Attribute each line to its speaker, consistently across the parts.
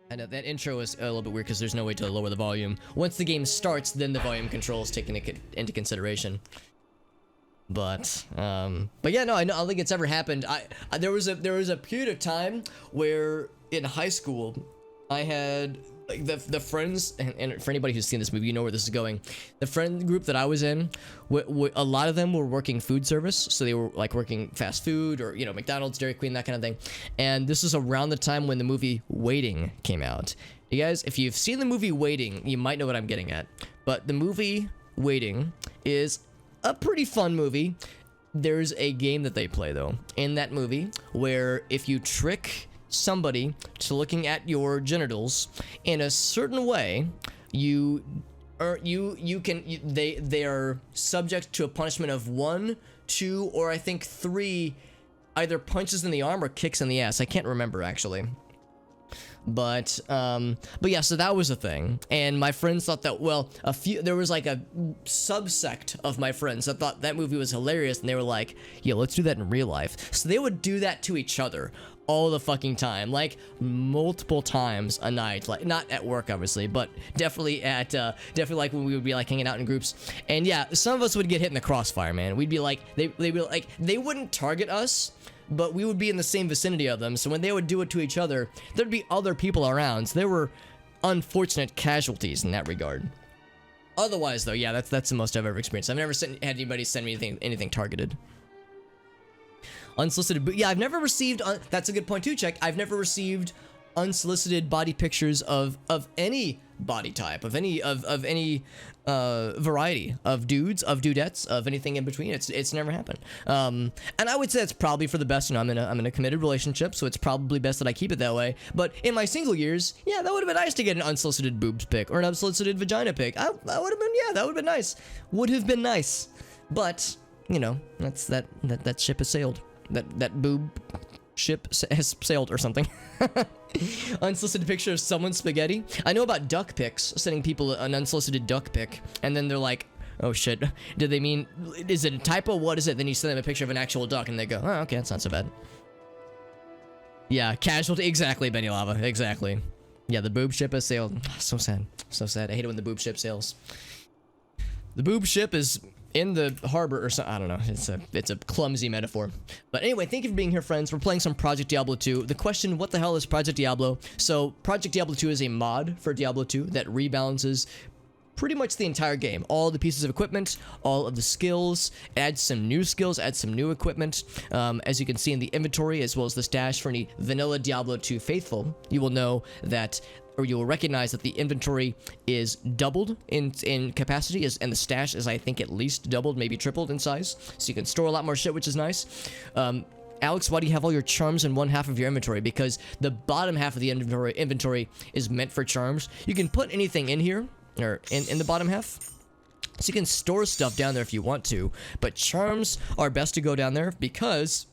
Speaker 1: I know that intro is a little bit weird because there's no way to lower the volume. Once the game starts, then the volume control is taken into consideration. But yeah, no, I don't think it's ever happened. There was a period of time where in high school, I had like the friends, and for anybody who's seen this movie, you know where this is going. The friend group that I was in, a lot of them were working food service, so they were like working fast food or, you know, McDonald's, Dairy Queen, that kind of thing. And this was around the time when the movie Waiting came out. You guys, if you've seen the movie Waiting, you might know what I'm getting at. But the movie Waiting is a pretty fun movie. There's a game that they play though in that movie where if you trick somebody to looking at your genitals in a certain way, they are subject to a punishment of 1, 2, or I think 3 either punches in the arm or kicks in the ass. I can't remember actually. But yeah, so that was a thing, and my friends thought that, well, there was like a subsect of my friends that thought that movie was hilarious, and they were like, yo, let's do that in real life. So they would do that to each other all the fucking time, like multiple times a night, like not at work obviously, but definitely like when we would be like hanging out in groups. And yeah, some of us would get hit in the crossfire, man. We'd be like, they wouldn't target us, but we would be in the same vicinity of them. So when they would do it to each other, there'd be other people around. So there were unfortunate casualties in that regard. Otherwise though, yeah, that's the most I've ever experienced. I've never had anybody send me anything targeted. Unsolicited, yeah, I've never received, that's a good point too, Check. I've never received unsolicited body pictures of any body type, of any variety of dudes, of dudettes, of anything in between. It's never happened. And I would say it's probably for the best. You know, I'm in a committed relationship, so it's probably best that I keep it that way. But in my single years, yeah, that would have been nice to get an unsolicited boobs pic or an unsolicited vagina pic. That would have been, yeah, that would have been nice. Would have been nice. But you know, that ship has sailed. That boob ship has sailed or something. Unsolicited picture of someone's spaghetti. I know about duck pics, sending people an unsolicited duck pic, and then they're like, oh shit, did they mean, is it a typo? What is it? Then you send them a picture of an actual duck and they go, oh, okay, that's not so bad. Yeah, casualty, exactly, Benny Lava, exactly. Yeah, the boob ship has sailed. So sad, so sad. I hate it when the boob ship sails. The boob ship is in the harbor or something. I don't know. It's a clumsy metaphor. But anyway, thank you for being here, friends. We're playing some Project Diablo 2. The question, what the hell is Project Diablo? So Project Diablo 2 is a mod for Diablo 2 that rebalances pretty much the entire game. All the pieces of equipment, all of the skills, adds some new skills, adds some new equipment. As you can see in the inventory, as well as the stash for any vanilla Diablo 2 faithful, you will know that, or you will recognize that the inventory is doubled in capacity, and the stash is, I think, at least doubled, maybe tripled in size. So you can store a lot more shit, which is nice. Alex, why do you have all your charms in one half of your inventory? Because the bottom half of the inventory is meant for charms. You can put anything in here, or in the bottom half. So you can store stuff down there if you want to, but charms are best to go down there because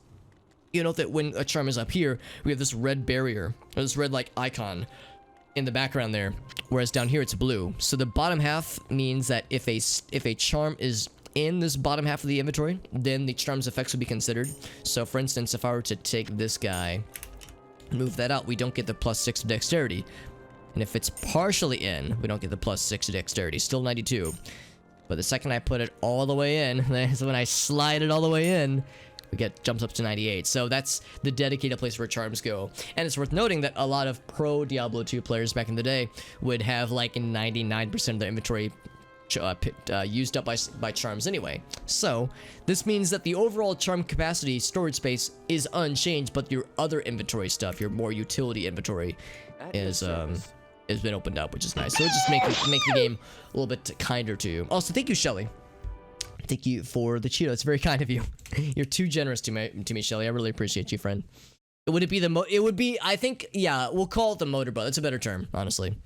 Speaker 1: you know that when a charm is up here, we have this red barrier, or this red like icon in the background there, whereas down here it's blue. So the bottom half means that if a charm is in this bottom half of the inventory, then the charm's effects would be considered. So for instance, if I were to take this guy, move that out, we don't get the +6 dexterity. And if it's partially in, we don't get the +6 dexterity, still 92. But the second I put it all the way in, that's when I slide it all the way in, jumps up to 98. So that's the dedicated place where charms go. And it's worth noting that a lot of pro Diablo 2 players back in the day would have like 99% of their inventory used up by charms anyway. So this means that the overall charm capacity storage space is unchanged, but your other inventory stuff, your more utility inventory, has been opened up, which is nice. So it just make the game a little bit kinder to you. Also, thank you, Shelly. Thank you for the Cheeto. It's very kind of you. You're too generous to me, Shelly. I really appreciate you, friend. Would it be it would be, I think, yeah, we'll call it the motor boat. That's a better term, honestly.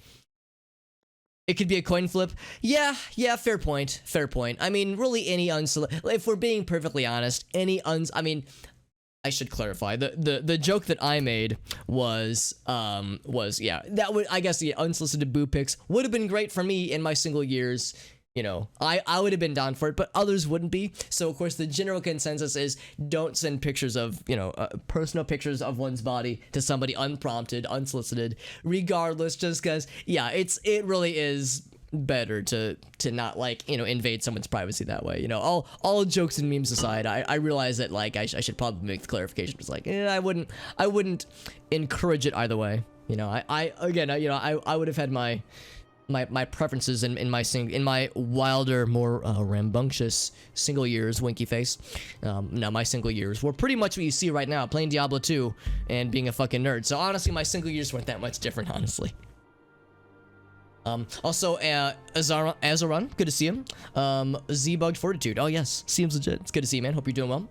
Speaker 1: It could be a coin flip. Yeah, fair point. Fair point. I mean, really any if we're being perfectly honest, I mean, I should clarify. The joke that I made was yeah, that would, I guess the unsolicited boob pics would have been great for me in my single years. you know, I would have been down for it, but others wouldn't be. So of course the general consensus is don't send pictures of, you know, personal pictures of one's body to somebody unprompted, unsolicited, regardless, just because, yeah, it really is better to not, like, you know, invade someone's privacy that way. You know, all jokes and memes aside, I realize that, like, I should probably make the clarification. It's like, I wouldn't encourage it either way. You know, I again, you know, I would have had my preferences in my wilder, more rambunctious single years, winky face. No, my single years were pretty much what you see right now, playing Diablo 2 and being a fucking nerd. So honestly, my single years weren't that much different, honestly. Also, Azaron, good to see him. Z-Bugged Fortitude, oh yes, seems legit. It's good to see you, man. Hope you're doing well.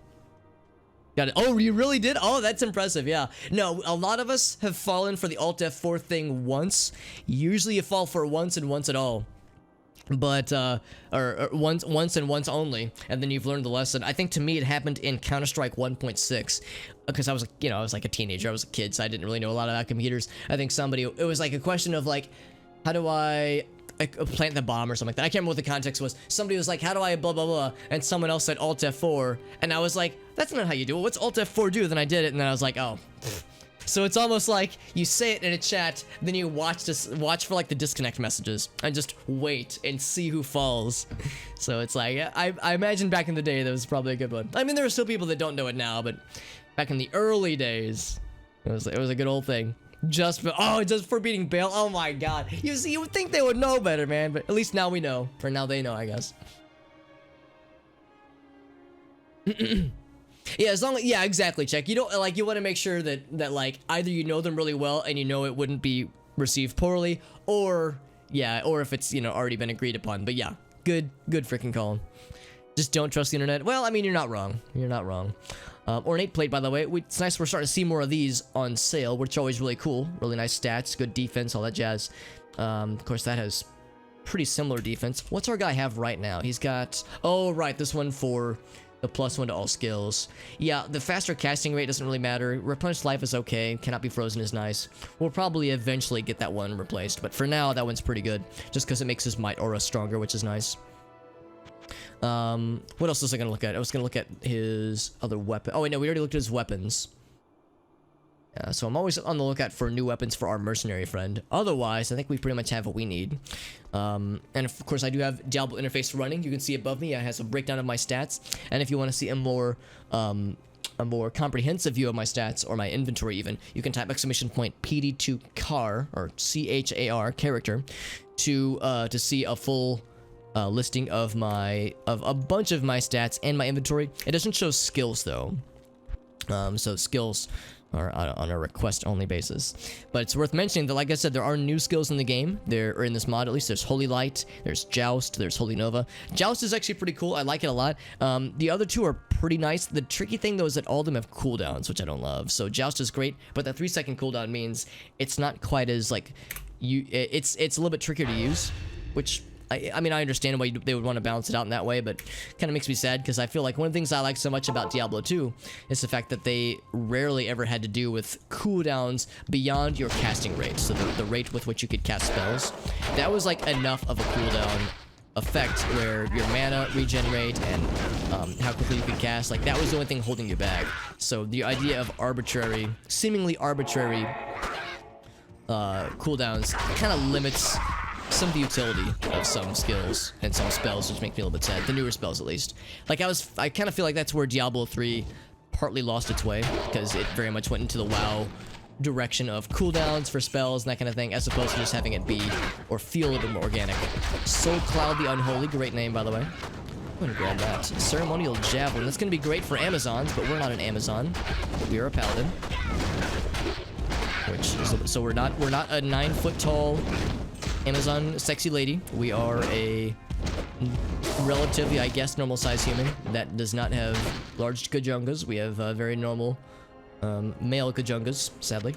Speaker 1: Got it. Oh, you really did? Oh, that's impressive. Yeah. No, a lot of us have fallen for the Alt F4 thing once. Usually you fall for once and once at all. But, or once and once only, and then you've learned the lesson. I think to me it happened in Counter-Strike 1.6, because I was, you know, I was like a teenager, I was a kid, so I didn't really know a lot about computers. I think it was like a question of like, how do I plant the bomb or something like that. I can't remember what the context was. Somebody was like, how do I blah blah blah, and someone else said Alt F4, and I was like, that's not how you do it. What's Alt F4 do? Then I did it, and then I was like, oh. So it's almost like you say it in a chat, then you watch for like the disconnect messages and just wait and see who falls. So it's like, I imagine back in the day that was probably a good one. I mean, there are still people that don't know it now, but back in the early days, it was a good old thing. Just for beating Baal. Oh my god. You see, you would think they would know better, man, but at least now we know. For now they know, I guess. Yeah, yeah, exactly, Check. You don't, like, you want to make sure that like either you know them really well and you know it wouldn't be received poorly, or yeah, or if it's, you know, already been agreed upon. But yeah, good freaking call. Just don't trust the internet. Well, I mean, you're not wrong. You're not wrong. Ornate plate, by the way. It's nice we're starting to see more of these on sale, which are always really cool. Really nice stats, good defense, all that jazz. Of course, that has pretty similar defense. What's our guy have right now? He's got, oh, right, this one for the +1 to all skills. Yeah, the faster casting rate doesn't really matter. Replenished life is okay. Cannot be frozen is nice. We'll probably eventually get that one replaced, but for now, that one's pretty good, just because it makes his might aura stronger, which is nice. What else was I gonna look at? I was gonna look at his other weapon. Oh wait, no, we already looked at his weapons. Yeah, so I'm always on the lookout for new weapons for our mercenary friend. Otherwise, I think we pretty much have what we need. And of course, I do have Diablo interface running. You can see above me, it has a breakdown of my stats. And if you want to see a more comprehensive view of my stats, or my inventory even, you can type !PD2CHAR, or CHAR, character, to see a full listing of a bunch of my stats and my inventory. It doesn't show skills though, so skills are on a request only basis. But it's worth mentioning that, like I said, there are new skills in the game. Or in this mod at least. There's Holy Light, there's Joust, there's Holy Nova. Joust is actually pretty cool. I like it a lot. The other two are pretty nice. The tricky thing though is that all of them have cooldowns, which I don't love. So Joust is great, but that 3-second cooldown means it's not quite as like it's a little bit trickier to use, which I mean, I understand why they would want to balance it out in that way, but kind of makes me sad, because I feel like one of the things I like so much about Diablo 2 is the fact that they rarely ever had to do with cooldowns beyond your casting rate, so the rate with which you could cast spells. That was like enough of a cooldown effect where your mana regenerate and how quickly you could cast. Like, that was the only thing holding you back. So the idea of seemingly arbitrary cooldowns kind of limits some of the utility of some skills and some spells, which make me a little bit sad. The newer spells, at least. Like, I kind of feel like that's where Diablo 3 partly lost its way, because it very much went into the WoW direction of cooldowns for spells and that kind of thing, as opposed to just having it be or feel a little bit more organic. Soul Cloud the Unholy, great name, by the way. I'm gonna grab that. Ceremonial Javelin. That's gonna be great for Amazons, but we're not an Amazon. We are a Paladin. So we're not a 9-foot tall Amazon sexy lady. We are a relatively, I guess, normal size human that does not have large Kajungas. We have very normal male Kajungas, sadly.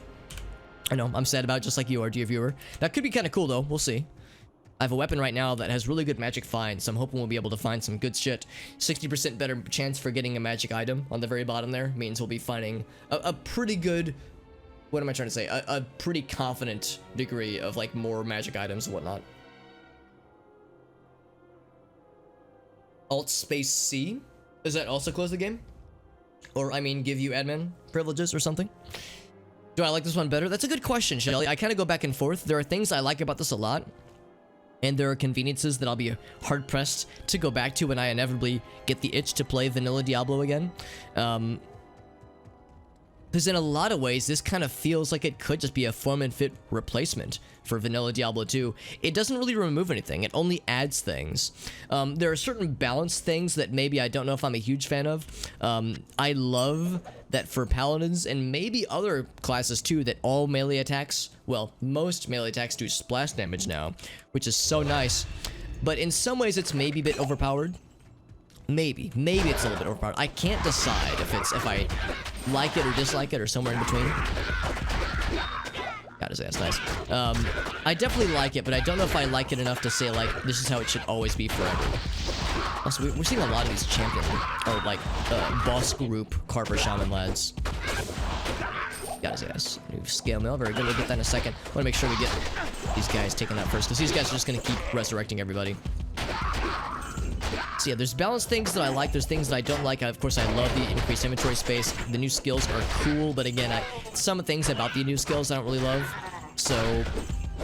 Speaker 1: I know, I'm sad about it, just like you are, dear viewer. That could be kind of cool though, we'll see. I have a weapon right now that has really good magic find, so I'm hoping we'll be able to find some good shit. 60% better chance for getting a magic item on the very bottom there means we'll be finding a pretty good, what am I trying to say? A pretty confident degree of like more magic items and whatnot. Alt space C. Does that also close the game? Or, I mean, give you admin privileges or something? Do I like this one better? That's a good question, Shelly. I kind of go back and forth. There are things I like about this a lot, and there are conveniences that I'll be hard-pressed to go back to when I inevitably get the itch to play vanilla Diablo again. Because in a lot of ways, this kind of feels like it could just be a form and fit replacement for vanilla Diablo 2. It doesn't really remove anything. It only adds things. There are certain balance things that maybe I don't know if I'm a huge fan of. I love that for paladins and maybe other classes too, that all melee attacks, well, most melee attacks do splash damage now, which is so nice. But in some ways, it's maybe a bit overpowered. Maybe it's a little bit overpowered. I can't decide if I like it or dislike it or somewhere in between. Gotta say, that's nice. I definitely like it, but I don't know if I like it enough to say, like, this is how it should always be forever. Also, we're seeing a lot of these champion, or like, boss group Carver Shaman lads. Gotta say, yes. New scale mill, very good. We'll get that in a second. Wanna make sure we get these guys taken out first, because these guys are just gonna keep resurrecting everybody. So yeah, there's balanced things that I like, there's things that I don't like. Of course, I love the increased inventory space. The new skills are cool, but again, some things about the new skills I don't really love. So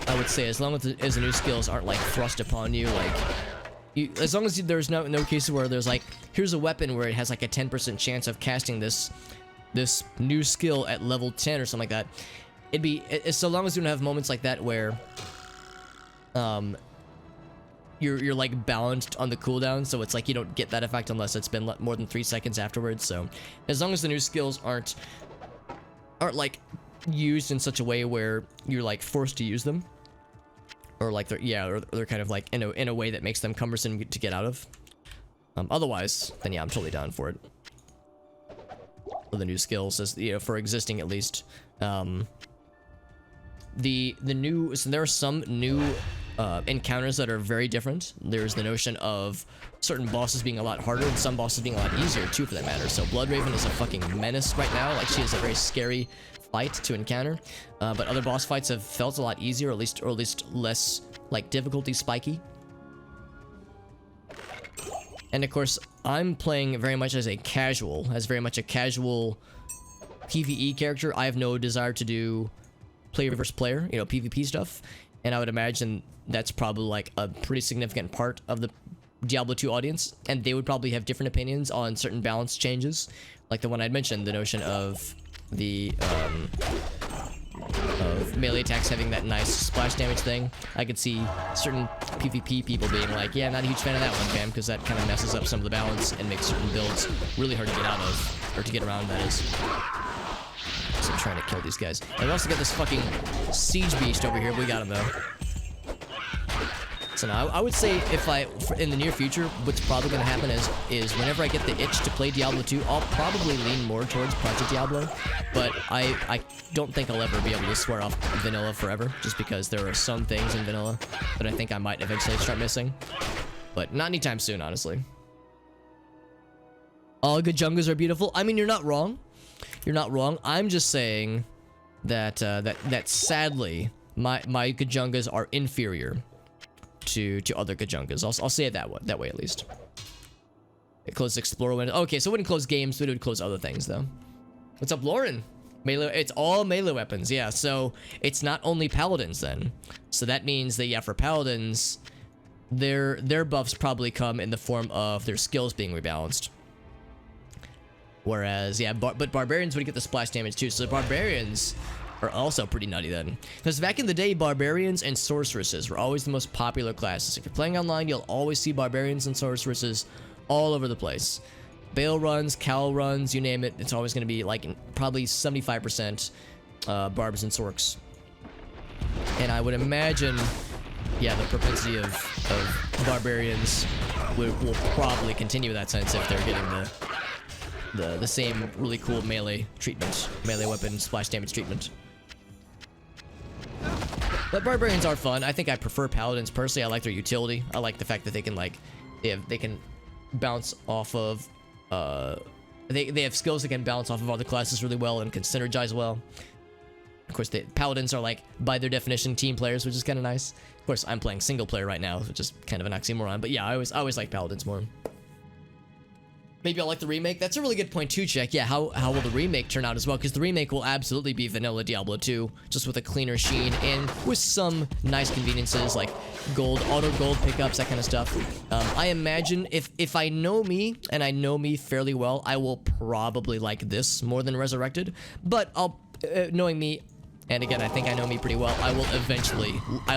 Speaker 1: I would say as long as the new skills aren't like thrust upon you, like as long as there's no cases where there's like, here's a weapon where it has like a 10% chance of casting this new skill at level 10 or something like that. So long as you don't have moments like that where you're like balanced on the cooldown, so it's like you don't get that effect unless it's been more than 3 seconds afterwards. So as long as the new skills aren't like used in such a way where you're like forced to use them, or like they're kind of like in a way that makes them cumbersome to get out of. Otherwise, then yeah, I'm totally down for it. For the new skills, as for existing at least. So there are some new encounters that are very different. There's the notion of certain bosses being a lot harder and some bosses being a lot easier too, for that matter. So Bloodraven is a fucking menace right now. Like, she is a very scary fight to encounter. But other boss fights have felt a lot easier, or at least less like difficulty spiky. And of course, I'm playing very much as very much a casual PvE character. I have no desire to do player versus player, PvP stuff. And I would imagine that's probably like a pretty significant part of the Diablo 2 audience, and they would probably have different opinions on certain balance changes, like the one I'd mentioned, the notion of the of melee attacks having that nice splash damage thing. I could see certain PvP people being like, yeah, not a huge fan of that one, fam, because that kind of messes up some of the balance and makes certain builds really hard to get out of, or to get around, that is. So I'm trying to kill these guys. And we also got this fucking siege beast over here. We got him, though. So now, I would say in the near future, what's probably going to happen is whenever I get the itch to play Diablo 2, I'll probably lean more towards Project Diablo. But I don't think I'll ever be able to swear off vanilla forever, just because there are some things in vanilla that I think I might eventually start missing. But not anytime soon, honestly. All good Jungas are beautiful. I mean, you're not wrong. You're not wrong. I'm just saying that that sadly my Gajungas are inferior to other Gajungas. I'll say it that way at least. It closed Explorer window. Okay, so it wouldn't close games, but it would close other things though. What's up, Lauren? Melee. It's all melee weapons. Yeah, so it's not only paladins then. So that means that yeah, for paladins, their buffs probably come in the form of their skills being rebalanced. Whereas, yeah, but barbarians would get the splash damage too. So the barbarians are also pretty nutty then. Because back in the day, barbarians and sorceresses were always the most popular classes. If you're playing online, you'll always see barbarians and sorceresses all over the place. Baal runs, Cal runs, you name it. It's always going to be like probably 75% barbs and sorks. And I would imagine, yeah, the propensity of barbarians will probably continue in that sense if they're getting the same really cool melee treatment, melee weapon splash damage treatment. But barbarians are fun. I think I prefer paladins personally. I like their utility. I like the fact that they can like they can bounce off of they have skills that can bounce off of other classes really well and can synergize well. Of course, the paladins are like, by their definition, team players, which is kind of nice. Of course, I'm playing single player right now, which is kind of an oxymoron. But yeah, I always like paladins more. Maybe I'll like the remake. That's a really good point too, Check. Yeah, how will the remake turn out as well? Because the remake will absolutely be vanilla Diablo 2, just with a cleaner sheen and with some nice conveniences like gold, auto gold pickups, that kind of stuff. I imagine if I know me, and I know me fairly well, I will probably like this more than Resurrected. But knowing me, and again, I think I know me pretty well, I'll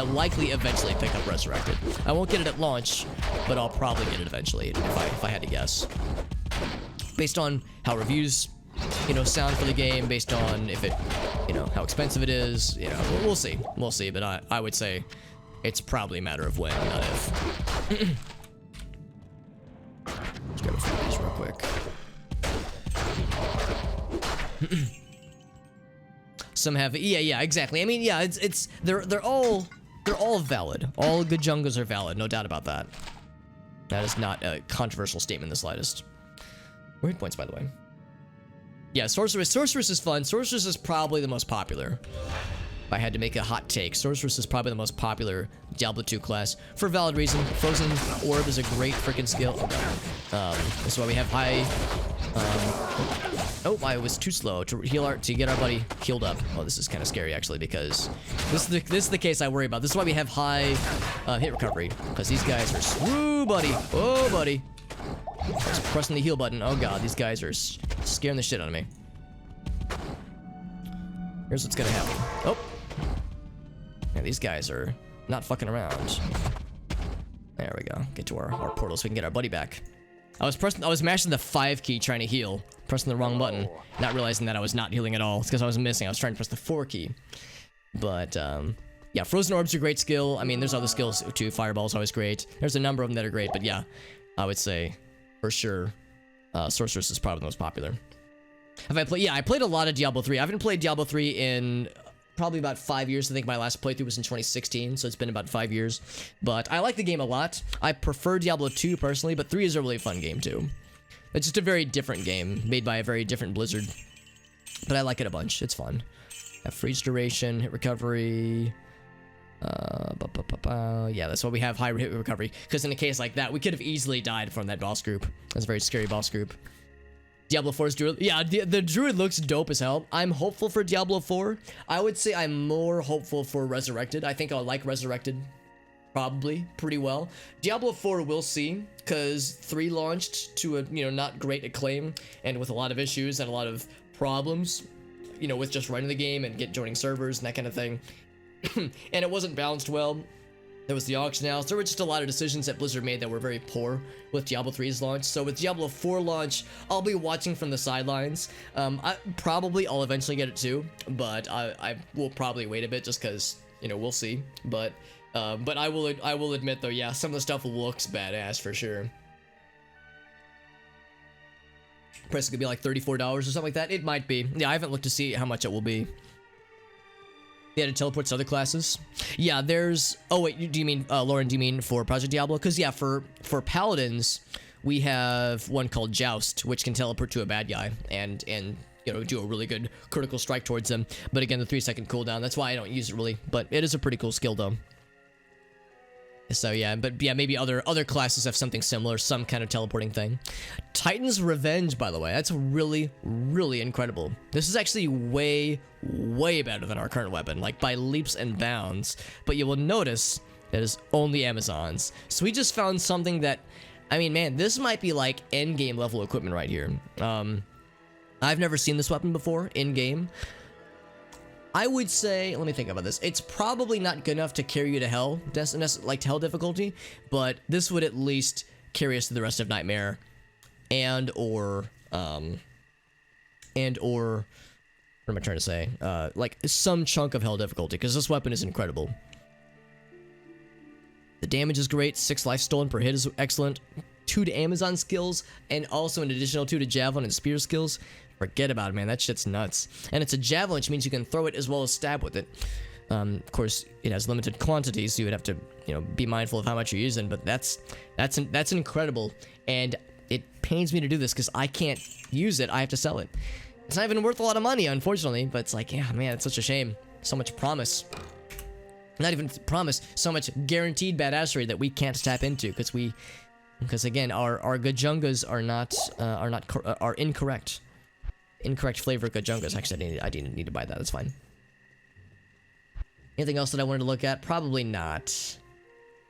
Speaker 1: likely eventually pick up Resurrected. I won't get it at launch, but I'll probably get it eventually if I had to guess. Based on how reviews, sound for the game, based on if it, how expensive it is, we'll see. We'll see, but I would say it's probably a matter of when, not if. Let's grab a few of these real quick. Some have, yeah, exactly. I mean, yeah, they're all valid. All good jungles are valid, no doubt about that. That is not a controversial statement in the slightest. Where hit points, by the way? Yeah, Sorceress is fun. Sorceress is probably the most popular. If I had to make a hot take, Sorceress is probably the most popular Diablo 2 class for a valid reason. Frozen Orb is a great freaking skill. That's why we have high. Oh, I was too slow to get our buddy healed up. Oh, this is kind of scary actually, because this is the case I worry about. This is why we have high hit recovery, because these guys are woo, buddy. Oh, buddy. Just pressing the heal button. Oh god, these guys are scaring the shit out of me. Here's what's gonna happen. Oh. Yeah, these guys are not fucking around. There we go. Get to our portal so we can get our buddy back. I was mashing the 5 key trying to heal, pressing the wrong button, not realizing that I was not healing at all. It's because I was missing. I was trying to press the 4 key. But yeah, Frozen Orb's a great skill. I mean, there's other skills too. Fireball's always great. There's a number of them that are great, but yeah, I would say for sure Sorceress is probably the most popular. I played a lot of Diablo 3. I haven't played Diablo 3 in probably about 5 years. I think my last playthrough was in 2016, so it's been about 5 years. But I like the game a lot. I prefer Diablo 2 personally, but 3 is a really fun game too. It's just a very different game, made by a very different Blizzard. But I like it a bunch. It's fun. Have freeze duration, hit recovery. Yeah, that's why we have high hit recovery. Because in a case like that, we could have easily died from that boss group. That's a very scary boss group. Diablo 4's Druid. Yeah, the Druid looks dope as hell. I'm hopeful for Diablo 4. I would say I'm more hopeful for Resurrected. I think I'll like Resurrected probably pretty well. Diablo 4 we'll see, because 3 launched to a not great acclaim and with a lot of issues and a lot of problems, with just running the game and joining servers and that kind of thing. And it wasn't balanced well. There was the auction house. There were just a lot of decisions that Blizzard made that were very poor with Diablo 3's launch. So with Diablo 4 launch, I'll be watching from the sidelines. I'll eventually get it too, but I will probably wait a bit just because, we'll see. But I will admit though, yeah, some of the stuff looks badass for sure. Price could be like $34 or something like that. It might be. Yeah, I haven't looked to see how much it will be. They had to teleport to other classes. Yeah, there's... Oh, wait, do you mean... Lauren, do you mean for Project Diablo? Because, yeah, for Paladins, we have one called Joust, which can teleport to a bad guy and do a really good critical strike towards him. But again, the 3-second cooldown. That's why I don't use it, really. But it is a pretty cool skill, though. So, yeah, but yeah, maybe other classes have something similar, some kind of teleporting thing. Titan's Revenge, by the way, that's really, really incredible. This is actually way, way better than our current weapon, like by leaps and bounds. But you will notice that it's only Amazons. So we just found something that, I mean, man, this might be like endgame level equipment right here. I've never seen this weapon before in-game. I would say, let me think about this. It's probably not good enough to carry you to hell, like to hell difficulty, but this would at least carry us to the rest of Nightmare, or what am I trying to say? Like some chunk of hell difficulty, because this weapon is incredible. The damage is great. 6 life stolen per hit is excellent. 2 to Amazon skills, and also an additional 2 to Javelin and Spear skills. Forget about it, man. That shit's nuts. And it's a javelin, which means you can throw it as well as stab with it. Of course, it has limited quantities, so you would have to, be mindful of how much you're using. But that's incredible, and it pains me to do this because I can't use it. I have to sell it. It's not even worth a lot of money, unfortunately. But it's like, yeah, man, it's such a shame. So much promise. Not even promise. So much guaranteed badassery that we can't tap into because we Because again, our Gajungas are incorrect. Incorrect flavor Gajungas. Actually, I didn't need to buy that. That's fine. Anything else that I wanted to look at? Probably not.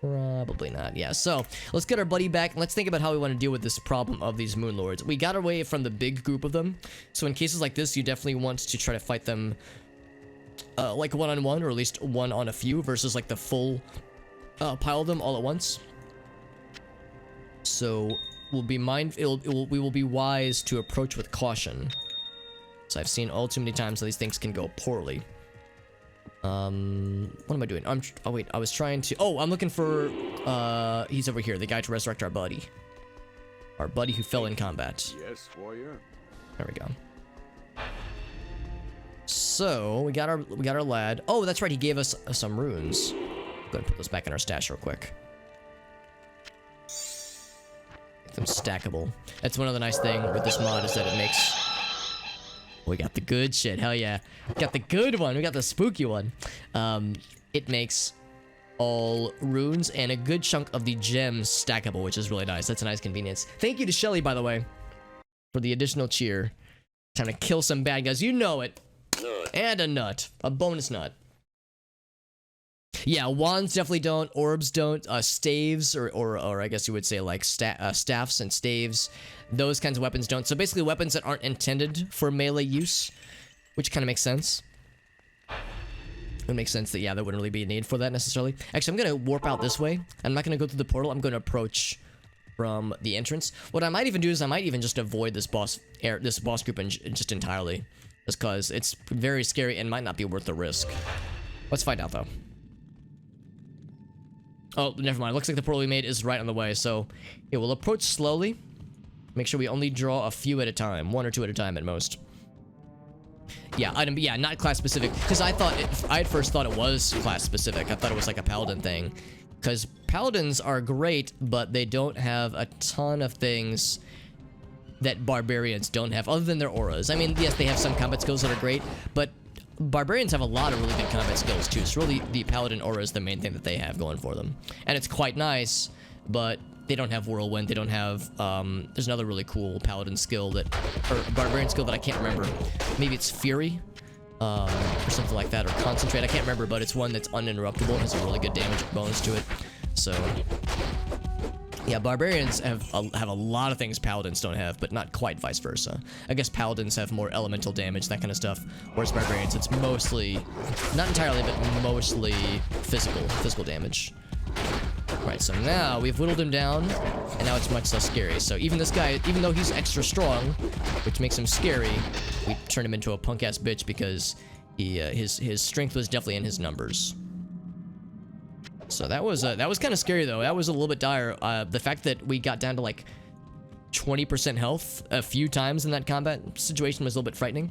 Speaker 1: Probably not. Yeah, so let's get our buddy back. Let's think about how we want to deal with this problem of these Moon Lords. We got away from the big group of them. So in cases like this, you definitely want to try to fight them like one-on-one, or at least one on a few, versus like the full pile of them all at once. So we'll be we will be wise to approach with caution. So I've seen all too many times how these things can go poorly. What am I doing? Oh wait, I was trying to. Oh, I'm looking for. He's over here. The guy to resurrect our buddy. Our buddy who fell in combat.
Speaker 2: Yes, warrior.
Speaker 1: There we go. So we got our lad. Oh, that's right. He gave us some runes. Go ahead and put those back in our stash real quick. Make them stackable. That's one of the nice things with this mod is that it makes. We got the good shit. Hell yeah. We got the good one. We got the spooky one. It makes all runes and a good chunk of the gems stackable, which is really nice. That's a nice convenience. Thank you to Shelly, by the way, for the additional cheer. Time to kill some bad guys. You know it. And a nut. A bonus nut. Yeah, wands definitely don't. Orbs don't. Staves, or I guess you would say like staffs and staves. Those kinds of weapons don't. So basically weapons that aren't intended for melee use, which kind of makes sense. It would make sense that, yeah, there wouldn't really be a need for that necessarily. Actually, I'm going to warp out this way. I'm not going to go through the portal. I'm going to approach from the entrance. What I might even do is I might even just avoid this boss group just entirely. Just because it's very scary and might not be worth the risk. Let's find out, though. Oh, never mind. Looks like the portal we made is right on the way. So, yeah, we'll approach slowly. Make sure we only draw a few at a time. 1 or 2 at a time at most. Yeah, yeah, not class specific. Because I at first thought it was class specific. I thought it was like a paladin thing. Because paladins are great, but they don't have a ton of things that barbarians don't have, other than their auras. I mean, yes, they have some combat skills that are great, but barbarians have a lot of really good combat skills too. So really, the paladin aura is the main thing that they have going for them. And it's quite nice, but they don't have whirlwind. They don't have, there's another really cool paladin skill or barbarian skill that I can't remember. Maybe it's Fury, or something like that, or Concentrate. I can't remember, but it's one that's uninterruptible. It has a really good damage bonus to it. So, yeah, barbarians have a lot of things paladins don't have, but not quite vice versa. I guess paladins have more elemental damage, that kind of stuff, whereas barbarians, it's mostly, not entirely, but mostly physical damage. Right, so now we've whittled him down, and now it's much less scary. So even this guy, even though he's extra strong, which makes him scary, we turned him into a punk-ass bitch because his strength was definitely in his numbers. So that was kind of scary though. That was a little bit dire. The fact that we got down to like 20% health a few times in that combat situation was a little bit frightening.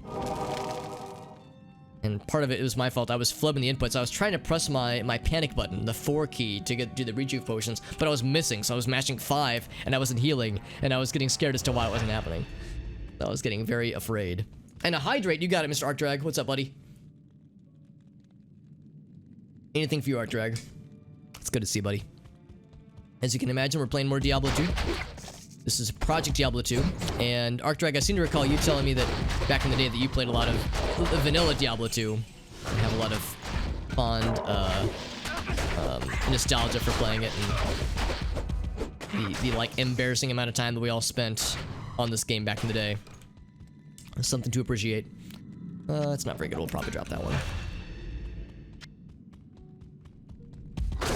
Speaker 1: And part of it was my fault. I was flubbing the inputs. I was trying to press my panic button, the 4 key, to do the rejuve potions, but I was missing. So I was mashing 5, and I wasn't healing, and I was getting scared as to why it wasn't happening. I was getting very afraid. And a hydrate, you got it, Mr. Arcdrag. What's up, buddy? Anything for you, Arcdrag. It's good to see you, buddy. As you can imagine, we're playing more Diablo 2. This is Project Diablo 2, and Arcdrag, I seem to recall you telling me that back in the day that you played a lot of vanilla Diablo 2. You have a lot of fond nostalgia for playing it, and the like embarrassing amount of time that we all spent on this game back in the day. Something to appreciate. It's not very good. We'll probably drop that one.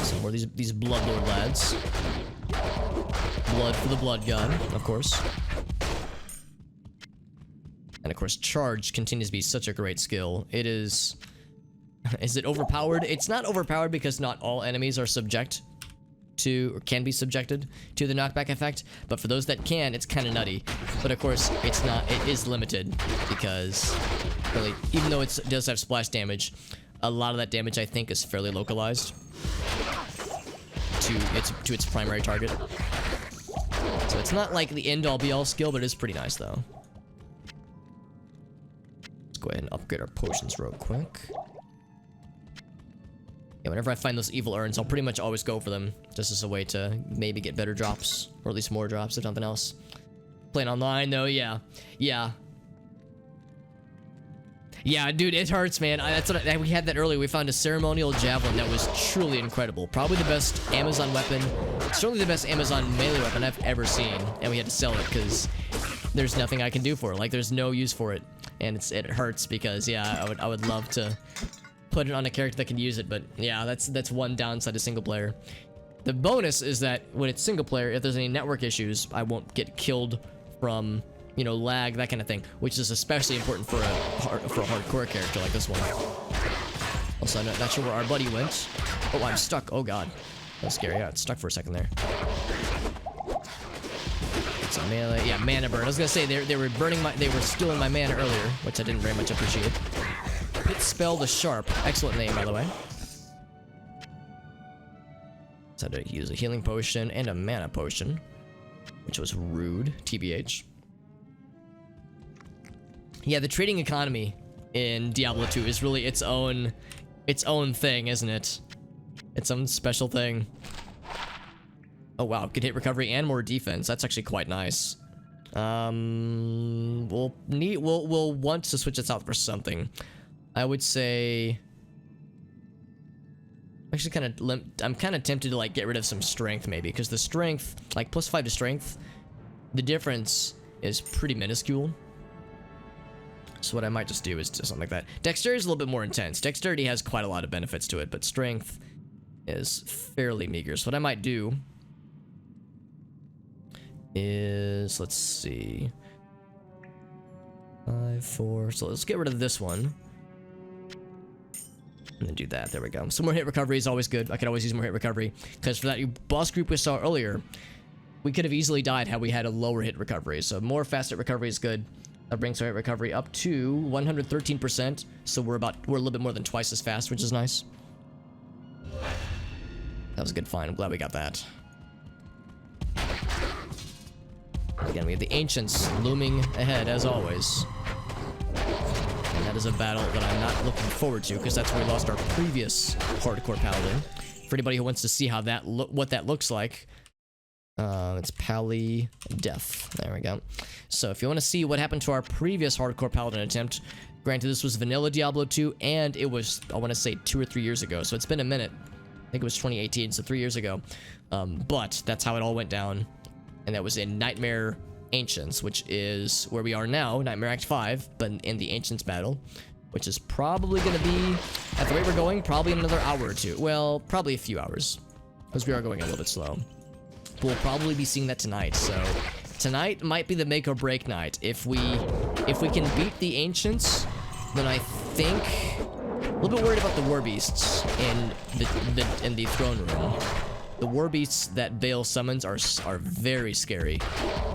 Speaker 1: So more these Bloodlord lads. Blood for the Blood God, of course. And of course, Charge continues to be such a great skill. It is... Is it overpowered? It's not overpowered because not all enemies are subject to, or can be subjected to the knockback effect. But for those that can, it's kind of nutty. But of course, it's not, it is limited because, really, even though it does have splash damage, a lot of that damage, I think, is fairly localized to its primary target. So it's not like the end-all be-all skill, but it is pretty nice, though. Let's go ahead and upgrade our potions real quick. Yeah, whenever I find those evil urns, I'll pretty much always go for them, just as a way to maybe get better drops, or at least more drops, if nothing else. Playing online, though, yeah. Yeah. Yeah, dude, it hurts, man. We had that earlier. We found a ceremonial javelin that was truly incredible. Probably the best Amazon weapon. Certainly the best Amazon melee weapon I've ever seen. And we had to sell it because there's nothing I can do for it. Like, there's no use for it. And it hurts because, yeah, I would love to put it on a character that can use it. But, yeah, that's one downside to single player. The bonus is that when it's single player, if there's any network issues, I won't get killed from, you know, lag, that kind of thing, which is especially important for a hardcore character like this one. Also, I'm not sure where our buddy went. Oh, I'm stuck. Oh god, that's scary. I got stuck for a second there. It's a melee. Yeah, mana burn. I was gonna say they were stealing my mana earlier, which I didn't very much appreciate. Hit spell the sharp. Excellent name, by the way. So I had to use a healing potion and a mana potion, which was rude, TBH. Yeah, the trading economy in Diablo 2 is really its own thing, isn't it? Its own special thing. Oh wow, good hit recovery and more defense. That's actually quite nice. We'll want to switch this out for something. I would say actually I'm kind of tempted to like get rid of some strength maybe, because the strength, like +5 to strength, the difference is pretty minuscule. So what I might just do is something like that. Dexterity is a little bit more intense. Dexterity has quite a lot of benefits to it, but strength is fairly meager. So what I might do is, let's see, 5, 4. So let's get rid of this one. And then do that. There we go. Some more hit recovery is always good. I could always use more hit recovery, because for that boss group we saw earlier, we could have easily died had we had a lower hit recovery. So more fast hit recovery is good. That brings our hit recovery up to 113%. So we're a little bit more than twice as fast, which is nice. That was a good find. I'm glad we got that. Again, we have the Ancients looming ahead as always. And that is a battle that I'm not looking forward to, because that's where we lost our previous Hardcore Paladin. For anybody who wants to see how what that looks like, it's Pally Death. There we go. So if you want to see what happened to our previous Hardcore Paladin attempt, granted this was vanilla Diablo 2, and it was, I want to say, 2 or 3 years ago, so it's been a minute. I think it was 2018, so 3 years ago. But that's how it all went down, and that was in Nightmare Ancients, which is where we are now, Nightmare Act 5, but in the Ancients battle, which is probably going to be, at the rate we're going, probably in another hour or two. Well, probably a few hours, because we are going a little bit slow. We'll probably be seeing that tonight, so tonight might be the make or break night. If we can beat the Ancients, then I think a little bit worried about the war beasts in the throne room. The war beasts that Baal summons are very scary.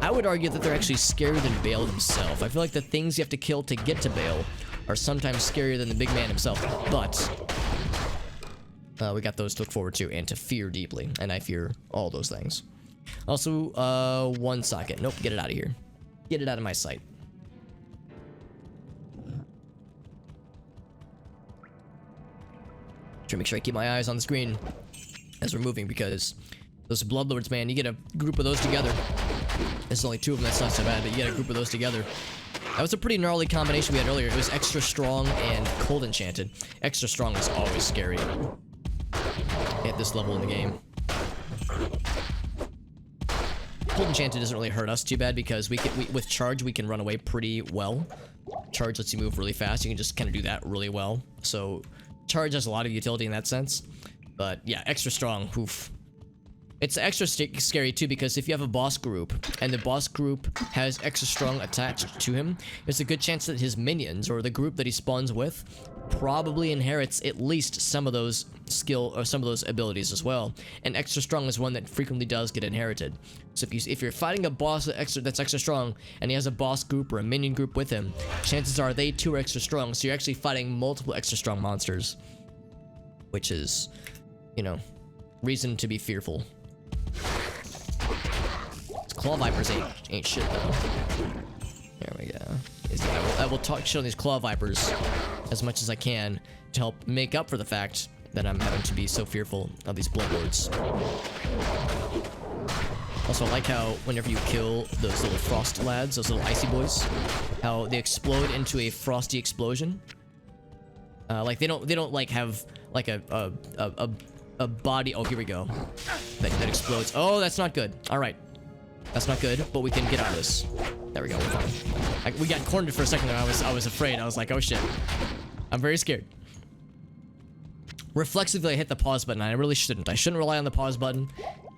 Speaker 1: I would argue that they're actually scarier than Baal himself. I feel like the things you have to kill to get to Baal are sometimes scarier than the big man himself, but we got those to look forward to and to fear deeply, and I fear all those things. Also, one socket. Nope, get it out of here. Get it out of my sight. Try to make sure I keep my eyes on the screen as we're moving, because those bloodlords, man, you get a group of those together. There's only 2 of them, that's not so bad, but you get a group of those together. That was a pretty gnarly combination we had earlier. It was extra strong and cold enchanted. Extra strong is always scary at this level in the game. Cold enchanted doesn't really hurt us too bad, because with charge we can run away pretty well. Charge lets you move really fast. You can just kind of do that really well. So charge has a lot of utility in that sense. But yeah, extra strong. Oof. It's extra scary too, because if you have a boss group and the boss group has extra strong attached to him, there's a good chance that his minions or the group that he spawns with probably inherits at least some of those skill or some of those abilities as well. And extra strong is one that frequently does get inherited. So if you're fighting a boss that's extra strong and he has a boss group or a minion group with him, chances are they too are extra strong. So you're actually fighting multiple extra strong monsters, which is, you know, reason to be fearful. Claw Vipers ain't shit though. There we go. I will talk shit on these Claw Vipers as much as I can to help make up for the fact that I'm having to be so fearful of these blood lords. Also, I like how whenever you kill those little frost lads, those little icy boys, how they explode into a frosty explosion. Like they don't like have like a body. Oh, here we go. That explodes. Oh, that's not good. All right, that's not good. But we can get out of this. There we go. We're fine. We got cornered for a second there. I was afraid. I was like, oh shit. I'm very scared. Reflexively, I hit the pause button. I really shouldn't. I shouldn't rely on the pause button.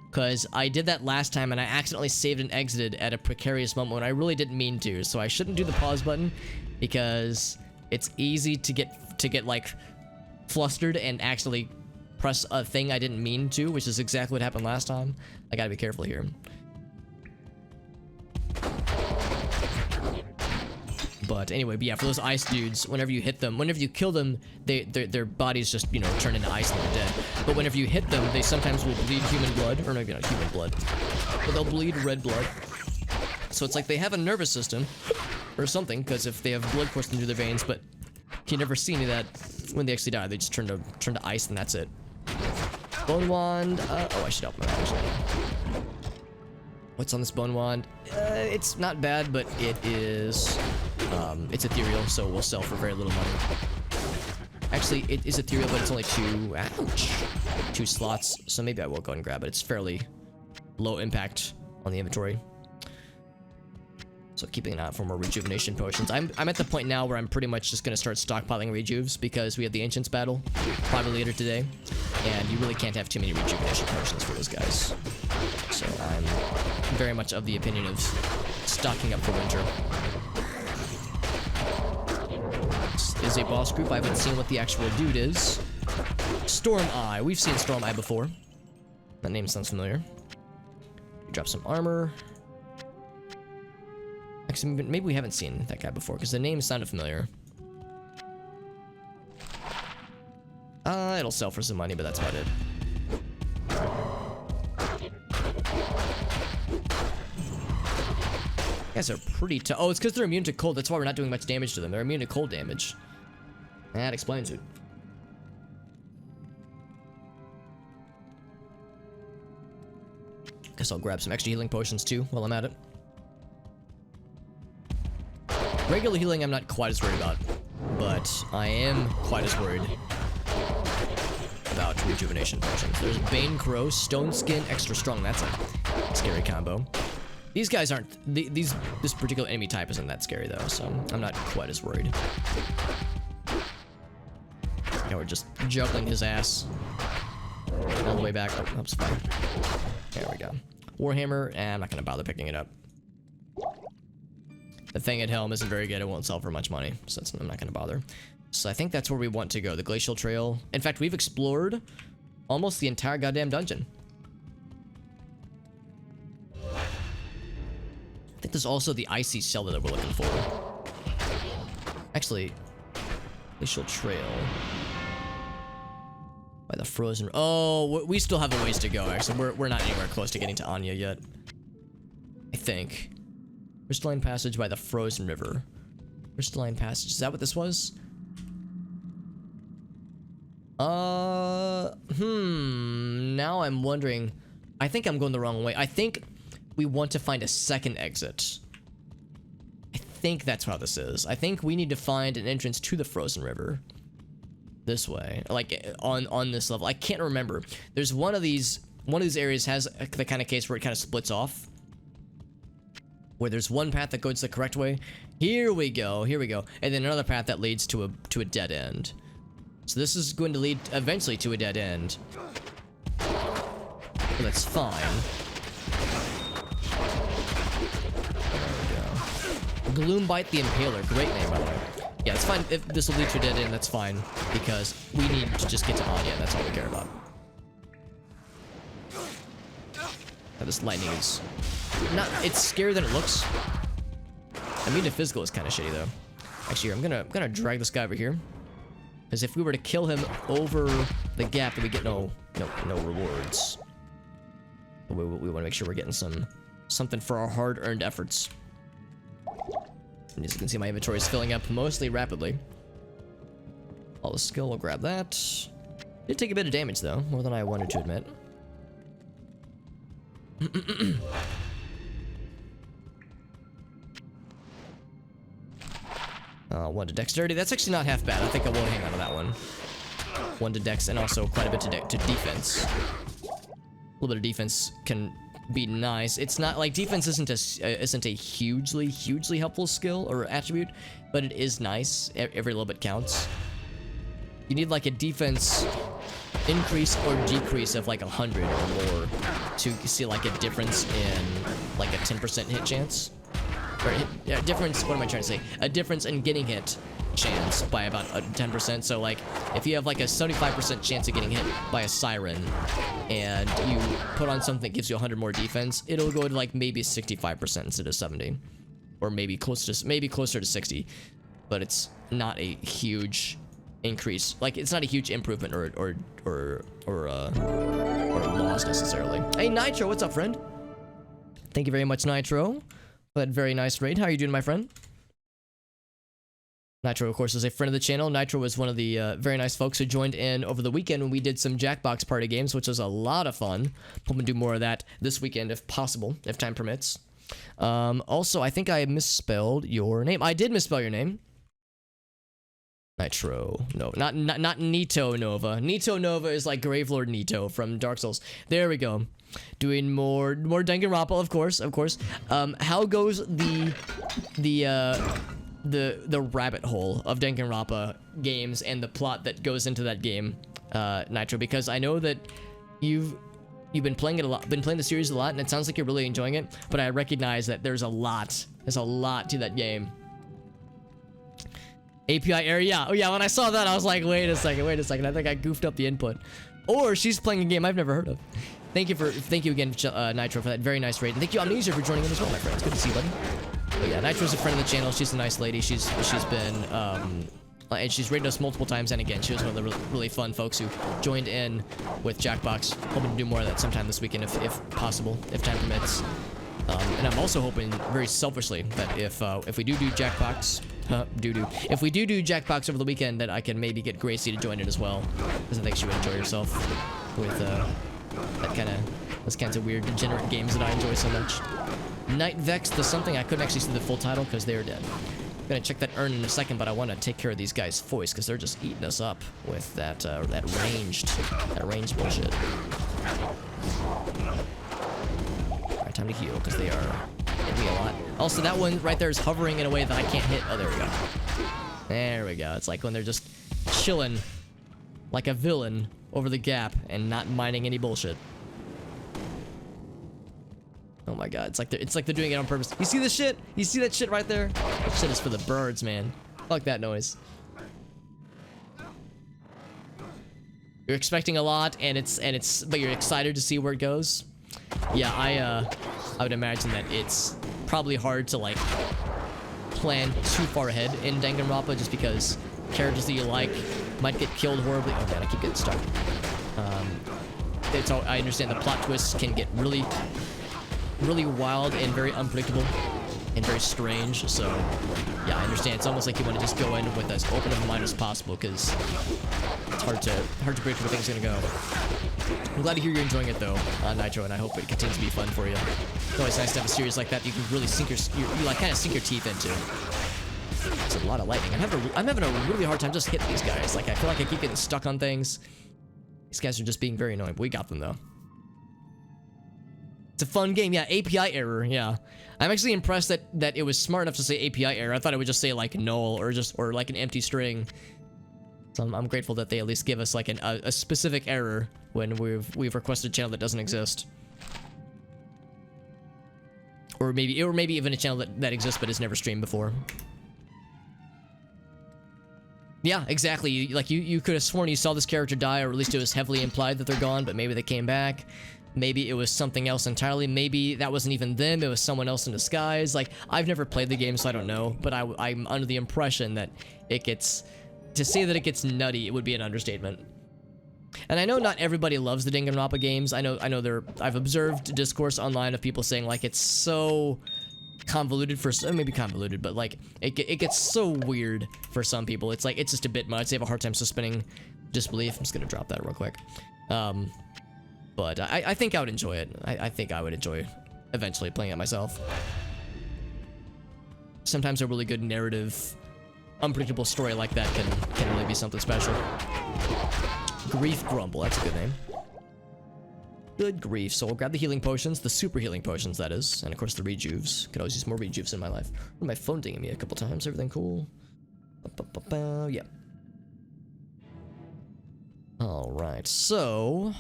Speaker 1: Because I did that last time and I accidentally saved and exited at a precarious moment when I really didn't mean to. So I shouldn't do the pause button because it's easy to get like flustered and actually press a thing I didn't mean to, which is exactly what happened last time. I gotta be careful here. But anyway, but yeah, for those ice dudes, whenever you hit them, whenever you kill them, their bodies just, you know, turn into ice and they're dead. But whenever you hit them, they sometimes will bleed human blood, or no, not human blood, but they'll bleed red blood. So it's like they have a nervous system, or something, because if they have blood coursing through their veins, but you never see any of that when they actually die. They just turn to ice and that's it. Bone wand. Oh, I should help him out, actually. What's on this bone wand? It's not bad, but it is. It's ethereal, so we'll sell for very little money. Actually, it is ethereal, but it's only two slots, so maybe I will go and grab it. It's fairly low impact on the inventory. So keeping an eye out for more rejuvenation potions. I'm at the point now where I'm pretty much just gonna start stockpiling rejuves because we have the Ancients battle probably later today, and you really can't have too many rejuvenation potions for those guys. So I'm very much of the opinion of stocking up for winter. This is a boss group. I haven't seen what the actual dude is. Storm Eye. We've seen Storm Eye before. That name sounds familiar. Drop some armor. Actually, maybe we haven't seen that guy before because the name sounded familiar. It'll sell for some money, but that's about it. Guys are pretty tough. Oh, it's because they're immune to cold. That's why we're not doing much damage to them. They're immune to cold damage. That explains it. Guess I'll grab some extra healing potions too while I'm at it. Regular healing I'm not quite as worried about, but I am quite as worried about rejuvenation potions. There's Bane Crow, Stone Skin, Extra Strong. That's a scary combo. These guys aren't, this particular enemy type isn't that scary though, so I'm not quite as worried. Yeah, we're just juggling his ass all the way back. Oh, that's fine. There we go. Warhammer, and I'm not gonna bother picking it up. The Fanged Helm isn't very good. It won't sell for much money, so I'm not gonna bother. So I think that's where we want to go, the Glacial Trail. In fact, we've explored almost the entire goddamn dungeon. I think there's also the icy cellar that we're looking for. Actually, Glacial Trail. By the frozen... Oh, we still have a ways to go, actually. We're not anywhere close to getting to Anya yet. I think. Crystalline Passage by the Frozen River. Crystalline Passage. Is that what this was? Now I'm wondering. I think I'm going the wrong way. I think we want to find a second exit. I think that's how this is. I think we need to find an entrance to the Frozen River. This way. Like, on this level. I can't remember. There's one of these areas has the kind of case where it kind of splits off. Where there's one path that goes the correct way. Here we go. Here we go. And then another path that leads to a dead end. So this is going to lead eventually to a dead end. But that's fine. There we go. Gloombite the Impaler. Great name, by the way. Yeah, it's fine. If this will lead to a dead end, that's fine. Because we need to just get to Anya. That's all we care about. Now, this lightning is... it's scarier than it looks. I mean, the physical is kind of shitty, though. Actually, I'm gonna drag this guy over here. Because if we were to kill him over the gap, then we get no rewards. We want to make sure we're getting something for our hard-earned efforts. And as you can see, my inventory is filling up mostly rapidly. All the skill, we'll grab that. Did take a bit of damage though, more than I wanted to admit. One to dexterity. That's actually not half bad. I think I won't hang on to that one. One to dex and also quite a bit to defense. A little bit of defense can be nice. It's not like defense isn't a hugely helpful skill or attribute, but it is nice. Every little bit counts. You need like a defense increase or decrease of like 100 or more to see like a difference in like a 10% hit chance. Or difference, what am I trying to say? A difference in getting hit chance by about 10%. So like if you have like a 75% chance of getting hit by a siren and you put on something that gives you 100 more defense, it'll go to like maybe 65% instead of 70, or maybe closer to 60. But it's not a huge increase. Like it's not a huge improvement or loss necessarily. Hey Nitro, what's up, friend? Thank you very much, Nitro, for that very nice raid. How are you doing, my friend? Nitro, of course, is a friend of the channel. Nitro was one of the very nice folks who joined in over the weekend when we did some Jackbox party games, which was a lot of fun. Hoping to do more of that this weekend if possible, if time permits. Also, I think I misspelled your name. I did misspell your name. Nitro. No, not Nito Nova. Nito Nova is like Gravelord Nito from Dark Souls. There we go. Doing more Danganronpa, of course. How goes the rabbit hole of Danganronpa games and the plot that goes into that game, Nitro? Because I know that you've been playing it a lot, been playing the series a lot, and it sounds like you're really enjoying it. But I recognize that there's a lot to that game. API error, yeah. Oh yeah, when I saw that, I was like, wait a second. I think I goofed up the input. Or she's playing a game I've never heard of. Thank you again, Nitro, for that very nice raid. And thank you, Amnesia, for joining in as well, my friend. It's good to see you, buddy. But yeah, Nitro's a friend of the channel. She's a nice lady. She's been, and she's raided us multiple times. And again, she was one of the really fun folks who joined in with Jackbox. Hoping to do more of that sometime this weekend, if possible, if time permits. And I'm also hoping, very selfishly, that if we do Jackbox, if we do Jackbox over the weekend, that I can maybe get Gracie to join it as well, because I think she would enjoy herself with those kinds of weird, degenerate games that I enjoy so much. Night Vex, the something, I couldn't actually see the full title because they are dead. I'm gonna check that urn in a second, but I want to take care of these guys' voice because they're just eating us up with that ranged bullshit. Alright, time to heal because they are hitting me a lot. Also, that one right there is hovering in a way that I can't hit. Oh, there we go. There we go. It's like when they're just chilling like a villain over the gap and not minding any bullshit. Oh my god, it's like they're doing it on purpose. You see this shit? You see that shit right there? That shit is for the birds, man. Fuck that noise. You're expecting a lot, but you're excited to see where it goes. Yeah, I would imagine that it's probably hard to like plan too far ahead in Danganronpa, just because characters that you like might get killed horribly. Oh man, I keep getting stuck. I understand the plot twists can get really wild and very unpredictable and very strange. So yeah, I understand. It's almost like you want to just go in with as open of a mind as possible, because it's hard to predict where things are gonna go. I'm glad to hear you're enjoying it though, Nitro, and I hope it continues to be fun for you. It's always nice to have a series like that you can really sink you like kind of sink your teeth into. It's a lot of lightning. I'm having a really hard time just hitting these guys. Like I feel like I keep getting stuck on things. These guys are just being very annoying. But we got them though. It's a fun game. Yeah, API error. Yeah, I'm actually impressed that it was smart enough to say API error. I thought it would just say like null or like an empty string. So I'm grateful that they at least give us like a specific error when we've requested a channel that doesn't exist, or maybe even a channel that exists but has never streamed before. Yeah, exactly. You could have sworn you saw this character die, or at least it was heavily implied that they're gone, but maybe they came back. Maybe it was something else entirely. Maybe that wasn't even them. It was someone else in disguise. Like, I've never played the game, so I don't know. But I'm under the impression that it gets... To say that it gets nutty, it would be an understatement. And I know not everybody loves the Danganronpa games. I know I've observed discourse online of people saying, like, it's so convoluted for... Maybe convoluted, but, like, it gets so weird for some people. It's like, it's just a bit much. They have a hard time suspending Disbelief. I'm just gonna drop that real quick. But I think I would enjoy it. I think I would enjoy eventually playing it myself. Sometimes a really good narrative, unpredictable story like that can really be something special. Grief Grumble, that's a good name. Good grief. So we'll grab the healing potions, the super healing potions, that is. And of course the rejuves. Could always use more rejuves in my life. My phone dinging me a couple times. Everything cool? Yeah. Alright, so...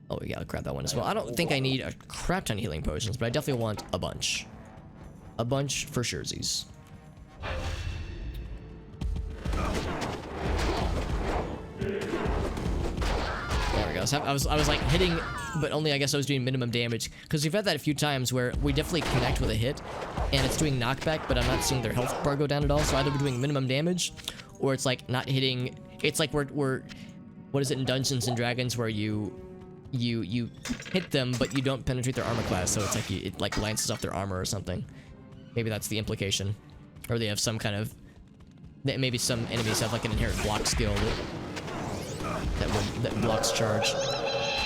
Speaker 1: Oh, we gotta grab that one as well. I don't think I need a crap ton of healing potions, but I definitely want a bunch. A bunch for surezies. There we go. So I was like hitting, but only I guess I was doing minimum damage, because we've had that a few times where we definitely connect with a hit, and it's doing knockback, but I'm not seeing their health bar go down at all. So either we're doing minimum damage, or it's like not hitting. It's like we're what is it in Dungeons and Dragons where you hit them, but you don't penetrate their armor class, so it's like it like lances off their armor or something. Maybe that's the implication, or they have some kind of. Maybe some enemies have like an inherent block skill that blocks charge.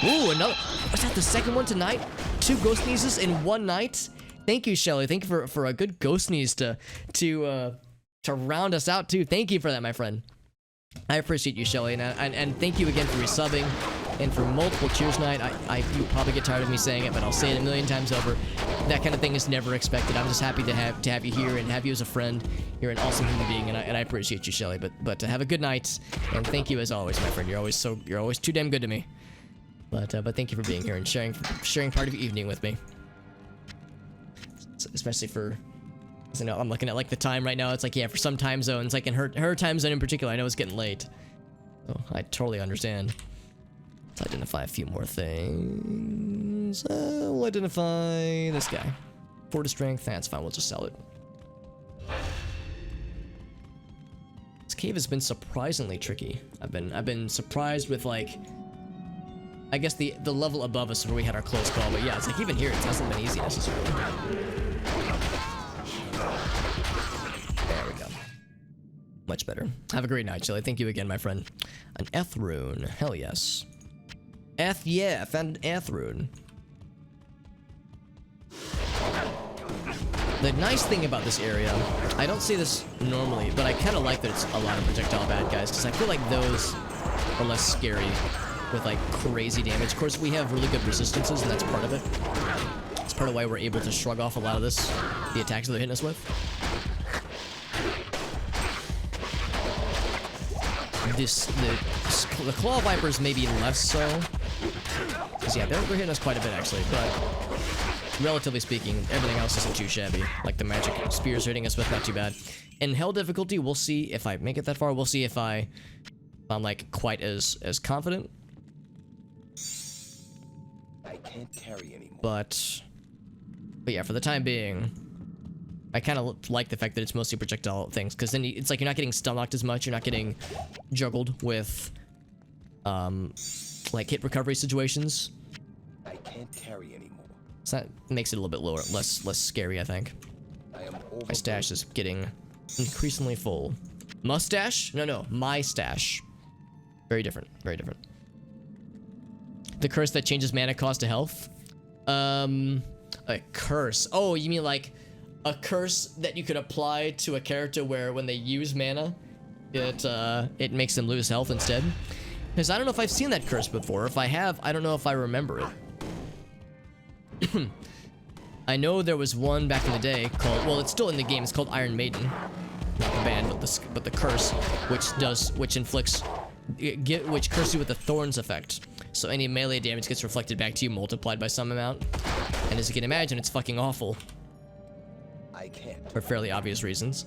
Speaker 1: Ooh, another. Was that the second one tonight? 2 ghost sneezes in one night. Thank you, Shelly. Thank you for a good ghost sneeze to round us out too. Thank you for that, my friend. I appreciate you, Shelly, and thank you again for resubbing and for multiple cheers tonight. You probably get tired of me saying it, but I'll say it a million times over. That kind of thing is never expected. I'm just happy to have you here and have you as a friend. You're an awesome human being, and I appreciate you, Shelly. But have a good night, and thank you as always, my friend. You're always too damn good to me. But thank you for being here and sharing part of your evening with me. Especially for. You know, I'm looking at like the time right now. It's like, yeah, for some time zones, like in her time zone in particular, I know it's getting late. So I totally understand. Let's identify a few more things. We'll identify this guy. 4 to strength. That's fine. We'll just sell it. This cave has been surprisingly tricky. I've been surprised with like. I guess the level above us where we had our close call, but yeah, it's like even here it hasn't been easy necessarily. There we go. Much better. Have a great night, Chili. Thank you again, my friend. An Eth rune. Hell yes. Yeah, I found an Eth rune. The nice thing about this area, I don't see this normally, but I kind of like that it's a lot of projectile bad guys, because I feel like those are less scary with like crazy damage. Of course, we have really good resistances, and that's part of it. It's part of why we're able to shrug off a lot of this, the attacks that they're hitting us with. The Claw Vipers maybe less so. Because yeah, they're hitting us quite a bit actually, but relatively speaking, everything else isn't too shabby. Like the magic spears hitting us with, not too bad. In hell difficulty, we'll see if I make it that far. We'll see if I'm like quite as confident.
Speaker 2: I can't carry anymore.
Speaker 1: But yeah, for the time being, I kind of like the fact that it's mostly projectile things, because then it's like you're not getting stun locked as much. You're not getting juggled with like hit recovery situations.
Speaker 2: I can't carry anymore.
Speaker 1: So that makes it a little bit lower, less scary, I think. My stash is getting increasingly full. Mustache? No, my stash. Very different, very different. The curse that changes mana cost to health. A curse. Oh, you mean like a curse that you could apply to a character where when they use mana, it makes them lose health instead? Because I don't know if I've seen that curse before. If I have, I don't know if I remember it. I know there was one back in the day called, well, it's still in the game. It's called Iron Maiden, not the band, but the curse, which inflicts, which curses you with the Thorns effect. So any melee damage gets reflected back to you, multiplied by some amount. And as you can imagine, it's fucking awful.
Speaker 2: I can't.
Speaker 1: For fairly obvious reasons.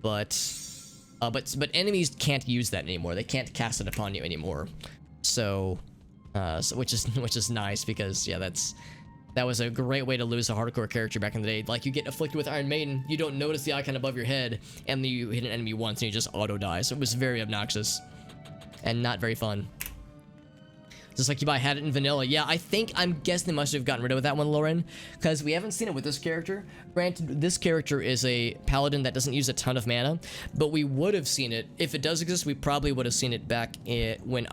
Speaker 1: But enemies can't use that anymore. They can't cast it upon you anymore. So which is nice, because yeah, that was a great way to lose a hardcore character back in the day. Like, you get afflicted with Iron Maiden, you don't notice the icon above your head, and then you hit an enemy once and you just auto die. So it was very obnoxious and not very fun. Just like you might had it in vanilla. Yeah, I'm guessing they must have gotten rid of that one, Lauren, because we haven't seen it with this character. Granted, this character is a paladin that doesn't use a ton of mana, but we would have seen it if it does exist. We probably would have seen it back when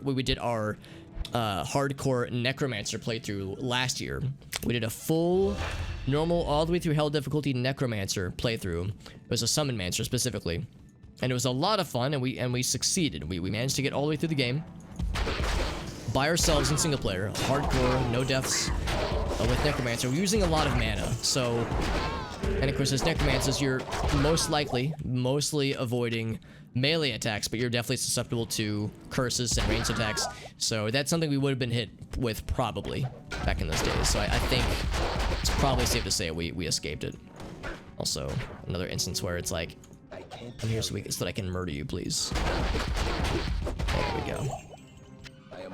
Speaker 1: we did our hardcore necromancer playthrough last year. We did a full normal all the way through hell difficulty necromancer playthrough. It was a summon mancer specifically, and it was a lot of fun, and we succeeded. We managed to get all the way through the game by ourselves in single player, hardcore, no deaths, with necromancer. We're using a lot of mana, so, and of course as necromancers you're mostly avoiding melee attacks, but you're definitely susceptible to curses and ranged attacks, so that's something we would have been hit with probably back in those days. So I think it's probably safe to say we escaped it. Also, another instance where it's like, I'm here so that I can murder you, please. There we go.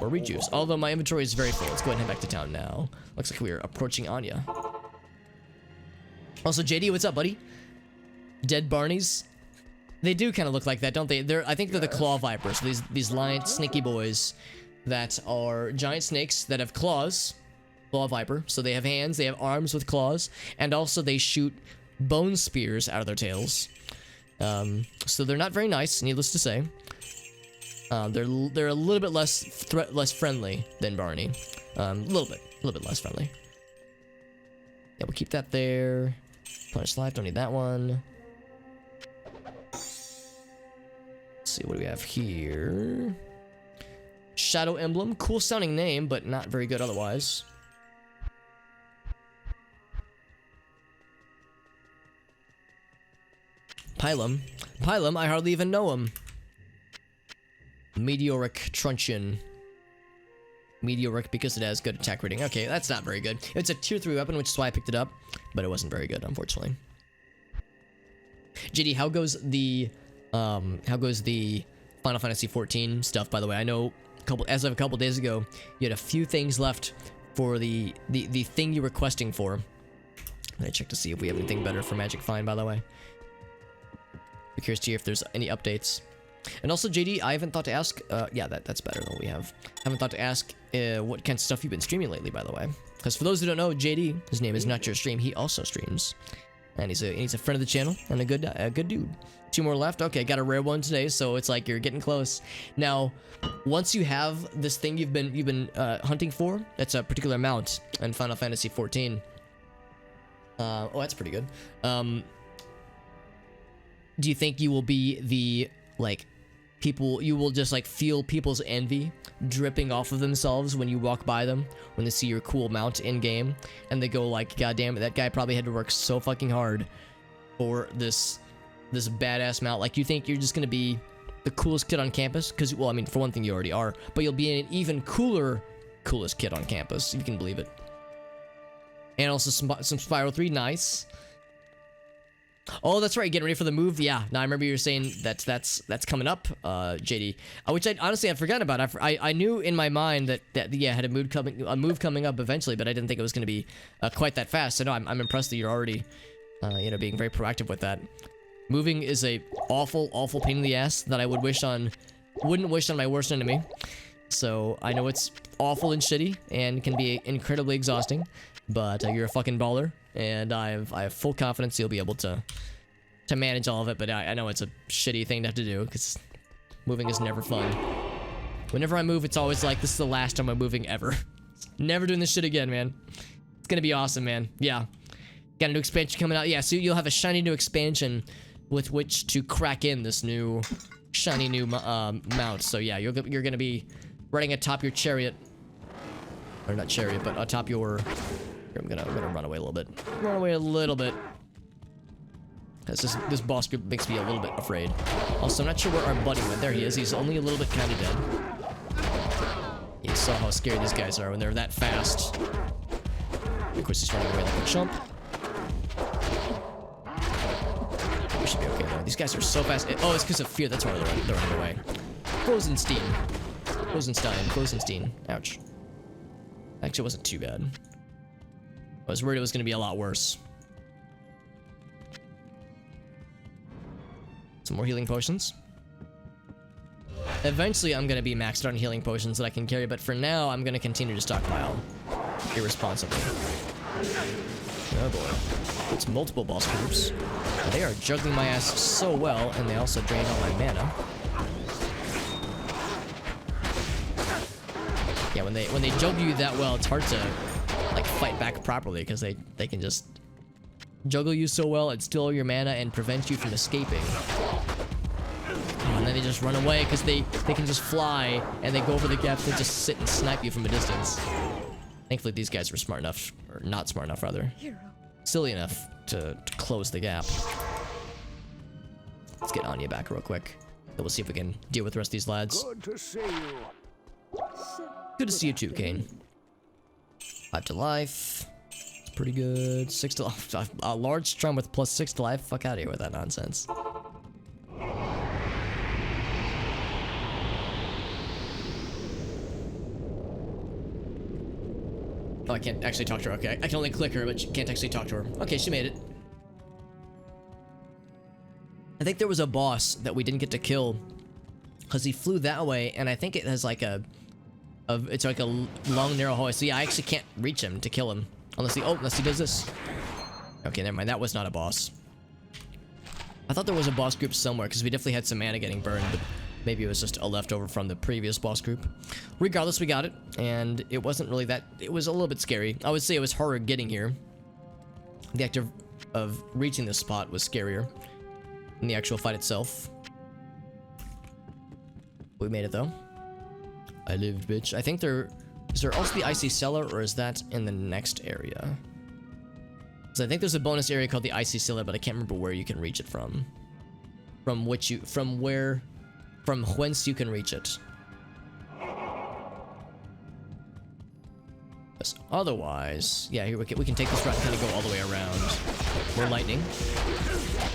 Speaker 1: Or rejuice. Although my inventory is very full. Let's go ahead and head back to town now. Looks like we're approaching Anya. Also, JD, what's up, buddy? Dead Barneys. They do kind of look like that, don't they? I think they're the claw vipers. These lion snaky boys that are giant snakes that have claws. Claw viper. So they have hands, they have arms with claws, and also they shoot bone spears out of their tails. So they're not very nice, needless to say. They're a little bit less friendly than Barney. A little bit less friendly. Yeah, we'll keep that there. Punish life, don't need that one. Let's see, what do we have here? Shadow Emblem, cool sounding name, but not very good otherwise. Pylum, I hardly even know him. Meteoric Truncheon. Meteoric because it has good attack rating. Okay, that's not very good. It's a tier 3 weapon, which is why I picked it up, but it wasn't very good, unfortunately. JD, how goes the Final Fantasy 14 stuff, by the way? I know as of a couple days ago, you had a few things left for the thing you were questing for. Let me check to see if we have anything better for Magic Find, by the way. Be curious to hear if there's any updates. And also, JD, I haven't thought to ask, yeah, that's better than what we have. Haven't thought to ask what kind of stuff you've been streaming lately, by the way. Because for those who don't know, JD, his name is Not Your Stream, he also streams. And he's a friend of the channel, and a good dude. 2 more left. Okay, got a rare one today, so it's like you're getting close. Now, once you have this thing you've been hunting for, that's a particular mount in Final Fantasy 14. Oh, that's pretty good. Do you think you will be the, like, you will just, like, feel people's envy dripping off of themselves when you walk by them, when they see your cool mount in-game, and they go like, God damn it, that guy probably had to work so fucking hard for this badass mount. Like, you think you're just gonna be the coolest kid on campus? Because, well, I mean, for one thing, you already are, but you'll be an even coolest kid on campus, if you can believe it. And also some Spiral 3, nice. Oh, that's right, getting ready for the move. Yeah, now I remember you were saying that's coming up, JD. Which I honestly, I'd forgotten about. I knew in my mind that yeah, had a move coming up eventually, but I didn't think it was going to be quite that fast. So no, I'm impressed that you're already, being very proactive with that. Moving is a awful pain in the ass that I wouldn't wish on my worst enemy. So I know it's awful and shitty and can be incredibly exhausting, but you're a fucking baller. And I have full confidence you'll be able to manage all of it, but I know it's a shitty thing to have to do, because moving is never fun. Whenever I move, it's always like, this is the last time I'm moving ever. Never doing this shit again, man. It's gonna be awesome, man. Yeah. Got a new expansion coming out. Yeah, so you'll have a shiny new expansion with which to crack in this new, shiny new mount. So yeah, you're gonna be riding atop your chariot. Or not chariot, but atop your... I'm gonna run away a little bit. Run away a little bit. Because this boss group makes me a little bit afraid. Also, I'm not sure where our buddy went. There he is. He's only a little bit kind of dead. You saw how scary these guys are when they're that fast. Of course, he's running away like a chump. We should be okay though. These guys are so fast. Oh, it's because of fear. That's why they're running away. Frozenstein. Ouch. Actually, it wasn't too bad. I was worried it was going to be a lot worse. Some more healing potions. Eventually, I'm gonna be maxed out on healing potions that I can carry, but for now, I'm gonna continue to stockpile irresponsibly. Oh boy. It's multiple boss groups. They are juggling my ass so well, and they also drain all my mana. Yeah, when they juggle you that well, it's hard to like fight back properly because they can just juggle you so well and steal your mana and prevent you from escaping. Oh, and then they just run away because they can just fly and they go over the gaps and just sit and snipe you from a distance. Thankfully, these guys were smart enough, or not smart enough rather, silly enough to close the gap. Let's get Anya back real quick. Then we'll see if we can deal with the rest of these lads.
Speaker 3: Good to see you.
Speaker 1: Good to see you too, Kane. 5 to life. It's pretty good. 6 to life. A large strum with plus 6 to life. Fuck out of here with that nonsense. Oh, I can't actually talk to her. Okay, I can only click her, but you can't actually talk to her. Okay, she made it. I think there was a boss that we didn't get to kill because he flew that way, and I think it has like it's like a long, narrow hallway. So yeah, I actually can't reach him to kill him unless he does this. Okay, never mind. That was not a boss. I thought there was a boss group somewhere because we definitely had some mana getting burned, but maybe it was just a leftover from the previous boss group. Regardless, we got it, and it wasn't really that. It was a little bit scary. I would say it was harder getting here. The act of reaching this spot was scarier than the actual fight itself. We made it though. I lived, bitch. I think is there also the icy cellar, or is that in the next area? So I think there's a bonus area called the icy cellar, but I can't remember where you can reach it from. From whence you can reach it. Yes, otherwise, yeah, here we can take this route and kind of go all the way around. More lightning.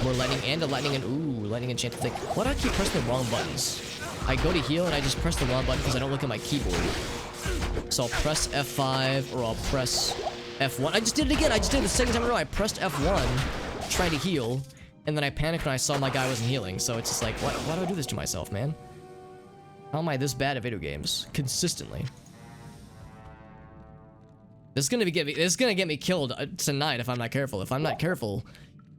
Speaker 1: More lightning and a lightning and ooh, lightning enchanted thing. Why do I keep pressing the wrong buttons? I go to heal and I just press the wrong button because I don't look at my keyboard. So I'll press F5 or I'll press F1. I just did it again. I just did it the second time in a row. I pressed F1 trying to heal, and then I panicked when I saw my guy wasn't healing. So it's just like, why do I do this to myself, man? How am I this bad at video games? Consistently. This is gonna get me killed tonight if I'm not careful. If I'm not careful,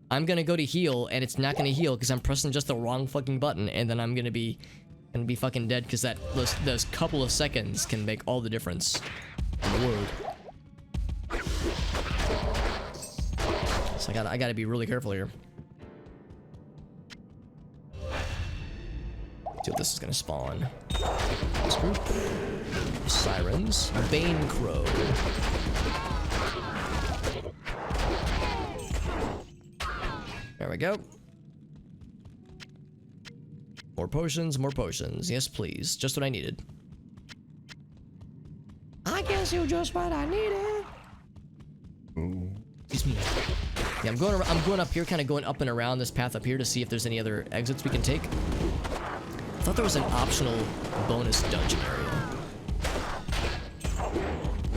Speaker 1: I'm gonna go to heal and it's not gonna heal because I'm pressing just the wrong fucking button, and then I'm gonna be fucking dead because those couple of seconds can make all the difference in the world. So I gotta be really careful here. See what this is gonna spawn. This group. Sirens. Bane Crow. There we go. More potions, more potions. Yes, please. Just what I needed. I guess you're just what I needed. Excuse me. Yeah, I'm going up here, kind of going up and around this path up here to see if there's any other exits we can take. I thought there was an optional bonus dungeon area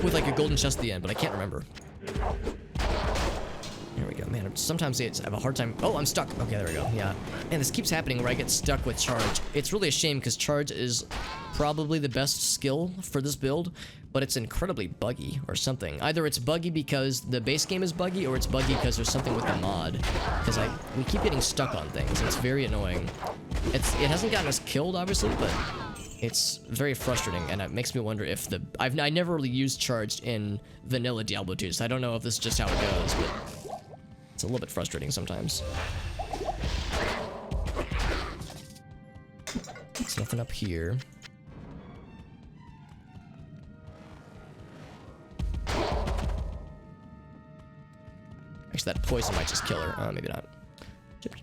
Speaker 1: with like a golden chest at the end, but I can't remember. There we go, man. Sometimes I have a hard time. Oh, I'm stuck. Okay, there we go. Yeah. Man, this keeps happening where I get stuck with charge. It's really a shame because charge is probably the best skill for this build, but it's incredibly buggy or something. Either it's buggy because the base game is buggy, or it's buggy because there's something with the mod. Because we keep getting stuck on things. It's very annoying. It hasn't gotten us killed, obviously, but it's very frustrating, and it makes me wonder if I never really used charged in vanilla Diablo 2, so I don't know if this is just how it goes, but it's a little bit frustrating sometimes. There's nothing up here. Actually, that poison might just kill her. Maybe not.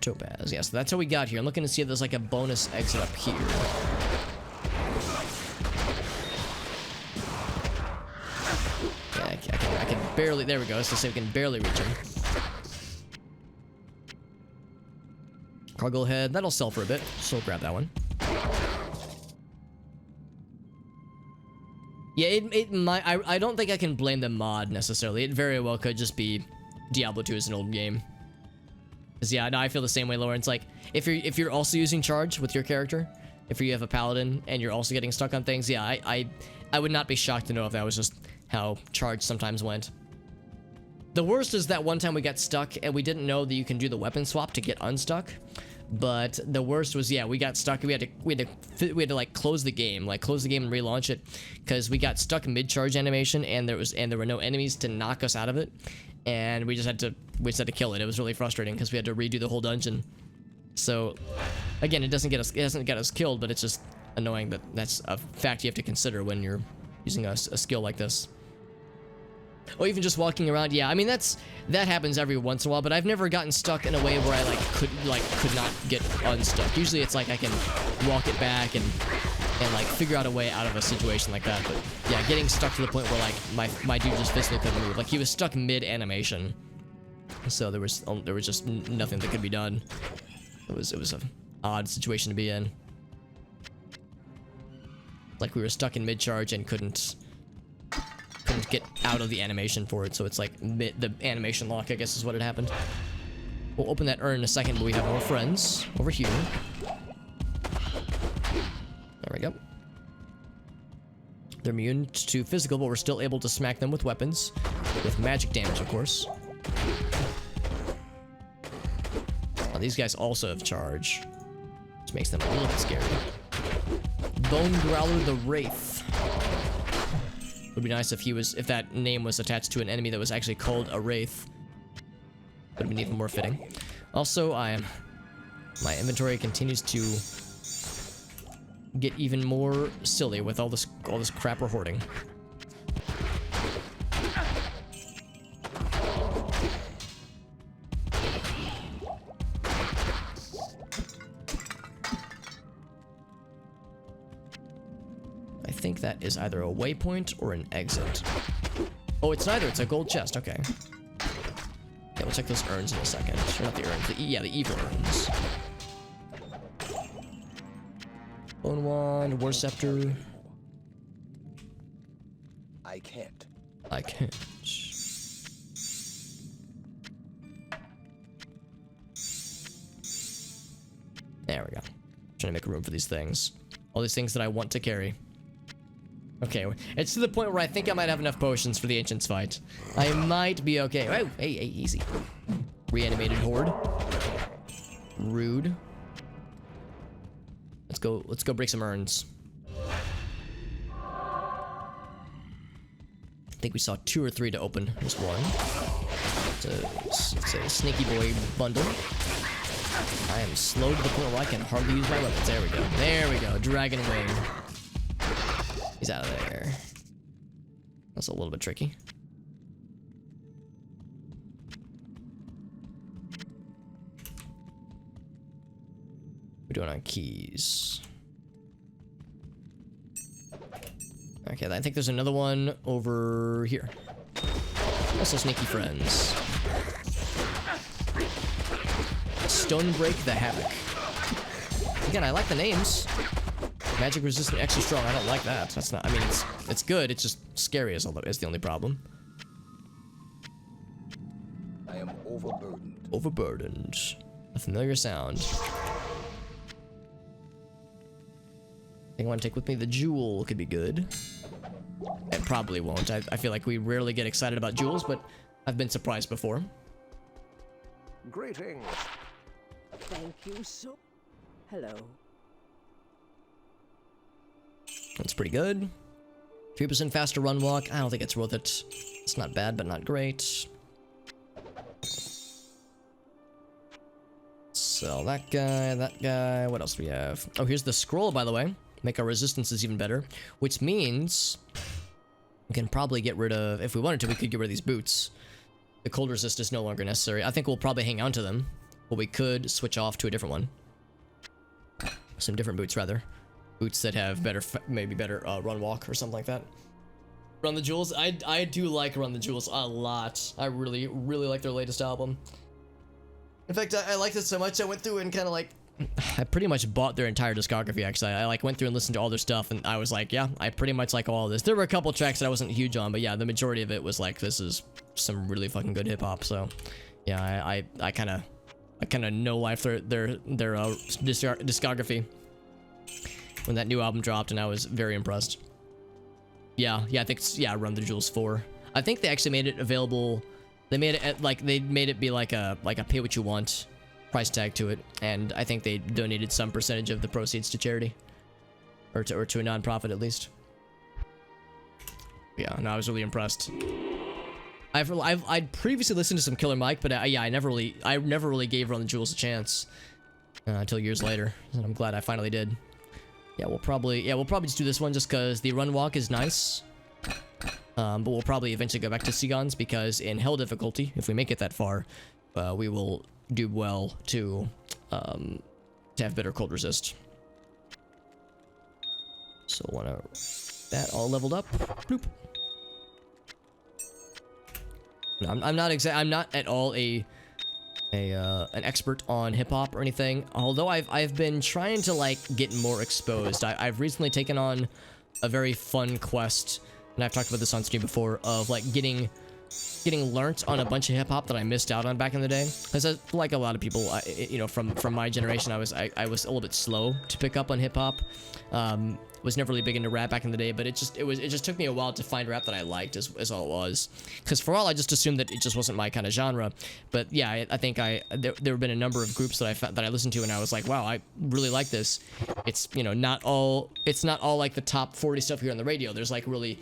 Speaker 1: Topaz. Yeah, so that's how we got here. I'm looking to see if there's like a bonus exit up here. Yeah, I can barely. There we go. Let's just say we can barely reach him. Cargo head. That'll sell for a bit. So we'll grab that one. Yeah, it might. I don't think I can blame the mod necessarily. It very well could just be Diablo 2 is an old game. Cause yeah, no, I feel the same way, Lauren. It's like if you're also using charge with your character, if you have a paladin and you're also getting stuck on things, yeah, I would not be shocked to know if that was just how charge sometimes went. The worst is that one time we got stuck and we didn't know that you can do the weapon swap to get unstuck. But the worst was, yeah, we got stuck. We had to like close the game and relaunch it because we got stuck mid-charge animation and there were no enemies to knock us out of it, and we just had to kill it. It was really frustrating because we had to redo the whole dungeon. So again, it doesn't get us killed, but it's just annoying that that's a fact you have to consider when you're using a skill like this. Or even just walking around. Yeah, I mean that happens every once in a while, but I've never gotten stuck in a way where I could not get unstuck. Usually it's like I can walk it back and like figure out a way out of a situation like that. But yeah, getting stuck to the point where like my dude just physically couldn't move. Like he was stuck mid animation, so there was just nothing that could be done. It was an odd situation to be in. Like we were stuck in mid charge and couldn't get out of the animation for it, so it's like the animation lock, I guess, is what had happened. We'll open that urn in a second, but we have more friends over here. There we go. They're immune to physical, but we're still able to smack them with weapons, with magic damage, of course. Oh, these guys also have charge, which makes them a little bit scary. Bone Growler the Wraith. Would be nice if that name was attached to an enemy that was actually called a Wraith. Would have been even more fitting. Also, my inventory continues to get even more silly with all this crap we're hoarding. I think that is either a waypoint or an exit. Oh, it's neither. It's a gold chest. Okay. Yeah, we'll check those urns in a second. Or not the urns. The evil urns. Bone Wand, War Scepter.
Speaker 2: I can't.
Speaker 1: I can't. There we go. Trying to make room for these things. All these things that I want to carry. Okay, it's to the point where I think I might have enough potions for the Ancients fight. I might be okay. Oh, hey, easy. Reanimated Horde. Rude. Let's go break some urns. I think we saw 2 or 3 to open. Just one. It's a sneaky boy bundle. I am slow to the point where I can hardly use my weapons. There we go. There we go. Dragon Wing. He's out of there. That's a little bit tricky. We're doing on keys. Okay, I think there's another one over here. Also sneaky friends. Stonebreak the Havoc. Again, I like the names. Magic resistant, extra strong. I don't like that. That's not. I mean, it's good. It's just scary is the only problem.
Speaker 2: I am overburdened.
Speaker 1: Overburdened. A familiar sound. I think I want to take with me the jewel. Could be good. It probably won't. I feel like we rarely get excited about jewels, but I've been surprised before.
Speaker 3: Greetings.
Speaker 4: Thank you so. Hello.
Speaker 1: That's pretty good. 3% faster run walk. I don't think it's worth it. It's not bad, but not great. Sell that guy, that guy. What else do we have? Oh, here's the scroll, by the way. Make our resistances even better. Which means we can probably get rid of, if we wanted to, we could get rid of these boots. The cold resist is no longer necessary. I think we'll probably hang on to them. But we could switch off to a different one. Some different boots, rather. Boots that have better, maybe better run walk or something like that. Run the Jewels. I do like Run the Jewels a lot. I really like their latest album. In fact, I liked it so much I went through and kind of like, I pretty much bought their entire discography. Actually, I like went through and listened to all their stuff, and I was like, yeah, I pretty much like all of this. There were a couple tracks that I wasn't huge on, but yeah, the majority of it was like, this is some really fucking good hip hop. So, yeah, I kind of know life their discography. when that new album dropped, and I was very impressed. Yeah, I think it's, yeah, Run the Jewels 4. I think they actually made it available. They made it at, like, they made it be like a pay what you want price tag to it, and I think they donated some percentage of the proceeds to charity, or to a non-profit at least. Yeah, no, I was really impressed. I'd previously listened to some Killer Mike, but yeah, I never really gave Run the Jewels a chance until years later, and I'm glad I finally did. Yeah, we'll probably just do this one just because the run walk is nice. But we'll probably eventually go back to Seagons because in Hell difficulty, if we make it that far, we will do well to have Bitter Cold resist. So wanna that all leveled up. Bloop. No, I'm not at all an expert on hip hop or anything. Although I've been trying to like get more exposed. I've recently taken on a very fun quest, and I've talked about this on stream before, of like getting learnt on a bunch of hip hop that I missed out on back in the day. Because like a lot of people, you know, from my generation, I was a little bit slow to pick up on hip hop. Was never really big into rap back in the day, but it just took me a while to find rap that I liked, is all it was. Because for all, I just assumed that it just wasn't my kind of genre. But yeah, I think there have been a number of groups that I listened to, and I was like, wow, I really like this. It's, you know, it's not all like the top 40 stuff here on the radio. There's like really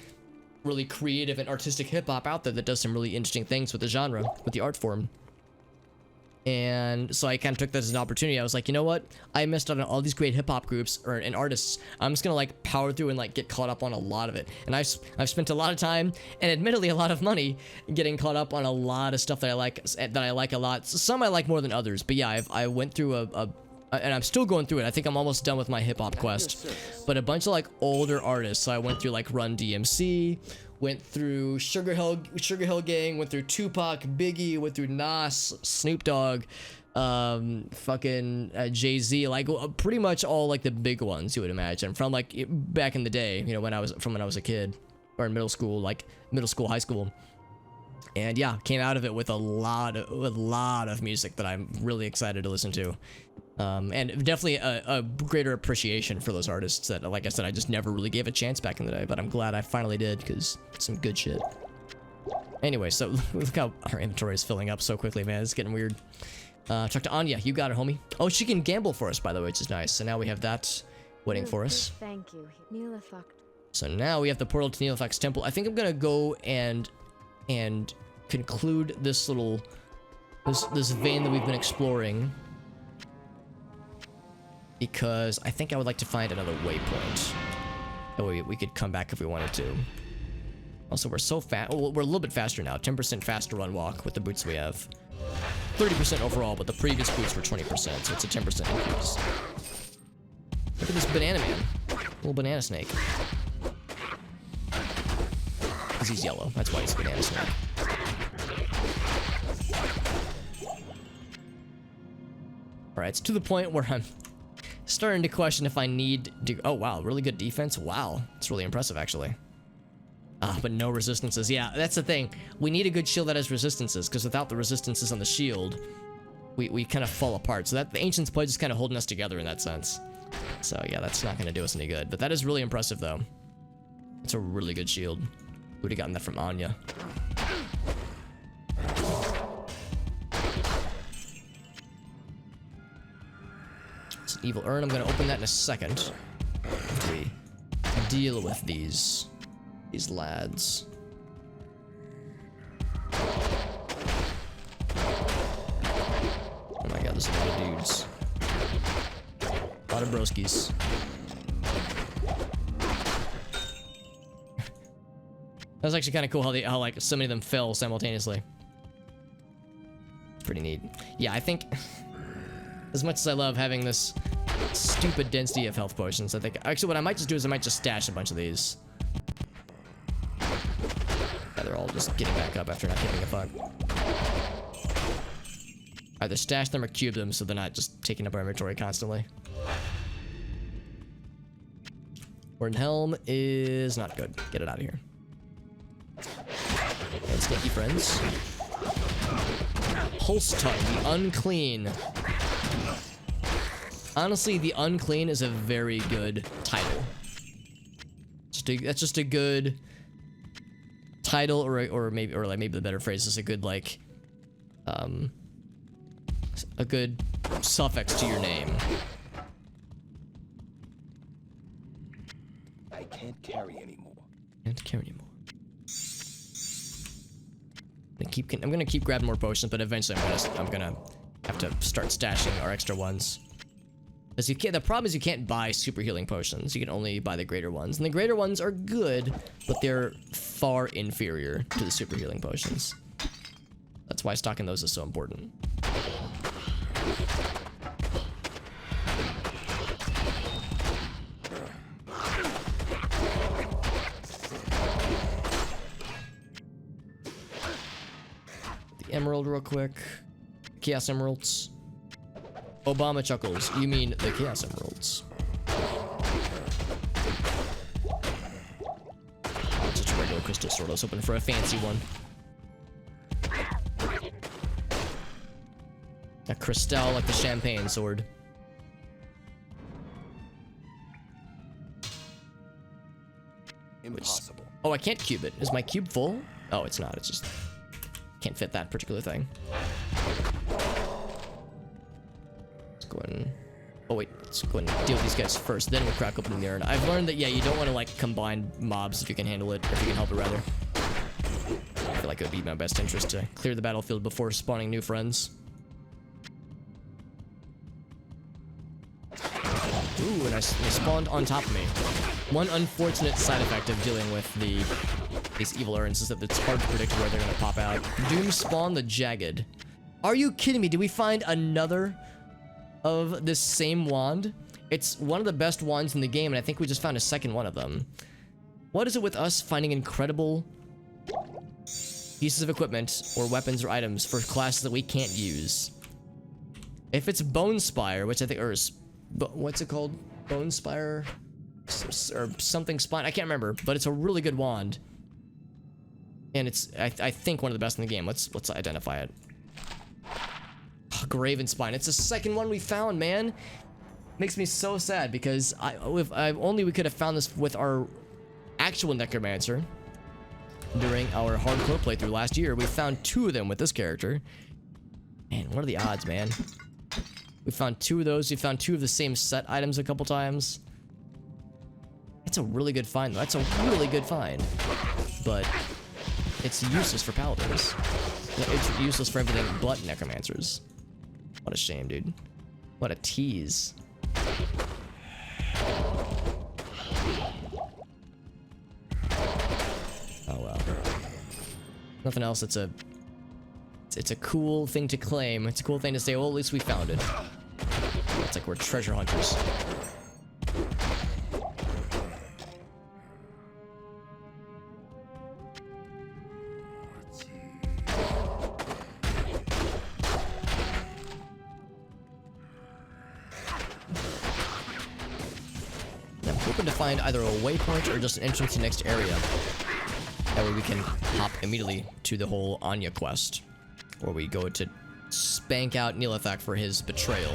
Speaker 1: creative and artistic hip hop out there that does some really interesting things with the genre, with the art form. And so I kind of took that as an opportunity. I was like, you know what? I missed out on all these great hip hop groups and artists. I'm just gonna like power through and like get caught up on a lot of it. And I've spent a lot of time and admittedly a lot of money getting caught up on a lot of stuff that I like a lot. Some I like more than others. But yeah, I went through and I'm still going through it. I think I'm almost done with my hip hop quest. But a bunch of like older artists. So I went through like Run DMC, went through Sugar Hill Gang, went through Tupac, Biggie, went through Nas, Snoop Dogg, fucking Jay-Z, like pretty much all like the big ones you would imagine from like back in the day, you know, when I was a kid, or in middle school, high school. And yeah, came out of it with a lot of music that I'm really excited to listen to. And definitely a greater appreciation for those artists that, like I said, I just never really gave a chance back in the day, but I'm glad I finally did, because some good shit. Anyway, so look how our inventory is filling up so quickly, man. It's getting weird. Talk to Anya. You got it, homie. Oh, she can gamble for us, by the way, which is nice. So now we have that waiting for us.
Speaker 5: Thank you, Nilafak.
Speaker 1: So now we have the portal to Nilafak's temple. I think I'm gonna go and conclude this little this vein that we've been exploring, because I think I would like to find another waypoint. That way we could come back if we wanted to. Also, we're so fast. Well, we're a little bit faster now. 10% faster run walk with the boots we have. 30% overall, but the previous boots were 20%, so it's a 10% increase. Look at this banana man. Little banana snake. Because he's yellow. That's why he's a banana snake. Alright, it's to the point where I'm starting to question if I need to... Oh, wow. Really good defense. Wow. It's really impressive, actually. But no resistances. Yeah, that's the thing. We need a good shield that has resistances, because without the resistances on the shield, we kind of fall apart. So that the Ancient's Pledge is kind of holding us together in that sense. So yeah, that's not going to do us any good. But that is really impressive, though. It's a really good shield. Would have gotten that from Anya. It's an evil urn. I'm going to open that in a second. After we deal with these lads. Oh my god, there's a lot of dudes. A lot of broskies. That was actually kind of cool how like so many of them fell simultaneously. It's pretty neat. Yeah, I think as much as I love having this stupid density of health potions, I think actually what I might just do is I might just stash a bunch of these. Yeah, they're all just getting back up after not giving a fuck. Either stash them or cube them so they're not just taking up our inventory constantly. Word Helm is not good. Get it out of here. And stinky friends. Pulse Tongue, the unclean. Honestly, the unclean is a very good title. That's just a good title, or maybe the better phrase is a good like a good suffix to your name.
Speaker 2: I can't carry anymore.
Speaker 1: Can't carry anymore. I'm gonna keep grabbing more potions, but eventually I'm gonna have to start stashing our extra ones. Because the problem is you can't buy super healing potions. You can only buy the greater ones, and the greater ones are good, but they're far inferior to the super healing potions. That's why stocking those is so important. The emerald real quick. Chaos emeralds. Obama chuckles. You mean the Chaos Emeralds. Just a regular crystal sword. I was hoping for a fancy one. A crystal like the champagne sword.
Speaker 2: Impossible.
Speaker 1: Oh, I can't cube it. Is my cube full? Oh, it's not. It's just can't fit that particular thing. Go ahead and, oh wait, let's go ahead and deal with these guys first, then we'll crack open the urn. I've learned that, yeah, you don't want to like combine mobs if you can handle it, or if you can help it rather. I feel like it would be in my best interest to clear the battlefield before spawning new friends. Ooh, and they spawned on top of me. One unfortunate side effect of dealing with these evil urns is that it's hard to predict where they're gonna pop out. Doom spawn the Jagged. Are you kidding me? Did we find another of this same wand? It's one of the best wands in the game, and I think we just found a second one of them. What is it with us finding incredible pieces of equipment or weapons or items for classes that we can't use? If it's Bone Spire, which I think, or what's it called? Bone Spire or something spine, I can't remember, but it's a really good wand, and it's I think one of the best in the game. Let's identify it. Graven Spine. It's the second one we found, man. Makes me so sad because if only we could have found this with our actual Necromancer during our hardcore playthrough last year. We found 2 of them with this character. Man, what are the odds, man? We found 2 of those. We found 2 of the same set items a couple times. It's a really good find, though. That's a really good find. But it's useless for Paladins. It's useless for everything but Necromancers. What a shame, dude. What a tease. Oh well. Nothing else. It's a cool thing to claim. It's a cool thing to say, well, at least we found it. It's like we're treasure hunters. To find either a waypoint or just an entrance to the next area. That way we can hop immediately to the whole Anya quest, where we go to spank out Neelithak for his betrayal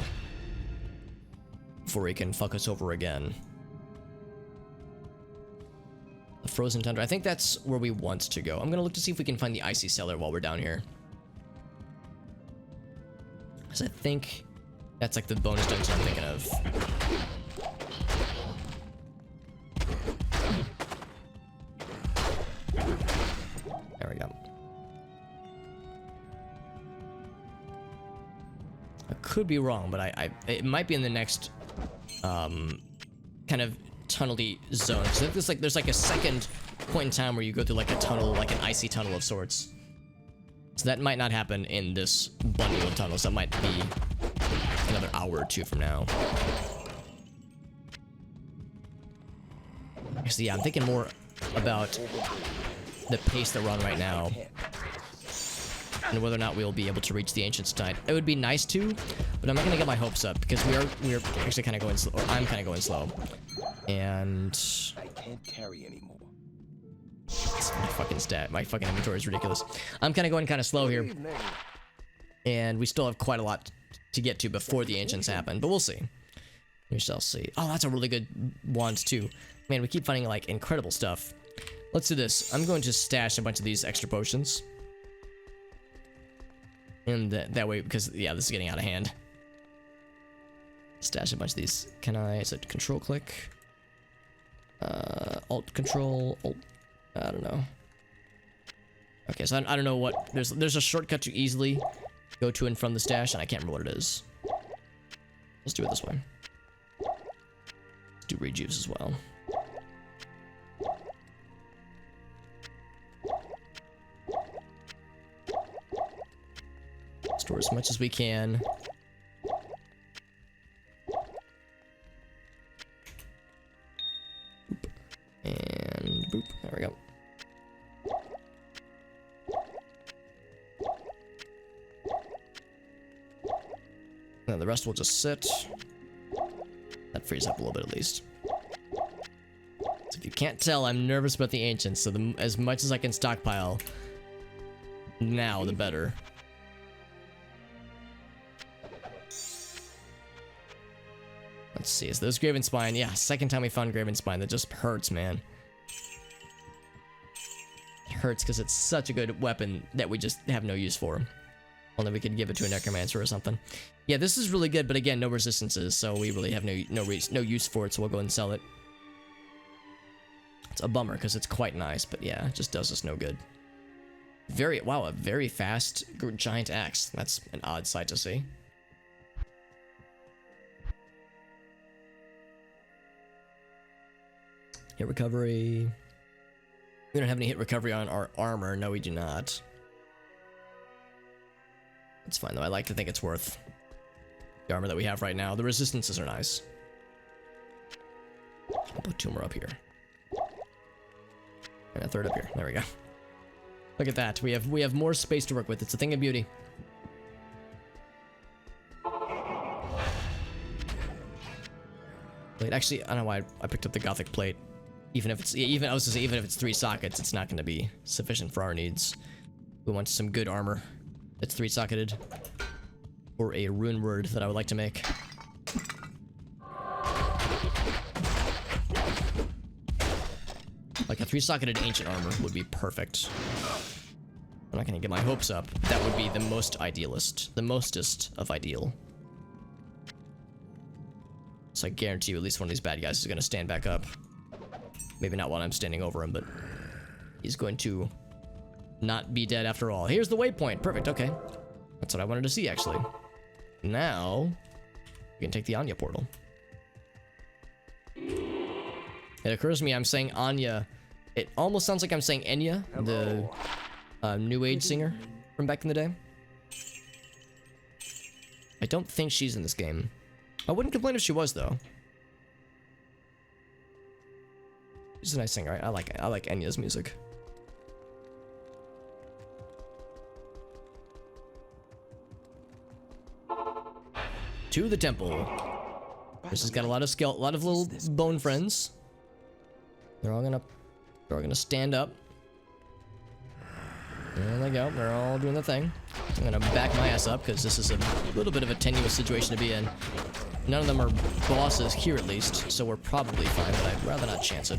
Speaker 1: before he can fuck us over again. The Frozen Tundra. I think that's where we want to go. I'm gonna look to see if we can find the Icy Cellar while we're down here, because I think that's like the bonus dungeon I'm thinking of. There we go. I could be wrong, but it might be in the next kind of tunnel-y zone. So there's like a second point in time where you go through like a tunnel, like an icy tunnel of sorts. So that might not happen in this bundle of tunnels. That might be another hour or 2 from now. So yeah, I'm thinking more about the pace that we're on right now, and whether or not we'll be able to reach the Ancients tonight. It would be nice to, but I'm not gonna get my hopes up because we are actually kind of going slow, or I'm kind of going slow, and
Speaker 2: I can't carry anymore.
Speaker 1: My fucking inventory is ridiculous. I'm kind of going kind of slow here, and we still have quite a lot to get to before the Ancients happen, but we'll see. We shall see. Oh, that's a really good wand too. Man, we keep finding like incredible stuff. Let's do this. I'm going to stash a bunch of these extra potions. And that way, because yeah, this is getting out of hand. Stash a bunch of these. Can I, is it control click? Alt control, alt, I don't know. Okay, so I don't know what, there's a shortcut to easily go to and from the stash, and I can't remember what it is. Let's do it this way. Let's do rejuice as well. Store as much as we can. Boop. And boop. There we go. Now the rest will just sit. That frees up a little bit at least. So if you can't tell, I'm nervous about the ancients, so as much as I can stockpile now, the better. Let's see, so there's Graven Spine. Yeah, second time we found Graven Spine. That just hurts, man. It hurts because it's such a good weapon that we just have no use for. Only we could give it to a Necromancer or something. Yeah, this is really good, but again, no resistances, so we really have no use for it, so we'll go and sell it. It's a bummer, because it's quite nice, but yeah, it just does us no good. Wow, a very fast giant axe. That's an odd sight to see. Hit recovery. We don't have any hit recovery on our armor. No, we do not. It's fine though. I like to think it's worth the armor that we have right now. The resistances are nice. I'll put two more up here. And a third up here. There we go. Look at that. We have more space to work with. It's a thing of beauty. Wait, actually, I don't know why I picked up the Gothic plate. Even if it's I was to say even if it's 3 sockets, it's not going to be sufficient for our needs. We want some good armor that's 3-socketed, or a rune word that I would like to make. Like a 3-socketed ancient armor would be perfect. I'm not going to get my hopes up. That would be the most idealist, the mostest of ideal. So I guarantee you at least one of these bad guys is going to stand back up. Maybe not while I'm standing over him, but he's going to not be dead after all. Here's the waypoint. Perfect. Okay. That's what I wanted to see, actually. Now, we can take the Anya portal. It occurs to me I'm saying Anya. It almost sounds like I'm saying Enya, the New Age singer from back in the day. I don't think she's in this game. I wouldn't complain if she was, though. She's a nice singer. I like Enya's music. To the temple. This has got a lot of little bone friends. They're all gonna stand up. There they go. They're all doing the thing. I'm gonna back my ass up because this is a little bit of a tenuous situation to be in. None of them are bosses here, at least, so we're probably fine, but I'd rather not chance it.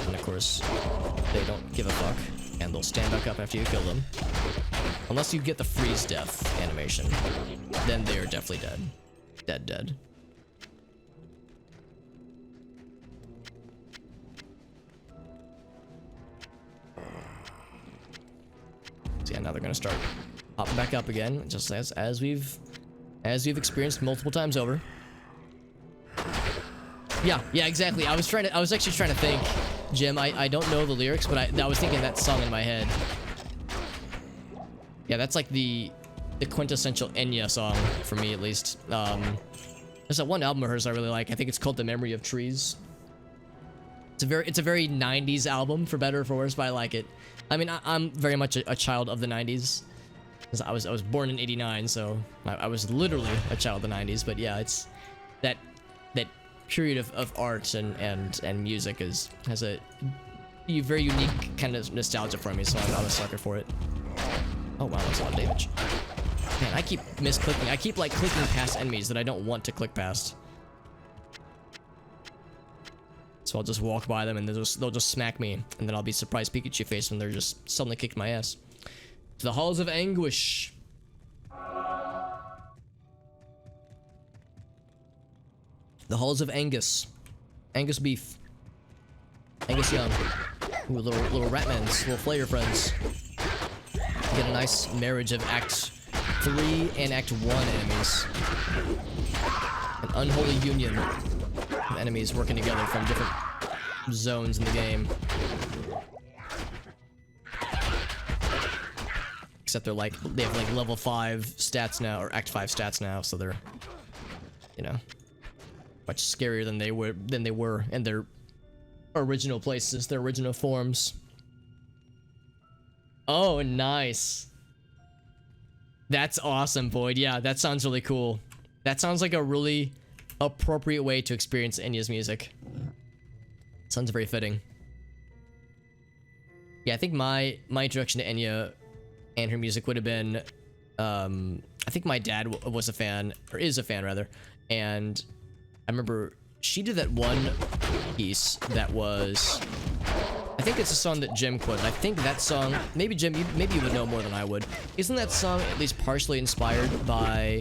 Speaker 1: And of course, they don't give a fuck, and they'll stand back up after you kill them. Unless you get the freeze death animation, then they are definitely dead. Dead. So yeah, now they're gonna start popping back up again, just as we've experienced multiple times over. Yeah, exactly. I was actually trying to think, Jim. I don't know the lyrics, but I was thinking that song in my head. Yeah, that's like the quintessential Enya song for me, at least. There's that one album of hers I really like. I think it's called The Memory of Trees. It's a very 90s album, for better or for worse, but I like it. I mean, I'm very much a child of the 90s. I was born in '89, so I was literally a child of the 90s. But yeah, it's that period of art and music has a very unique kind of nostalgia for me. So I'm a sucker for it. Oh wow, that's a lot of damage. Man, I keep misclicking. I keep like clicking past enemies that I don't want to click past. So I'll just walk by them and they'll just smack me, and then I'll be surprised Pikachu face when they're just suddenly kicked my ass. To the halls of anguish. The halls of Angus. Angus beef. Angus young. Ooh, little ratmans, little flayer friends. Get a nice marriage of Act 3 and Act 1 enemies. An unholy union of enemies working together from different zones in the game. Except they have like level 5 stats now, or Act 5 stats now, so they're, you know, much scarier than they were in their original places, their original forms. Oh, nice. That's awesome, Boyd. Yeah, that sounds really cool. That sounds like a really appropriate way to experience Enya's music. Sounds very fitting. Yeah, I think my introduction to Enya and her music would have been, I think my dad was a fan, or is a fan rather, and I remember she did that one piece that was, I think it's a song that Jim quoted. I think that song, maybe Jim, maybe you would know more than I would. Isn't that song at least partially inspired by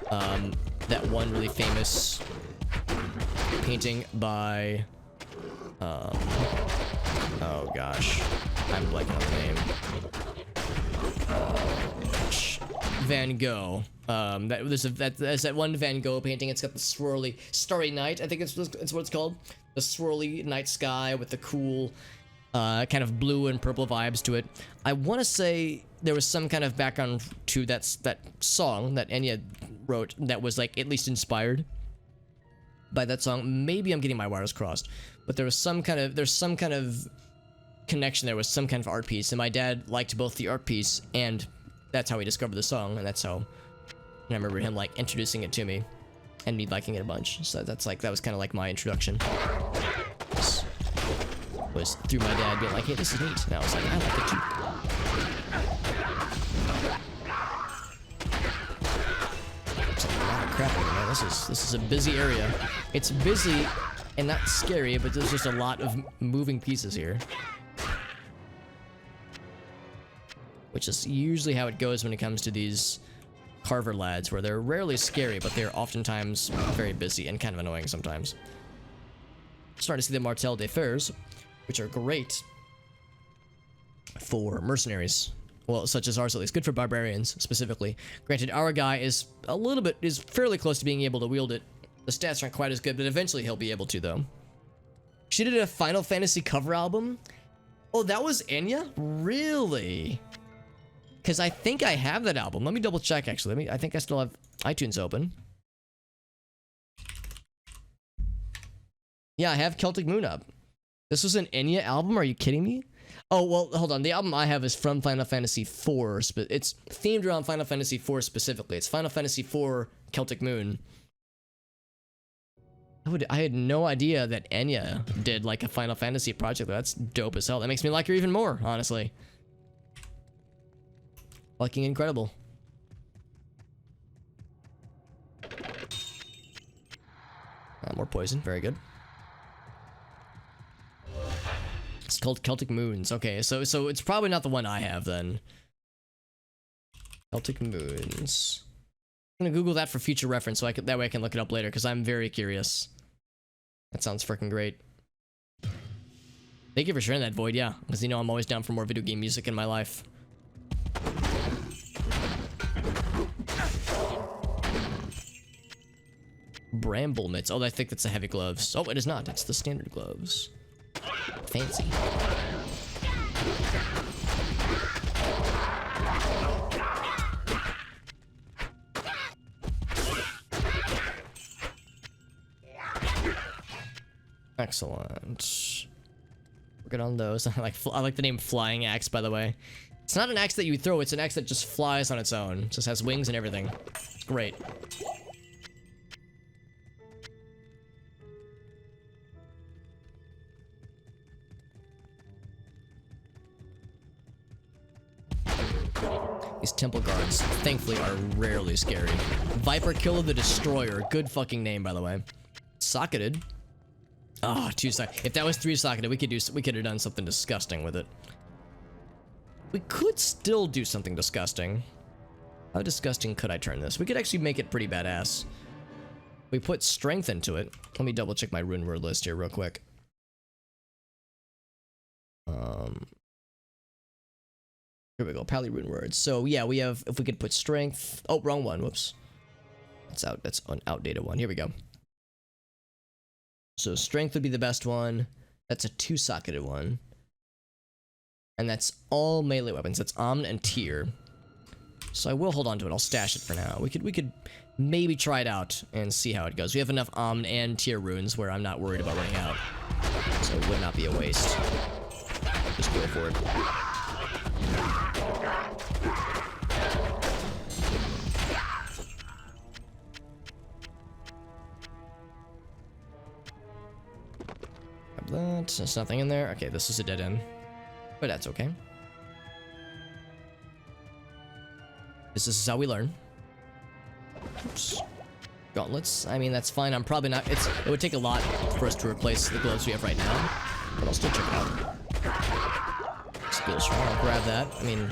Speaker 1: that one really famous painting by, oh gosh, I'm blanking on the name. Van Gogh. There's that one Van Gogh painting. It's got the swirly Starry Night. I think it's what it's called. The swirly night sky with the cool kind of blue and purple vibes to it. I want to say there was some kind of background to that song that Enya wrote that was like at least inspired by that song. Maybe I'm getting my wires crossed, but there's some kind of connection there with some kind of art piece, and my dad liked both the art piece, and that's how he discovered the song, and that's how, and I remember him like introducing it to me and me liking it a bunch. So that was kind of like my introduction. Was through my dad being like, hey, this is neat, and I was like, I like it too. It's like a lot of crap over there. This is a busy area. It's busy and not scary, but there's just a lot of moving pieces here. Which is usually how it goes when it comes to these Carver lads, where they're rarely scary, but they're oftentimes very busy and kind of annoying sometimes. Starting to see the Martel des Fers, which are great for mercenaries. Well, such as ours at least. Good for barbarians, specifically. Granted, our guy is fairly close to being able to wield it. The stats aren't quite as good, but eventually he'll be able to, though. She did a Final Fantasy cover album? Oh, that was Enya? Really? Because I think I have that album. Let me double check, actually. I think I still have iTunes open. Yeah, I have Celtic Moon up. This was an Enya album? Are you kidding me? Oh, well, hold on. The album I have is from Final Fantasy IV. It's themed around Final Fantasy IV specifically. It's Final Fantasy IV Celtic Moon. I had no idea that Enya did like a Final Fantasy project. That's dope as hell. That makes me like her even more, honestly. Fucking incredible. More poison. Very good. It's called Celtic Moons. Okay, so it's probably not the one I have then. Celtic Moons. I'm gonna Google that for future reference, so that way I can look it up later, because I'm very curious. That sounds freaking great. Thank you for sharing that, Void. Yeah, because you know I'm always down for more video game music in my life. Bramble mitts. Oh, I think that's the heavy gloves. Oh, it is not. It's the standard gloves. Fancy. Excellent. We're good on those. I like the name Flying Axe, by the way. It's not an axe that you throw, it's an axe that just flies on its own. It just has wings and everything. It's great. These temple guards, thankfully, are rarely scary. Viper Killer the Destroyer. Good fucking name, by the way. Socketed. Ah, 2-socket. If that was 3-socketed, we could have done something disgusting with it. We could still do something disgusting. How disgusting could I turn this? We could actually make it pretty badass. We put strength into it. Let me double check my rune word list here real quick. Here we go, Pally rune words. So yeah, we have, if we could put strength. Oh, wrong one, whoops. That's an outdated one. Here we go. So strength would be the best one. That's a 2-socketed one. And that's all melee weapons. That's Omn and Tyr. So I will hold on to it. I'll stash it for now. We could maybe try it out and see how it goes. We have enough Omn and Tyr runes where I'm not worried about running out. So it would not be a waste. Just go for it. Grab that. There's nothing in there. Okay, this is a dead end. But that's okay. This is how we learn. Oops. Gauntlets. I mean, that's fine. I'm probably not. It would take a lot for us to replace the gloves we have right now. But I'll still check it out. Skill shrine. I'll grab that. I mean,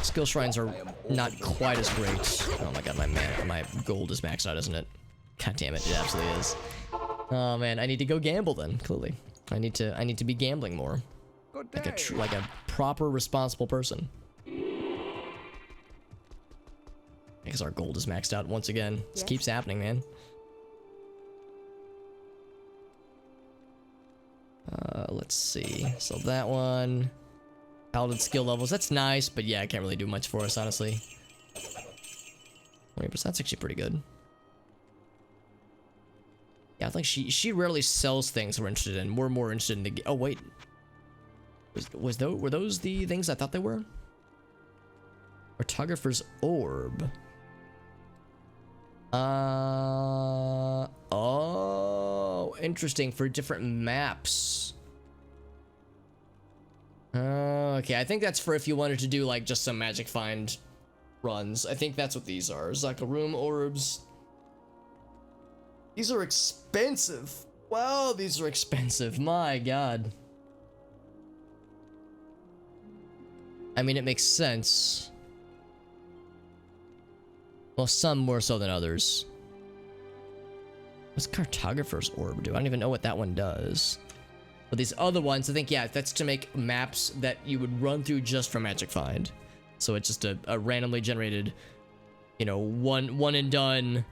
Speaker 1: skill shrines are not quite as great. Oh my god, my gold is maxed out, isn't it? God damn it, it absolutely is. Oh man, I need to go gamble then. Clearly, I need to be gambling more. Like a proper, responsible person. Because our gold is maxed out once again. This keeps happening, man. Let's see. So that one. Paladin skill levels. That's nice, but yeah, I can't really do much for us, honestly. 20%, that's actually pretty good. Yeah, I think she rarely sells things we're interested in. We're more interested in the... Oh, wait. Were those the things I thought they were? Cartographer's orb. Oh, interesting, for different maps. Okay, I think that's for if you wanted to do like just some magic find runs. I think that's what these are. Zakarum orbs. These are expensive. Wow, these are expensive. My god. I mean, it makes sense. Well, some more so than others. What's Cartographer's Orb do? I don't even know what that one does. But these other ones, I think, yeah, that's to make maps that you would run through just for Magic Find. So it's just a randomly generated, you know, one and done,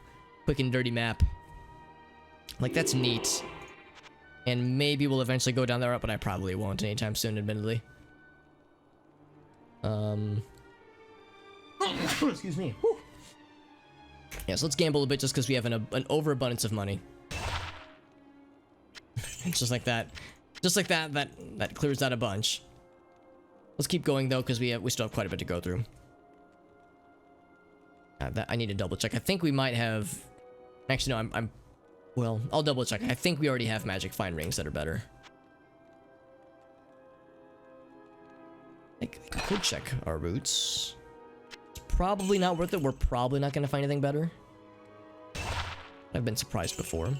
Speaker 1: quick and dirty map. Like, that's neat. And maybe we'll eventually go down that route, but I probably won't anytime soon, admittedly. Excuse me. Whew. Yeah, so let's gamble a bit just because we have an overabundance of money. Just like that. Just like that clears out a bunch. Let's keep going though, because we still have quite a bit to go through. I need to double check. I think we might have. Actually, no. Well, I'll double check. I think we already have magic find rings that are better. I could check our routes. It's probably not worth it. We're probably not going to find anything better. I've been surprised before.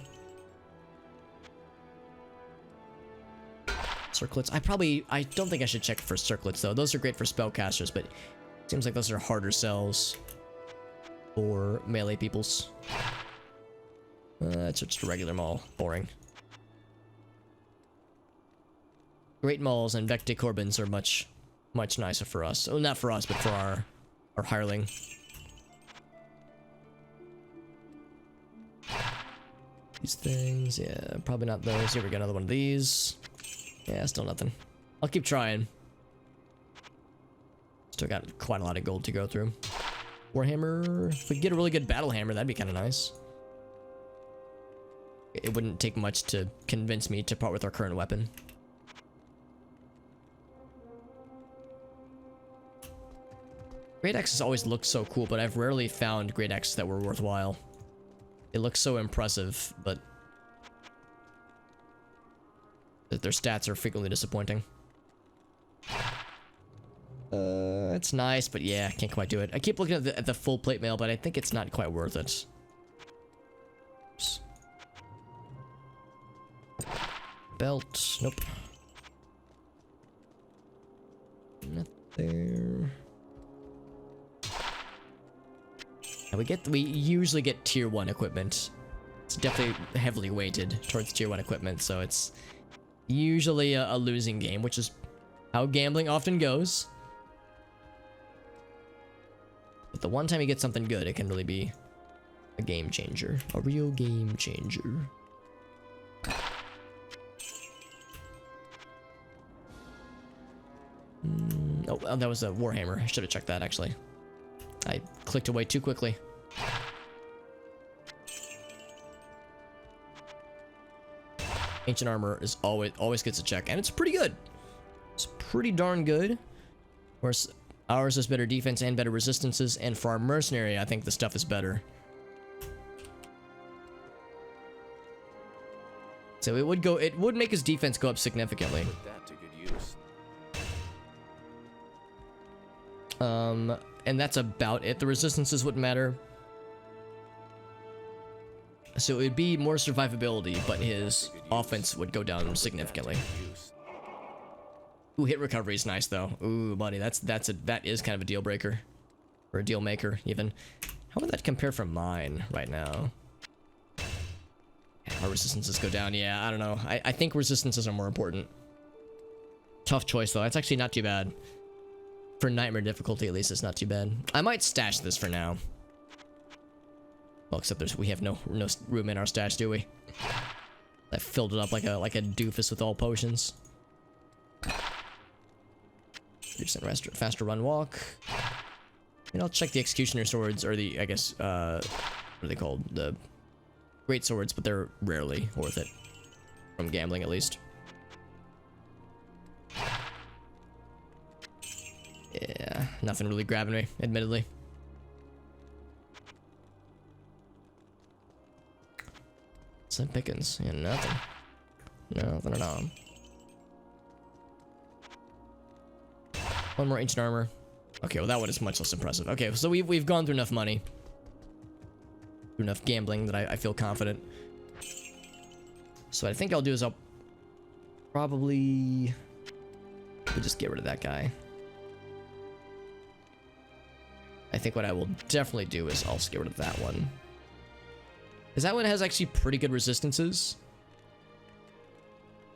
Speaker 1: Circlets. I don't think I should check for circlets though. Those are great for spellcasters, but it seems like those are harder sells for melee peoples. It's just a regular maul. Boring. Great mauls and Vecti Corbins are much nicer for us. Oh, not for us, but for our hireling. These things, yeah, probably not those. Here we go, another one of these. Yeah, still nothing. I'll keep trying. Still got quite a lot of gold to go through. Warhammer. If we could get a really good battle hammer, that'd be kind of nice. It wouldn't take much to convince me to part with our current weapon. Great axes always look so cool, but I've rarely found great axes that were worthwhile. They look so impressive, but their stats are frequently disappointing. It's nice, but yeah, can't quite do it. I keep looking at the full plate mail, but I think it's not quite worth it. Oops. belt. Nope. Not there. And we usually get tier 1 equipment. It's definitely heavily weighted towards tier 1 equipment, so it's usually a losing game, which is how gambling often goes. But the one time you get something good, it can really be a game changer. A real game changer. Oh, that was a Warhammer. I should have checked that, actually. I clicked away too quickly. Ancient armor is always gets a check, and it's pretty good. It's pretty darn good. Of course, ours has better defense and better resistances, and for our mercenary, I think the stuff is better. So it would make his defense go up significantly.
Speaker 2: Put that to good use.
Speaker 1: And that's about it. The resistances wouldn't matter. So it would be more survivability, but his offense would go down significantly. Ooh, hit recovery is nice though. Ooh, buddy, that is kind of a deal breaker. Or a deal maker, even. How would that compare from mine right now? Our resistances go down. Yeah, I don't know. I think resistances are more important. Tough choice though. That's actually not too bad. For nightmare difficulty, at least, it's not too bad. I might stash this for now. Well, except we have no room in our stash, do we? I filled it up like a doofus with all potions. 3% faster run walk. And I'll check the executioner swords, or the, I guess, what are they called? The great swords, but they're rarely worth it. From gambling, at least. Yeah, nothing really grabbing me, admittedly. Slim pickings. Yeah, nothing. Nothing at all. One more ancient armor. Okay, well that one is much less impressive. Okay, so we've gone through enough money. Through enough gambling that I feel confident. So what I think I'll do is I'll probably... we'll just get rid of that guy. I think what I will definitely do is I'll get rid of that one. Because that one has actually pretty good resistances.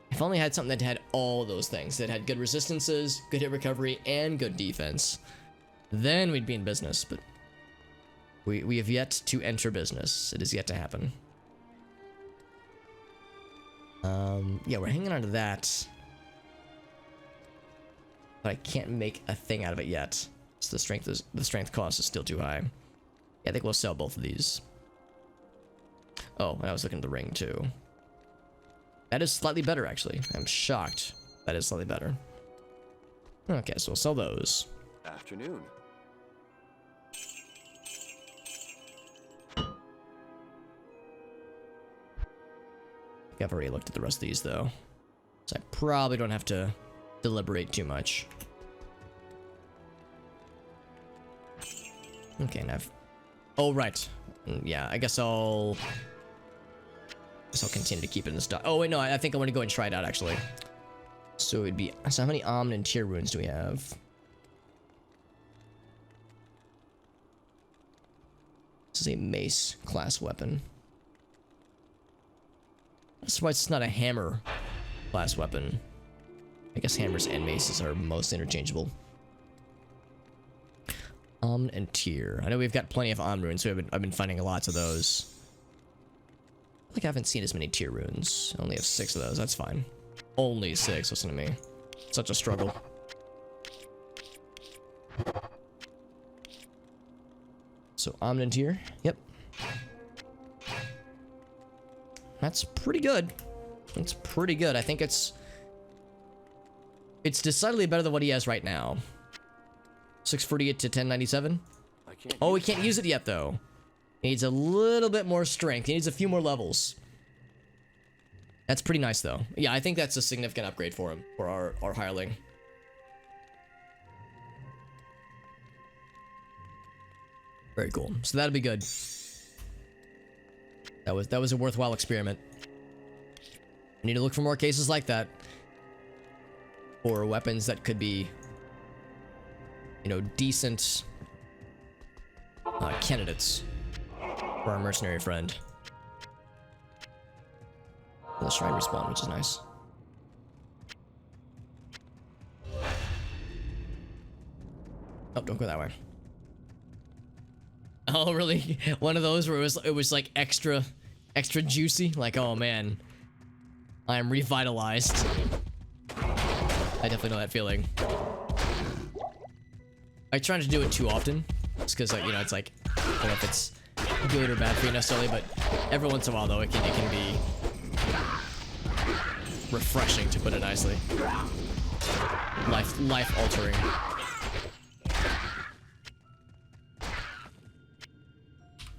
Speaker 1: If only I had something that had all those things. That had good resistances, good hit recovery, and good defense. Then we'd be in business, but... We have yet to enter business. It is yet to happen. Yeah, we're hanging on to that. But I can't make a thing out of it yet. So the strength cost is still too high. Yeah, I think we'll sell both of these. Oh, and I was looking at the ring too. That is slightly better, actually. I'm shocked. That is slightly better. Okay, so we'll sell those.
Speaker 2: Afternoon.
Speaker 1: I've already looked at the rest of these though, so I probably don't have to deliberate too much. Okay, now oh right, yeah, I guess I'll continue to keep it in the stock. Oh wait, no, I think I want to go and try it out actually. So it'd be, so how many Omn and tier runes do we have? This is a mace class weapon. That's why it's not a hammer class weapon. I guess hammers and maces are most interchangeable. Omn and tier. I know we've got plenty of Omn runes, so I've been finding lots of those. I think I haven't seen as many tier runes. I only have 6 of those. That's fine. Only 6. Listen to me. Such a struggle. So Omn and tier. Yep. That's pretty good. It's pretty good. I think it's decidedly better than what he has right now. 648 to 1097. Oh, he can't use it yet though. He needs a little bit more strength. He needs a few more levels. That's pretty nice though. Yeah, I think that's a significant upgrade for him, for our hireling. Very cool. So that'll be good. That was a worthwhile experiment. I need to look for more cases like that. Or weapons that could be, you know, decent candidates for our mercenary friend. The shrine respawn, which is nice. Oh, don't go that way. Oh, really? One of those where it was like extra juicy? Like, oh man, I am revitalized. I definitely know that feeling. I try not to do it too often, just because, like, you know, it's like, I don't know if it's good or bad for you necessarily, but every once in a while, though, it can be refreshing, to put it nicely. Life altering.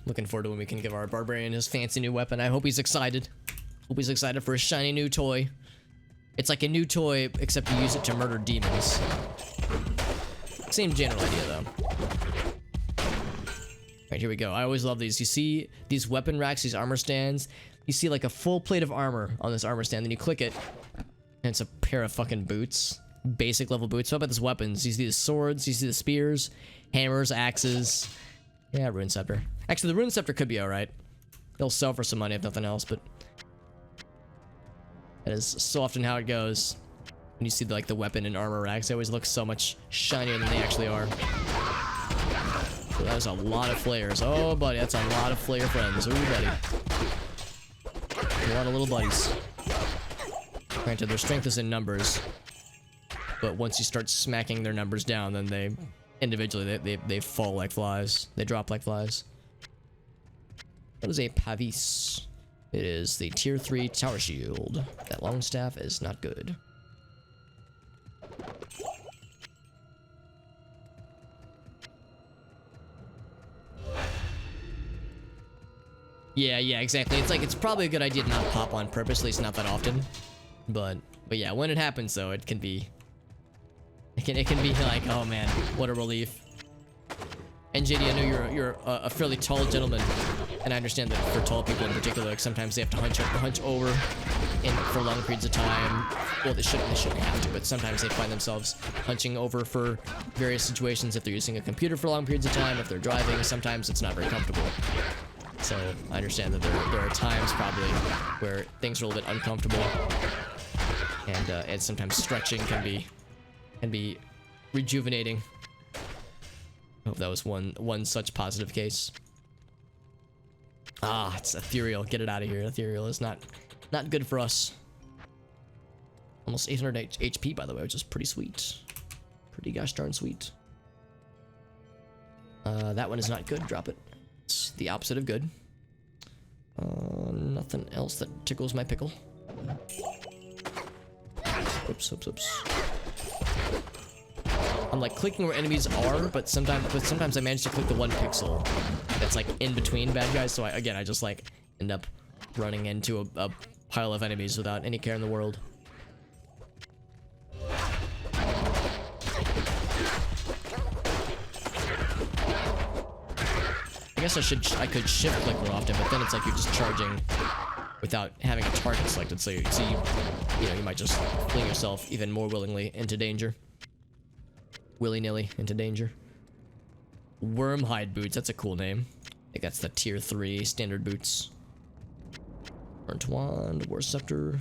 Speaker 1: Looking forward to when we can give our barbarian his fancy new weapon. I hope he's excited. Hope he's excited for a shiny new toy. It's like a new toy, except you use it to murder demons. Same general idea, though. Alright, here we go. I always love these. You see these weapon racks, these armor stands. You see like a full plate of armor on this armor stand, then you click it, and it's a pair of fucking boots. Basic level boots. What about these weapons? You see the swords, you see the spears, hammers, axes. Yeah, Rune Scepter. Actually, the Rune Scepter could be alright. They'll sell for some money if nothing else, but that is so often how it goes. When you see like the weapon and armor racks, they always look so much shinier than they actually are. So that is a lot of flares. Oh, buddy, that's a lot of flare friends. Ooh, buddy. A lot of little buddies. Granted, their strength is in numbers, but once you start smacking their numbers down, then they individually they fall like flies. They drop like flies. What is a Pavis? It is the tier 3 tower shield. That long staff is not good. Yeah, exactly. It's like, it's probably a good idea to not pop on purpose, at least not that often. But yeah, when it happens though, it can be like, oh man, what a relief. And JD, I know you're a fairly tall gentleman, and I understand that for tall people in particular, like sometimes they have to hunch over for long periods of time. Well, they shouldn't have to, but sometimes they find themselves hunching over for various situations. If they're using a computer for long periods of time, if they're driving, sometimes it's not very comfortable. So I understand that there are times probably where things are a little bit uncomfortable, and sometimes stretching can be rejuvenating. I hope that was one such positive case. Ah, it's ethereal. Get it out of here. Ethereal is not good for us. Almost 800 HP, by the way, which is pretty sweet. Pretty gosh darn sweet. That one is not good. Drop it. It's the opposite of good. Nothing else that tickles my pickle. Oops. I'm like clicking where enemies are, but sometimes I manage to click the one pixel that's like in between bad guys. So I just like end up running into a pile of enemies without any care in the world. I guess I could shift click more often, but then it's like you're just charging without having a target selected. So you might just fling yourself even more willingly into danger. Willy-nilly into danger. Wormhide boots, that's a cool name. I think that's the tier 3 standard boots. Burnt wand, war scepter.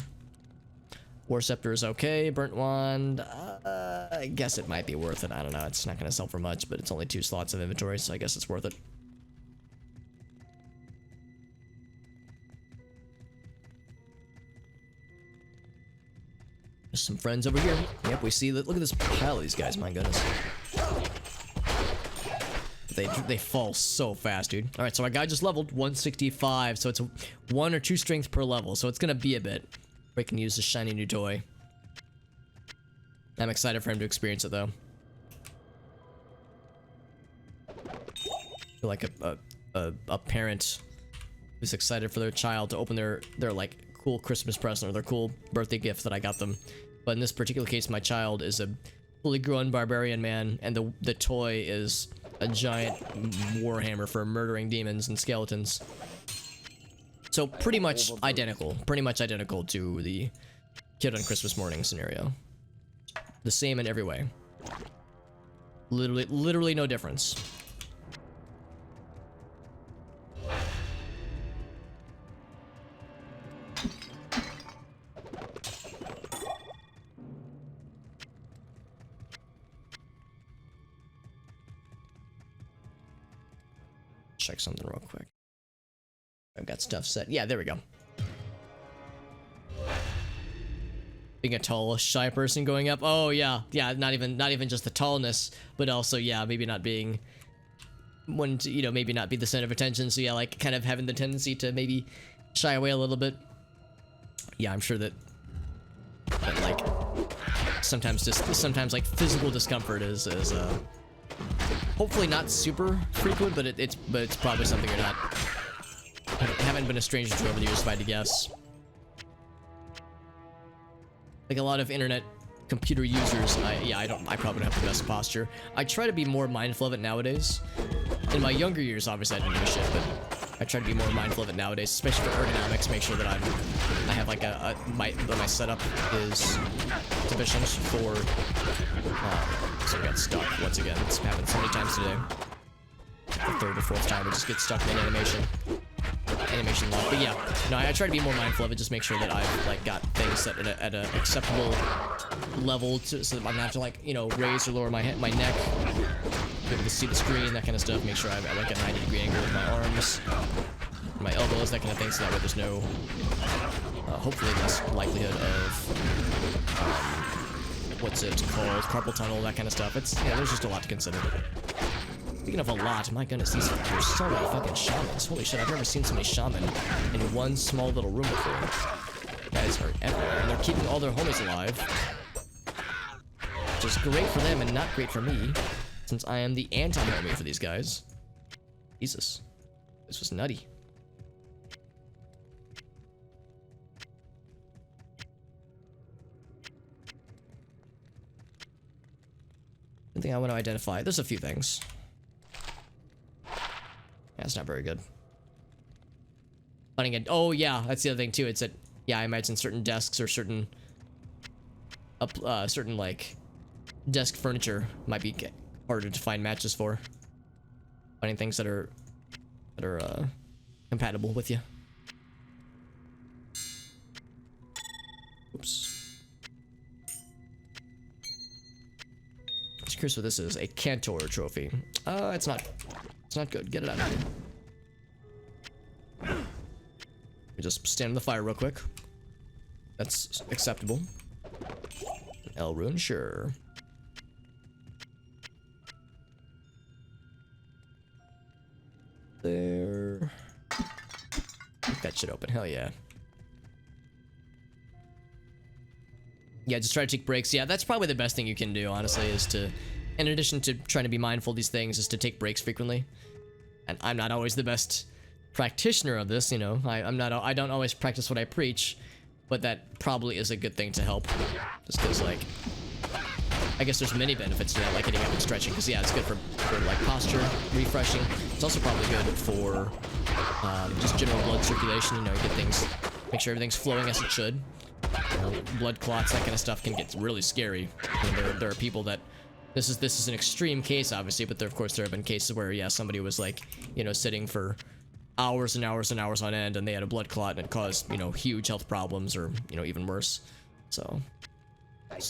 Speaker 1: War scepter is okay. Burnt wand, I guess it might be worth it. I don't know, it's not gonna sell for much, but it's only 2 slots of inventory, so I guess it's worth it. There's some friends over here. Yep, we see that. Look at this pile of these guys. My goodness. They fall so fast, dude. All right, so our guy just leveled 165, so it's 1 or 2 strength per level, so it's gonna be a bit. We can use the shiny new toy. I'm excited for him to experience it, though. I feel like a parent who's excited for their child to open their like cool Christmas present or their cool birthday gift that I got them. But in this particular case, my child is a fully grown barbarian man, and the toy is a giant warhammer for murdering demons and skeletons. So pretty much identical to the Kid on Christmas Morning scenario. The same in every way. Literally no difference. Check something real quick. I've got stuff set. Yeah, there we go. Being a tall, shy person going up. Oh yeah, yeah. Not even just the tallness, but also yeah, maybe not being one to, you know, maybe not be the center of attention. So yeah, like kind of having the tendency to maybe shy away a little bit. Yeah, I'm sure that like sometimes like physical discomfort is hopefully not super frequent, but it's probably something you're not haven't been a stranger to over the years, if I had to guess. Like a lot of internet computer users, I probably don't have the best posture. I try to be more mindful of it nowadays. In my younger years, obviously I didn't give a shit, but I try to be more mindful of it nowadays, especially for ergonomics. Make sure that I have like my setup is sufficient for. So I got stuck once again. It's happened so many times today. The third or fourth time, we just get stuck in animation lock. But yeah, no, I try to be more mindful of it. Just make sure that I've like got things set at an acceptable level so that I'm not have to like, you know, raise or lower my neck, be able to see the screen, that kind of stuff. Make sure I'm at like a 90-degree angle with my arms, my elbows, that kind of thing, so that way there's no, hopefully less likelihood of, what's it called, carpal tunnel, that kind of stuff. It's, yeah, there's just a lot to consider. Speaking of a lot, my goodness, there's so many fucking shamans. Holy shit, I've never seen so many shaman in one small little room before. Guys are everywhere, and they're keeping all their homies alive. Which is great for them and not great for me, since I am the anti-homie for these guys. Jesus. This was nutty. One thing I want to identify, there's a few things. Yeah, it's not very good. Finding it. Oh yeah, that's the other thing too. It's that, yeah, I imagine certain desks or certain certain like desk furniture might be harder to find matches for. Finding things that are compatible with you. Oops. Just curious what this is. A Cantor trophy. It's not good. Get it out of here. Just stand in the fire real quick. That's acceptable. L rune, sure. There. Keep that shit open. Hell yeah. Yeah, just try to take breaks. Yeah, that's probably the best thing you can do, honestly, is to, in addition to trying to be mindful of these things, is to take breaks frequently. And I'm not always the best practitioner of this, you know. I don't always practice what I preach, but that probably is a good thing to help. Just because, like, I guess there's many benefits to that, like getting up and stretching, because yeah, it's good for like posture, refreshing. It's also probably good for just general blood circulation, you know, get things, make sure everything's flowing as it should. Blood clots, that kind of stuff can get really scary. I mean, there are people that, this is an extreme case, obviously, but of course there have been cases where, yeah, somebody was like, you know, sitting for hours and hours and hours on end, and they had a blood clot, and it caused, you know, huge health problems, or, you know, even worse. So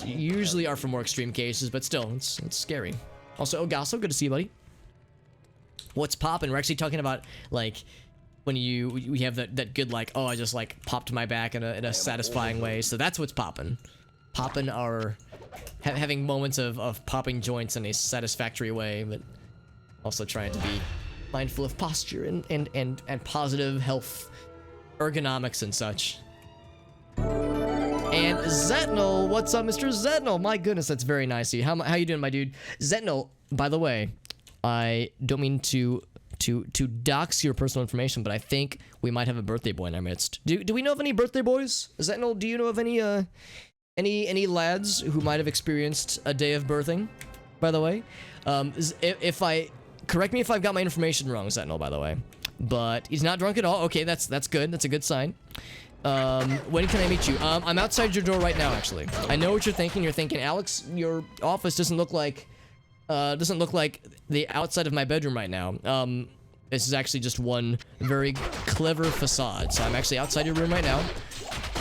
Speaker 1: usually are for more extreme cases, but still, it's scary. Also, Ogasso, good to see you, buddy. What's poppin'? We're actually talking about, like, when we have that good, like, oh, I just like popped my back in a satisfying way. So that's what's poppin'. Poppin' are having moments of popping joints in a satisfactory way, but also trying to be mindful of posture and positive health, ergonomics and such. And Zetnal, what's up, Mr. Zetnal? My goodness, that's very nice of you. How you doing, my dude? Zetnal, by the way, I don't mean to dox your personal information, but I think we might have a birthday boy in our midst. Do we know of any birthday boys? Zetnal, do you know of any lads who might have experienced a day of birthing? By the way, if I correct me if I've got my information wrong, Zetnal, by the way, but he's not drunk at all. Okay, that's good. That's a good sign. When can I meet you? I'm outside your door right now, actually. I know what you're thinking. You're thinking, Alex, your office doesn't look like the outside of my bedroom right now. This is actually just one very clever facade. So I'm actually outside your room right now.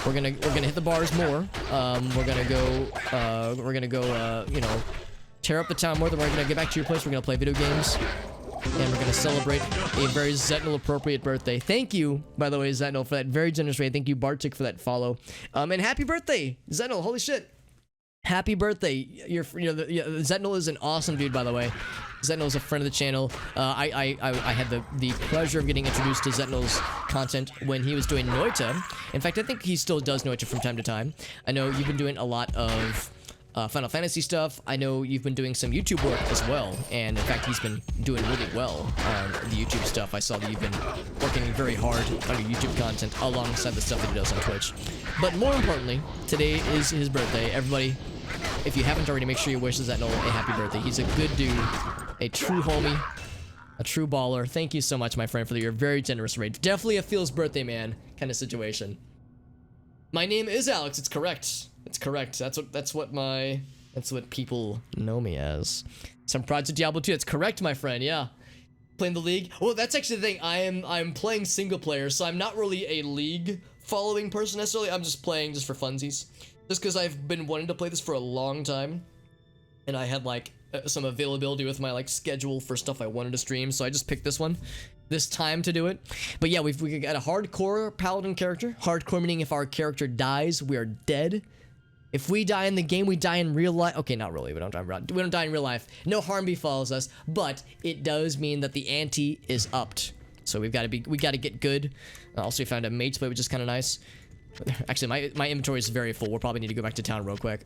Speaker 1: We're gonna hit the bars more. We're gonna go, you know, tear up the town more. Then we're gonna get back to your place. We're gonna play video games. And we're gonna celebrate a very Zetnal appropriate birthday. Thank you, by the way, Zetnal, for that very generous raid. Thank you, Bartik, for that follow. And happy birthday, Zetnal. Holy shit. Happy birthday. Zetnal is an awesome dude, by the way. Zetnal is a friend of the channel. I had the pleasure of getting introduced to Zetnal's content when he was doing Noita. In fact, I think he still does Noita from time to time. I know you've been doing a lot of Final Fantasy stuff. I know you've been doing some YouTube work as well, and in fact, he's been doing really well on the YouTube stuff. I saw that you've been working very hard on your YouTube content alongside the stuff that he does on Twitch. But more importantly, today is his birthday. Everybody, if you haven't already, make sure you wish Zetnal a happy birthday. He's a good dude, a true homie, a true baller. Thank you so much, my friend, for your very generous raid. Definitely a feels birthday man kind of situation. My name is Alex. It's correct. It's correct. That's what people know me as. Some Project Diablo 2. It's correct, my friend. Yeah. Playing the League. Well, that's actually the thing. I'm playing single player, so I'm not really a League following person necessarily. I'm just playing just for funsies. Just because I've been wanting to play this for a long time, and I had like some availability with my like schedule for stuff I wanted to stream, so I just picked this one. This time to do it. But yeah, we got a hardcore paladin character. Hardcore meaning if our character dies, we are dead. If we die in the game, we die in real life. Okay, not really. We don't die in real life. No harm befalls us, but it does mean that the ante is upped. So we got to get good. Also, we found a mate's blade, which is kind of nice. Actually, my inventory is very full. We'll probably need to go back to town real quick.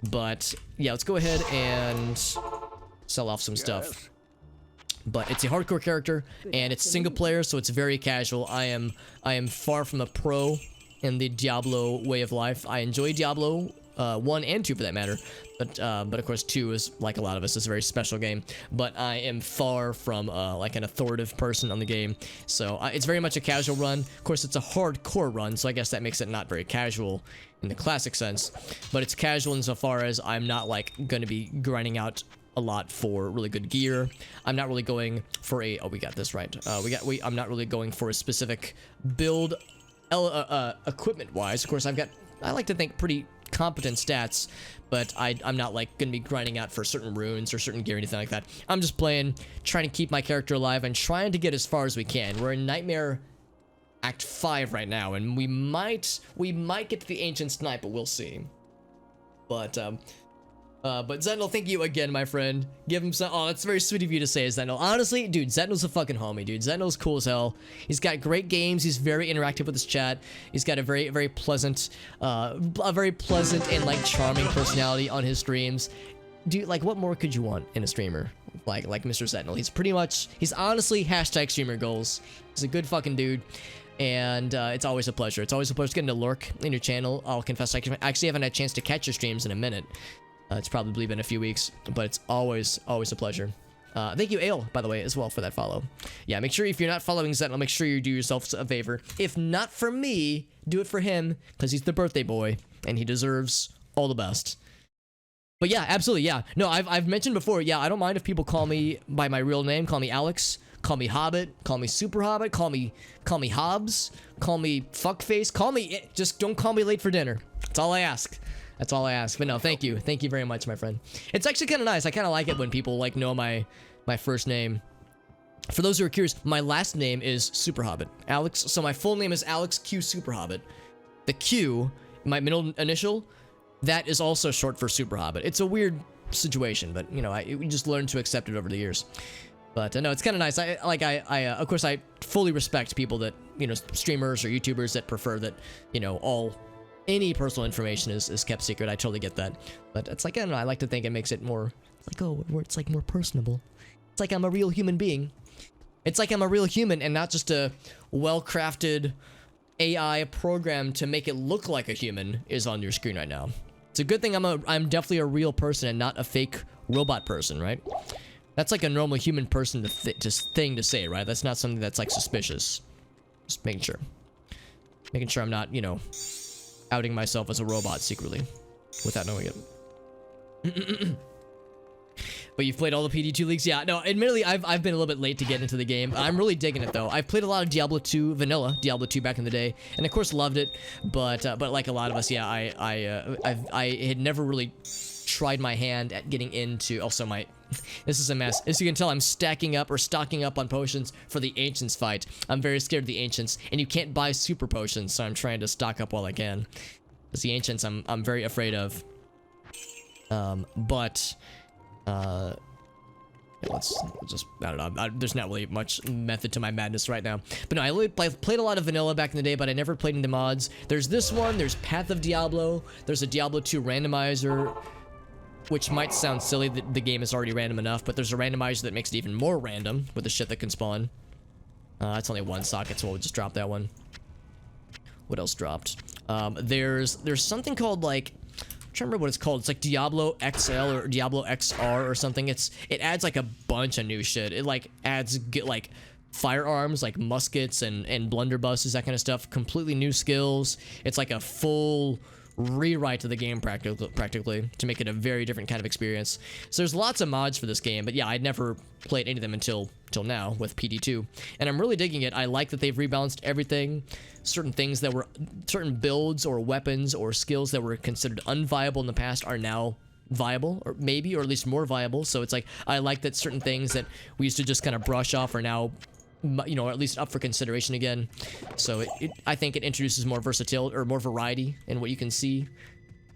Speaker 1: But yeah, let's go ahead and sell off some stuff. But it's a hardcore character, and it's single player, so it's very casual. I am far from a pro in the Diablo way of life. I enjoy Diablo 1 and 2 for that matter, but of course 2 is, like a lot of us, is a very special game. But I am far from like an authoritative person on the game, so it's very much a casual run. Of course, it's a hardcore run, so I guess that makes it not very casual in the classic sense. But it's casual insofar as I'm not like going to be grinding out a lot for really good gear. I'm not really going for a we got this right. I'm not really going for a specific build equipment wise. Of course, I like to think pretty competent stats, but I'm not like gonna be grinding out for certain runes or certain gear or anything like that. I'm just playing, trying to keep my character alive and trying to get as far as we can. We're in Nightmare Act 5 right now, and we might get to the Ancient Snipe, but we'll see. But Zetnal, thank you again, my friend. Give him some. Oh, that's very sweet of you to say, Zetnal. Honestly, dude, Zetnal's a fucking homie, dude. Zetnal's cool as hell. He's got great games. He's very interactive with his chat. He's got a very pleasant, and like charming personality on his streams. Dude, like, what more could you want in a streamer like Mr. Zetnal? He's honestly hashtag streamer goals. He's a good fucking dude. And it's always a pleasure. It's always a pleasure getting to lurk in your channel. I'll confess, I actually haven't had a chance to catch your streams in a minute. It's probably been a few weeks, but it's always a pleasure. Thank you, Ale, by the way, as well, for that follow. Yeah, make sure if you're not following Zetnal, make sure you do yourself a favor. If not for me, do it for him, because he's the birthday boy, and he deserves all the best. But yeah, absolutely, yeah. No, I've mentioned before, yeah, I don't mind if people call me by my real name. Call me Alex, call me Hobbit, call me Super Hobbit, call me Hobbs, call me Fuckface, just don't call me late for dinner. That's all I ask. That's all I ask. But no, thank you very much, my friend. It's actually kind of nice. I kind of like it when people like know my first name. For those who are curious, my last name is Super Hobbit, Alex. So my full name is Alex Q Super Hobbit. The Q, my middle initial, that is also short for Super Hobbit. It's a weird situation, but you know, we just learned to accept it over the years. But no, it's kind of nice. Of course, I fully respect people that, you know, streamers or YouTubers that prefer that, you know, any personal information is kept secret. I totally get that. But it's like, I don't know, I like to think it makes it more like, where it's like more personable. It's like I'm a real human being. It's like I'm a real human and not just a well-crafted AI program to make it look like a human is on your screen right now. It's a good thing I'm definitely a real person and not a fake robot person, right? That's like a normal human person thing to say, right? That's not something that's like suspicious. Just making sure. Making sure I'm not, you know, outing myself as a robot secretly without knowing it. But you've played all the PD2 leagues? Yeah, no, admittedly, I've been a little bit late to get into the game. I'm really digging it, though. I've played a lot of Diablo 2 vanilla, Diablo 2 back in the day, and of course loved it. But like a lot of us, yeah, I had never really tried my hand at getting into. Also, this is a mess. As you can tell, I'm stacking up or stocking up on potions for the Ancients fight. I'm very scared of the Ancients, and you can't buy super potions, so I'm trying to stock up while I can. Because the Ancients, I'm very afraid of. Let's just, I don't know, there's not really much method to my madness right now. But no, I played a lot of vanilla back in the day, but I never played into mods. There's this one, there's Path of Diablo, there's a Diablo 2 randomizer, which might sound silly, the game is already random enough, but there's a randomizer that makes it even more random with the shit that can spawn. That's only one socket, so we'll just drop that one. What else dropped? There's something called, like, I'm trying to remember what it's called. It's like Diablo XL or Diablo XR or something. It adds like a bunch of new shit. It like adds like firearms, like muskets and blunderbusses, that kind of stuff. Completely new skills. It's like a full rewrite to the game practically to make it a very different kind of experience. So there's lots of mods for this game, but yeah, I'd never played any of them until now with PD2, and I'm really digging it. I like that they've rebalanced everything. Certain builds or weapons or skills that were considered unviable in the past are now viable, or at least more viable. So it's like, I like that certain things that we used to just kind of brush off are now, you know, at least up for consideration again. So I think it introduces more versatility or more variety in what you can see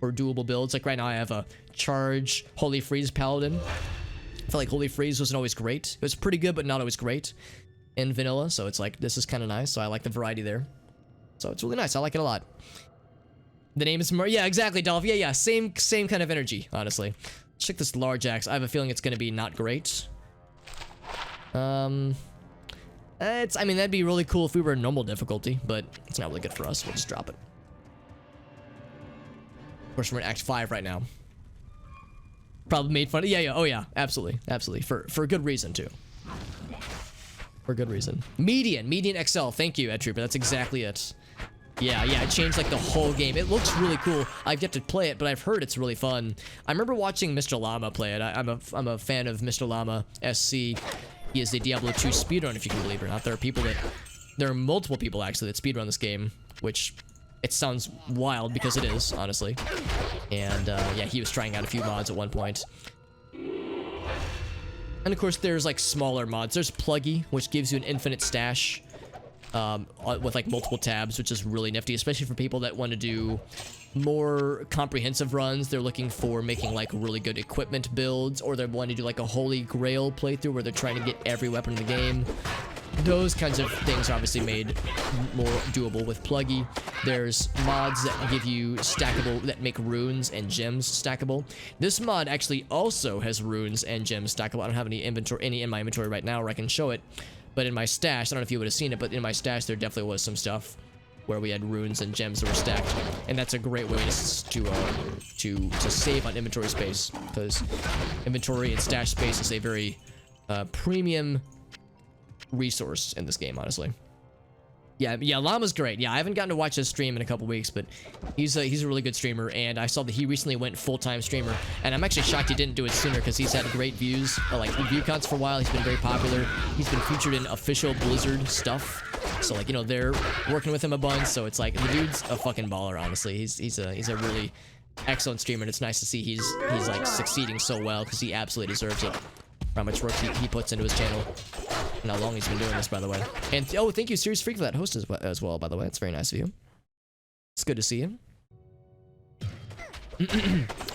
Speaker 1: for doable builds. Like right now I have a charge Holy Freeze Paladin. I feel like Holy Freeze wasn't always great. It was pretty good, but not always great in vanilla. So it's like, this is kind of nice. So I like the variety there. So it's really nice. I like it a lot. The name is more, yeah, exactly, Dolph. Yeah, same kind of energy, honestly. Check this large axe. I have a feeling it's gonna be not great. I mean, that'd be really cool if we were in normal difficulty, but it's not really good for us. We'll just drop it. Of course, we're in Act 5 right now. Probably made fun of. Yeah. Oh yeah, absolutely. For good reason too. For good reason. Median XL. Thank you, Ed Trooper. That's exactly it. Yeah, it changed like the whole game. It looks really cool. I've yet to play it, but I've heard it's really fun. I remember watching Mr. Llama play it. I'm a fan of Mr. Llama SC. He is a Diablo 2 speedrun, if you can believe it or not. There are multiple people actually that speedrun this game, which it sounds wild because it is, honestly. And yeah, he was trying out a few mods at one point. And of course, there's like smaller mods. There's Pluggy, which gives you an infinite stash with like multiple tabs, which is really nifty, especially for people that want to do more comprehensive runs. They're looking for making like really good equipment builds, or they want to do like a Holy Grail playthrough where they're trying to get every weapon in the game. Those kinds of things are obviously made more doable with Pluggy. There's mods that give you stackable, that make runes and gems stackable. This mod actually also has runes and gems stackable. I don't have any in my inventory right now where I can show it, but in my stash, I don't know if you would have seen it, but in my stash there definitely was some stuff where we had runes and gems that were stacked, and that's a great way to save on inventory space, because inventory and stash space is a very premium resource in this game, honestly. Yeah, Llama's great. Yeah, I haven't gotten to watch his stream in a couple weeks, but he's a really good streamer, and I saw that he recently went full-time streamer, and I'm actually shocked he didn't do it sooner, because he's had great views, like view counts for a while. He's been very popular. He's been featured in official Blizzard stuff, so like, you know, they're working with him a bunch. So it's like, the dude's a fucking baller, honestly. He's a really excellent streamer, and it's nice to see he's like succeeding so well, because he absolutely deserves it. How much work he puts into his channel, and how long he's been doing this, by the way. And oh, thank you, Serious Freak, for that host as well, by the way. It's very nice of you. It's good to see you.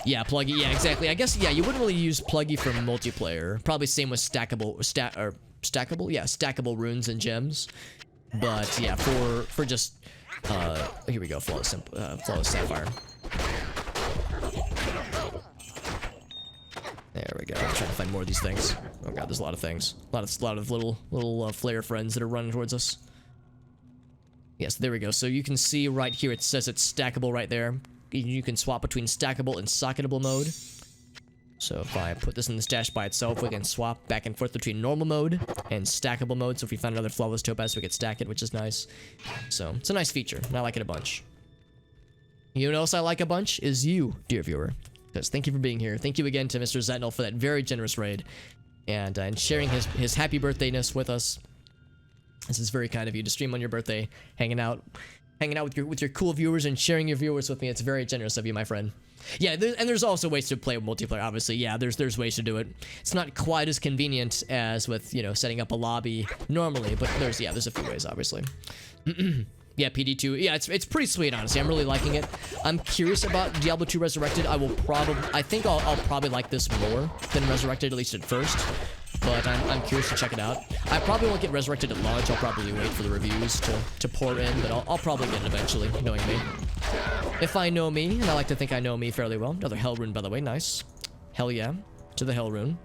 Speaker 1: Yeah, Pluggy. Yeah, exactly. I guess, yeah, you wouldn't really use Pluggy for multiplayer. Probably same with stackable runes and gems. But yeah, for just here we go, flawless sapphire. There we go. I'm trying to find more of these things. Oh god, there's a lot of things. A lot of little flare friends that are running towards us. Yes, there we go. So you can see right here, it says it's stackable right there. You can swap between stackable and socketable mode. So if I put this in the stash by itself, we can swap back and forth between normal mode and stackable mode. So if we find another flawless topaz, we could stack it, which is nice. So it's a nice feature, and I like it a bunch. You know what else I like a bunch is you, dear viewer. Because thank you for being here. Thank you again to Mr. Zetnel for that very generous raid and sharing his happy birthdayness with us. This is very kind of you to stream on your birthday, hanging out with your cool viewers and sharing your viewers with me. It's very generous of you, my friend. Yeah, there's also ways to play multiplayer, obviously. Yeah, there's ways to do it. It's not quite as convenient as with, you know, setting up a lobby normally, but there's a few ways, obviously. Yeah, PD2. Yeah, it's pretty sweet, honestly. I'm really liking it. I'm curious about Diablo 2 Resurrected. I think I'll probably like this more than Resurrected, at least at first. But I'm curious to check it out. I probably won't get Resurrected at launch. I'll probably wait for the reviews to pour in, but I'll probably get it eventually, knowing me. If I know me, and I like to think I know me fairly well. Another Hell Rune, by the way. Nice. Hell yeah. To the Hell Rune.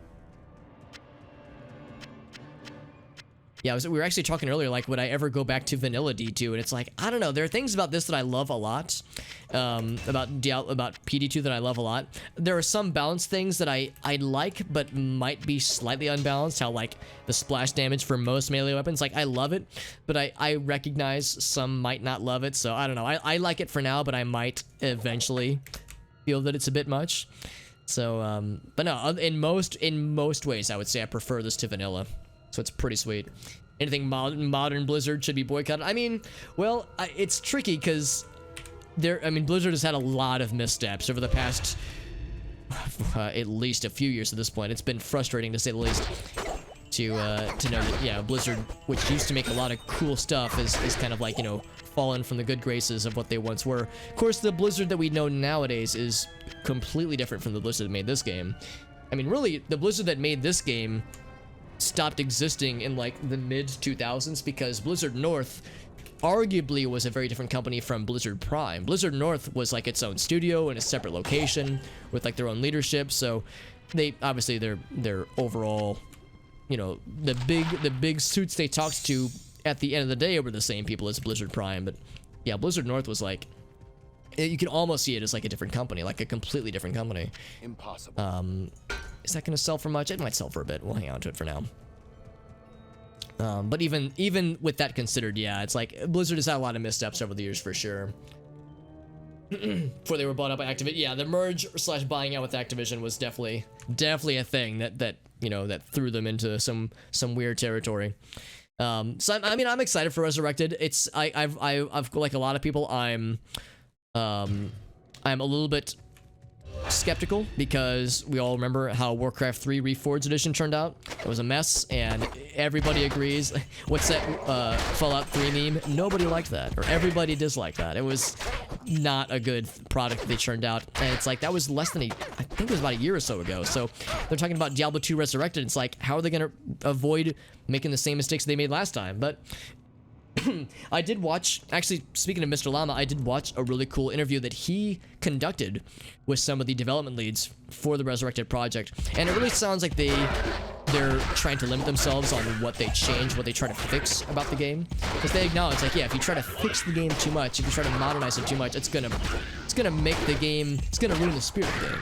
Speaker 1: Yeah, we were actually talking earlier, like, would I ever go back to vanilla D2? And it's like, I don't know. There are things about this that I love a lot. About PD2 that I love a lot. There are some balanced things that I like, but might be slightly unbalanced. How, like, the splash damage for most melee weapons, like, I love it, but I recognize some might not love it. So, I don't know. I like it for now, but I might eventually feel that it's a bit much. So, but no, in most ways, I would say I prefer this to vanilla. So it's pretty sweet. Anything modern Blizzard should be boycotted. I mean, well, it's tricky because Blizzard has had a lot of missteps over the past at least a few years at this point. It's been frustrating to say the least to know that, yeah, Blizzard, which used to make a lot of cool stuff, is kind of like, you know, fallen from the good graces of what they once were. Of course, the Blizzard that we know nowadays is completely different from the Blizzard that made this game. I mean, really, the Blizzard that made this game stopped existing in like the mid 2000s because Blizzard North arguably was a very different company from Blizzard Prime. Blizzard North was like its own studio in a separate location with like their own leadership, so they obviously their overall, you know, the big suits they talked to at the end of the day were the same people as Blizzard Prime. But yeah, Blizzard North was like, you can almost see it as like a different company, like a completely different company.
Speaker 2: Impossible.
Speaker 1: Is that gonna sell for much? It might sell for a bit. We'll hang on to it for now. But even with that considered, yeah, it's like Blizzard has had a lot of missteps over the years for sure. Before they were bought up by Activision, yeah, the merge / buying out with Activision was definitely a thing that you know, that threw them into some weird territory. So I'm excited for Resurrected. I've like a lot of people, I'm a little bit skeptical because we all remember how Warcraft 3 Reforged Edition turned out. It was a mess, and everybody agrees. What's that Fallout 3 meme? Nobody liked that, or everybody disliked that. It was not a good product they churned out, and it's like that was less than I think it was about a year or so ago. So they're talking about Diablo 2 Resurrected. It's like, how are they gonna avoid making the same mistakes they made last time? But I did watch, actually, speaking of Mr. Llama, I did watch a really cool interview that he conducted with some of the development leads for the Resurrected project, and it really sounds like they're trying to limit themselves on what they change, what they try to fix about the game, because they acknowledge, like, yeah, if you try to fix the game too much, if you try to modernize it too much, it's gonna make the game, it's gonna ruin the spirit of the game.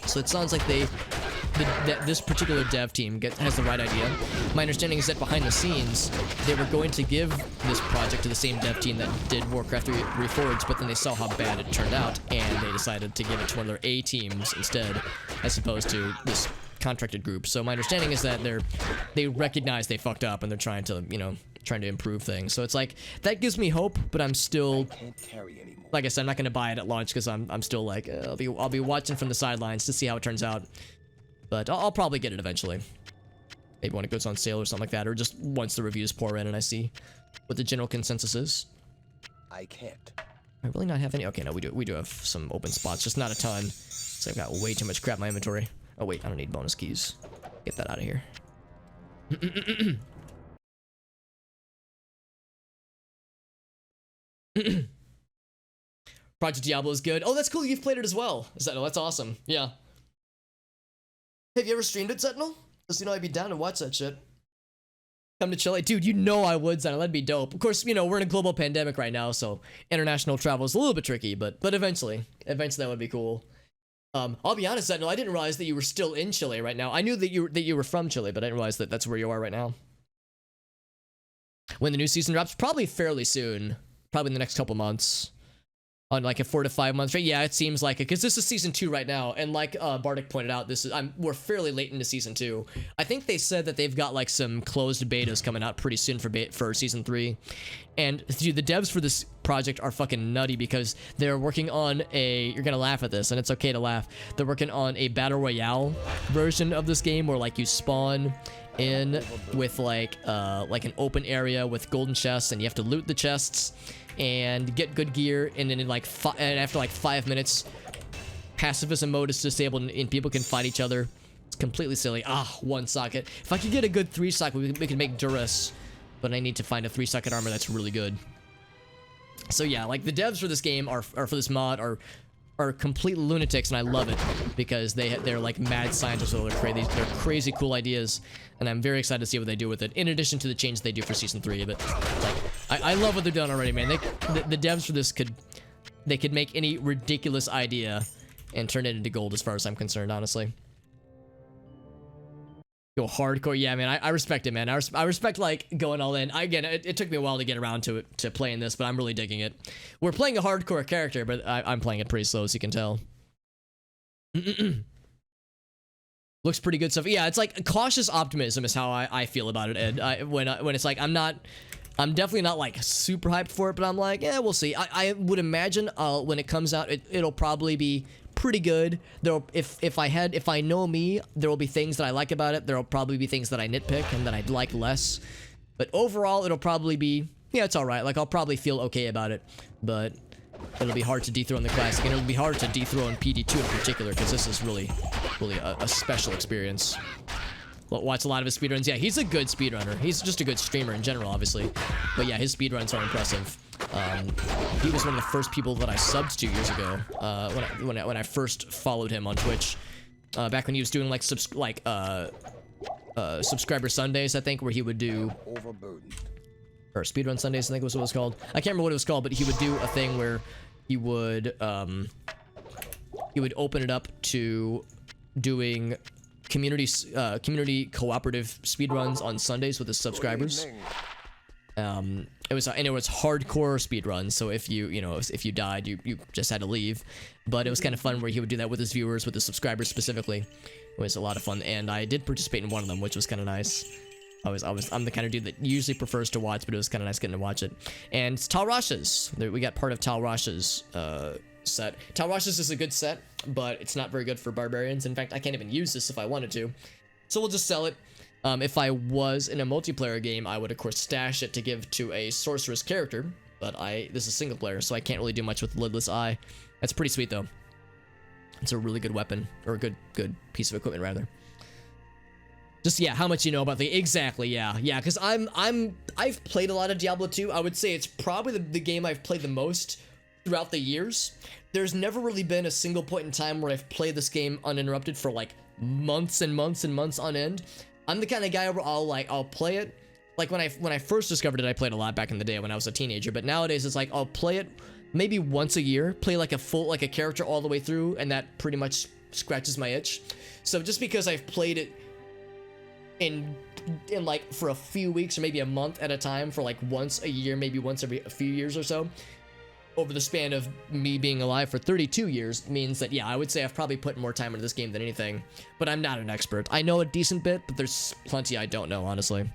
Speaker 1: So it sounds like this particular dev team has the right idea. My understanding is that behind the scenes, they were going to give this project to the same dev team that did Warcraft 3 Reforged, but then they saw how bad it turned out, and they decided to give it to one of their A teams instead, as opposed to this contracted group. So my understanding is that they recognize they fucked up, and they're trying to improve things. So it's like, that gives me hope, but I'm still, like I said, I'm not going to buy it at launch because I'm still like, I'll be watching from the sidelines to see how it turns out. But I'll probably get it eventually. Maybe when it goes on sale or something like that, or just once the reviews pour in and I see what the general consensus is.
Speaker 2: I can't.
Speaker 1: I really not have any. Okay, no, we do have some open spots, just not a ton. So I've got way too much crap in my inventory. Oh wait, I don't need bonus keys. Get that out of here. Project Diablo is good. Oh, that's cool. You've played it as well. That's awesome. Yeah. Have you ever streamed it, Sentinel? Because, you know, I'd be down to watch that shit. Come to Chile. Dude, you know I would, Sentinel. That'd be dope. Of course, you know, we're in a global pandemic right now, so international travel is a little bit tricky, but eventually that would be cool. I'll be honest, no, I didn't realize that you were still in Chile right now. I knew that you were from Chile, but I didn't realize that that's where you are right now. When the new season drops, probably fairly soon, probably in the next couple months, on like a 4 to 5 months. Yeah, it seems like it, because this is season 2 right now, and like Bardic pointed out, we're fairly late into season 2. I think they said that they've got like some closed betas coming out pretty soon for season 3, and dude, the devs for this project are fucking nutty because they're working on you're gonna laugh at this, and it's okay to laugh. They're working on a battle royale version of this game where like you spawn in with like an open area with golden chests, and you have to loot the chests and get good gear, and then after like 5 minutes, pacifism mode is disabled and people can fight each other. It's completely silly. 1 socket. If I could get a good 3 socket, we could make Duras, but I need to find a 3 socket armor that's really good. So yeah, like the devs for this game or for this mod are complete lunatics, and I love it because they're like mad scientists with they're crazy cool ideas, and I'm very excited to see what they do with it. In addition to the change they do for season 3, but like I love what they've done already, man. The devs for this could make any ridiculous idea and turn it into gold, as far as I'm concerned, honestly. Go hardcore, yeah, man. I respect it, man. I respect like going all in. Again, it took me a while to get around to playing this, but I'm really digging it. We're playing a hardcore character, but I'm playing it pretty slow, as you can tell. Looks pretty good stuff. Yeah, it's like cautious optimism is how I feel about it, Ed. When it's like I'm definitely not like super hyped for it, but I'm like, yeah, we'll see. I would imagine when it comes out, it'll probably be pretty good. If I know me, there will be things that I like about it. There will probably be things that I nitpick and that I'd like less. But overall, it'll probably be, yeah, it's all right. Like I'll probably feel okay about it, but it'll be hard to dethrone the classic, and it'll be hard to dethrone PD2 in particular, because this is really a special experience. Watch a lot of his speedruns. Yeah, he's a good speedrunner. He's just a good streamer in general, obviously. But yeah, his speedruns are impressive. He was one of the first people that I subbed 2 years ago, when I first followed him on Twitch. Back when he was doing like subscriber Sundays, I think, where he would do, or speedrun Sundays, I think was what it was called. I can't remember what it was called, but he would do a thing where he would open it up to doing community cooperative speedruns on Sundays with his subscribers. It was hardcore speedruns, so if you died, you just had to leave. But it was kind of fun where he would do that with his viewers, with his subscribers specifically. It was a lot of fun, and I did participate in one of them, which was kind of nice. I'm the kind of dude that usually prefers to watch, but it was kind of nice getting to watch it. And Tal Rasha's, we got part of Tal Rasha's set. Tal Rasha's is a good set, but it's not very good for barbarians. In fact, I can't even use this if I wanted to, so we'll just sell it. If I was in a multiplayer game, I would of course stash it to give to a sorceress character, but this is single player, so I can't really do much with Lidless Eye. That's pretty sweet though. It's a really good weapon, or a good piece of equipment rather. Just, yeah, how much you know about exactly, yeah, because I've played a lot of Diablo 2. I would say it's probably the game I've played the most throughout the years. There's never really been a single point in time where I've played this game uninterrupted for like months and months and months on end. I'm the kind of guy where I'll play it. Like when I first discovered it, I played a lot back in the day when I was a teenager, but nowadays it's like I'll play it maybe once a year, play like a character all the way through, and that pretty much scratches my itch. So just because I've played it in like for a few weeks or maybe a month at a time, for like once a year, maybe once every a few years or so, over the span of me being alive for 32 years, means that, yeah, I would say I've probably put more time into this game than anything, but I'm not an expert. I know a decent bit, but there's plenty I don't know, honestly.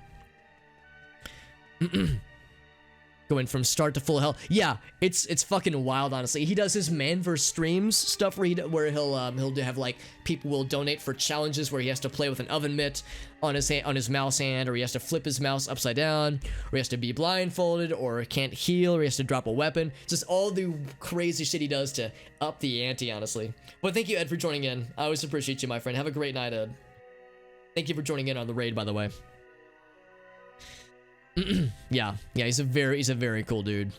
Speaker 1: Going from start to full hell. Yeah, it's fucking wild, honestly. He does his Manverse streams stuff where he'll have like people will donate for challenges where he has to play with an oven mitt on his mouse hand, or he has to flip his mouse upside down, or he has to be blindfolded, or can't heal, or he has to drop a weapon. Just all the crazy shit he does to up the ante, honestly. But thank you, Ed, for joining in. I always appreciate you, my friend. Have a great night, Ed. Thank you for joining in on the raid, by the way. yeah, he's a very cool dude.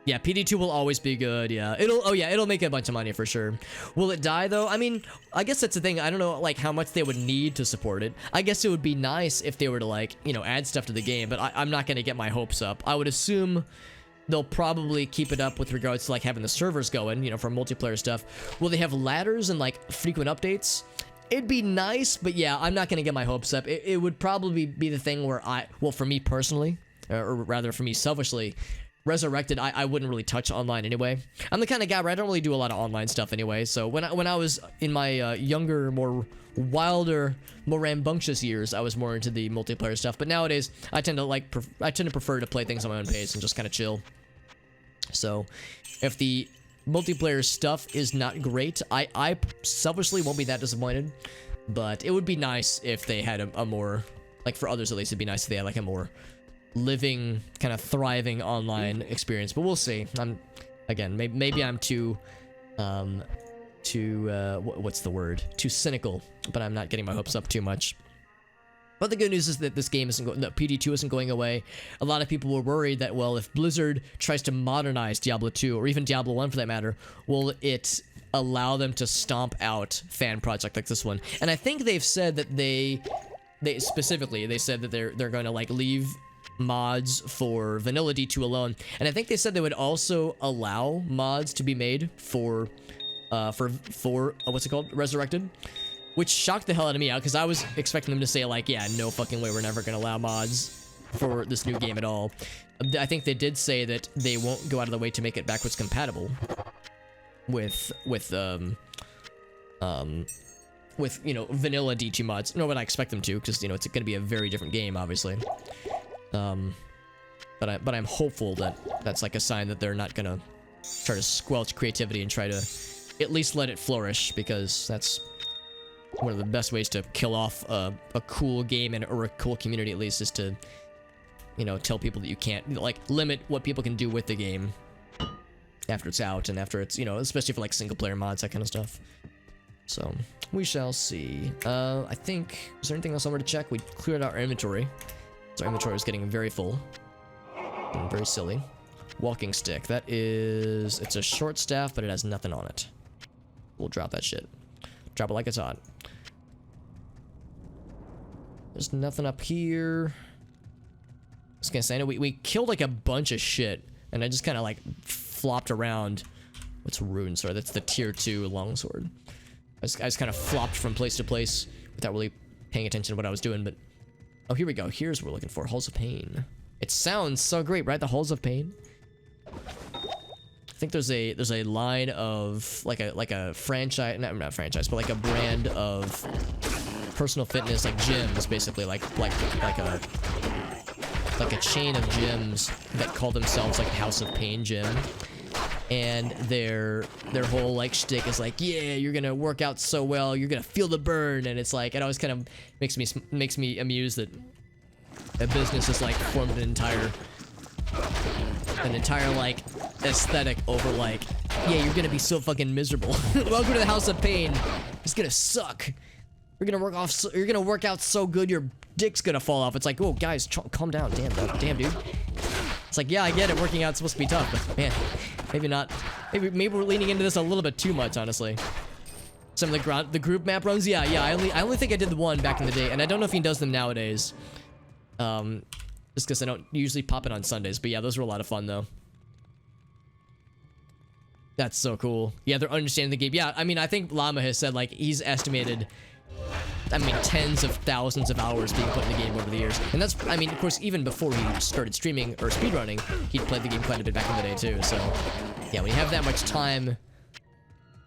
Speaker 1: Yeah, PD2 will always be good. Yeah, it'll make a bunch of money for sure. Will it die though? I mean, I guess that's the thing. I don't know like how much they would need to support it. I guess it would be nice if they were to like, add stuff to the game, but I'm not gonna get my hopes up. I would assume they'll probably keep it up with regards to like having the servers going, you know, for multiplayer stuff. Will they have ladders and like frequent updates? It'd be nice, but yeah, I'm not gonna get my hopes up. It would probably be the thing where well, for me personally, or rather for me selfishly, Resurrected, I wouldn't really touch online anyway. I'm the kind of guy where I don't really do a lot of online stuff anyway. So when I was in my younger, more wilder, more rambunctious years, I was more into the multiplayer stuff. But nowadays, I tend to prefer to play things on my own pace and just kind of chill. So if the multiplayer stuff is not great, I selfishly won't be that disappointed. But it would be nice if they had a more, like for others at least, it'd be nice if they had like a more living, kind of thriving online experience, but we'll see. Again, maybe I'm too what's the word? Too cynical, but I'm not getting my hopes up too much. But the good news is that this game isn't going, that PD2 isn't going away. A lot of people were worried that, well, if Blizzard tries to modernize Diablo 2, or even Diablo 1 for that matter, will it allow them to stomp out fan projects like this one? And I think they've said that they specifically, they said that they're going to like leave mods for vanilla D2 alone, and I think they said they would also allow mods to be made for what's it called, Resurrected, which shocked the hell out of me out, because I was expecting them to say like, yeah, no fucking way, we're never gonna allow mods for this new game at all. I think they did say that they won't go out of the way to make it backwards compatible with you know, vanilla D2 mods. No, but I expect them to, because you know it's gonna be a very different game, obviously. But I'm hopeful that that's like a sign that they're not gonna try to squelch creativity and try to at least let it flourish, because that's one of the best ways to kill off a cool game or a cool community, at least, is to, you know, tell people that you can't, like, limit what people can do with the game after it's out and after it's, you know, especially for like single player mods, that kind of stuff. So we shall see. I think, is there anything else I wanted to check? We cleared out our inventory. So our inventory is getting very full. And very silly. Walking stick. That is... It's a short staff, but it has nothing on it. We'll drop that shit. Drop it like it's hot. There's nothing up here. I was gonna say, I know we killed like a bunch of shit. And I just kind of like flopped around. What's rune sword? That's the tier 2 longsword. I just kind of flopped from place to place without really paying attention to what I was doing, but... Oh, here we go. Here's what we're looking for. Halls of Pain. It sounds so great, right? The Halls of Pain. I think there's a line of like a franchise, not franchise, but like a brand of personal fitness, like gyms, basically, like a chain of gyms that call themselves like House of Pain Gym. And their whole like shtick is like, yeah, you're gonna work out so well, you're gonna feel the burn, and it's like, it always kind of makes me amused that a business has like formed an entire like aesthetic over like, yeah, you're gonna be so fucking miserable. Welcome to the House of Pain. It's gonna suck. You're gonna work out so good your dick's gonna fall off. It's like, oh guys, calm down. Damn dude. It's like, yeah, I get it, working out's supposed to be tough, but man, maybe not. Maybe we're leaning into this a little bit too much, honestly. Some of the group map runs, yeah. I only think I did the one back in the day, and I don't know if he does them nowadays. Just because I don't usually pop it on Sundays, but yeah, those were a lot of fun though. That's so cool. Yeah, they're understanding the game. Yeah, I mean, I think Llama has said like he's estimated, I mean, tens of thousands of hours being put in the game over the years. And that's, I mean, of course, even before he started streaming or speedrunning, he'd played the game quite a bit back in the day too. So, yeah, when you have that much time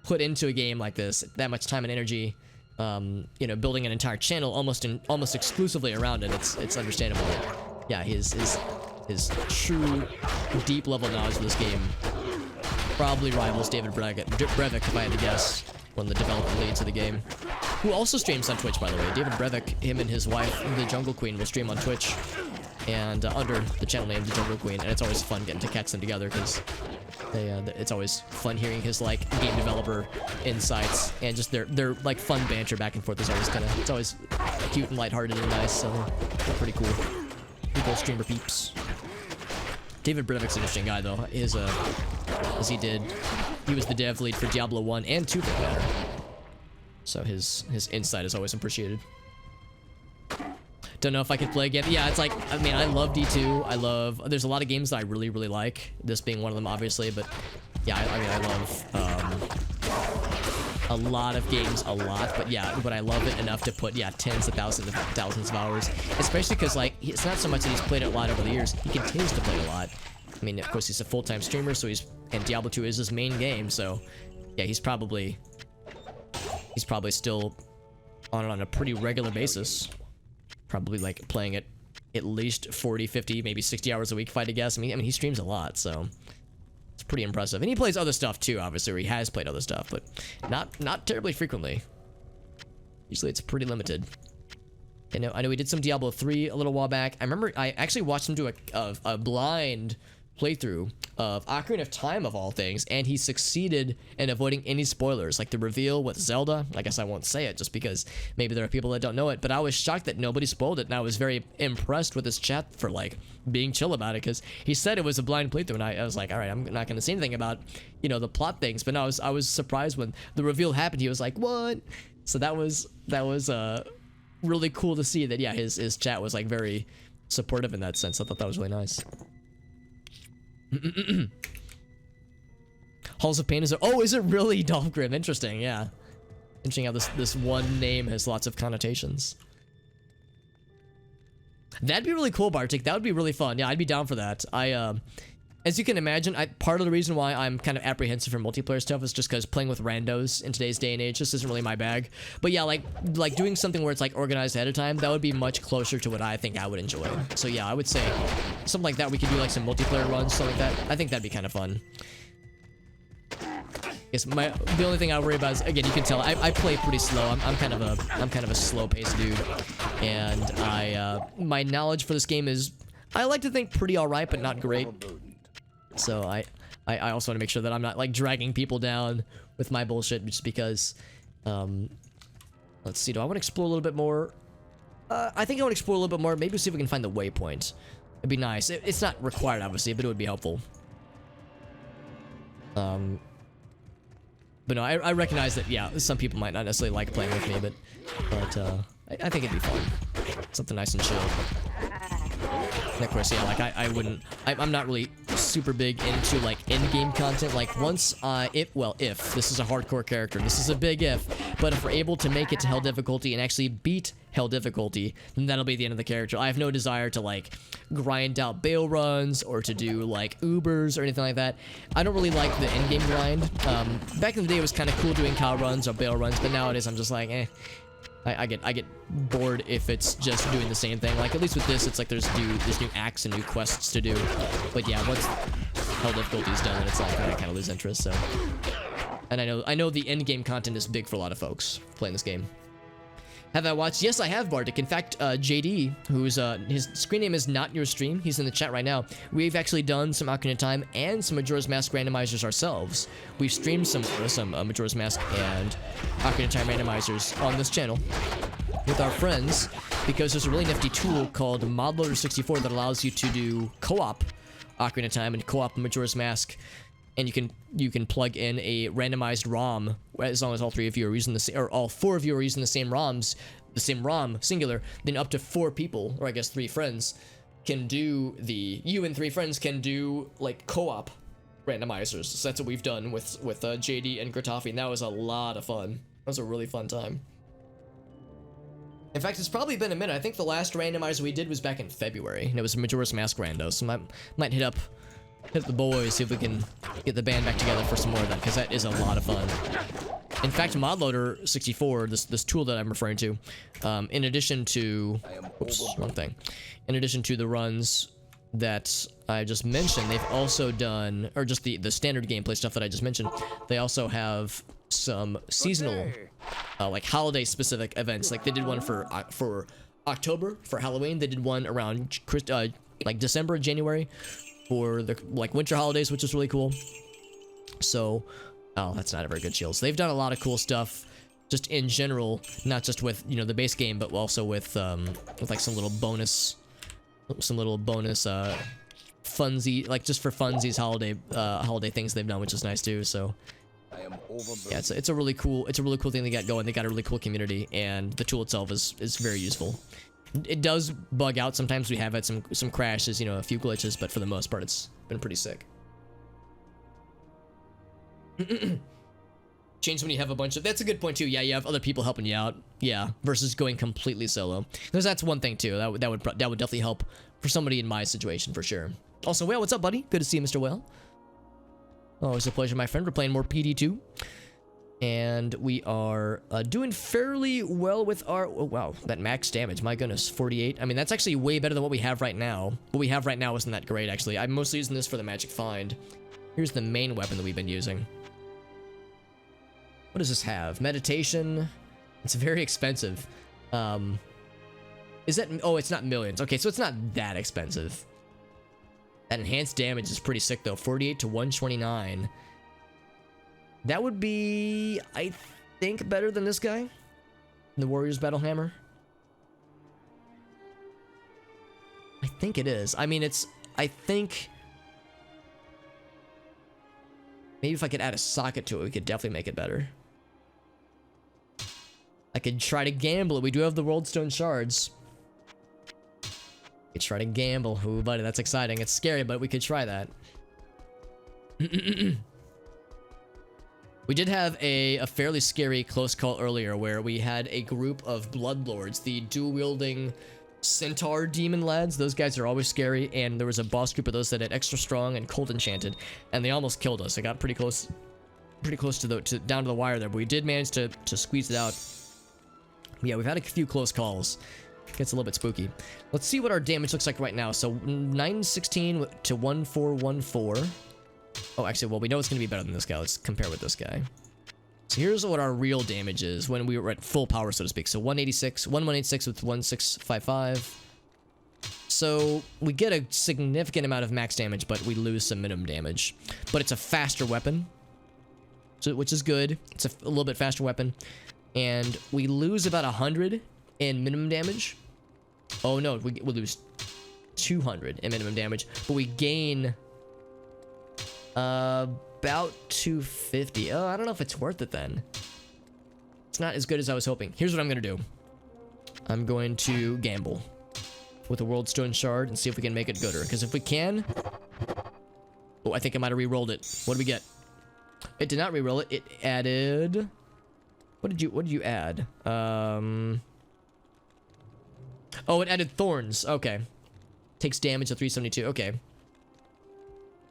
Speaker 1: put into a game like this, that much time and energy, you know, building an entire channel almost exclusively around it, it's understandable. Yeah, his true deep level knowledge of this game probably rivals David Brevik, if I had to guess, one of the development leads of the game, who also streams on Twitch, by the way. David Brevik, him and his wife, the Jungle Queen, will stream on Twitch, and under the channel name, the Jungle Queen, and it's always fun getting to catch them together, because it's always fun hearing his, like, game developer insights, and just their like, fun banter back and forth is always kind of, it's always cute and lighthearted and nice, so they're pretty cool. People streamer peeps. David Brevik's an interesting guy, though. He was the dev lead for Diablo 1 and 2 for that matter. So his insight is always appreciated. Don't know if I could play again. Yeah, it's like, I mean, I love D2. There's a lot of games that I really, really like. This being one of them, obviously. But yeah, I mean, I love a lot of games a lot. But yeah, but I love it enough to put, yeah, tens of thousands of hours. Especially because, like, it's not so much that he's played it a lot over the years. He continues to play it a lot. I mean, of course, he's a full-time streamer, so and Diablo 2 is his main game. So yeah, he's probably still on it on a pretty regular basis. Probably like playing it at least 40, 50, maybe 60 hours a week if I had to guess. I mean, he streams a lot, so it's pretty impressive. And he plays other stuff too, obviously, or he has played other stuff, but not terribly frequently. Usually it's pretty limited. I know we did some Diablo 3 a little while back. I remember I actually watched him do a blind playthrough of Ocarina of Time, of all things, and he succeeded in avoiding any spoilers, like the reveal with Zelda. I guess I won't say it just because maybe there are people that don't know it, but I was shocked that nobody spoiled it, and I was very impressed with his chat for like being chill about it, because he said it was a blind playthrough, and I was like, all right, I'm not going to say anything about, you know, the plot things. But no, I was surprised when the reveal happened. He was like, what? So that was really cool to see that. Yeah, his chat was like very supportive in that sense. I thought that was really nice. Halls of Pain is is it really Dolpgrim? Interesting. Yeah, interesting how this one name has lots of connotations. That'd be really cool, Bartik. That would be really fun. Yeah, I'd be down for that. As you can imagine, part of the reason why I'm kind of apprehensive for multiplayer stuff is just because playing with randos in today's day and age just isn't really my bag. But yeah, like doing something where it's like organized ahead of time, that would be much closer to what I think I would enjoy. So yeah, I would say something like that. We could do like some multiplayer runs, something like that. I think that'd be kind of fun. The only thing I worry about is, again, you can tell I play pretty slow. I'm kind of a slow-paced dude, and my knowledge for this game is, I like to think, pretty all right, but not great. So I also want to make sure that I'm not like dragging people down with my bullshit just because. Let's see. Do I want to explore a little bit more? I think I want to explore a little bit more. Maybe see if we can find the waypoint. It'd be nice. It's not required, obviously, but it would be helpful. But no, I recognize that, yeah, some people might not necessarily like playing with me, but I think it'd be fun. Something nice and chill. And of course, yeah, like I'm not really super big into like in-game content. Like once if this is a hardcore character, this is a big if, but if we're able to make it to hell difficulty and actually beat hell difficulty, then that'll be the end of the character. I have no desire to like grind out Baal runs or to do like Ubers or anything like that. I don't really like the in-game grind. Back in the day, it was kind of cool doing cow runs or Baal runs, but nowadays I'm just like, eh. I get bored if it's just doing the same thing. Like at least with this, it's like there's new acts and new quests to do. But yeah, once hell difficulty's done, then it's like I kind of lose interest. So, and I know the end game content is big for a lot of folks playing this game. Have I watched? Yes, I have, Bartik. In fact, JD, who's his screen name is Not Your Stream. He's in the chat right now. We've actually done some Ocarina of Time and some Majora's Mask randomizers ourselves. We've streamed some Majora's Mask and Ocarina of Time randomizers on this channel with our friends, because there's a really nifty tool called Modloader 64 that allows you to do co-op Ocarina of Time and co-op Majora's Mask. And you can plug in a randomized ROM as long as all three of you are using all four of you are using the same ROMs, the same ROM singular. Then up to 4 people, or I guess 3 friends, can do you and 3 friends can do like co-op randomizers. So that's what we've done with JD and Gratafi, and that was a lot of fun. That was a really fun time. In fact, it's probably been a minute. I think the last randomizer we did was back in February, and it was a Majora's Mask rando. So might hit the boys, see if we can get the band back together for some more of that, because that is a lot of fun. In fact, Modloader 64, this tool that I'm referring to, in addition to, in addition to the runs that I just mentioned, they've also done, or just the standard gameplay stuff that I just mentioned, they also have some seasonal, like holiday specific events. Like they did one for October for Halloween. They did one around like December, January, for the like winter holidays, which is really cool. So, that's not a very good shield. So they've done a lot of cool stuff, just in general, not just with the base game, but also with like some little bonus funsy, like just for funsies holiday things they've done, which is nice too. So yeah, it's a really cool thing they got going. They got a really cool community, and the tool itself is very useful. It does bug out sometimes. We have had some crashes, you know, a few glitches, but for the most part, it's been pretty sick. Change when you have a bunch of... That's a good point, too. Yeah, you have other people helping you out. Yeah, versus going completely solo. Because that's one thing, too. That would definitely help for somebody in my situation, for sure. Also, Whale, what's up, buddy? Good to see you, Mr. Whale. Always a pleasure, my friend. We're playing more PD2. And we are doing fairly well with our... Oh, wow, that max damage. My goodness, 48. I mean, that's actually way better than what we have right now. What we have right now isn't that great, actually. I'm mostly using this for the magic find. Here's the main weapon that we've been using. What does this have? Meditation. It's very expensive. Is that... Oh, it's not millions. Okay, so it's not that expensive. That enhanced damage is pretty sick, though. 48 to 129. That would be, I think, better than this guy. The Warrior's Battle Hammer. I think it is. I mean, it's... I think... Maybe if I could add a socket to it, we could definitely make it better. I could try to gamble it. We do have the World Stone Shards. We could try to gamble. Ooh, buddy, that's exciting. It's scary, but we could try that. We did have a fairly scary close call earlier where we had a group of Bloodlords, the dual-wielding Centaur demon lads. Those guys are always scary, and there was a boss group of those that had extra strong and cold enchanted, and they almost killed us. It got pretty close to down to the wire there, but we did manage to squeeze it out. Yeah, we've had a few close calls. Gets a little bit spooky. Let's see what our damage looks like right now. So 916 to 1414. Oh, actually, well, we know it's going to be better than this guy. Let's compare with this guy. So here's what our real damage is when we were at full power, so to speak. So 1186 with 1655. So we get a significant amount of max damage, but we lose some minimum damage. But it's a faster weapon, so, which is good. It's a little bit faster weapon. And we lose about 100 in minimum damage. Oh no, we lose 200 in minimum damage, but we gain about 250. Oh, I don't know if it's worth it then. It's not as good as I was hoping. Here's what I'm gonna do. I'm going to gamble with a World Stone Shard and see if we can make it gooder. Because if we can... Oh, I think I might have re-rolled it. What did we get? It did not re-roll it. It added... What did you add? Oh, it added thorns. Okay. Takes damage of 372. Okay.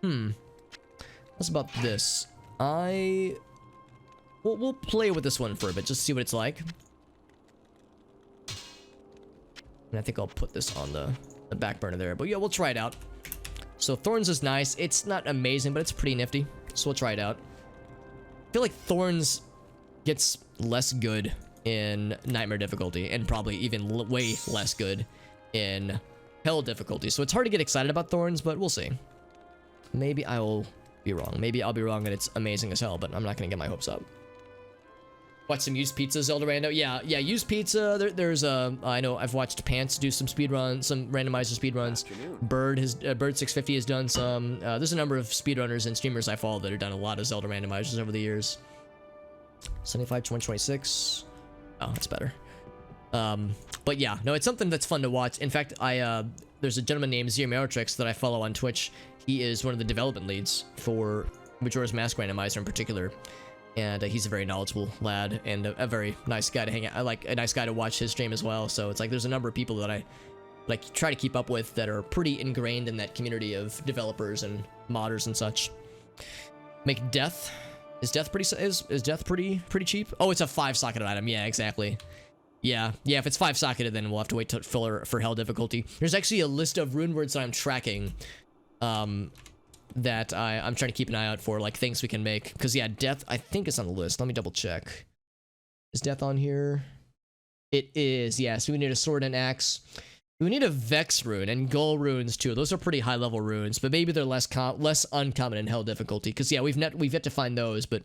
Speaker 1: What's about this? We'll play with this one for a bit, just to see what it's like. And I think I'll put this on the back burner there. But yeah, we'll try it out. So thorns is nice. It's not amazing, but it's pretty nifty. So we'll try it out. I feel like thorns gets less good in nightmare difficulty, and probably even way less good in hell difficulty. So it's hard to get excited about thorns, but we'll see. Maybe I will be wrong. Maybe I'll be wrong and it's amazing as hell, but I'm not gonna get my hopes up. Watch some used pizza, Zelda Rando. Yeah, used pizza. There's I know I've watched Pants do some speedruns, some randomizer speedruns. Bird 650 has done some. There's a number of speedrunners and streamers I follow that have done a lot of Zelda randomizers over the years. 75 to 126. Oh, that's better. But yeah, no, it's something that's fun to watch. In fact, there's a gentleman named Zero that I follow on Twitch. He is one of the development leads for Majora's Mask Randomizer in particular. And he's a very knowledgeable lad and a very nice guy to hang out. I like a nice guy to watch his stream as well. So it's like there's a number of people that I like try to keep up with that are pretty ingrained in that community of developers and modders and such. Make death. Is death pretty cheap? Oh, it's a 5-socketed item. Yeah, exactly. Yeah, if it's 5-socketed, then we'll have to wait for hell difficulty. There's actually a list of rune words that I'm tracking, that I'm trying to keep an eye out for, like things we can make. Because yeah, death I think is on the list. Let me double check. Is death on here? It is. Yeah. So we need a sword and axe. We need a Vex rune and Gull runes too. Those are pretty high level runes, but maybe they're less uncommon in hell difficulty. Because yeah, we've yet to find those, but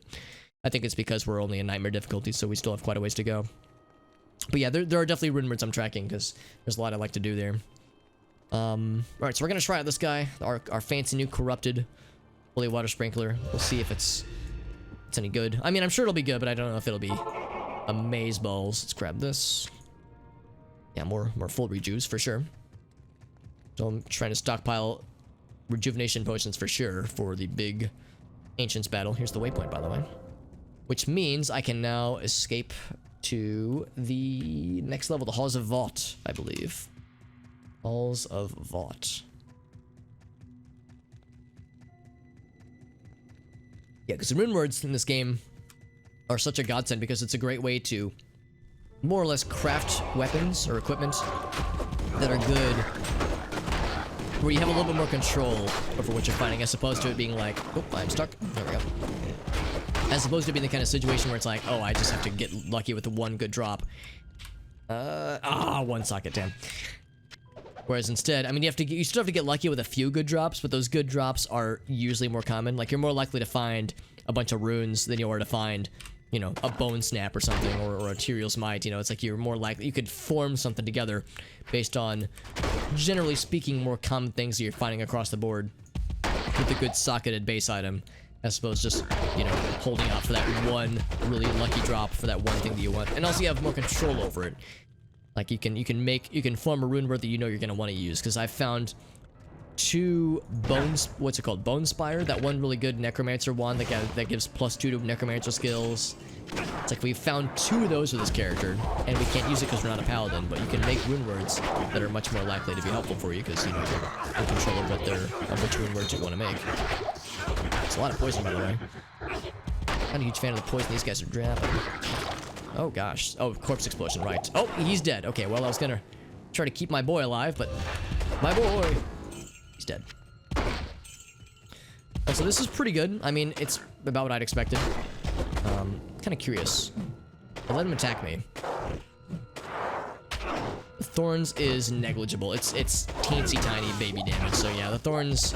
Speaker 1: I think it's because we're only in nightmare difficulty, so we still have quite a ways to go. But yeah, there are definitely rune words I'm tracking because there's a lot I like to do there. Alright, so we're gonna try out this guy, our fancy new corrupted holy water sprinkler. We'll see if it's any good. I mean, I'm sure it'll be good, but I don't know if it'll be amazeballs. Let's grab this. Yeah, more full rejuves for sure. So I'm trying to stockpile rejuvenation potions for sure for the big Ancients battle. Here's the waypoint, by the way. Which means I can now escape to the next level, the Halls of Vought, I believe. Halls of Vought. Yeah, because the rune words in this game are such a godsend because it's a great way to more or less craft weapons or equipment that are good, where you have a little bit more control over what you're fighting, as opposed to it being like, oh, I'm stuck. There we go. As opposed to being the kind of situation where it's like, oh, I just have to get lucky with the one good drop. One socket, damn. Whereas instead, I mean, you still have to get lucky with a few good drops, but those good drops are usually more common. Like, you're more likely to find a bunch of runes than you are to find, you know, a bone snap or something, or a Tyrael's Might. You know, it's like you're more likely, you could form something together based on, generally speaking, more common things that you're finding across the board with a good socketed base item, as opposed to just, you know, holding out for that one really lucky drop for that one thing that you want. And also you have more control over it. Like, you can form a rune word that you know you're gonna want to use, because I've found two bones, what's it called, Bone Spire, that one really good necromancer one that gives +2 to necromancer skills. It's like we found 2 of those with this character, and we can't use it because we're not a paladin, but you can make rune words that are much more likely to be helpful for you, because, you know, you're in control of which rune words you want to make. It's a lot of poison, by the way. Not a huge fan of the poison these guys are dropping. Oh gosh. Oh, corpse explosion, right. Oh, he's dead. Okay, well, I was gonna try to keep my boy alive, but my boy, he's dead. Oh, so this is pretty good. I mean, it's about what I'd expected. Kind of curious. I'll let him attack me. The Thorns is negligible. It's teensy tiny baby damage, so yeah, the Thorns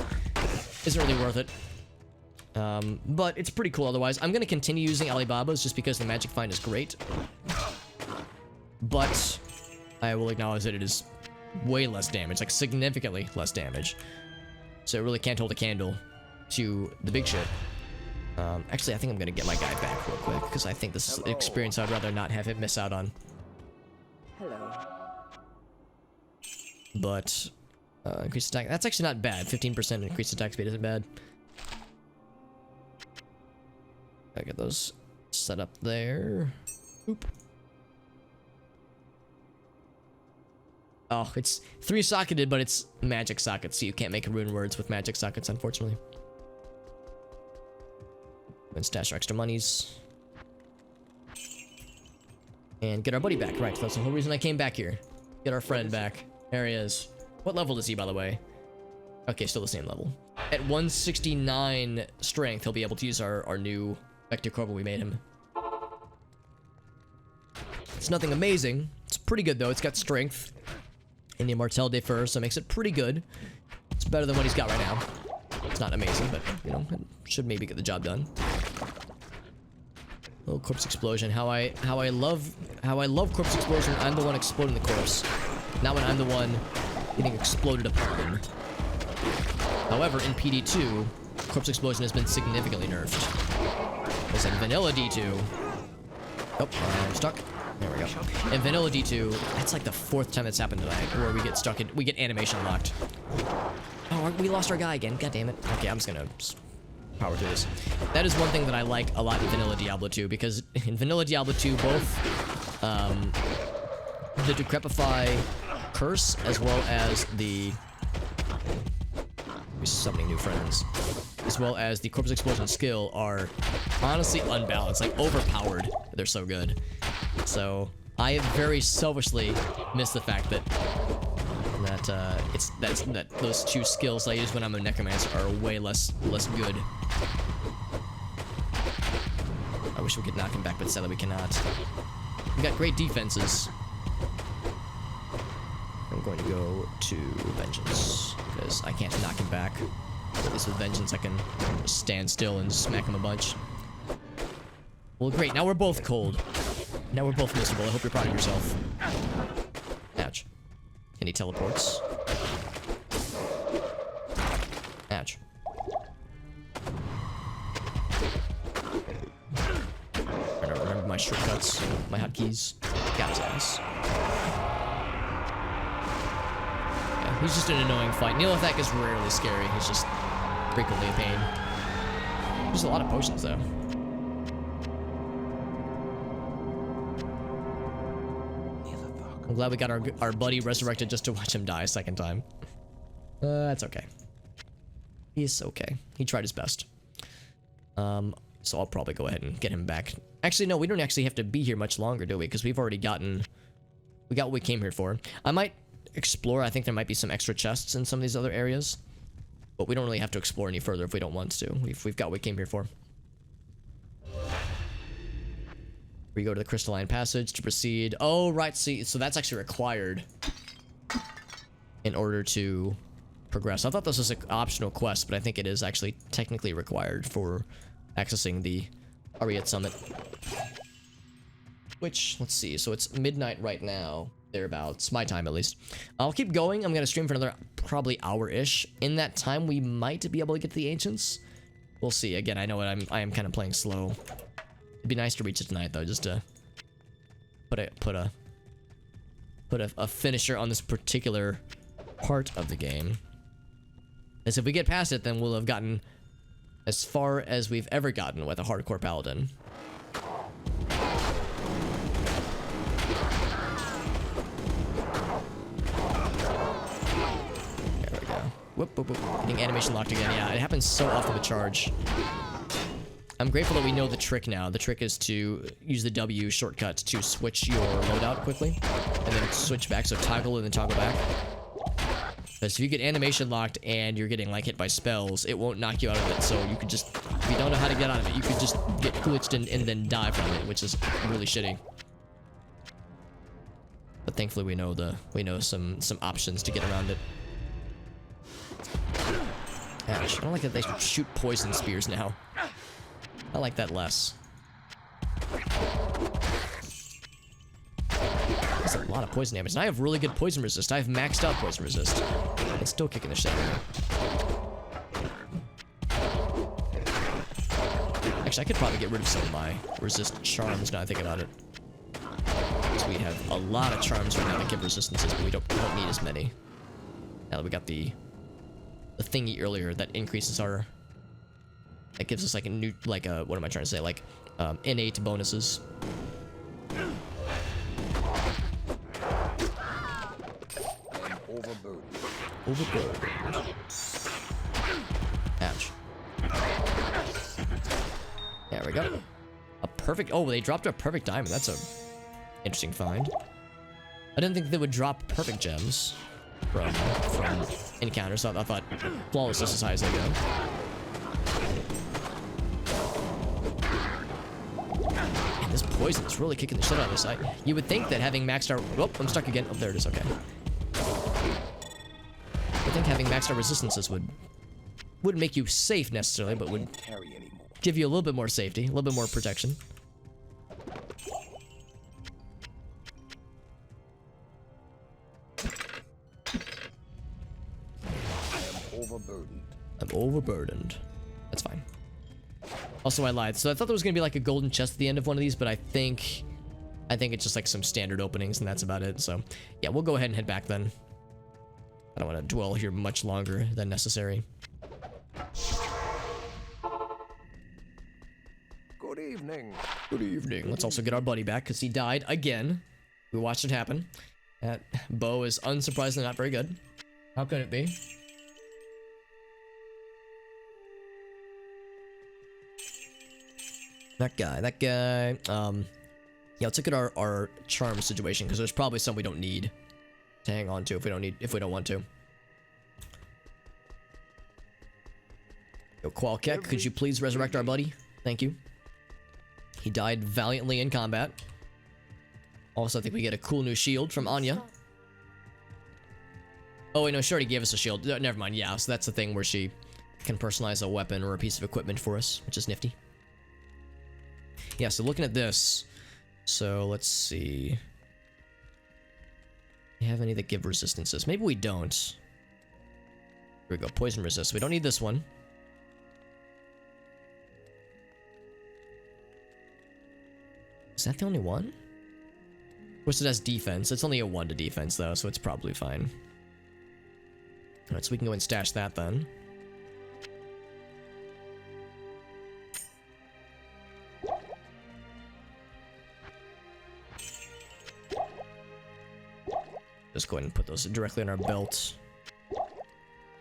Speaker 1: isn't really worth it. But it's pretty cool otherwise. I'm gonna continue using Alibabas just because the magic find is great. But I will acknowledge that it is way less damage, like significantly less damage. So it really can't hold a candle to the big shit. Actually, I think I'm gonna get my guy back real quick, because I think this is an experience I'd rather not have him miss out on.
Speaker 4: Hello.
Speaker 1: But, increased attack, that's actually not bad. 15% increased attack speed isn't bad. I get those set up there. Oop. Oh, it's 3-socketed, but it's magic sockets, so you can't make rune words with magic sockets, unfortunately. And stash our extra monies. And get our buddy back. Right, that's the whole reason I came back here. Get our friend back. There he is. What level is he, by the way? Okay, still the same level. At 169 strength, he'll be able to use our new Vector Corporal we made him. It's nothing amazing. It's pretty good, though. It's got strength and the Immortel de Fer, so it makes it pretty good. It's better than what he's got right now. It's not amazing, but, you know, it should maybe get the job done. Little corpse explosion. How I love corpse explosion. I'm the one exploding the corpse, not when I'm the one getting exploded upon. However, in PD2, corpse explosion has been significantly nerfed. As in vanilla D2. Oh, I'm stuck. There we go. In vanilla D2, that's like the 4th time that's happened tonight, where we get animation locked. Oh, we lost our guy again. God damn it. Okay, I'm just gonna power through this. That is one thing that I like a lot in vanilla Diablo 2, because in vanilla Diablo 2, both the Decrepify curse as well as the summoning new friends, as well as the corpse explosion skill are honestly unbalanced, like overpowered. They're so good. So I very selfishly miss the fact that those 2 skills I use when I'm a necromancer are way less good. I wish we could knock him back, but sadly we cannot. We got great defenses. I'm going to go to Vengeance, because I can't knock him back. At least with Vengeance I can just stand still and smack him a bunch. Well, great, now we're both cold. Now we're both miserable. I hope you're proud of yourself. Ouch. And he teleports. Ouch. I don't remember my shortcuts, my hotkeys. Got his ass. He's just an annoying fight. Neolithek is rarely scary. He's just frequently a pain. There's a lot of potions, though. I'm glad we got our buddy resurrected just to watch him die a second time. That's okay. He's okay. He tried his best. So I'll probably go ahead and get him back. Actually, no, we don't actually have to be here much longer, do we? Because we've already gotten... We got what we came here for. I might explore. I think there might be some extra chests in some of these other areas. But we don't really have to explore any further if we don't want to. We've got what we came here for. We go to the Crystalline Passage to proceed. Oh, right. See, so that's actually required in order to progress. I thought this was an optional quest, but I think it is actually technically required for accessing the Ariat Summit. Which, let's see. So it's midnight right now. Thereabouts. My time, at least. I'll keep going. I'm going to stream for another probably hour-ish. In that time, we might be able to get to the Ancients. We'll see. Again, I know I am kind of playing slow. It'd be nice to reach it tonight, though, just to put a finisher on this particular part of the game. As if we get past it, then we'll have gotten as far as we've ever gotten with a Hardcore Paladin. There we go. Whoop, whoop, whoop. Getting animation locked again. Yeah, it happens so often with charge. I'm grateful that we know the trick now. The trick is to use the W shortcut to switch your loadout quickly, and then switch back, so toggle and then toggle back. Because if you get animation locked and you're getting like hit by spells, it won't knock you out of it. So you could just, if you don't know how to get out of it, you could just get glitched and then die from it, which is really shitty. But thankfully we know some options to get around it. Ouch, I don't like that they shoot poison spears now. I like that less. That's a lot of poison damage. And I have really good poison resist. I have maxed out poison resist. It's still kicking the shit out of me. Actually, I could probably get rid of some of my resist charms now I think about it. Because we have a lot of charms right now that give resistances, but we don't need as many. Now that we got the thingy earlier that increases our... That gives us like a new, like a, what am I trying to say? Like, innate bonuses.
Speaker 2: I'm overburdened.
Speaker 1: Overburdened. Ouch. There we go. A perfect, oh, they dropped a perfect diamond. That's a interesting find. I didn't think they would drop perfect gems from encounters, so I thought flawless is as high as they go. This poison is really kicking the shit out of this. You would think that having maxed out... Oh, I'm stuck again. Oh, there it is. Okay. I think having maxed out resistances wouldn't make you safe necessarily, but would give you a little bit more safety, a little bit more protection.
Speaker 2: I am overburdened.
Speaker 1: I'm overburdened. That's fine. Also, I lied. So I thought there was going to be like a golden chest at the end of one of these, but I think it's just like some standard openings and that's about it. So yeah, we'll go ahead and head back then. I don't want to dwell here much longer than necessary.
Speaker 2: Good evening.
Speaker 1: Good evening. Let's also get our buddy back because he died again. We watched it happen. That bow is unsurprisingly not very good. How could it be? That guy. Yeah, let's look at our charm situation because there's probably some we don't need to hang on to if we don't want to. Yo, Qualkek, could you please resurrect our buddy? Thank you. He died valiantly in combat. Also, I think we get a cool new shield from Anya. Oh wait, no, she already gave us a shield. Never mind. Yeah, so that's the thing where she can personalize a weapon or a piece of equipment for us, which is nifty. Yeah, so looking at this, so let's see. We have any that give resistances? Maybe we don't. Here we go, poison resist. We don't need this one. Is that the only one? Of course it has defense. It's only a 1 to defense though, so it's probably fine. Alright, so we can go and stash that then. Just go ahead and put those directly in our belt.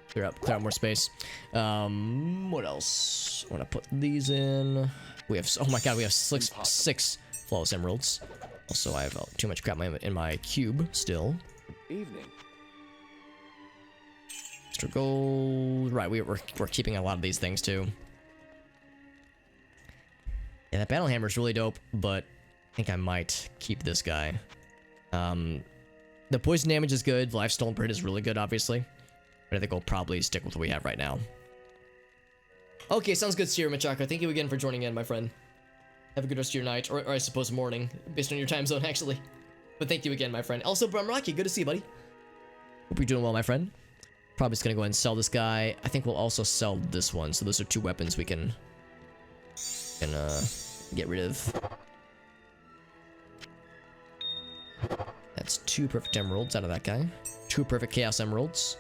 Speaker 1: Clear out more space. What else? I want to put these in. We have, oh my god, we have six flawless emeralds. Also, I have too much crap in my cube still.
Speaker 3: Evening.
Speaker 1: Extra gold. Right, we're keeping a lot of these things too. Yeah, that battle hammer is really dope, but I think I might keep this guy. The poison damage is good. Life stolen per hit is really good, obviously. But I think we'll probably stick with what we have right now. Okay, sounds good, Sierra Machaka. Thank you again for joining in, my friend. Have a good rest of your night, or I suppose morning, based on your time zone, actually. But thank you again, my friend. Also, Brumrocky, good to see you, buddy. Hope you're doing well, my friend. Probably just gonna go ahead and sell this guy. I think we'll also sell this one. So those are 2 weapons we can get rid of. That's 2 perfect emeralds out of that guy. 2 perfect chaos emeralds.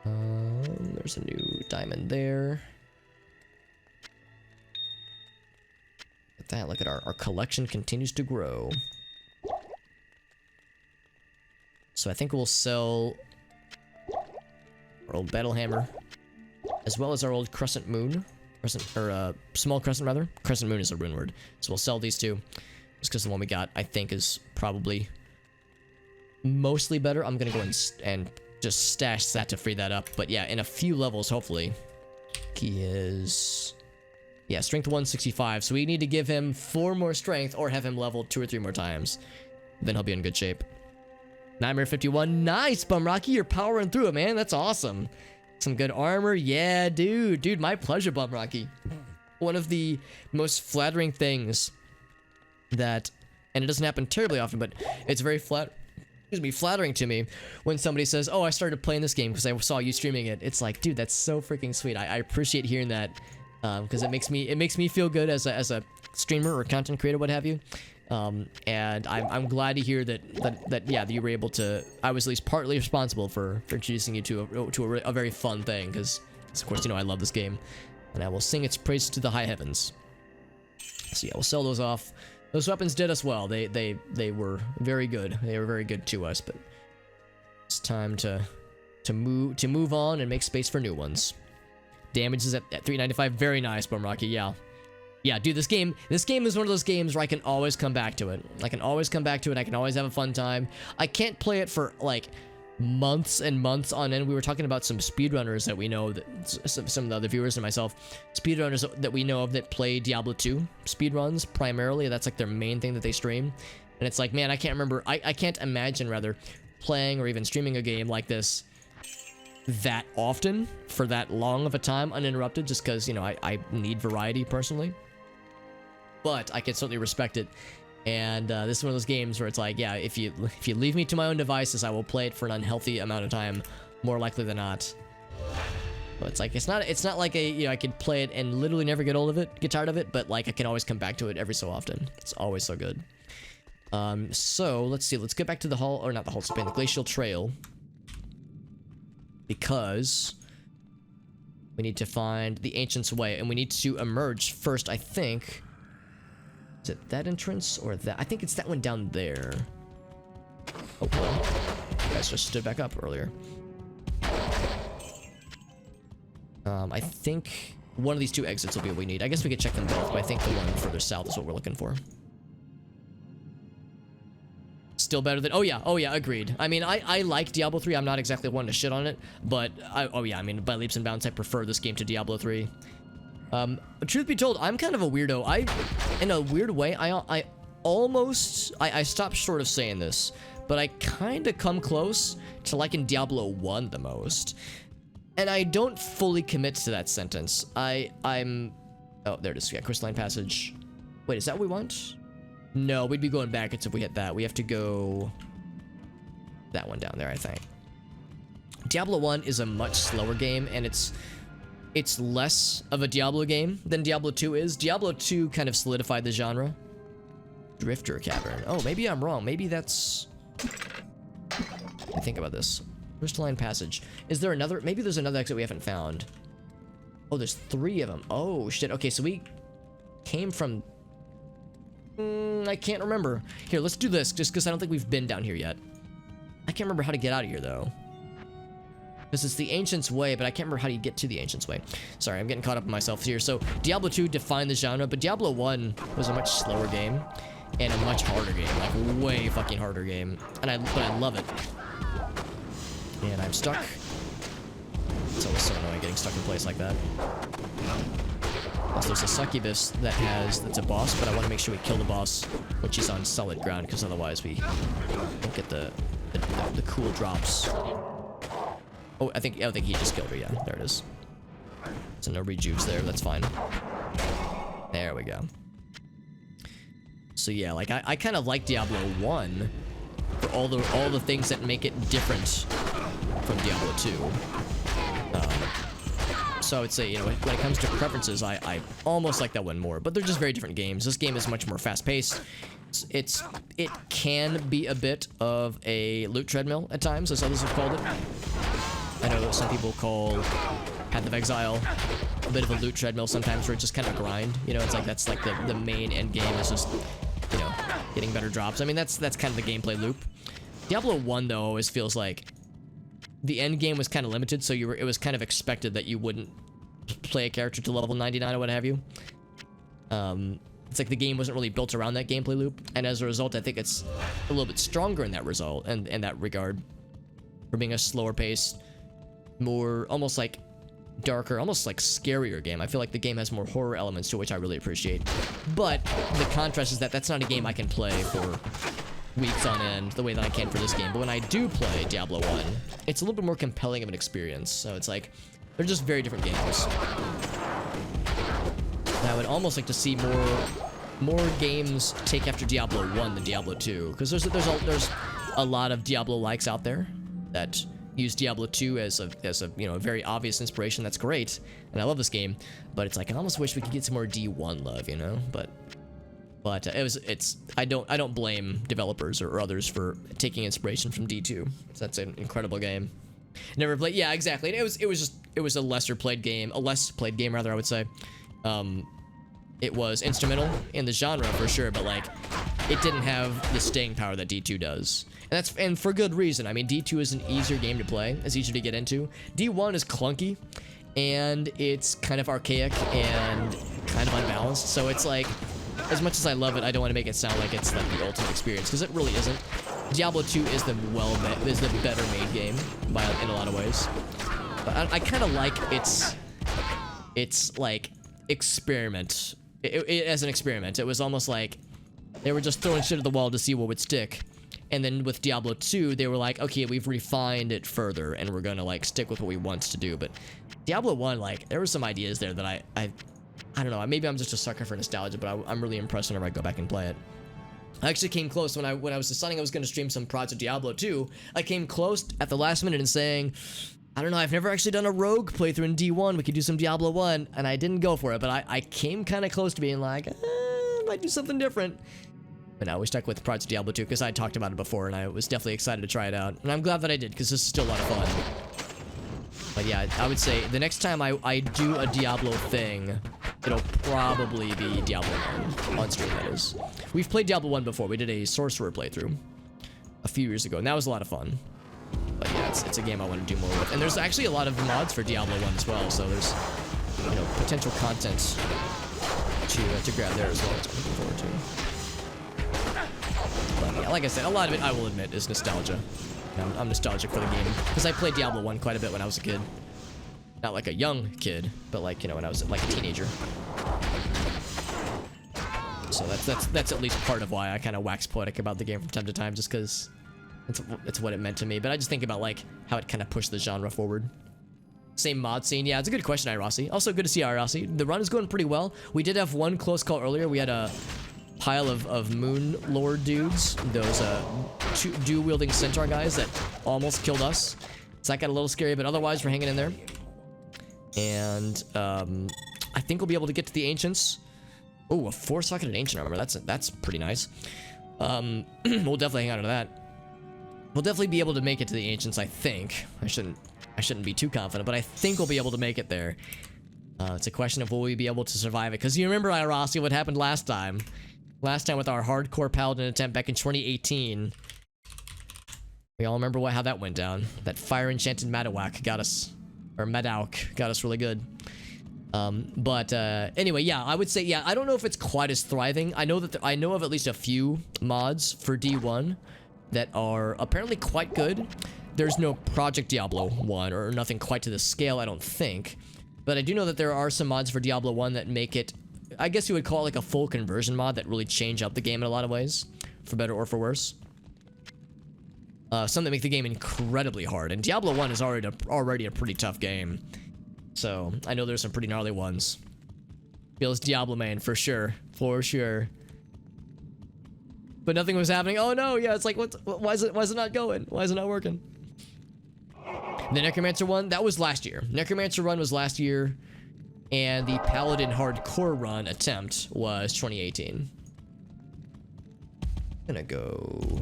Speaker 1: There's a new diamond there. Look at that. Look at our collection continues to grow. So I think we'll sell our old battle hammer, as well as our old crescent moon. Small crescent rather. Crescent moon is a rune word. So we'll sell these 2. Just because the one we got, I think, is probably mostly better. I'm gonna go and just stash that to free that up. But yeah, in a few levels, hopefully. He is... yeah, strength 165. So we need to give him 4 more strength or have him leveled 2 or 3 more times. Then he'll be in good shape. Nightmare 51. Nice, Bumrocky. You're powering through it, man. That's awesome. Some good armor. Yeah, dude. Dude, my pleasure, Bumrocky. One of the most flattering things that... and it doesn't happen terribly often, but it's very flattering to me when somebody says, oh, I started playing this game because I saw you streaming it. It's like, dude, that's so freaking sweet. I appreciate hearing that because it makes me feel good as a streamer or content creator, what have you. And I'm glad to hear that you were able to. I was at least partly responsible for introducing you to a very fun thing, because of course, you know, I love this game, and I will sing its praise to the high heavens. So yeah, we'll sell those off. Those weapons did us well. They were very good. They were very good to us, but it's time to move on and make space for new ones. Damage is at 395. Very nice, Bumrocky. Yeah, dude, this game is one of those games where I can always come back to it. I can always come back to it. I can always have a fun time. I can't play it for like months and months on end. We were talking about some speedrunners that we know, that some of the other viewers and myself, speedrunners that we know of that play Diablo 2 speedruns primarily. That's like their main thing that they stream. And it's like, man, I can't imagine rather playing or even streaming a game like this that often for that long of a time uninterrupted, just because, you know, I need variety personally. But I can certainly respect it. And this is one of those games where it's like, yeah, if you leave me to my own devices, I will play it for an unhealthy amount of time, more likely than not. But it's like, it's not like I could play it and literally never get tired of it, but like I can always come back to it every so often. It's always so good. So let's see, let's get back to the hall, or not the hall, the Glacial Trail, because we need to find the Ancient's Way, and we need to emerge first, I think. Is it that entrance or that? I think it's that one down there. Oh, well. You guys just stood back up earlier. I think one of these 2 exits will be what we need. I guess we could check them both, but I think the one further south is what we're looking for. Still better than... oh yeah, agreed. I mean, I like Diablo 3. I'm not exactly one to shit on it, but oh yeah, I mean, by leaps and bounds, I prefer this game to Diablo 3. Truth be told, I'm kind of a weirdo. In a weird way, I stopped short of saying this, but I kind of come close to liking Diablo 1 the most. And I don't fully commit to that sentence. I'm... oh, there it is. Yeah, Crystalline Passage. Wait, is that what we want? No, we'd be going backwards if we hit that. We have to go... that one down there, I think. Diablo 1 is a much slower game, and it's less of a Diablo game than Diablo 2 is. Diablo 2 kind of solidified the genre. Drifter Cavern. Oh, maybe I'm wrong. Maybe that's... I think about this. Crystalline Passage. Is there another? Maybe there's another exit we haven't found. Oh, there's 3 of them. Oh, shit. Okay, so we came from... I can't remember. Here, let's do this, just because I don't think we've been down here yet. I can't remember how to get out of here, though. Because it's the Ancient's Way, but I can't remember how do you get to the Ancient's Way. Sorry, I'm getting caught up in myself here. So, Diablo 2 defined the genre, but Diablo 1 was a much slower game. And a much harder game. Like, way fucking harder game. But I love it. And I'm stuck. It's always so annoying getting stuck in place like that. Also, there's a succubus that's a boss, but I want to make sure we kill the boss when she's on solid ground, because otherwise we don't get the cool drops. Oh, I think he just killed her. Yeah, there it is. So no rejuves there. That's fine. There we go. So yeah, like I kind of like Diablo 1 for all the things that make it different from Diablo 2. So I would say, you know, when it comes to preferences, I almost like that one more, but they're just very different games. This game is much more fast-paced. It can be a bit of a loot treadmill at times, as others have called it. I know some people call Path of Exile a bit of a loot treadmill sometimes, where it's just kind of a grind. You know, it's like that's like the main end game is just, you know, getting better drops. I mean, that's kind of the gameplay loop. Diablo 1 though always feels like the end game was kind of limited, so it was kind of expected that you wouldn't play a character to level 99 or what have you. It's like the game wasn't really built around that gameplay loop, and as a result, I think it's a little bit stronger in that result and in that regard, for being a slower paced, more almost like darker, almost like scarier game. I feel like the game has more horror elements to which I really appreciate. But the contrast is that that's not a game I can play for weeks on end the way that I can for this game. But when I do play Diablo 1, it's a little bit more compelling of an experience. So it's like, they're just very different games. And I would almost like to see more games take after Diablo 1 than Diablo 2, because there's a lot of Diablo likes out there that use Diablo 2 as a you know, a very obvious inspiration. That's great, and I love this game, but it's like I almost wish we could get some more D1 love, you know. But I don't blame developers or others for taking inspiration from D2. That's an incredible game. Never played. Yeah, exactly. And it was a less played game rather, I would say. It was instrumental in the genre for sure, but like it didn't have the staying power that D2 does. And for good reason. I mean, D2 is an easier game to play. It's easier to get into. D1 is clunky, and it's kind of archaic and kind of unbalanced. So it's like, as much as I love it, I don't want to make it sound like it's like the ultimate experience, because it really isn't. Diablo 2 is the better made game in a lot of ways. But I kind of like its like experiment. As an experiment, it was almost like they were just throwing shit at the wall to see what would stick. And then with Diablo 2, they were like, okay, we've refined it further, and we're gonna like stick with what we want to do. But Diablo 1, like, there were some ideas there that I don't know. Maybe I'm just a sucker for nostalgia, but I'm really impressed whenever I go back and play it. I actually came close when I was deciding I was gonna stream some Project Diablo 2. I came close at the last minute and saying, I don't know, I've never actually done a rogue playthrough in D1. We could do some Diablo 1, and I didn't go for it, but I came kind of close to being like, might do something different. But now we stuck with Project Diablo 2 because I talked about it before, and I was definitely excited to try it out. And I'm glad that I did, because this is still a lot of fun. But yeah, I would say the next time I do a Diablo thing, it'll probably be Diablo 1 on stream, that is. We've played Diablo 1 before. We did a Sorcerer playthrough a few years ago, and that was a lot of fun. But yeah, it's a game I want to do more with. And there's actually a lot of mods for Diablo 1 as well, so there's, you know, potential content to grab there as well, which I'm looking forward to. But yeah, like I said, a lot of it, I will admit, is nostalgia. I'm nostalgic for the game, because I played Diablo 1 quite a bit when I was a kid. Not like a young kid, but like, you know, when I was like a teenager. So that's at least part of why I kind of wax poetic about the game from time to time, just because it's what it meant to me. But I just think about like how it kind of pushed the genre forward. Same mod scene. Yeah, it's a good question, Irasi. Also good to see Irasi. The run is going pretty well. We did have one close call earlier. We had a pile of Moon Lord dudes, those dual-wielding centaur guys that almost killed us. So that got a little scary, but otherwise we're hanging in there. And I think we'll be able to get to the ancients. Oh, a 4-socketed ancient armor. That's pretty nice. We'll definitely hang on to that. we'll definitely be able to make it to the Ancients, I think. I shouldn't be too confident, but I think we'll be able to make it there. It's a question of will we be able to survive it, because you remember, Irasi, what happened last time. Last time with our Hardcore Paladin attempt back in 2018. We all remember how that went down. That Fire Enchanted Madawak got us, or Madauk got us really good. Anyway, yeah, I would say, yeah, I don't know if it's quite as thriving. I know that I know of at least a few mods for D1 that are apparently quite good. There's no Project Diablo 1 or nothing quite to the scale, I don't think. But I do know that there are some mods for Diablo 1 that make it, I guess you would call it like a full conversion mod that really change up the game in a lot of ways, for better or for worse. Some that make the game incredibly hard, and Diablo 1 is already a pretty tough game. So, I know there's some pretty gnarly ones. Feels Diablo main, for sure. For sure. But nothing was happening. Oh no, yeah, it's like, why is it not going? Why is it not working? The Necromancer one, that was last year. Necromancer run was last year, and the Paladin Hardcore run attempt was 2018. I'm gonna go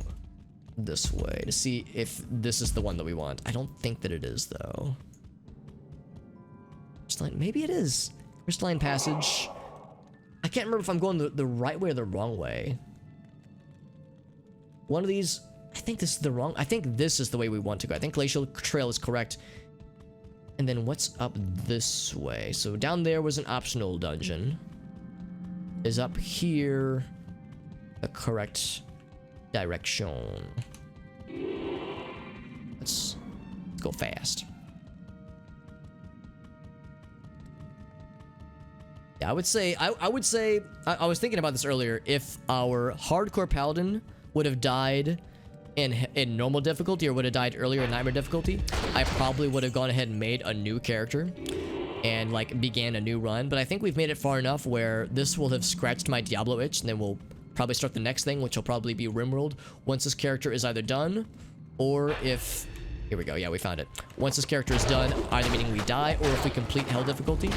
Speaker 1: this way to see if this is the one that we want. I don't think that it is, though. Maybe it is. Crystalline Passage. I can't remember if I'm going the right way or the wrong way. One of these, I think this is the wrong, I think this is the way we want to go. I think Glacial Trail is correct. And then what's up this way? So down there was an optional dungeon. Is up here the correct direction? Let's go fast. Yeah, I would say, I was thinking about this earlier. If our Hardcore Paladin would have died in normal difficulty or would have died earlier in Nightmare difficulty, I probably would have gone ahead and made a new character and like began a new run. But I think we've made it far enough where this will have scratched my Diablo itch, and then we'll probably start the next thing, which will probably be Rimworld, once this character is either done, or if... Here we go, yeah, we found it. Once this character is done, either meaning we die, or if we complete Hell difficulty.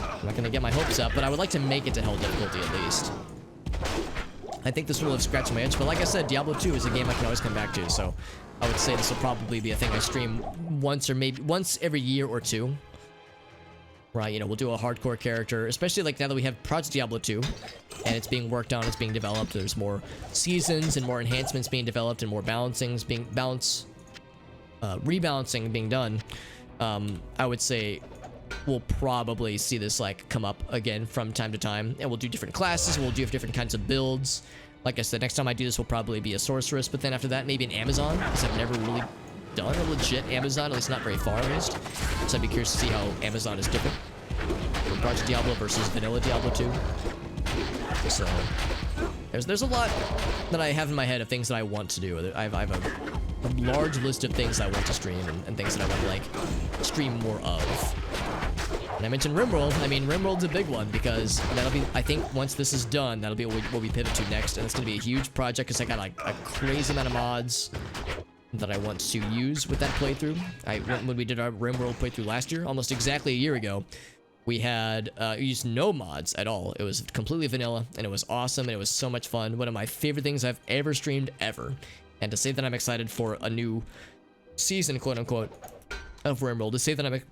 Speaker 1: I'm not gonna get my hopes up, but I would like to make it to Hell difficulty at least. I think this will have scratched my itch, but like I said, Diablo 2 is a game I can always come back to, so I would say this will probably be a thing I stream once or maybe once every year or two. Right, you know, we'll do a hardcore character, especially like now that we have Project Diablo 2, and it's being worked on, it's being developed, there's more seasons and more enhancements being developed and more rebalancing being done. I would say we'll probably see this like come up again from time to time, and we'll do different classes, we'll do different kinds of builds. Like I said, next time I do this will probably be a sorceress, but then after that maybe an Amazon, because I've never really done a legit Amazon, at least not very far at least. So I'd be curious to see how Amazon is different from Project Diablo versus vanilla Diablo 2. So there's a lot that I have in my head of things that I want to do. I have a large list of things I want to stream and things that I want to like stream more of. And I mentioned Rimworld. I mean, Rimworld's a big one because that'll be, I think once this is done, that'll be what we pivot to next, and it's going to be a huge project because I got like a crazy amount of mods that I want to use with that playthrough. When we did our Rimworld playthrough last year, almost exactly a year ago, we had used no mods at all. It was completely vanilla, and it was awesome, and it was so much fun. One of my favorite things I've ever streamed ever. And to say that I'm excited for a new season, quote unquote, of Rimworld, to say that I'm,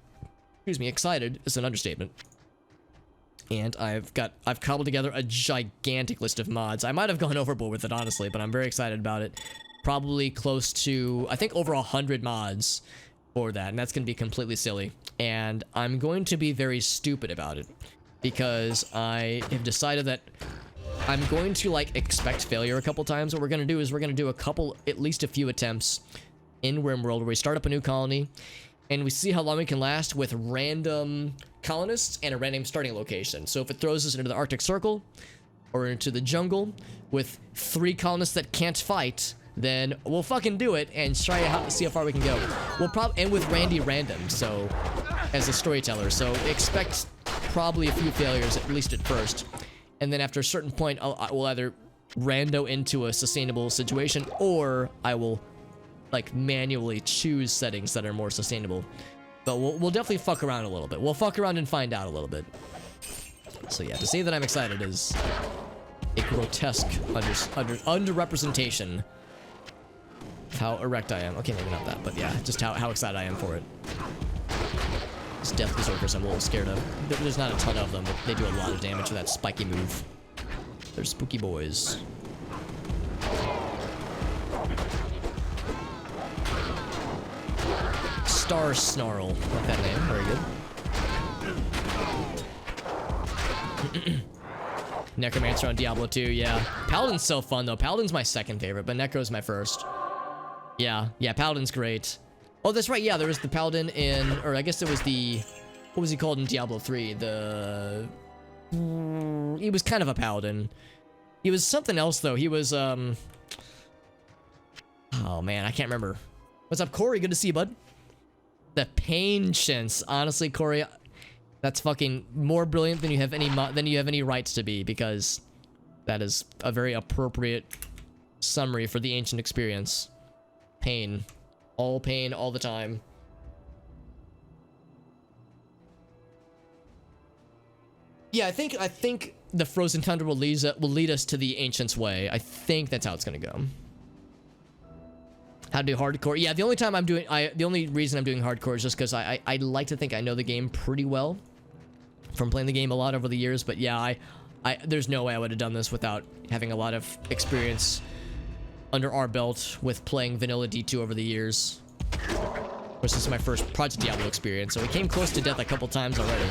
Speaker 1: excited is an understatement. And I've cobbled together a gigantic list of mods. I might have gone overboard with it, honestly, but I'm very excited about it. Probably close to, I think, over 100 mods for that, and that's going to be completely silly. And I'm going to be very stupid about it, because I have decided that I'm going to, like, expect failure a couple times. What we're going to do is we're going to do at least a few attempts in Rimworld where we start up a new colony, and we see how long we can last with random colonists and a random starting location. So if it throws us into the Arctic Circle or into the jungle with 3 colonists that can't fight, then we'll fucking do it and try to see how far we can go. We'll probably, and with Randy Random, so, as a storyteller, so expect probably a few failures, at least at first. And then after a certain point, I will either rando into a sustainable situation, or I will, like, manually choose settings that are more sustainable. But we'll definitely fuck around a little bit. We'll fuck around and find out a little bit. So yeah, to say that I'm excited is a grotesque underrepresentation how erect I am. Okay, maybe not that, but yeah, just how excited I am for it. These Death Berserkers I'm a little scared of. There's not a ton of them, but they do a lot of damage with that spiky move. They're spooky boys. Star Snarl. Like that name. Very good. Necromancer on Diablo 2, yeah. Paladin's so fun, though. Paladin's my second favorite, but Necro's my first. Yeah, Paladin's great. Oh, that's right, yeah, there was the Paladin in... Or I guess it was the... What was he called in Diablo 3? He was kind of a Paladin. He was something else, though. He was, Oh, man, I can't remember. What's up, Corey? Good to see you, bud. The Patience. Honestly, Corey... That's fucking more brilliant than you have any rights to be, because that is a very appropriate summary for the ancient experience. Pain all the time. Yeah, I think the Frozen Tundra will lead us to the Ancient's way. I think that's how it's gonna go. How to do hardcore? Yeah, the only reason I'm doing hardcore is just because I like to think I know the game pretty well from playing the game a lot over the years. But yeah, there's no way I would have done this without having a lot of experience under our belt with playing vanilla D2 over the years. Of course, this is my first Project Diablo experience, so we came close to death a couple times already.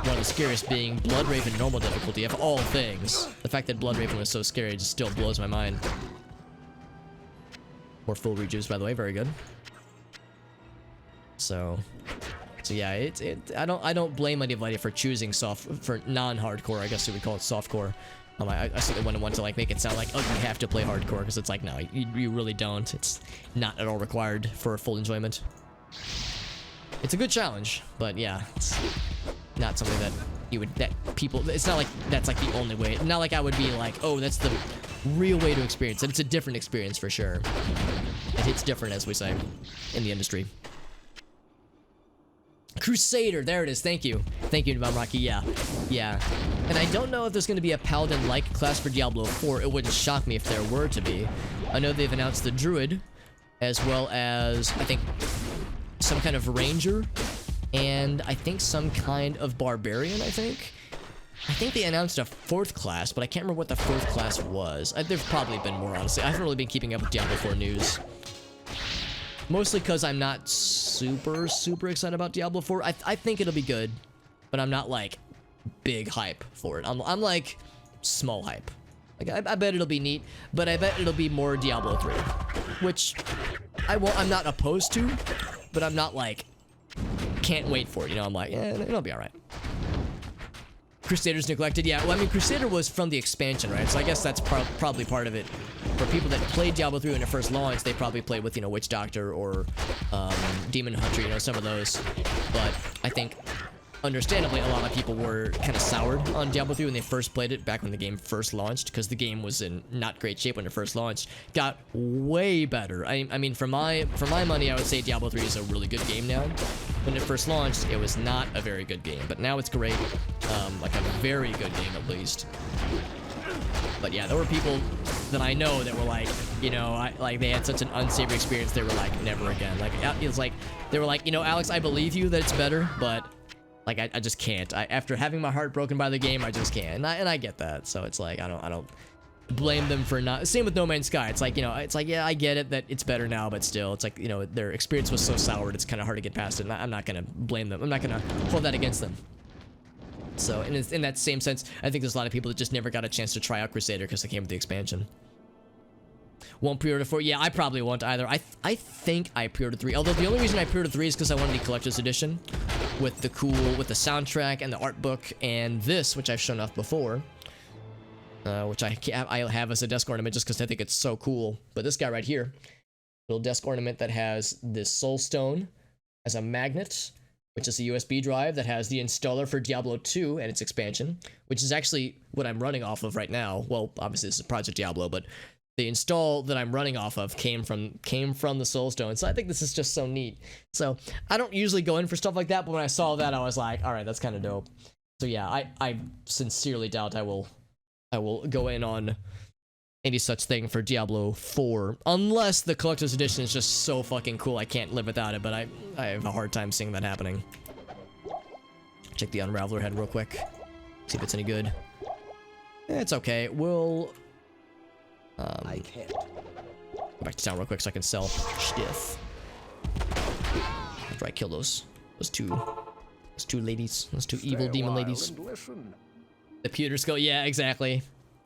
Speaker 1: One of the scariest being Bloodraven normal difficulty of all things. The fact that Bloodraven was so scary just still blows my mind. More full rejuice, by the way, very good. So yeah, I don't blame anybody for choosing non-hardcore. I guess we would call it softcore. I certainly wouldn't want to like make it sound like, oh, you have to play hardcore, because it's like, no, you really don't. It's not at all required for full enjoyment. It's a good challenge, but yeah, it's not something that it's not like that's like the only way. Not like I would be like, oh, that's the real way to experience it. It's a different experience for sure. It hits different, as we say in the industry. Crusader, there it is. Thank you, Rocky. Yeah. And I don't know if there's going to be a Paladin-like class for Diablo 4. It wouldn't shock me if there were to be. I know they've announced the Druid, as well as I think some kind of Ranger, and I think some kind of Barbarian. I think they announced a 4th class, but I can't remember what the 4th class was. There's probably been more, honestly. I haven't really been keeping up with Diablo 4 news. Mostly because I'm not super excited about Diablo 4. I think it'll be good, but I'm not like big hype for it. I'm like small hype. Like I bet it'll be neat, but I bet it'll be more Diablo 3, which I'm not opposed to, but I'm not like can't wait for it. You know, I'm like, yeah, it'll be all right. Crusader's neglected. Yeah, well, I mean, Crusader was from the expansion, right? So I guess that's probably part of it. For people that played Diablo 3 when it first launched, they probably played with, Witch Doctor or Demon Hunter, some of those. But I think, understandably, a lot of people were kind of soured on Diablo 3 when they first played it, back when the game first launched, because the game was in not great shape when it first launched. Got way better. I mean, for my money, I would say Diablo 3 is a really good game now. When it first launched, it was not a very good game, but now it's great. Like a very good game, at least. But yeah, there were people that I know that were like, like they had such an unsavory experience, they were like, never again. Like, it's like, they were like, Alex, I believe you that it's better, but like, I just can't. After having my heart broken by the game, I just can't. And I get that. So it's like, I don't blame them for not. Same with No Man's Sky. It's like, yeah, I get it that it's better now, but still, it's like, their experience was so soured, it's kind of hard to get past it. And I'm not gonna blame them. I'm not gonna hold that against them. So in that same sense, I think there's a lot of people that just never got a chance to try out Crusader because they came with the expansion. Won't pre-order 4. Yeah, I probably won't either. I think I pre-ordered 3. Although the only reason I pre-ordered 3 is because I wanted the collector's edition with the soundtrack and the art book and this, which I've shown off before. Which I have as a desk ornament just because I think it's so cool. But this guy right here, little desk ornament that has this soul stone as a magnet, which is a USB drive that has the installer for Diablo 2 and its expansion, which is actually what I'm running off of right now. Well, obviously this is Project Diablo, but the install that I'm running off of came from the Soul Stone. So I think this is just so neat. So I don't usually go in for stuff like that, but when I saw that, I was like, all right, that's kind of dope. So yeah, I sincerely doubt I will go in on any such thing for Diablo 4, unless the collector's edition is just so fucking cool I can't live without it, but I have a hard time seeing that happening. Check the Unraveler head real quick, see if it's any good. It's okay, we'll...
Speaker 2: I can't.
Speaker 1: Go back to town real quick so I can sell stuff. After I kill those two ladies, those two evil demon ladies.
Speaker 2: Listen.
Speaker 1: The pewter skull, yeah, exactly.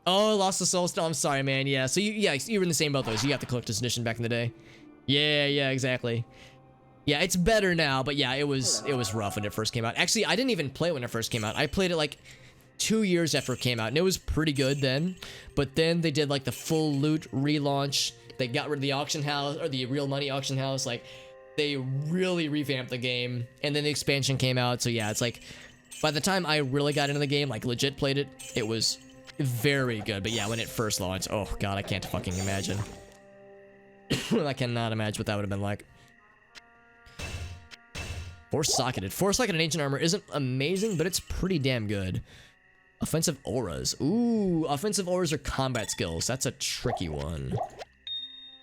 Speaker 1: Oh, lost the soul stone. I'm sorry, man. Yeah, so you were in the same boat though. So you got the collector's edition back in the day. Yeah, exactly. Yeah, it's better now, but yeah, it was rough when it first came out. Actually, I didn't even play it when it first came out. I played it like 2 years after it came out, and it was pretty good then. But then they did like the full loot relaunch. They got rid of the auction house, or the real money auction house. Like, they really revamped the game, and then the expansion came out. So yeah, it's like, by the time I really got into the game, like legit played it, it was very good. But yeah, when it first launched, oh god, I can't fucking imagine. I cannot imagine what that would have been like. Four-socketed ancient armor isn't amazing, but it's pretty damn good. Offensive auras. Ooh, offensive auras are combat skills. That's a tricky one.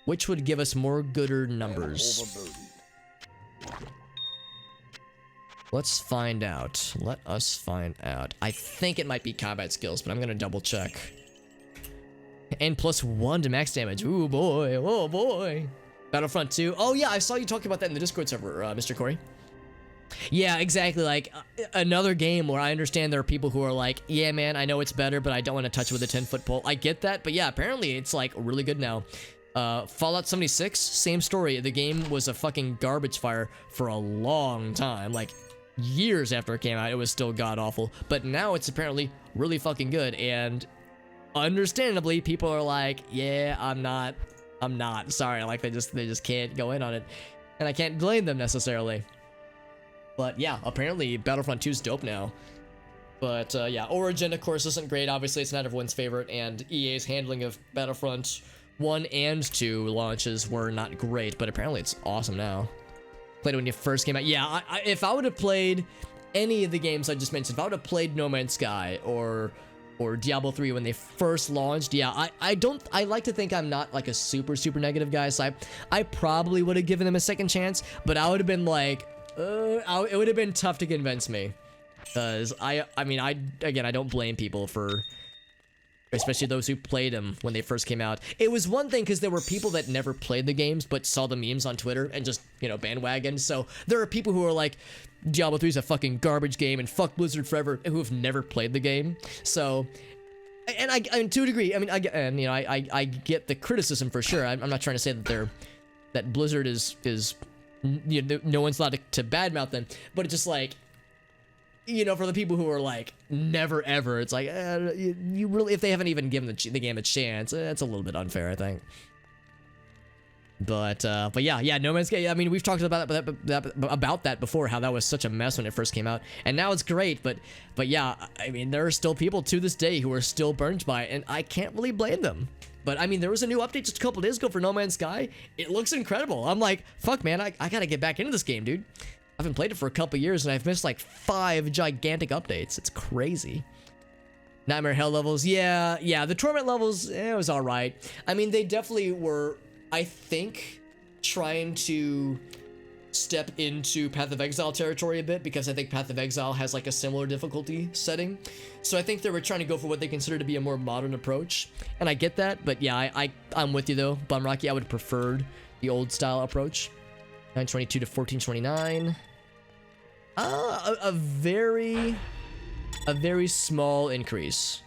Speaker 1: Which would give us more gooder numbers? Let's find out. Let us find out. I think it might be combat skills, but I'm gonna double check. And +1 to max damage. Ooh boy, oh boy. Battlefront 2. Oh yeah, I saw you talking about that in the Discord server, Mr. Corey. Yeah, exactly. Like another game where I understand there are people who are like, yeah, man, I know it's better, but I don't want to touch it with a 10-foot pole. I get that, but yeah, apparently it's like really good now. Fallout 76, same story. The game was a fucking garbage fire for a long time, like years after it came out. It was still god awful, but now it's apparently really fucking good. And understandably, people are like, yeah, I'm not. Sorry, like they just can't go in on it, and I can't blame them necessarily. But yeah, apparently Battlefront 2 is dope now. But yeah, Origin, of course, isn't great. Obviously, it's not everyone's favorite, and EA's handling of Battlefront 1 and 2 launches were not great, but apparently it's awesome now. Played it when you first came out. Yeah, if I would have played any of the games I just mentioned, if I would have played No Man's Sky or Diablo 3 when they first launched, yeah, I like to think I'm not like a super negative guy, so I probably would have given them a second chance, but I would have been like, it would have been tough to convince me, because I don't blame people for, especially those who played them when they first came out. It was one thing because there were people that never played the games but saw the memes on Twitter and just, you know, bandwagoned. So there are people who are like, Diablo 3 is a fucking garbage game and fuck Blizzard forever, who have never played the game. So, and I to a degree, I mean, I get the criticism for sure. I'm not trying to say that Blizzard is you know, no one's allowed to badmouth them, but it's just like, you know, for the people who are like never ever, it's like you really, if they haven't even given the game a chance, it's a little bit unfair, I think. But yeah, No Man's Sky. I mean, we've talked about that before, how that was such a mess when it first came out, and now it's great. But yeah, I mean, there are still people to this day who are still burned by it, and I can't really blame them. But I mean, there was a new update just a couple days ago for No Man's Sky. It looks incredible. I'm like, fuck, man, I gotta get back into this game, dude. I haven't played it for a couple years, and I've missed like 5 gigantic updates. It's crazy. Nightmare Hell levels, yeah. The Torment levels, it was all right. I mean, they definitely were, I think, trying to step into Path of Exile territory a bit, because I think Path of Exile has like a similar difficulty setting. So I think they were trying to go for what they consider to be a more modern approach, and I get that. But yeah, I'm with you though, Bumrocky. I would have preferred the old style approach. 922 to 1429. A very small increase,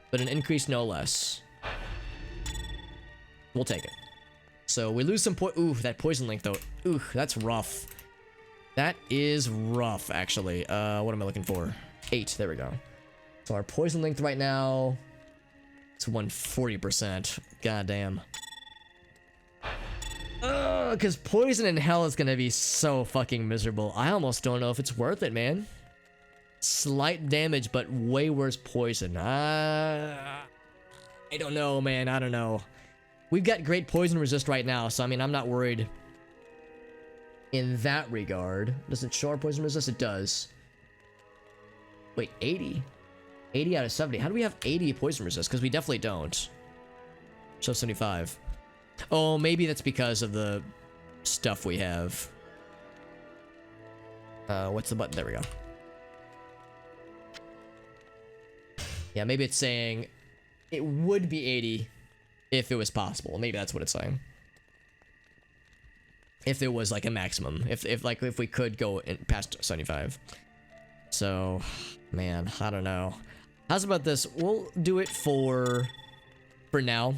Speaker 1: but an increase no less. We'll take it. So we lose some ooh, that poison link though. Ooh, that's rough. That is rough, actually. What am I looking for? 8, there we go. So our poison length right now, it's 140%. God damn. Because poison in hell is gonna be so fucking miserable. I almost don't know if it's worth it, man. Slight damage, but way worse poison. I don't know, man. I don't know. We've got great poison resist right now, so I mean, I'm not worried in that regard. Does it show our poison resist? It does. Wait, 80? 80 out of 70. How do we have 80 poison resist? Because we definitely don't. So 75. Oh, maybe that's because of the stuff we have. What's the button? There we go. Yeah, maybe it's saying it would be 80 if it was possible. Maybe that's what it's saying. If there was like a maximum, if we could go past 75. So, man, I don't know. How's about this? We'll do it for now.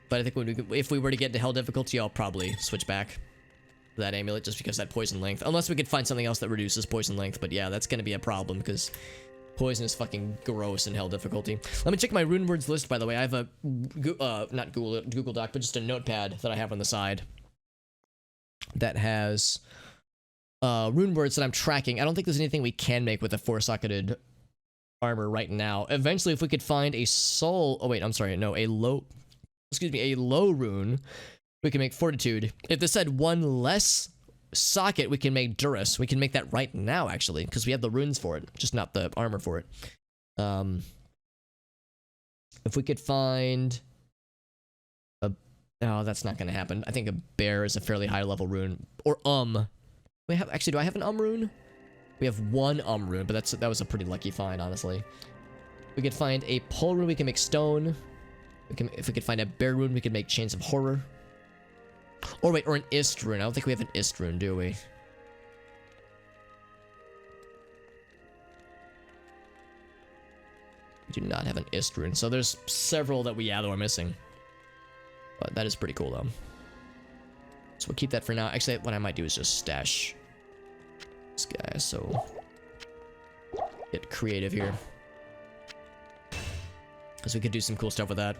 Speaker 1: But I think if we were to get to hell difficulty, I'll probably switch back to that amulet just because that poison length. Unless we could find something else that reduces poison length. But yeah, that's gonna be a problem because poison is fucking gross in hell difficulty. Let me check my rune words list, by the way. I have a not Google Doc, but just a notepad that I have on the side that has rune words that I'm tracking. I don't think there's anything we can make with a 4-socketed armor right now. Eventually, if we could find a soul... Oh, wait, I'm sorry. No, a low rune, we can make fortitude. If this had one less socket, we can make Durus. We can make that right now, actually, because we have the runes for it, just not the armor for it. If we could find a... Oh, that's not going to happen. I think a bear is a fairly high level rune. Or we have... Actually, do I have an rune? We have one rune, but that was a pretty lucky find, honestly. We could find a pole rune, we can make stone. If we could find a bear rune, we could make chains of horror. Or wait, or an ist rune. I don't think we have an ist rune, do we? We do not have an ist rune. So there's several that we are missing. But that is pretty cool, though. So we'll keep that for now. Actually, what I might do is just stash this guy, so get creative here. Because we could do some cool stuff with that.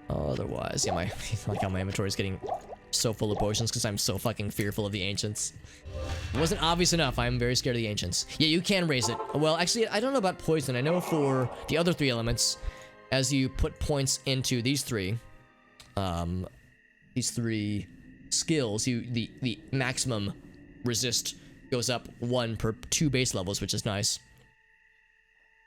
Speaker 1: Otherwise, yeah, I like how my inventory is getting so full of potions because I'm so fucking fearful of the ancients. It wasn't obvious enough. I'm very scared of the ancients. Yeah, you can raise it. Well, actually, I don't know about poison. I know for the other 3 elements, as you put points into these 3 skills, the maximum resist goes up 1 per 2 base levels, which is nice.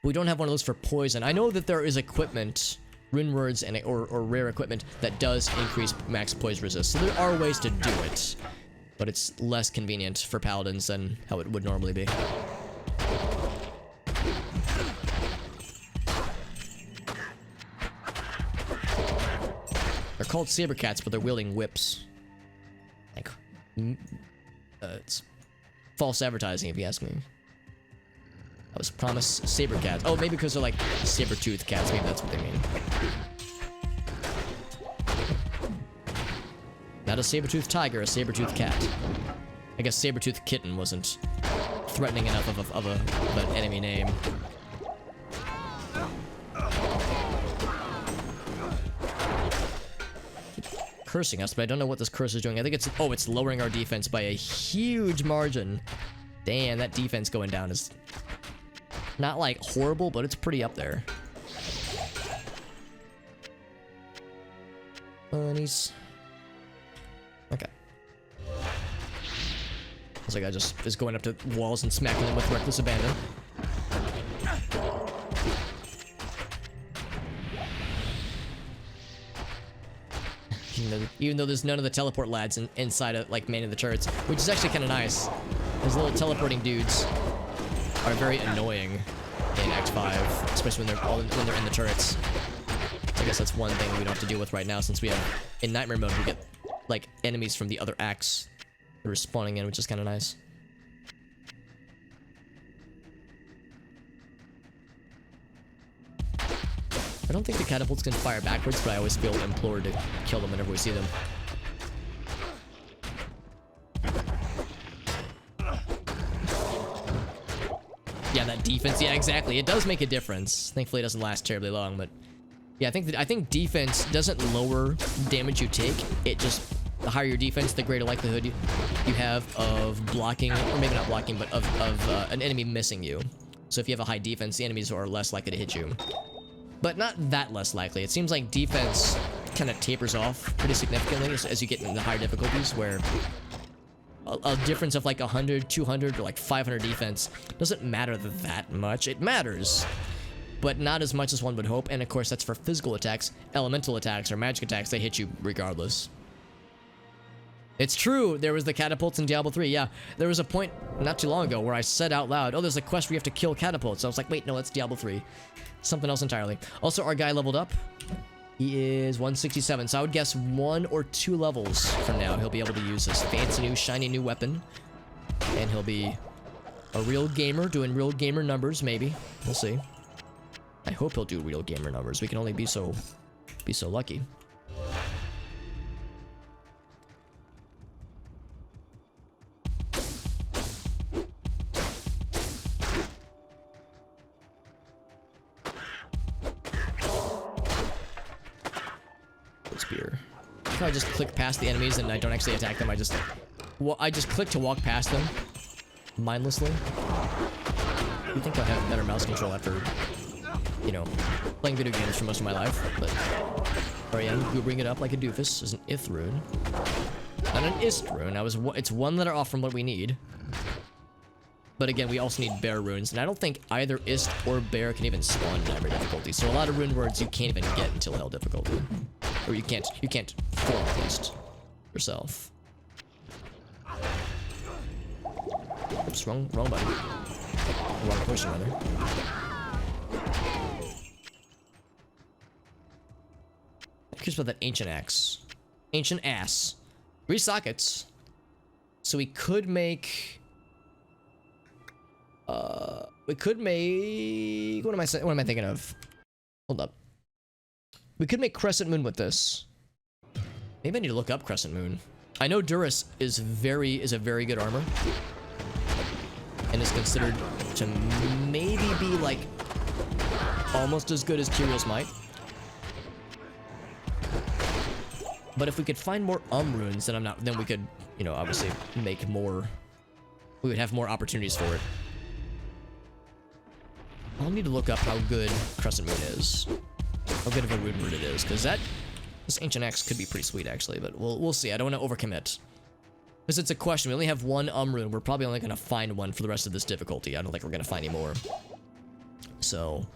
Speaker 1: We don't have one of those for poison. I know that there is equipment, rune words, and or rare equipment that does increase max poison resist. So there are ways to do it, but it's less convenient for paladins than how it would normally be. They're called saber cats, but they're wielding whips. Like, it's false advertising, if you ask me. I was promised saber cats. Oh, maybe because they're like saber-toothed cats. Maybe that's what they mean. Not a saber-toothed tiger, a saber-toothed cat. I guess saber-toothed kitten wasn't threatening enough of an enemy name. Cursing us, but I don't know what this curse is doing. I think it's... Oh, it's lowering our defense by a huge margin. Damn, that defense going down is... not like horrible, but it's pretty up there. Bunnies. Okay. Looks like I just is going up to walls and smacking them with reckless abandon. Even though there's none of the teleport lads inside of like main of the turrets, which is actually kind of nice. Those little teleporting dudes are very annoying in Act 5, especially when they're in the turrets. I guess that's one thing we don't have to deal with right now, since we have in Nightmare mode we get like enemies from the other acts that are spawning in, which is kind of nice. I don't think the catapults can fire backwards, but I always feel implored to kill them whenever we see them. Yeah, that defense. Yeah, exactly. It does make a difference. Thankfully, it doesn't last terribly long, but yeah, I think defense doesn't lower damage you take. It just, the higher your defense, the greater likelihood you have of blocking, or maybe not blocking, but of an enemy missing you. So if you have a high defense, the enemies are less likely to hit you. But not that less likely. It seems like defense kind of tapers off pretty significantly as you get into higher difficulties, where a difference of like 100, 200, or like 500 defense doesn't matter that much. It matters, but not as much as one would hope. And of course, that's for physical attacks. Elemental attacks or magic attacks, they hit you regardless. It's true, there was the catapults in Diablo 3. Yeah, there was a point not too long ago where I said out loud, oh, there's a quest where you have to kill catapults. I was like, wait, no, that's Diablo 3. Something else entirely. Also, our guy leveled up. He is 167, so I would guess 1 or 2 levels from now, he'll be able to use this fancy new, shiny new weapon. And he'll be a real gamer, doing real gamer numbers, maybe. We'll see. I hope he'll do real gamer numbers. We can only be so lucky. Spear. If I just click past the enemies and I don't actually attack them, I just click to walk past them mindlessly. You think I'll have better mouse control after, you know, playing video games for most of my life, but or yeah, you bring it up like a doofus. Is an ith rune, not an ist rune. It's one letter off from what we need. But again, we also need bear runes, and I don't think either ist or bear can even spawn in every difficulty. So a lot of rune words you can't even get until hell difficulty. Or you can't form at least yourself. Oops, wrong button. Wrong person rather. I'm curious about that ancient axe. Ancient ass. 3 sockets. So we could make what am I thinking of? Hold up. We could make Crescent Moon with this. Maybe I need to look up Crescent Moon. I know Durus is a very good armor. And is considered to maybe be like almost as good as Kyriel's Might. But if we could find more runes, then we could, you know, obviously make more. We would have more opportunities for it. I'll need to look up how good Crescent Moon is. How good of a rune root it is, because this ancient axe could be pretty sweet actually, but we'll see. I don't want to overcommit. Because it's a question. We only have one rune. We're probably only gonna find one for the rest of this difficulty. I don't think we're gonna find any more. So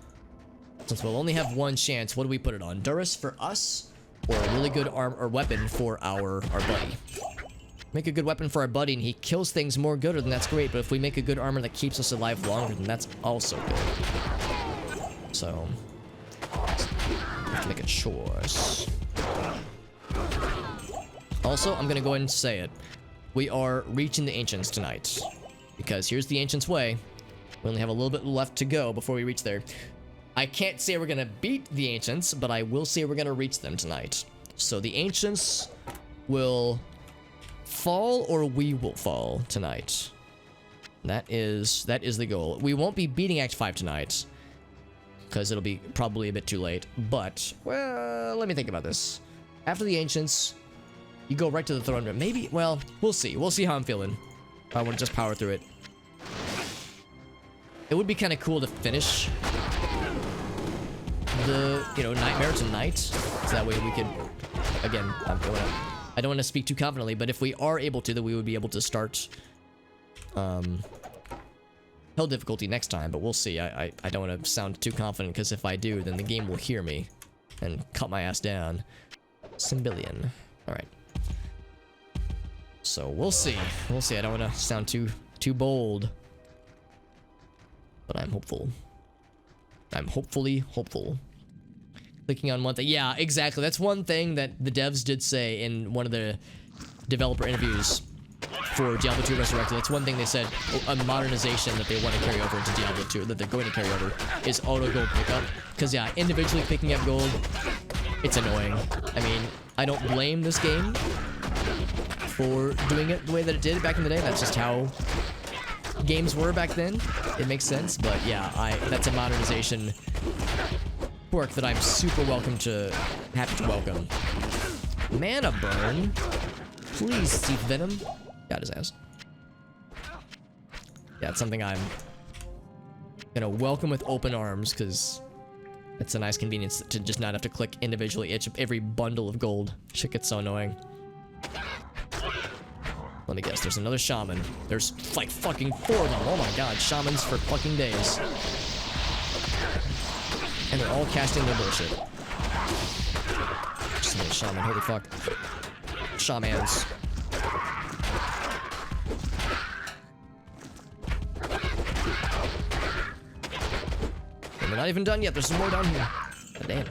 Speaker 1: since we'll only have one chance, what do we put it on? Durus for us, or a really good arm or weapon for our buddy? Make a good weapon for our buddy and he kills things more gooder, then that's great. But if we make a good armor that keeps us alive longer, then that's also good. So we have to make a choice. Also, I'm gonna go ahead and say it. We are reaching the Ancients tonight. Because here's the Ancients' way. We only have a little bit left to go before we reach there. I can't say we're gonna beat the Ancients, but I will say we're gonna reach them tonight. So the Ancients will fall or we will fall tonight. That is the goal. We won't be beating Act 5 tonight because it'll be probably a bit too late, but well, let me think about this. After the Ancients, you go right to the throne room. Maybe, well, we'll see how I'm feeling. I want to just power through it. It would be kind of cool to finish the, you know, Nightmare tonight, so that way we could, again, I don't want to speak too confidently, but if we are able to, then we would be able to start hell difficulty next time, but we'll see. I don't want to sound too confident, because if I do, then the game will hear me and cut my ass down. Cymbilian. Alright. So we'll see. We'll see. I don't want to sound too bold. But I'm hopeful. I'm hopefully hopeful. Clicking on one thing. Yeah, exactly. That's one thing that the devs did say in one of the developer interviews for Diablo 2 Resurrected. That's one thing they said, a modernization that they want to carry over into Diablo 2, that they're going to carry over, is auto gold pickup. Because yeah, individually picking up gold, it's annoying. I mean, I don't blame this game for doing it the way that it did back in the day. That's just how games were back then. It makes sense, but yeah, that's a modernization quirk that I'm super happy to welcome. Mana burn. Please, Steve Venom. Got his ass. Yeah, it's something I'm gonna welcome with open arms, because it's a nice convenience to just not have to click individually every bundle of gold. Shit gets so annoying. Let me guess, there's another shaman. There's like fucking 4 of them. Oh my god, shamans for fucking days. And they're all casting their bullshit. Just a shaman, holy fuck. Shamans. And we're not even done yet, there's some more down here. God damn.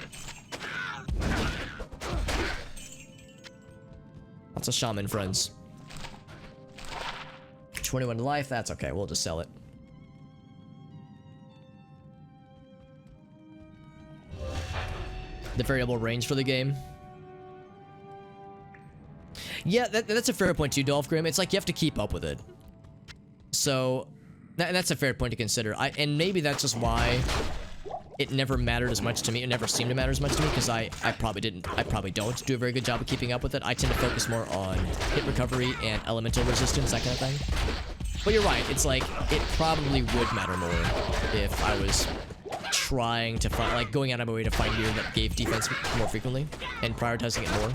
Speaker 1: Lots of shaman friends. 21 to life, that's okay, we'll just sell it. The variable range for the game. Yeah, that's a fair point too, Dolphgrim. It's like you have to keep up with it. So, that's a fair point to consider. And maybe that's just why it never mattered as much to me. It never seemed to matter as much to me because I probably don't do a very good job of keeping up with it. I tend to focus more on hit recovery and elemental resistance, that kind of thing. But you're right, it's like, it probably would matter more if I was trying to find, like, going out of my way to find gear that gave defense more frequently and prioritizing it more.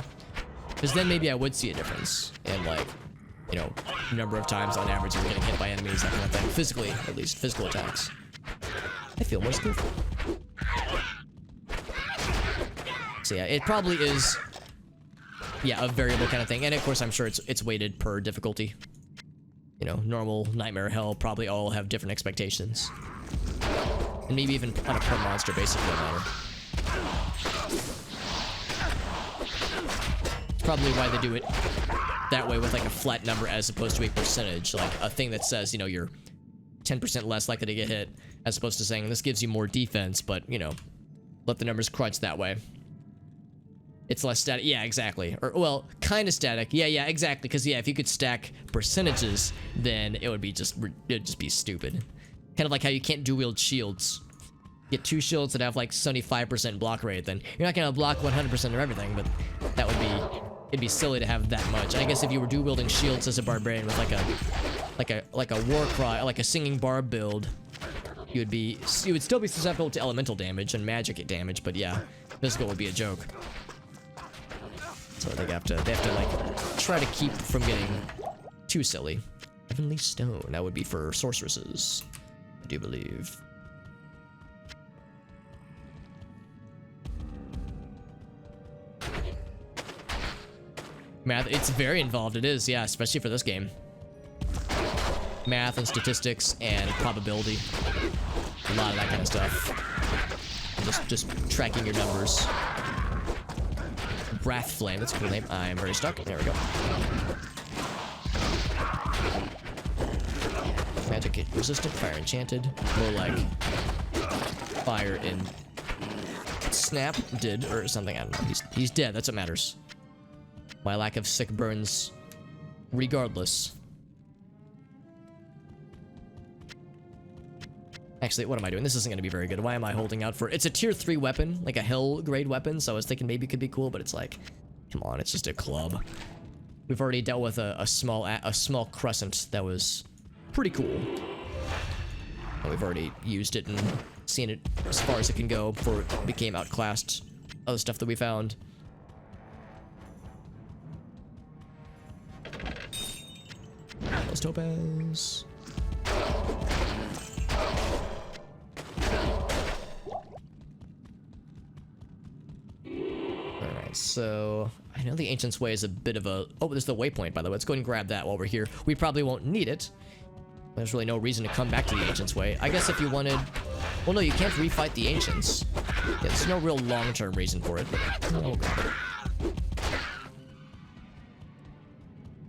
Speaker 1: Because then maybe I would see a difference in, like, you know, number of times on average you're getting hit by enemies, that kind of thing. Physically, at least, physical attacks. I feel more skillful. So yeah, it probably is, yeah, a variable kind of thing. And of course, I'm sure it's weighted per difficulty. You know, normal, nightmare, hell, probably all have different expectations. And maybe even on a per monster basis for that matter. It's probably why they do it that way with like a flat number as opposed to a percentage. Like a thing that says, you know, you're 10% less likely to get hit, as opposed to saying this gives you more defense, but, you know, let the numbers crunch that way. It's less static. Yeah, exactly. Or, well, kind of static. Yeah, exactly. Because, yeah, if you could stack percentages, then it'd just be stupid. Kind of like how you can't dual-wield shields. Get two shields that have, like, 75% block rate, then you're not going to block 100% of everything, but that would be... It'd be silly to have that much. And I guess if you were dual-wielding shields as a barbarian with, like a war cry, like a singing barb build, you would still be susceptible to elemental damage and magic damage, but yeah, physical would be a joke. So they have to like try to keep from getting too silly. Heavenly Stone, that would be for sorceresses, I do believe. Math, it's very involved, it is, yeah, especially for this game. Math and statistics and probability. A lot of that kind of stuff. Just tracking your numbers. Wrath Flame, that's a cool name. I'm very stuck. There we go. Magic hit resistant, fire enchanted. More like fire in snap did or something. I don't know. He's dead, that's what matters. My lack of sick burns regardless. Actually, what am I doing? This isn't going to be very good. Why am I holding out for... It's a tier 3 weapon, like a hell grade weapon, so I was thinking maybe it could be cool, but it's like, come on, it's just a club. We've already dealt with a small crescent that was pretty cool. And we've already used it and seen it as far as it can go before it became outclassed other stuff that we found. Let's topaz. Alright, so I know the Ancient's Way is a bit of a... Oh, there's the waypoint, by the way. Let's go ahead and grab that while we're here. We probably won't need it. There's really no reason to come back to the Ancient's Way. I guess if you wanted... Well, no, you can't refight the Ancients. Yeah, there's no real long-term reason for it, but we'll grab it.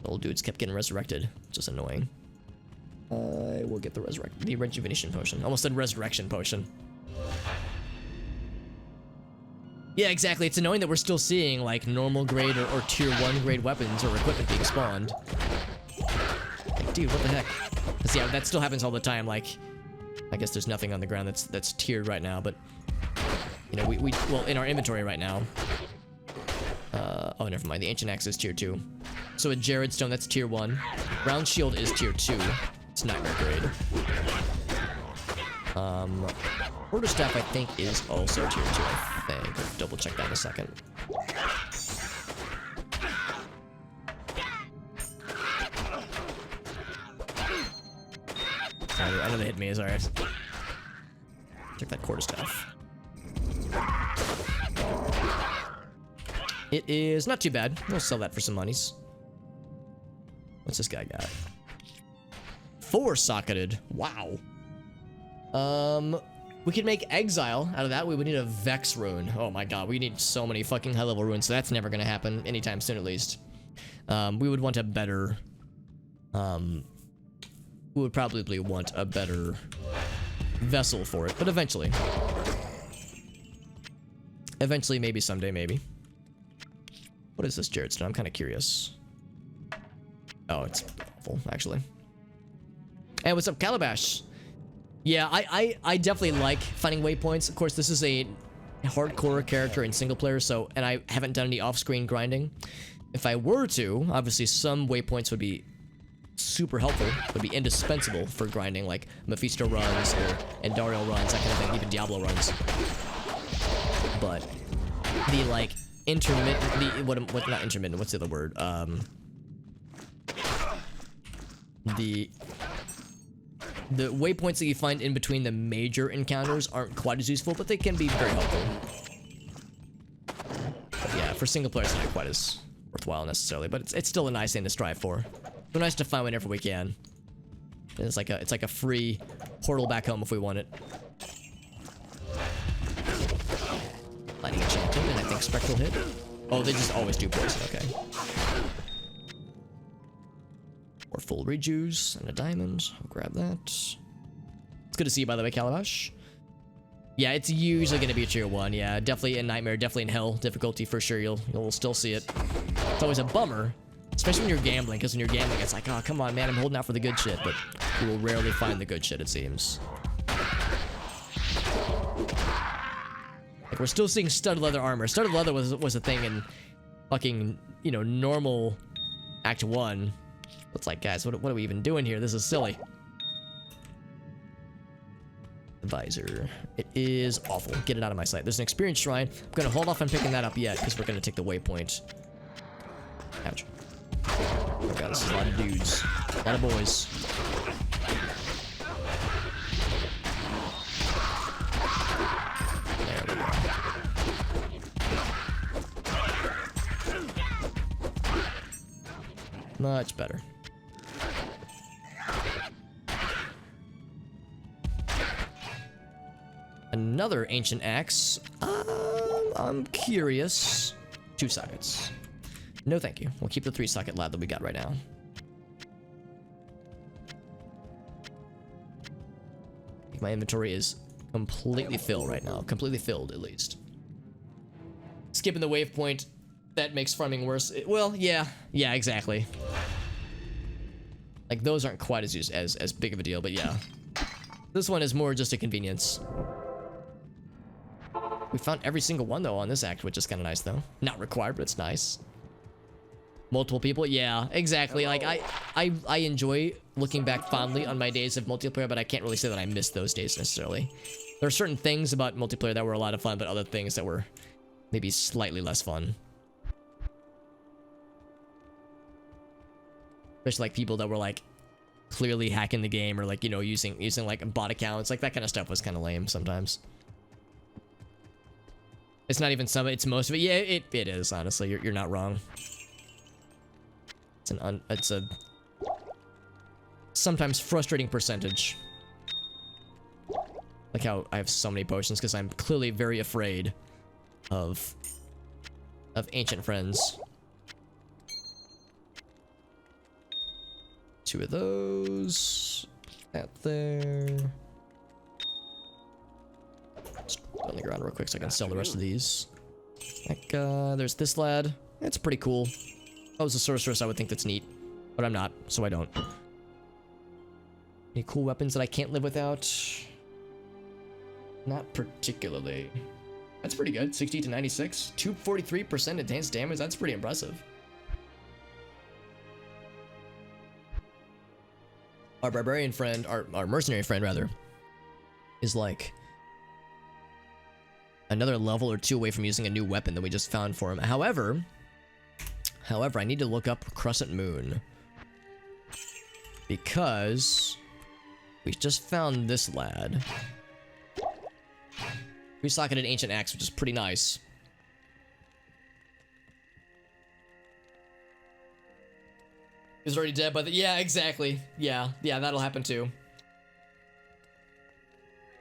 Speaker 1: Old dudes kept getting resurrected, which is annoying. I will get the rejuvenation potion. Almost said resurrection potion. Yeah, exactly. It's annoying that we're still seeing like normal grade or tier 1 grade weapons or equipment being spawned. Like, dude, what the heck? Cause yeah, that still happens all the time. Like, I guess there's nothing on the ground that's tiered right now, but you know, well, in our inventory right now. Oh, never mind. The Ancient Axe is tier 2. So a Jared Stone, that's tier 1. Round Shield is tier 2. It's Nightmare grade. Quarterstaff, I think, is also tier 2, I think. I'll double check that in a second. I know they hit me, it's alright. Check that quarterstaff. It is not too bad. We'll sell that for some monies. What's this guy got? 4-socketed. Wow. We could make Exile out of that. We would need a Vex rune. Oh my god, we need so many fucking high-level runes, so that's never gonna happen anytime soon, at least. We would want a better... we would probably want a better vessel for it, but eventually. Eventually, maybe someday, maybe. What is this Jared Stone? I'm kind of curious. Oh, it's awful, actually. Hey, what's up, Calabash? Yeah, I definitely like finding waypoints. Of course, this is a hardcore character in single player, so, and I haven't done any off-screen grinding. If I were to, obviously some waypoints would be super helpful, would be indispensable for grinding, like Mephisto runs or Andariel runs, that kind of thing, even Diablo runs. But the like intermittent, what not intermittent, what's the other word? The waypoints that you find in between the major encounters aren't quite as useful, but they can be very helpful. But yeah, for single players, it's not quite as worthwhile necessarily, but it's still a nice thing to strive for. It's nice to find whenever we can. It's like a free portal back home if we want it. Lightning enchanted, and I think spectral hit. Oh, they just always do poison. Okay. Or full rejuice and a diamond. I'll grab that. It's good to see you, by the way, Calabash. Yeah, it's usually going to be a tier 1. Yeah, definitely in Nightmare, definitely in Hell difficulty for sure. You'll still see it. It's always a bummer, especially when you're gambling, because when you're gambling, it's like, oh, come on, man, I'm holding out for the good shit, but you will rarely find the good shit, it seems. Like, we're still seeing studded leather armor. Studded leather was a thing in fucking, you know, normal Act 1. It's like, guys, what are we even doing here? This is silly. Visor. It is awful. Get it out of my sight. There's an experience shrine. I'm gonna hold off on picking that up yet because we're gonna take the waypoint. Ouch. Oh god, this is a lot of dudes. A lot of boys. There we go. Much better. Another ancient axe. I'm curious. 2 sockets. No, thank you. We'll keep the 3-socket lad that we got right now. My inventory is completely filled right now. Completely filled, at least. Skipping the waypoint, that makes farming worse. Well, yeah. Yeah, exactly. Like, those aren't quite as big of a deal, but yeah. This one is more just a convenience. We found every single one, though, on this act, which is kind of nice, though. Not required, but it's nice. Multiple people? Yeah, exactly. Like, I enjoy looking back fondly on my days of multiplayer, but I can't really say that I miss those days, necessarily. There are certain things about multiplayer that were a lot of fun, but other things that were maybe slightly less fun. Especially, like, people that were, like, clearly hacking the game or, like, you know, using like, bot accounts. Like, that kind of stuff was kind of lame sometimes. It's not even some, it's most of it. Yeah, it is, honestly. You're not wrong. It's a sometimes frustrating percentage. Like how I have so many potions because I'm clearly very afraid of ancient friends. 2 of those. That there. Just on the ground real quick so I can sell the rest of these. Like, there's this lad. That's pretty cool. If I was a sorceress, I would think that's neat. But I'm not, so I don't. Any cool weapons that I can't live without? Not particularly. That's pretty good. 60 to 96. 243% enhanced damage. That's pretty impressive. Our barbarian friend, our mercenary friend, rather, is like another level or 2 away from using a new weapon that we just found for him. However, I need to look up Crescent Moon. Because we just found this lad. 3-socketed ancient axe, which is pretty nice. He's already dead by the... Yeah, exactly. Yeah, that'll happen too.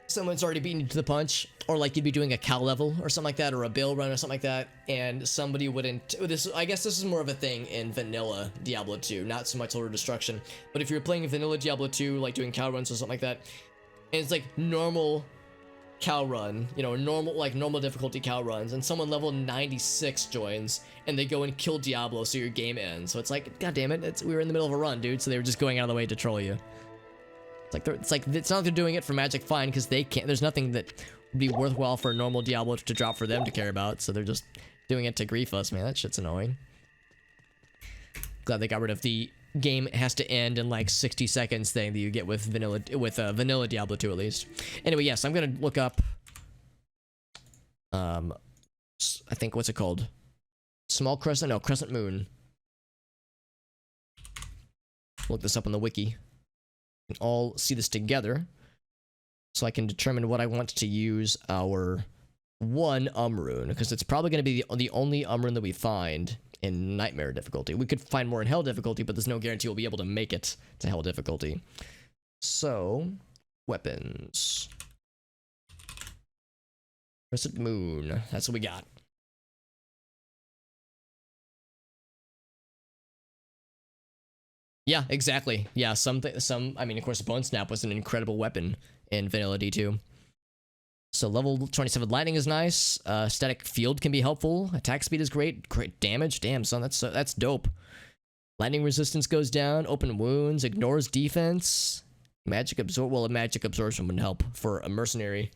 Speaker 1: Someone's already beaten you to the punch, or like you'd be doing a cow level or something like that, or a Baal run or something like that, and somebody wouldn't... I guess this is more of a thing in vanilla Diablo 2, not so much Order of Destruction, but if you're playing vanilla Diablo 2, like doing cow runs or something like that, and it's like normal cow run, you know, normal difficulty cow runs, and someone level 96 joins, and they go and kill Diablo, so your game ends. So it's like, god damn it, we were in the middle of a run, dude, so they were just going out of the way to troll you. It's not like they're doing it for Magic Fine, because they can't. There's nothing that would be worthwhile for a normal Diablo to drop for them to care about. So they're just doing it to grief us, man. That shit's annoying. Glad they got rid of the game has to end in like 60 seconds thing that you get with vanilla Diablo 2 at least. Anyway, yes, I'm gonna look up. I think what's it called? Small Crescent? No, Crescent Moon. Look this up on the wiki. We can all see this together, so I can determine what I want to use our one rune, because it's probably going to be the only rune that we find in Nightmare difficulty. We could find more in Hell difficulty, but there's no guarantee we'll be able to make it to Hell difficulty. So, weapons. Crescent Moon. That's what we got. Yeah, exactly. Yeah, I mean, of course, Bone Snap was an incredible weapon in Vanilla D2. So level 27 lightning is nice. Static field can be helpful. Attack speed is great. Great damage. Damn, son, that's dope. Lightning resistance goes down. Open wounds. Ignores defense. Magic absorb. Well, a magic absorption would help for a mercenary.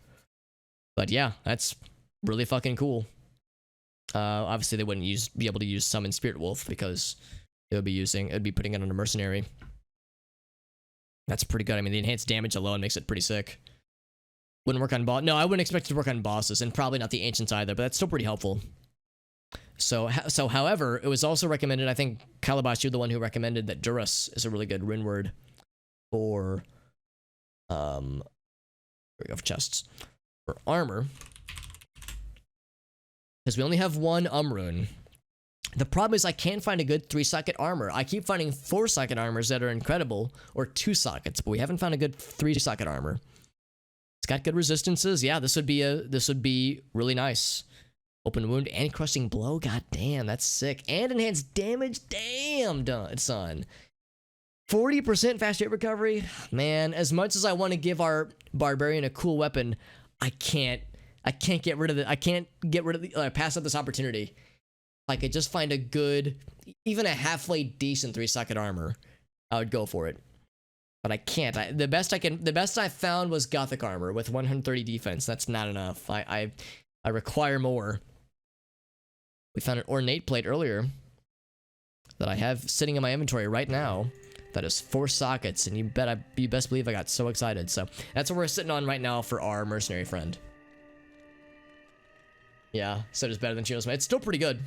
Speaker 1: But yeah, that's really fucking cool. Obviously, they wouldn't be able to use Summon Spirit Wolf because it would be putting it on a mercenary. That's pretty good. I mean, the enhanced damage alone makes it pretty sick. Wouldn't work on boss. No, I wouldn't expect it to work on bosses, and probably not the ancients either, but that's still pretty helpful. So however, it was also recommended, I think, Calabash, you're the one who recommended that Durus is a really good rune word for, here we go, for chests. For armor. Because we only have one rune. The problem is I can't find a good 3-socket armor. I keep finding 4-socket armors that are incredible, or 2 sockets, but we haven't found a good 3-socket armor. It's got good resistances. Yeah, this would be really nice. Open wound and crushing blow. God damn, that's sick. And enhanced damage. Damn, son. 40% fast rate recovery. Man, as much as I want to give our barbarian a cool weapon, I can't get rid of it. I can't get rid of the pass up this opportunity. If I could just find a good, even a halfway decent 3-socket armor, I would go for it. But I can't. The best I found was Gothic armor with 130 defense. That's not enough. I require more. We found an ornate plate earlier that I have sitting in my inventory right now. That is 4 sockets, and you best believe I got so excited. So that's what we're sitting on right now for our mercenary friend. Yeah, so it's better than Chio's. It's still pretty good.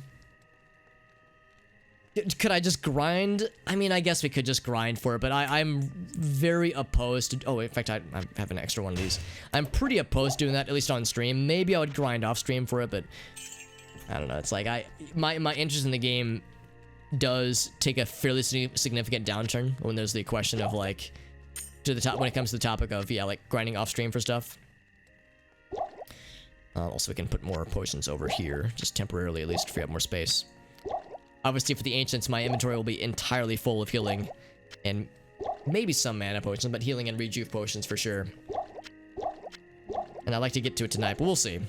Speaker 1: Could I just grind? I mean, I guess we could just grind for it, but I'm very opposed to... Oh, in fact, I have an extra one of these. I'm pretty opposed to doing that, at least on stream. Maybe I would grind off stream for it, but... I don't know. It's like, my interest in the game does take a fairly significant downturn when there's the question of, like... when it comes to the topic of, yeah, like, grinding off stream for stuff. Also, we can put more potions over here, just temporarily, at least, to free up more space. Obviously, for the ancients, my inventory will be entirely full of healing, and maybe some mana potions, but healing and rejuve potions for sure. And I'd like to get to it tonight, but we'll see.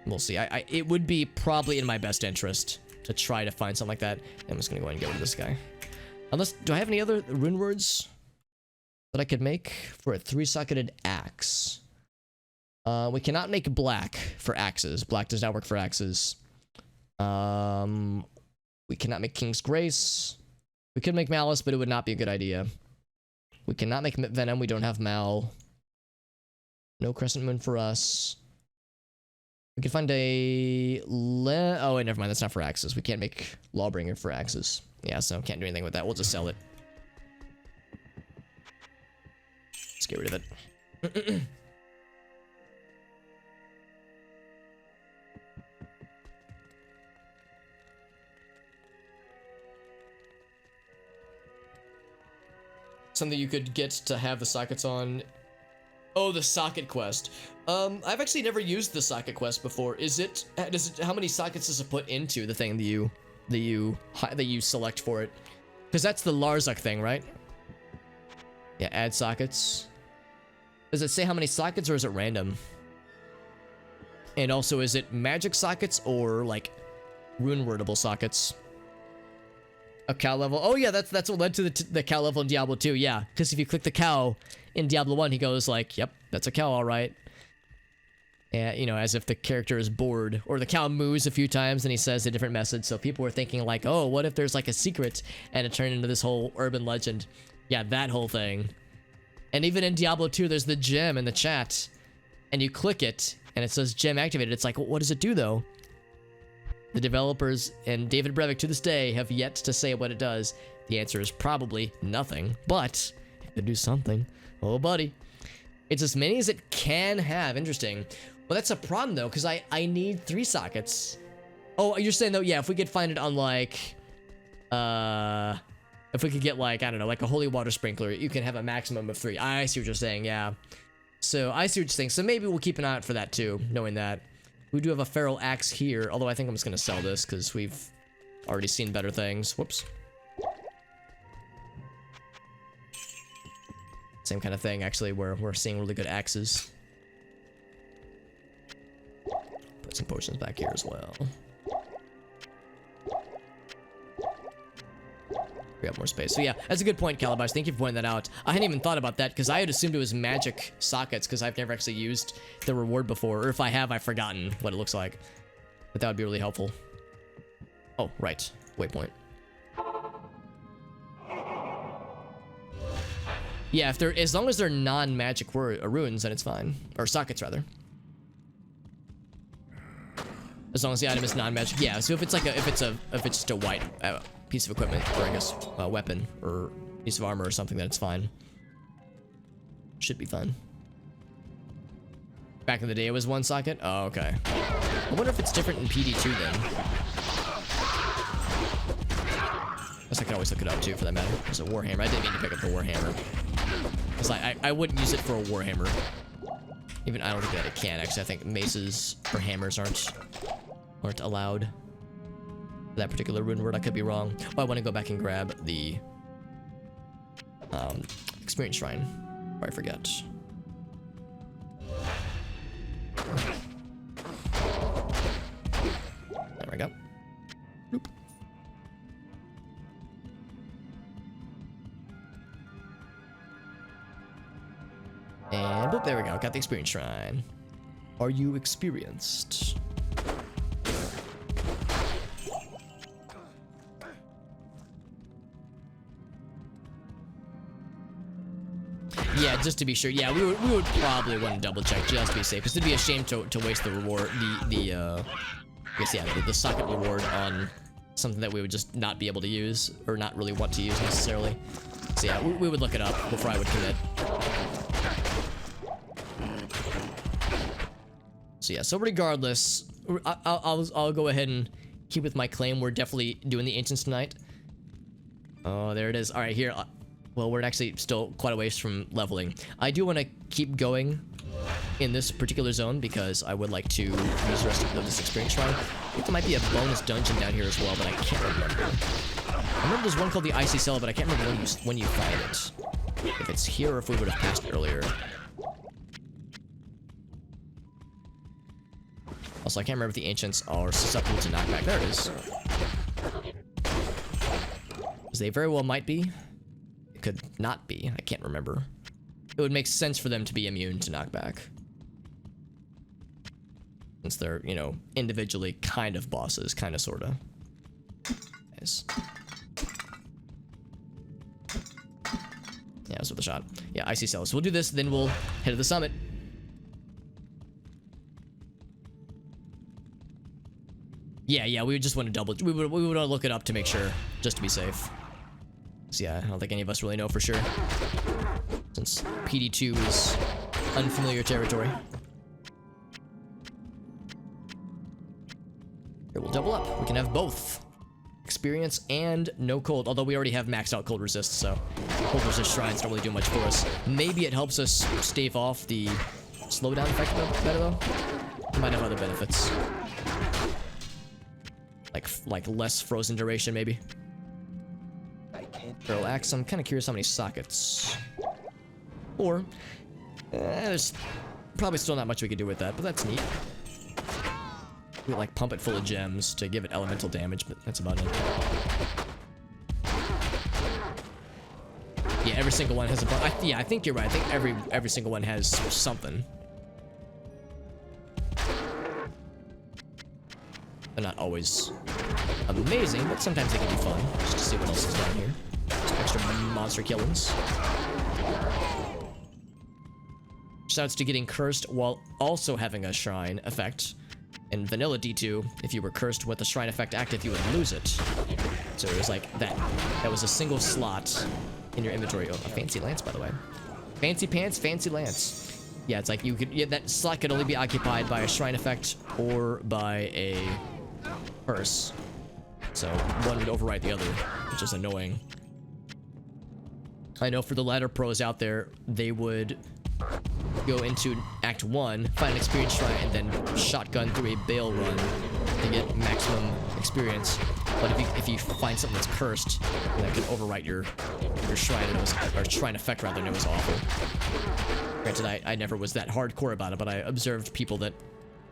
Speaker 1: We'll see. It would be probably in my best interest to try to find something like that. I'm just gonna go ahead and get rid of this guy. Unless, do I have any other rune words that I could make for a 3-socketed axe? We cannot make black for axes. Black does not work for axes. We cannot make King's Grace. We could make Malice, but it would not be a good idea. We cannot make Venom. We don't have Mal. No Crescent Moon for us. We can find a... Oh, wait, never mind. That's not for axes. We can't make Lawbringer for axes. Yeah, so can't do anything with that. We'll just sell it. Let's get rid of it. something you could get to have the sockets on. Oh, the socket quest. I've actually never used the socket quest before. How many sockets does it put into the thing that you select for it? Because that's the Larzak thing, right? Yeah, add sockets. Does it say how many sockets, or is it random? And also, is it magic sockets or like rune wordable sockets? A cow level. Oh yeah, that's what led to the cow level in Diablo 2. Yeah, because if you click the cow in Diablo 1, he goes like, "Yep, that's a cow, all right." And you know, as if the character is bored, or the cow moves a few times and he says a different message. So people were thinking like, "Oh, what if there's like a secret?" And it turned into this whole urban legend. Yeah, that whole thing. And even in Diablo 2, there's the gem in the chat, and you click it, and it says gem activated. It's like, what does it do though? The developers and David Brevik to this day have yet to say what it does. The answer is probably nothing, but it could do something. Oh, buddy. It's as many as it can have. Interesting. Well, that's a problem though, because I need 3 sockets. Oh, you're saying though, yeah, if we could find it on like, if we could get like, I don't know, like a holy water sprinkler, you can have a maximum of 3. I see what you're saying, yeah. So I see what you're saying. So maybe we'll keep an eye out for that too, knowing that. We do have a feral axe here, although I think I'm just gonna sell this because we've already seen better things. Whoops. Same kind of thing, actually, where we're seeing really good axes. Put some potions back here as well. We have more space. So yeah, that's a good point, Calabash. Thank you for pointing that out. I hadn't even thought about that because I had assumed it was magic sockets because I've never actually used the reward before. Or if I have, I've forgotten what it looks like. But that would be really helpful. Oh, right. Waypoint. Yeah, if they're, as long as they're non-magic runes, then it's fine. Or sockets, rather. As long as the item is non-magic. Yeah, so if it's like if it's just a white piece of equipment, or I guess a weapon or piece of armor or something, then it's fine. Should be fine. Back in the day, it was 1 socket. Oh, okay. I wonder if it's different in PD2 then. I guess I can always look it up too, for that matter. There's a warhammer. I didn't mean to pick up the warhammer. Because I wouldn't use it for a warhammer. Even I don't think that it can. Actually, I think maces or hammers aren't allowed. That particular rune word, I could be wrong. Oh, I want to go back and grab the experience shrine, or I forget. There we go. Bloop. And boop, there we go. Got the experience shrine. Are you experienced? Yeah, just to be sure. Yeah, we would probably want to double check just to be safe, because it'd be a shame to waste the reward, I guess, yeah, the socket reward on something that we would just not be able to use, or not really want to use necessarily. So yeah, we would look it up before I would commit. So yeah, so regardless, I'll go ahead and keep with my claim. We're definitely doing the ancients tonight. Oh, there it is. All right, here. Well, we're actually still quite a ways from leveling. I do want to keep going in this particular zone because I would like to use the rest of this experience shrine. I think there might be a bonus dungeon down here as well, but I can't remember. I remember there's one called the Icy Cell, but I can't remember when you find it. If it's here or if we would have passed it earlier. Also, I can't remember if the ancients are susceptible to knockback. There it is. Because they very well might be. It could not be. I can't remember. It would make sense for them to be immune to knockback. Since they're, you know, individually kind of bosses, kind of, sort of. Nice. Yeah, it was with a shot. Yeah, Icy Cell. So we'll do this, then we'll head to the summit. Yeah, we would just want to we would want to look it up to make sure, just to be safe. So yeah, I don't think any of us really know for sure, since PD2 is unfamiliar territory. Here, we'll double up. We can have both experience and no cold, although we already have maxed out cold resist, so cold resist shrines don't really do much for us. Maybe it helps us stave off the slowdown effect better though. It might have other benefits. Like less frozen duration maybe.
Speaker 2: I can't.
Speaker 1: Throw axe, I'm kind of curious how many sockets. Or, there's probably still not much we could do with that, but that's neat. We like pump it full of gems to give it elemental damage, but that's about it. Yeah, every single one has a bunch. Yeah, I think you're right. I think every single one has something. They're not always amazing, but sometimes they can be fun. Just to see what else is down here. Some extra monster killings. Shouts to getting cursed while also having a shrine effect. In vanilla D2, if you were cursed with the shrine effect active, you would lose it. So it was like that. That was a single slot in your inventory. Oh, a fancy lance, by the way. Fancy pants, fancy lance. Yeah, it's like you could. Yeah, that slot could only be occupied by a shrine effect or by a curse. So one would override the other, which is annoying. I know for the ladder pros out there, they would go into Act 1, find an experience shrine, and then shotgun through a Baal run to get maximum experience. But if you find something that's cursed, that can overwrite your shrine, or shrine effect rather, and it was awful. Granted, I never was that hardcore about it, but I observed people that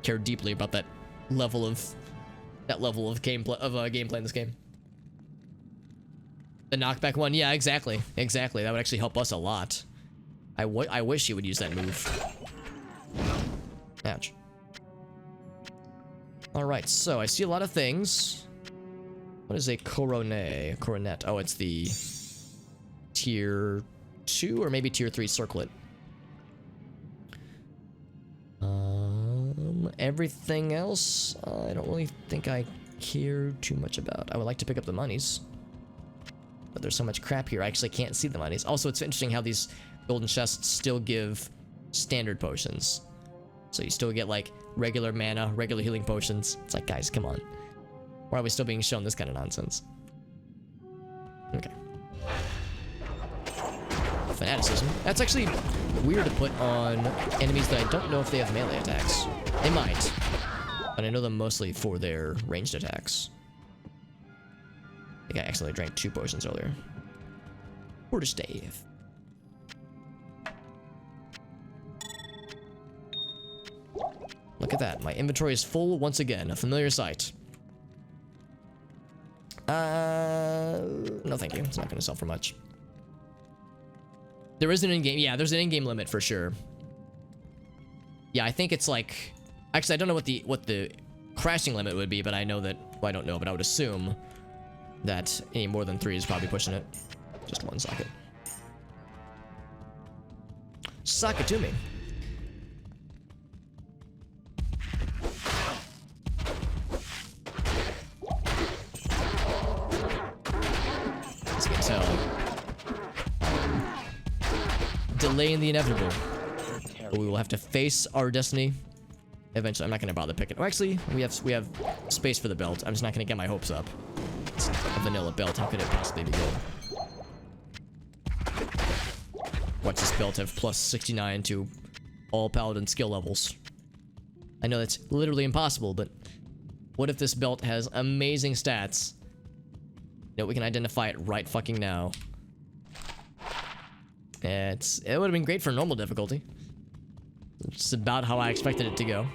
Speaker 1: care deeply about that level of gameplay in this game. The knockback one, yeah, exactly. That would actually help us a lot. I wish he would use that move. Ouch. Alright, so I see a lot of things. What is a coronet? Oh, it's the tier 2 or maybe tier 3 circlet. Everything else, I don't really think I care too much about. I would like to pick up the monies, but there's so much crap here, I actually can't see the monies. Also, it's interesting how these golden chests still give standard potions. So you still get like regular mana, regular healing potions. It's like, guys, come on. Why are we still being shown this kind of nonsense? Okay. Fanaticism. That's actually weird to put on enemies that I don't know if they have melee attacks. They might, but I know them mostly for their ranged attacks. I think I accidentally drank 2 potions earlier. Quarter stave. Look at that. My inventory is full once again. A familiar sight. No thank you. It's not going to sell for much. There is an in-game. Yeah, there's an in-game limit for sure. Yeah, I think it's like... Actually, I don't know what the crashing limit would be, but I know that... Well, I don't know, but I would assume that any more than 3 is probably pushing it. Just 1 socket. Sock it to me. As you can tell, delaying the inevitable. But we will have to face our destiny eventually. I'm not going to bother picking. Oh, actually, we have space for the belt. I'm just not going to get my hopes up. It's a vanilla belt. How could it possibly be good? Watch this belt have plus 69 to all paladin skill levels. I know that's literally impossible, but what if this belt has amazing stats? You know, we can identify it right fucking now. It would have been great for normal difficulty. It's about how I expected it to go.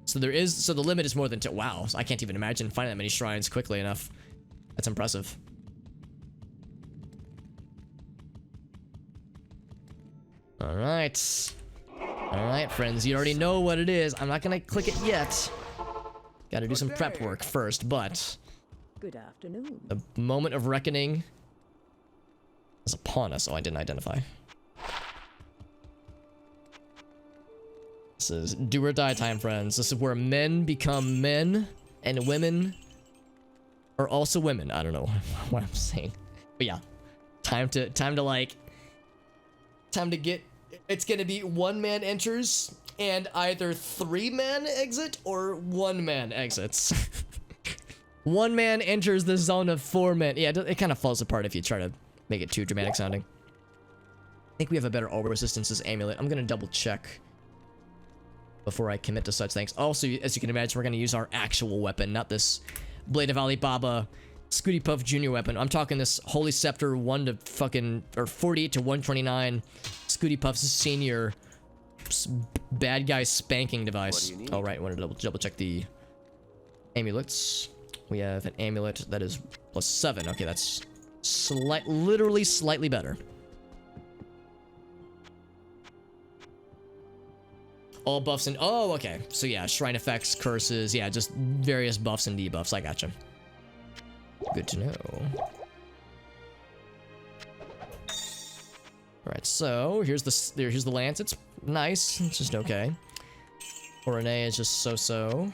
Speaker 1: So the limit is more than 2. Wow, I can't even imagine finding that many shrines quickly enough. That's impressive. Alright. Alright, friends, you already know what it is. I'm not gonna click it yet. Gotta do some prep work first, but...
Speaker 4: Good afternoon.
Speaker 1: The moment of reckoning is upon us. Oh, I didn't identify. This is do or die time, friends. This is where men become men and women are also women. I don't know what I'm saying, but yeah, time to get. It's gonna be one man enters and either 3-man exit or 1-man exits. 1 man enters the zone of 4 men. Yeah, it kind of falls apart if you try to make it too dramatic sounding. I think we have a better orbital resistances amulet. I'm gonna double check before I commit to such things. Also, as you can imagine, we're gonna use our actual weapon, not this Blade of Alibaba Scooty Puff Jr. weapon. I'm talking this Holy Scepter 1 to fucking, or 48 to 129 Scooty Puff's senior bad guy spanking device. All right, I wanted to double check the amulets. We have an amulet that is +7. Okay, that's literally slightly better. All buffs and oh, okay. So yeah, shrine effects, curses, yeah, just various buffs and debuffs. I gotcha. Good to know. All right, so here's the lance. It's nice. It's just okay. Orane is just so-so.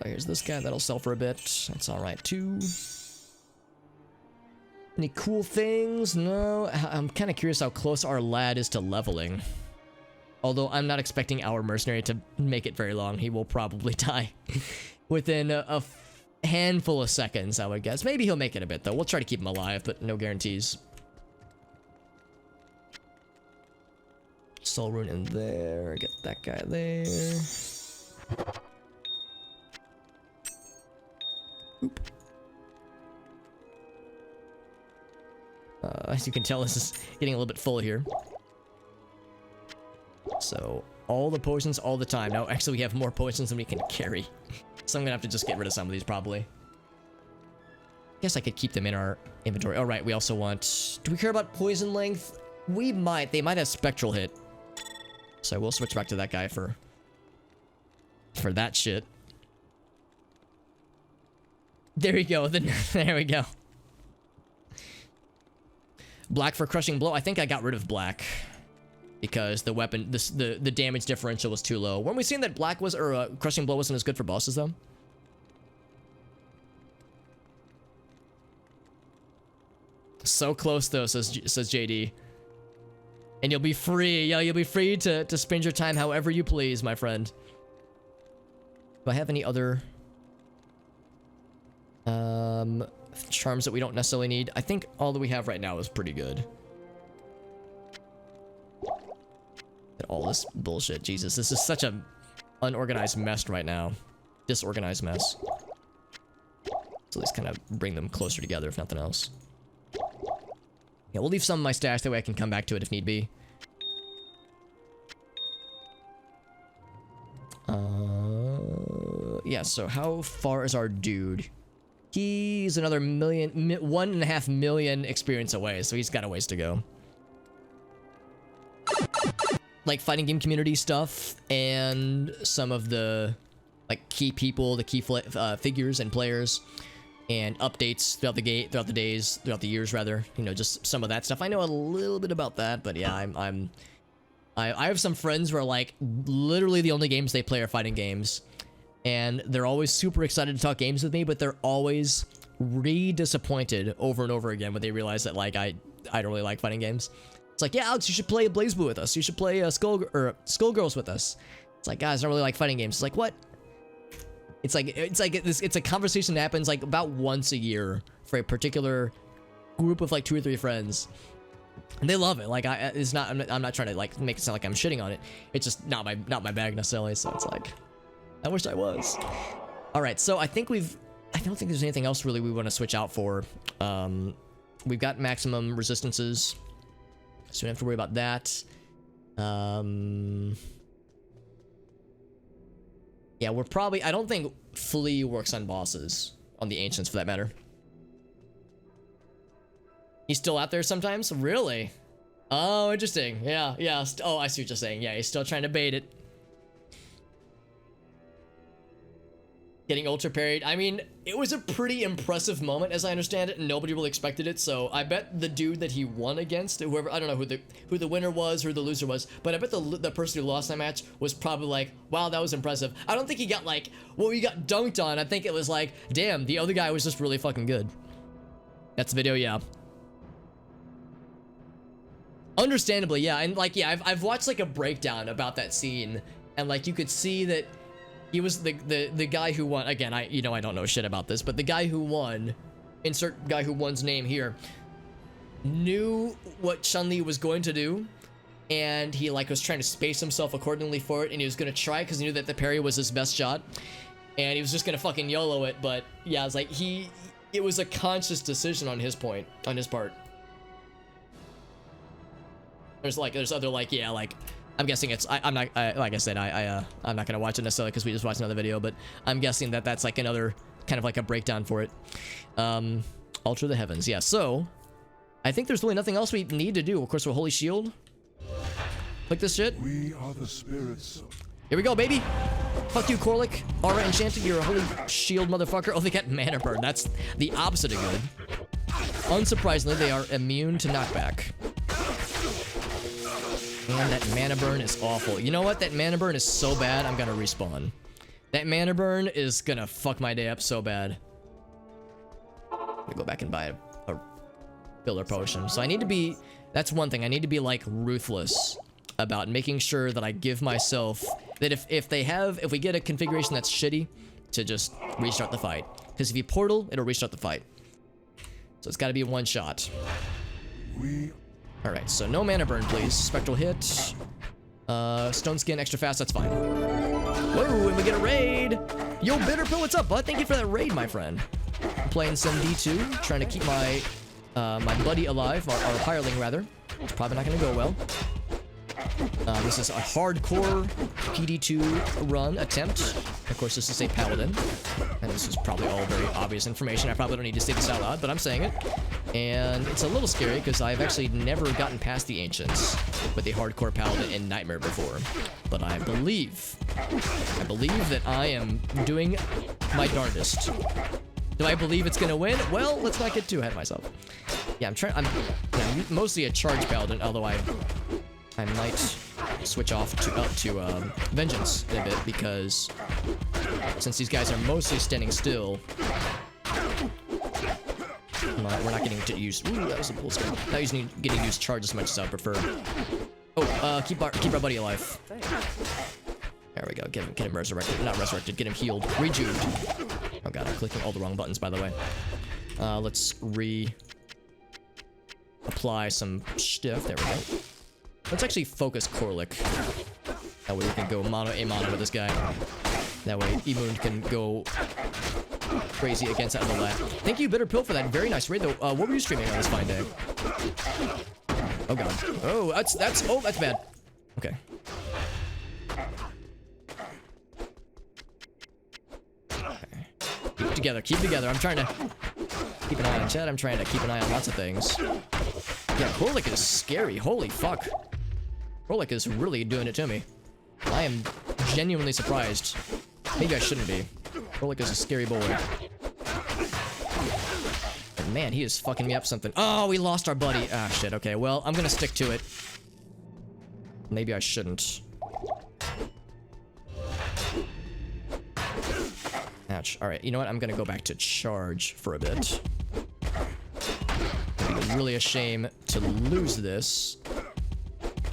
Speaker 1: Here's this guy that'll sell for a bit. That's all right too. Any cool things? No. I'm kind of curious how close our lad is to leveling. Although I'm not expecting our mercenary to make it very long. He will probably die within a handful of seconds, I would guess. Maybe he'll make it a bit though. We'll try to keep him alive, but no guarantees. Soul rune in there. Get that guy there. Oop. As you can tell, this is getting a little bit full here. So, all the potions all the time. Now, actually, we have more potions than we can carry. So I'm gonna have to just get rid of some of these, probably. Guess I could keep them in our inventory. All right, we also want... Do we care about poison length? We might. They might have spectral hit. So we'll switch back to that guy for that shit. There we go. There we go. Black for crushing blow. I think I got rid of black because the weapon, the damage differential was too low. Weren't we seeing that black was, or crushing blow wasn't as good for bosses though? So close though, says JD. And you'll be free. Yeah, you'll be free to spend your time however you please, my friend. Do I have any other charms that we don't necessarily need? I think all that we have right now is pretty good. And all this bullshit. Jesus, this is such a unorganized mess right now. Disorganized mess. So let's kind of bring them closer together if nothing else. Yeah, we'll leave some of my stash, that way I can come back to it if need be. Yeah, so how far is our dude? He's another 1.5 million experience away, so he's got a ways to go. Like fighting game community stuff and some of the like key people, the key figures and players, and updates throughout the days, throughout the years rather. You know, just some of that stuff. I know a little bit about that, but yeah, I have some friends who are like literally the only games they play are fighting games, and they're always super excited to talk games with me, but they're always disappointed over and over again when they realize that like I don't really like fighting games. It's like, yeah, Alex, you should play BlazBlue with us. You should play Skullgirls with us. It's like, guys, I don't really like fighting games. It's like, what? It's a conversation that happens like about once a year for a particular group of like 2 or 3 friends, and they love it. Like I'm not trying to like make it sound like I'm shitting on it. It's just not my bag necessarily. So it's like, I wish I was. All right, so I don't think there's anything else really we want to switch out for. We've got maximum resistances, so we don't have to worry about that. Yeah, we're probably... I don't think Flea works on bosses. On the Ancients, for that matter. He's still out there sometimes? Really? Oh, interesting. Yeah. Oh, I see what you're saying. Yeah, he's still trying to bait it. Getting ultra parried. I mean, it was a pretty impressive moment, as I understand it, and nobody really expected it, so I bet the dude that he won against, whoever, I don't know who the winner was, who the loser was, but I bet the person who lost that match was probably like, wow, that was impressive. I don't think he got like, well, he got dunked on. I think it was like, damn, the other guy was just really fucking good. That's the video, yeah. Understandably, yeah. And like, yeah, I've watched like a breakdown about that scene, and like you could see that he was the guy who won. Again, I don't know shit about this, but the guy who won, insert guy who won's name here, knew what Chun-Li was going to do, and he like was trying to space himself accordingly for it, and he was gonna try because he knew that the parry was his best shot, and he was just gonna fucking YOLO it. But yeah, it's like it was a conscious decision on his part. There's other like, yeah, like I'm guessing it's I'm not like I said I'm not gonna watch it necessarily because we just watched another video, but I'm guessing that that's like another kind of like a breakdown for it. Alter the heavens, yeah. So I think there's really nothing else we need to do. Of course, we're Holy Shield. Click this shit.
Speaker 5: We are the spirits.
Speaker 1: Here we go, baby. Fuck you, Corlic. Aura Enchanted, you're a Holy Shield motherfucker. Oh, they got Mana Burn. That's the opposite of good. Unsurprisingly, they are immune to knockback. Man, that Mana Burn is awful. You know what? That Mana Burn is so bad, I'm gonna respawn. That Mana Burn is gonna fuck my day up so bad. I'm gonna go back and buy a filler potion. So I need to be... That's one thing. I need to be, like, ruthless about making sure that I give myself... That if we get a configuration that's shitty, to just restart the fight. Because if you portal, it'll restart the fight. So it's gotta be one shot. Alright, so no Mana Burn, please. Spectral hit. Stone Skin extra fast, that's fine. Whoa, and we get a raid! Yo, Bitterpill, what's up, bud? Thank you for that raid, my friend. I'm playing some D2, trying to keep my my buddy alive, or hireling rather. It's probably not gonna go well. This is a hardcore PD2 run attempt. Of course, this is a paladin, and this is probably all very obvious information. I probably don't need to say this out loud, but I'm saying it. And it's a little scary because I've actually never gotten past the ancients with a hardcore paladin in Nightmare before. But I believe that I am doing my darndest. Do I believe it's gonna win? Well, let's not get too ahead of myself. Yeah, I'm mostly a charge paladin, although I might switch off to Vengeance in a bit, because since these guys are mostly standing still, we're not getting to use... Ooh, that was a bull scale. Not getting to use charge as much as I prefer. Oh, keep our buddy alive. There we go. Get him resurrected. Not resurrected. Get him healed. Rejuvened. Oh god, I'm clicking all the wrong buttons, by the way. Let's apply some stuff. There we go. Let's actually focus Corlic. That way we can go mono a mono with this guy. That way Emoon can go crazy against that little lad. Thank you, Bitter Pill, for that very nice raid, though. What were you streaming on this fine day? Oh god. Oh, that's bad. Okay. Keep together. I'm trying to keep an eye on chat. I'm trying to keep an eye on lots of things. Yeah, Corlic is scary. Holy fuck. Corlic is really doing it to me. I am genuinely surprised. Maybe I shouldn't be. Corlic is a scary boy. But man, he is fucking me up something. Oh, we lost our buddy. Ah, shit. Okay, well, I'm gonna stick to it. Maybe I shouldn't. Ouch. Alright, you know what? I'm gonna go back to charge for a bit. It'd be really a shame to lose this.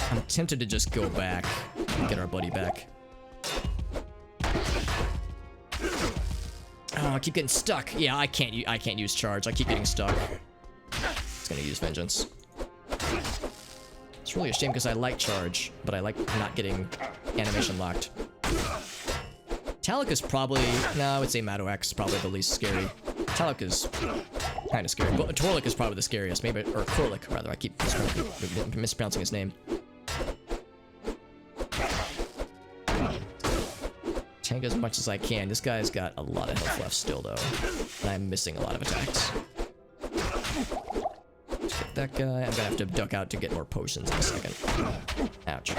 Speaker 1: I'm tempted to just go back and get our buddy back. Oh, I keep getting stuck. Yeah, I can't use charge. I keep getting stuck. It's gonna use Vengeance. It's really a shame because I like charge, but I like not getting animation locked. Talik is probably... No, I would say Madowak is probably the least scary. Talik is kind of scary, but Torlik is probably the scariest. Maybe, or Corlic, rather. I keep mispronouncing his name. Tank as much as I can. This guy's got a lot of health left still, though. And I'm missing a lot of attacks. Let's get that guy. I'm gonna have to duck out to get more potions in a second. Ouch.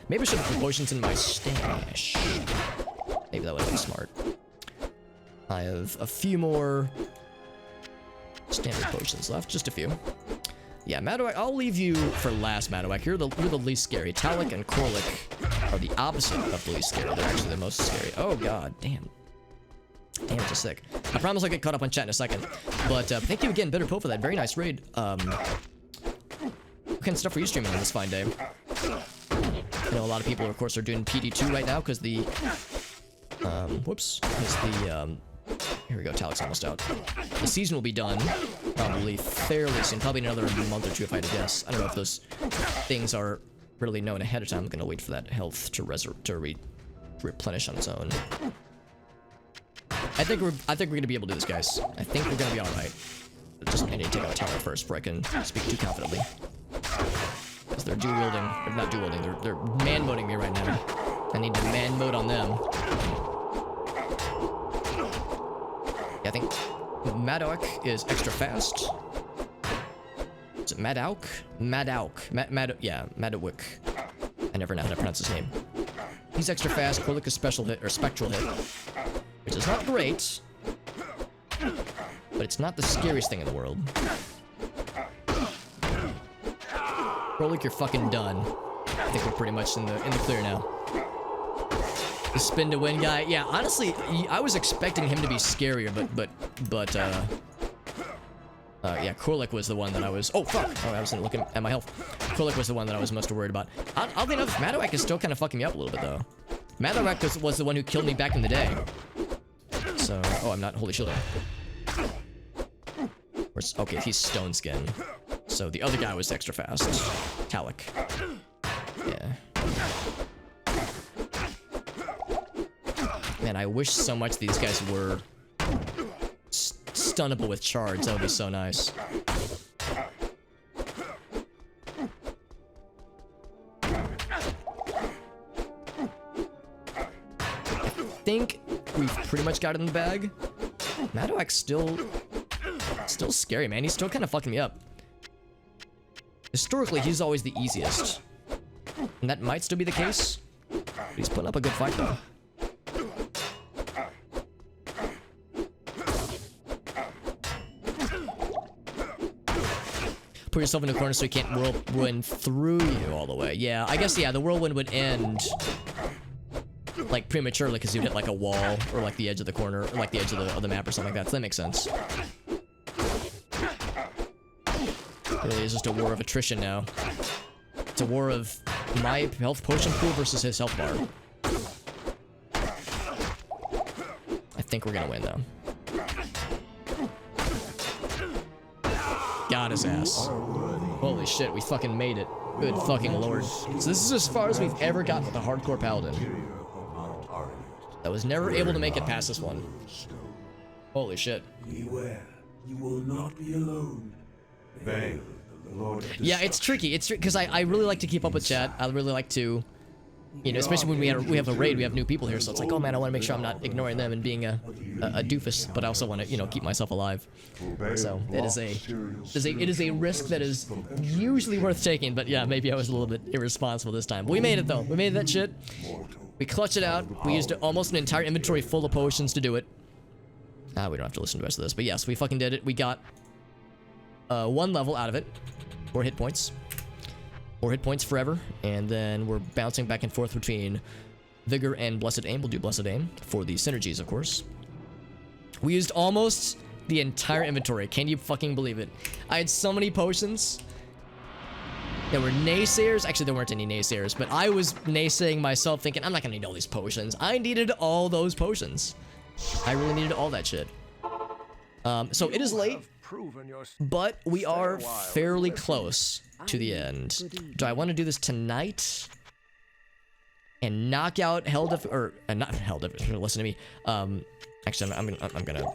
Speaker 1: Maybe I should put potions in my stash. Maybe that would have been smart. I have a few more standard potions left. Just a few. Yeah, Madowak, I'll leave you for last, Madowak. You're the least scary. Talik and Corlic are the opposite of the least scary. They're actually the most scary. Oh god, damn. Damn, it's just sick. I promise I'll get caught up on chat in a second. But thank you again, Bitter Pill, for that very nice raid. Okay, kind of stuff are you streaming on this fine day? I know a lot of people, of course, are doing PD2 right now because the, whoops, because the, here we go, Talik's almost out. The season will be done probably fairly soon, probably in another month or two if I had to guess. I don't know if those things are really known ahead of time. I'm gonna wait for that health to replenish on its own. I think we're gonna be able to do this, guys. I think we're gonna be all right. Just I need to take out Talik first before I can speak too confidently. Because they're dual wielding, or not dual wielding. They're man moding me right now. I need to man mode on them. Yeah, I think Madoc is extra fast. Is it Madauk? Yeah, Madawick. I never know how to pronounce his name. He's extra fast. Korlik is special hit, or spectral hit. Which is not great. But it's not the scariest thing in the world. Korlik, you're fucking done. I think we're pretty much in the clear now. The spin to win guy. Yeah, honestly, I was expecting him to be scarier, but yeah, Korlik was the one that I was. Oh fuck! Oh, I wasn't looking at my health. Korlik was the one that I was most worried about. Oddly enough, Madoc is still kind of fucking me up a little bit though. Madoc was the one who killed me back in the day. So, oh, I'm not holy shielding. Okay, he's stone skin. So the other guy was extra fast. Talik. Yeah. Man, I wish so much these guys were stunnable with charge. That would be so nice. I think we've pretty much got it in the bag. Madoc's still scary, man. He's still kind of fucking me up. Historically, he's always the easiest. And that might still be the case. But he's putting up a good fight, though. Put yourself in a corner so you can't whirlwind through you all the way. Yeah, I guess, yeah, the whirlwind would end like prematurely because you'd hit like a wall or like the edge of the corner or like the edge of the map or something like that. So that makes sense. Really, it's just a war of attrition now. It's a war of my health potion pool versus his health bar. I think we're gonna win though. Got his ass. Holy shit, we fucking made it. Good fucking lord. So this is as far as we've ever gotten with the Hardcore Paladin. I was never able to make it past this one. Holy shit.
Speaker 5: Beware, you will not be alone. Baal, the Lord of
Speaker 1: Yeah, it's tricky. It's because I really like to keep up with chat. I really like to, you know, especially when we have a raid, we have new people here, so it's like, oh man, I want to make sure I'm not ignoring them and being a doofus, but I also want to, you know, keep myself alive. So it is a risk that is usually worth taking, but yeah, maybe I was a little bit irresponsible this time. But we made it though. We made that shit. We clutched it out. We used almost an entire inventory full of potions to do it. We don't have to listen to the rest of this, but yes, we fucking did it. We got 1 level out of it. 4 hit points. 4 hit points forever, and then we're bouncing back and forth between Vigor and Blessed Aim. We'll do Blessed Aim for the synergies, of course. We used almost the entire inventory. Can you fucking believe it? I had so many potions. There were naysayers. Actually, there weren't any naysayers, but I was naysaying myself, thinking, I'm not gonna need all these potions. I needed all those potions. I really needed all that shit. So it is late, but we are fairly close to the end. Do I want to do this tonight and knock out not Hell Definition? Listen to me. Actually, I'm gonna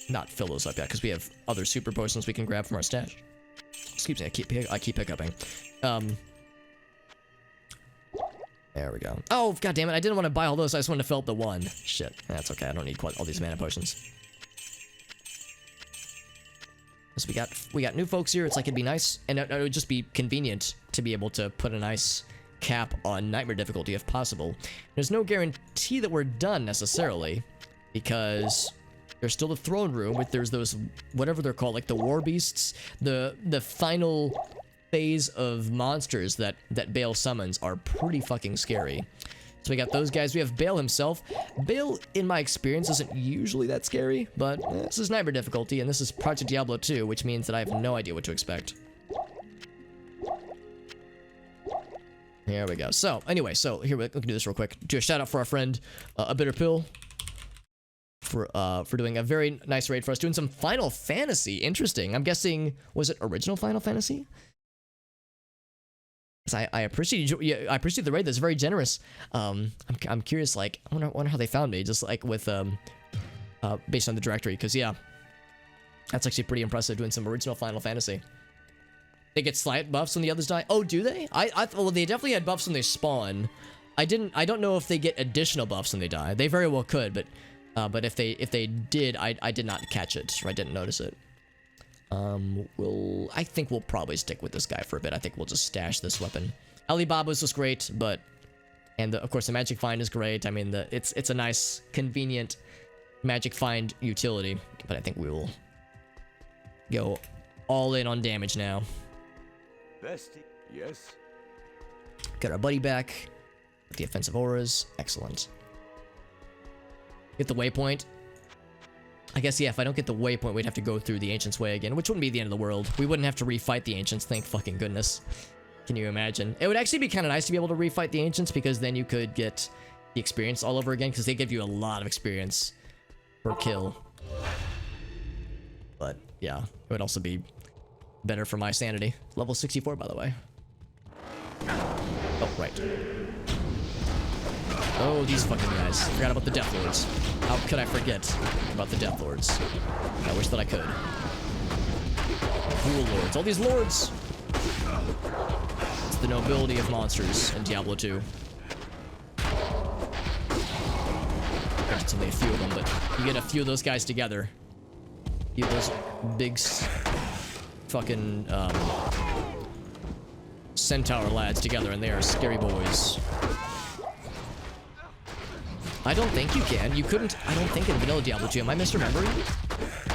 Speaker 1: not fill those up yet because we have other super potions we can grab from our stash. Excuse me, I keep hiccuping. There we go. Oh, god damn it! I didn't want to buy all those. I just wanted to fill up the one. Shit, that's okay. I don't need quite all these mana potions. So we got new folks here. It's like it'd be nice, and it would just be convenient to be able to put a nice cap on nightmare difficulty if possible. There's no guarantee that we're done necessarily, because there's still the throne room with there's those whatever they're called, like the war beasts. The final phase of monsters that Baal summons are pretty fucking scary. So we got those guys. We have Baal himself. Baal, in my experience, isn't usually that scary, but this is nightmare difficulty, and this is Project Diablo II, which means that I have no idea what to expect. There we go. So, anyway, so here we can do this real quick. Do a shout out for our friend, A Bitter Pill, for doing a very nice raid for us, doing some Final Fantasy. Interesting. I'm guessing, was it original Final Fantasy? I appreciate you. I appreciate the raid. That's very generous. I'm curious. Like, I wonder how they found me. Just like with based on the directory, because yeah, that's actually pretty impressive. Doing some original Final Fantasy. They get slight buffs when the others die. Oh, do they? Well, they definitely had buffs when they spawn. I don't know if they get additional buffs when they die. They very well could, but if they did, I did not catch it, or I didn't notice it. I think we'll probably stick with this guy for a bit. I think we'll just stash this weapon. Alibaba's was great, but, and of course the magic find is great. I mean, it's a nice, convenient magic find utility, but I think we will go all in on damage now.
Speaker 3: Bestie. Yes.
Speaker 1: Get our buddy back with the offensive auras. Excellent. Get the waypoint. I guess, yeah, if I don't get the waypoint, we'd have to go through the Ancients' Way again, which wouldn't be the end of the world. We wouldn't have to refight the Ancients, thank fucking goodness. Can you imagine? It would actually be kind of nice to be able to refight the Ancients, because then you could get the experience all over again, because they give you a lot of experience per kill. But, yeah, it would also be better for my sanity. Level 64, by the way. Oh, right. Oh, these fucking guys. Forgot about the Death Lords. How could I forget about the Death Lords? I wish that I could. Ghoul Lords. All these lords! It's the nobility of monsters in Diablo 2. There's only a few of them, but you get a few of those guys together. You get those big fucking centaur lads together, and they are scary boys. I don't think you can. You couldn't, I don't think, in vanilla Diablo 2. Am I misremembering?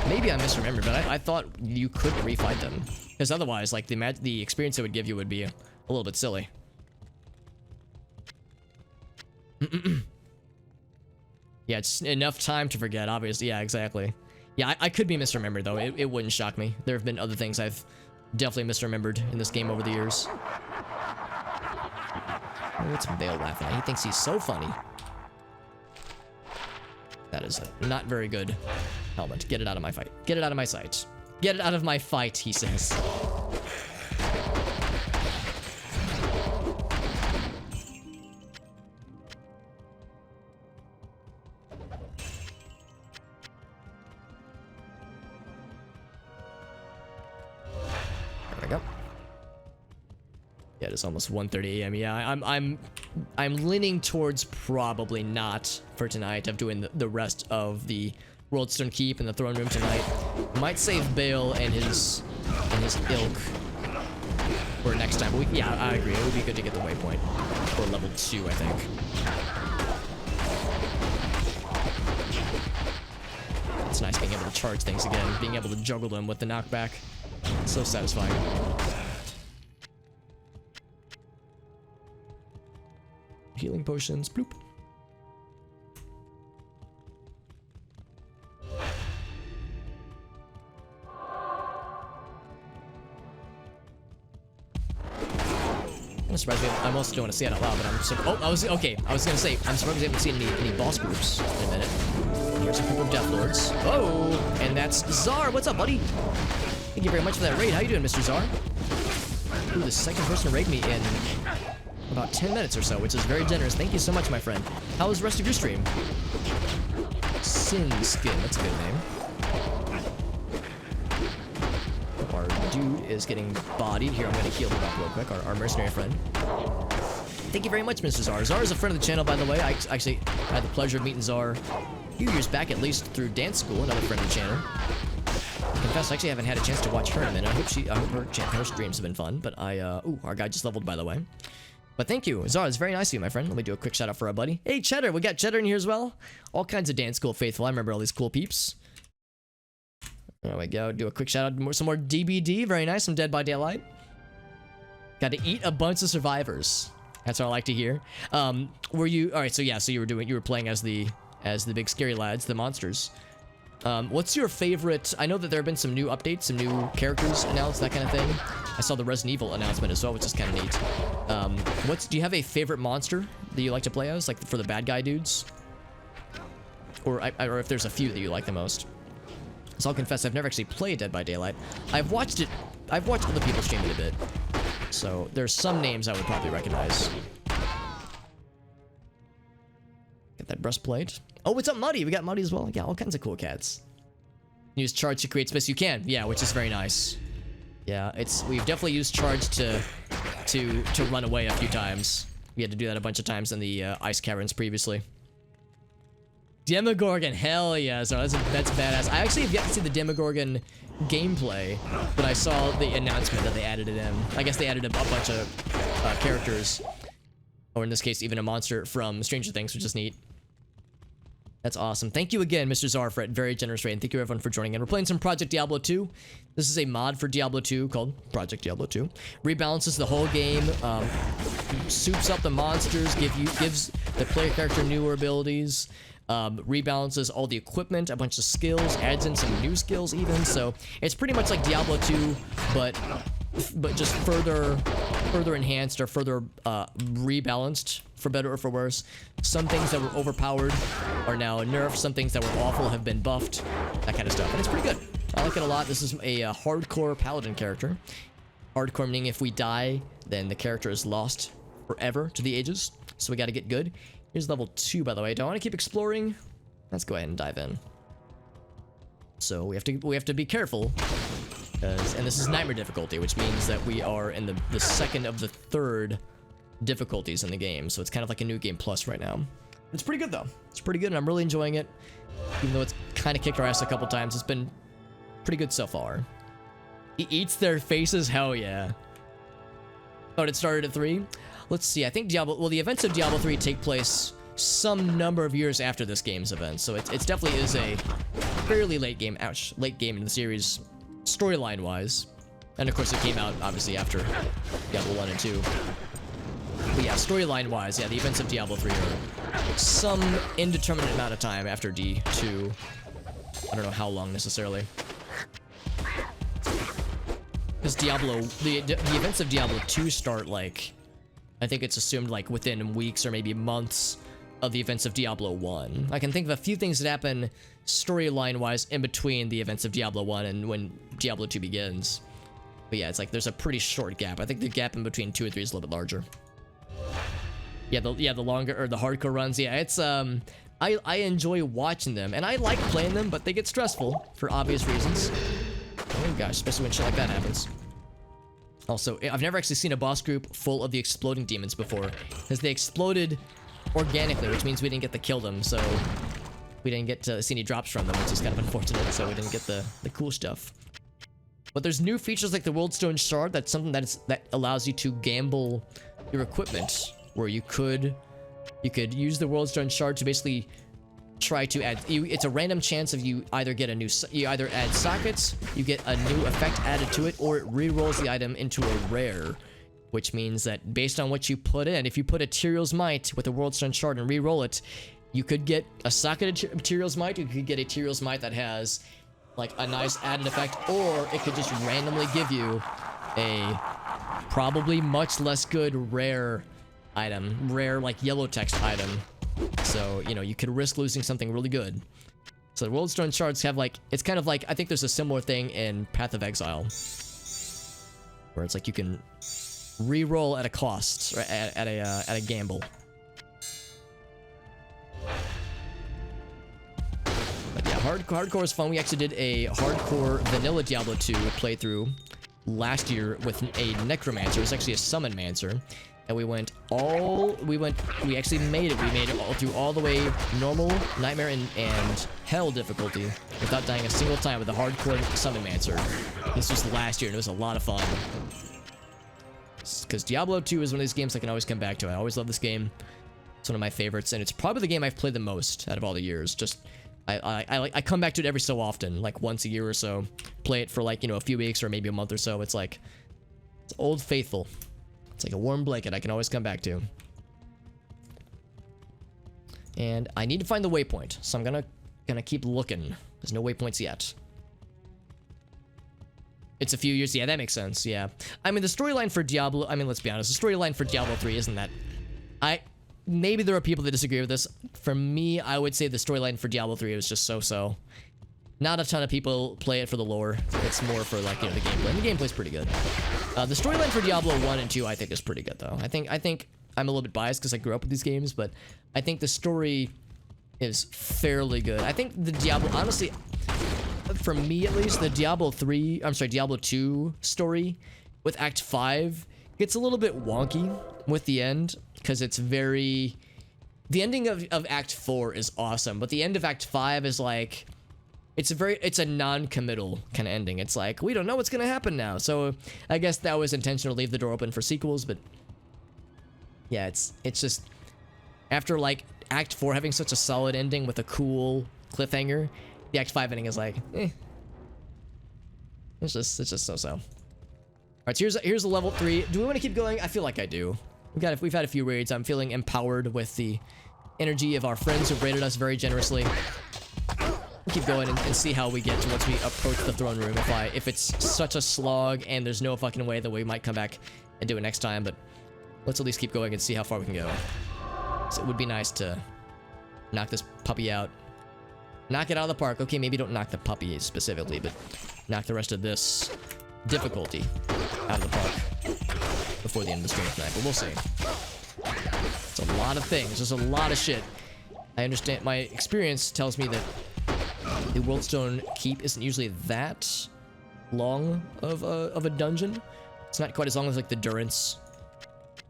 Speaker 1: Maybe I misremembered, but I thought you could refight them. Because otherwise, like, the experience it would give you would be a little bit silly. Yeah, it's enough time to forget, obviously. Yeah, exactly. Yeah, I could be misremembered, though. It wouldn't shock me. There have been other things I've definitely misremembered in this game over the years. Oh, what's Baal laughing at? He thinks he's so funny. That is a not very good helmet. Get it out of my fight. Get it out of my sight. Get it out of my fight, he says. There we go. Yeah, it is almost 1:30 a.m. Yeah, I'm leaning towards probably not for tonight of doing the rest of the Worldstone Keep and the Throne Room tonight. Might save Baal and his ilk for next time. But yeah, I agree. It would be good to get the waypoint for level 2, I think. It's nice being able to charge things again, being able to juggle them with the knockback. It's so satisfying. Healing potions, bloop. I'm surprised I almost don't want to say it out loud, but I'm so, oh, I was gonna say, I'm surprised we haven't seen any boss groups in a minute. Here's a group of Death Lords. Oh, and that's Czar. What's up, buddy? Thank you very much for that raid. How you doing, Mr. Czar? Ooh, the second person to raid me in about 10 minutes or so, which is very generous. Thank you so much, my friend. How was the rest of your stream? Sin Skin, that's a good name. Our dude is getting bodied. Here, I'm going to heal him up real quick, our mercenary friend. Thank you very much, Mr. Czar. Czar is a friend of the channel, by the way. I actually had the pleasure of meeting Czar a few years back, at least, through dance school, another friend of the channel. I confess, I actually haven't had a chance to watch her in a minute. I hope her streams have been fun, but ooh, our guy just leveled, by the way. But thank you, Czar. It's very nice of you, my friend. Let me do a quick shout out for our buddy. Hey, Cheddar. We got Cheddar in here as well. All kinds of dance school faithful. I remember all these cool peeps. There we go. Do a quick shout out. Some more DBD. Very nice. Some Dead by Daylight. Got to eat a bunch of survivors. That's what I like to hear. Were you all right? So yeah. So you were playing as the big scary lads, the monsters. What's your favorite? I know that there have been some new updates, some new characters announced, that kind of thing. I saw the Resident Evil announcement as well, which is kind of neat. Do you have a favorite monster that you like to play as, like for the bad guy dudes? Or if there's a few that you like the most? So I'll confess, I've never actually played Dead by Daylight. I've watched other people stream it a bit. So there's some names I would probably recognize. Get that breastplate. Oh, what's up, Muddy? We got Muddy as well. Yeah, all kinds of cool cats. Use charge to create space. You can, yeah, which is very nice. Yeah, we've definitely used charge to run away a few times. We had to do that a bunch of times in the ice caverns previously. Demogorgon, hell yeah! So that's badass. I actually have yet to see the Demogorgon gameplay, but I saw the announcement that they added it in. I guess they added a bunch of characters, or in this case, even a monster from Stranger Things, which is neat. That's awesome. Thank you again, Mr. Czar, for a very generous rate, and thank you everyone for joining in. We're playing some Project Diablo 2. This is a mod for Diablo 2 called Project Diablo 2. Rebalances the whole game, soups up the monsters, gives the player character newer abilities, rebalances all the equipment, a bunch of skills, adds in some new skills even. So it's pretty much like Diablo 2, but just further enhanced or further rebalanced, for better or for worse. Some things that were overpowered are now nerfed. Some things that were awful have been buffed. That kind of stuff. And it's pretty good. I like it a lot. This is a hardcore paladin character. Hardcore meaning if we die, then the character is lost forever to the ages. So we got to get good. Here's level 2, by the way. Do I want to keep exploring? Let's go ahead and dive in. So we have to be careful. And this is nightmare difficulty, which means that we are in the second of the third difficulties in the game. So it's kind of like a new game plus right now. It's pretty good though. It's pretty good and I'm really enjoying it. Even though it's kind of kicked our ass a couple times, it's been pretty good so far. He eats their faces, hell yeah. Oh, it started at 3? Let's see, I think the events of Diablo 3 take place some number of years after this game's event. So it definitely is a fairly late game in the series, storyline-wise. And of course it came out, obviously, after Diablo 1 and 2. But yeah, storyline-wise, yeah, the events of Diablo 3 are some indeterminate amount of time after D2. I don't know how long, necessarily. Because the events of Diablo 2 start, like, I think it's assumed, like, within weeks or maybe months of the events of Diablo 1. I can think of a few things that happen storyline-wise in between the events of Diablo 1 and when Diablo 2 begins. But yeah, it's like there's a pretty short gap. I think the gap in between 2 and 3 is a little bit larger. Yeah, the longer, or the hardcore runs, yeah, it's, I enjoy watching them, and I like playing them, but they get stressful for obvious reasons. Oh gosh, especially when shit like that happens. Also, I've never actually seen a boss group full of the exploding demons before, because they exploded organically, which means we didn't get to kill them, so we didn't get to see any drops from them, which is kind of unfortunate, so we didn't get the cool stuff. But there's new features like the Worldstone Shard. That's something that allows you to gamble your equipment, where you could use the Worldstone Shard to basically try to add. It's a random chance of you either add sockets, you get a new effect added to it, or it re-rolls the item into a rare. Which means that based on what you put in, if you put a Tyrael's Might with a Worldstone Shard and re-roll it, you could get a socketed Tyrael's Might, you could get a Tyrael's Might that has like a nice added effect, or it could just randomly give you a probably much less good rare item, rare like yellow text item. So, you know, you could risk losing something really good. So the Worldstone Shards have like, it's kind of like, I think there's a similar thing in Path of Exile, where it's like you can re-roll at a cost, or at a gamble. But yeah, hardcore is fun. We actually did a hardcore vanilla Diablo 2 playthrough last year with a necromancer. It was actually a summon mancer, and we actually made it. We made it all the way normal, nightmare, and hell difficulty without dying a single time with a hardcore summon mancer. This was last year, and it was a lot of fun. Because Diablo 2 is one of these games I can always come back to. I always love this game. It's one of my favorites, and it's probably the game I've played the most out of all the years. Just I come back to it every so often, like once a year or so. Play it for like, you know, a few weeks or maybe a month or so. It's like, it's old faithful. It's like a warm blanket I can always come back to. And I need to find the waypoint, so I'm gonna keep looking. There's no waypoints yet. It's a few years. Yeah, that makes sense. Yeah. I mean, the storyline for Diablo, I mean, let's be honest, the storyline for Diablo 3 isn't that... Maybe there are people that disagree with this. For me, I would say the storyline for Diablo 3 was just so-so. Not a ton of people play it for the lore. It's more for, like, you know, the gameplay. And the gameplay's pretty good. The storyline for Diablo 1 and 2, I think, is pretty good, though. I think I'm a little bit biased because I grew up with these games, but I think the story is fairly good. I think the Diablo... Honestly, for me at least, the Diablo 2 story with Act 5 gets a little bit wonky with the end, because it's very... The ending of Act 4 is awesome, but the end of Act 5 is like... It's a non-committal kind of ending. It's like, we don't know what's gonna happen now. So I guess that was intentional to leave the door open for sequels, but... Yeah, it's just... After, like, Act 4 having such a solid ending with a cool cliffhanger, the Act 5 ending is like, eh. It's just so-so. Alright, so here's a level 3. Do we want to keep going? I feel like I do. We've had a few raids. I'm feeling empowered with the energy of our friends who've raided us very generously. We'll keep going and see how we get to once we approach the throne room. If it's such a slog and there's no fucking way that we might come back and do it next time, but let's at least keep going and see how far we can go. So it would be nice to knock this puppy out. Knock it out of the park. Okay, maybe don't knock the puppy specifically, but knock the rest of this difficulty out of the park before the end of the stream tonight, but we'll see. It's a lot of things. There's a lot of shit. I understand. My experience tells me that the Worldstone Keep isn't usually that long of a dungeon. It's not quite as long as like the Durance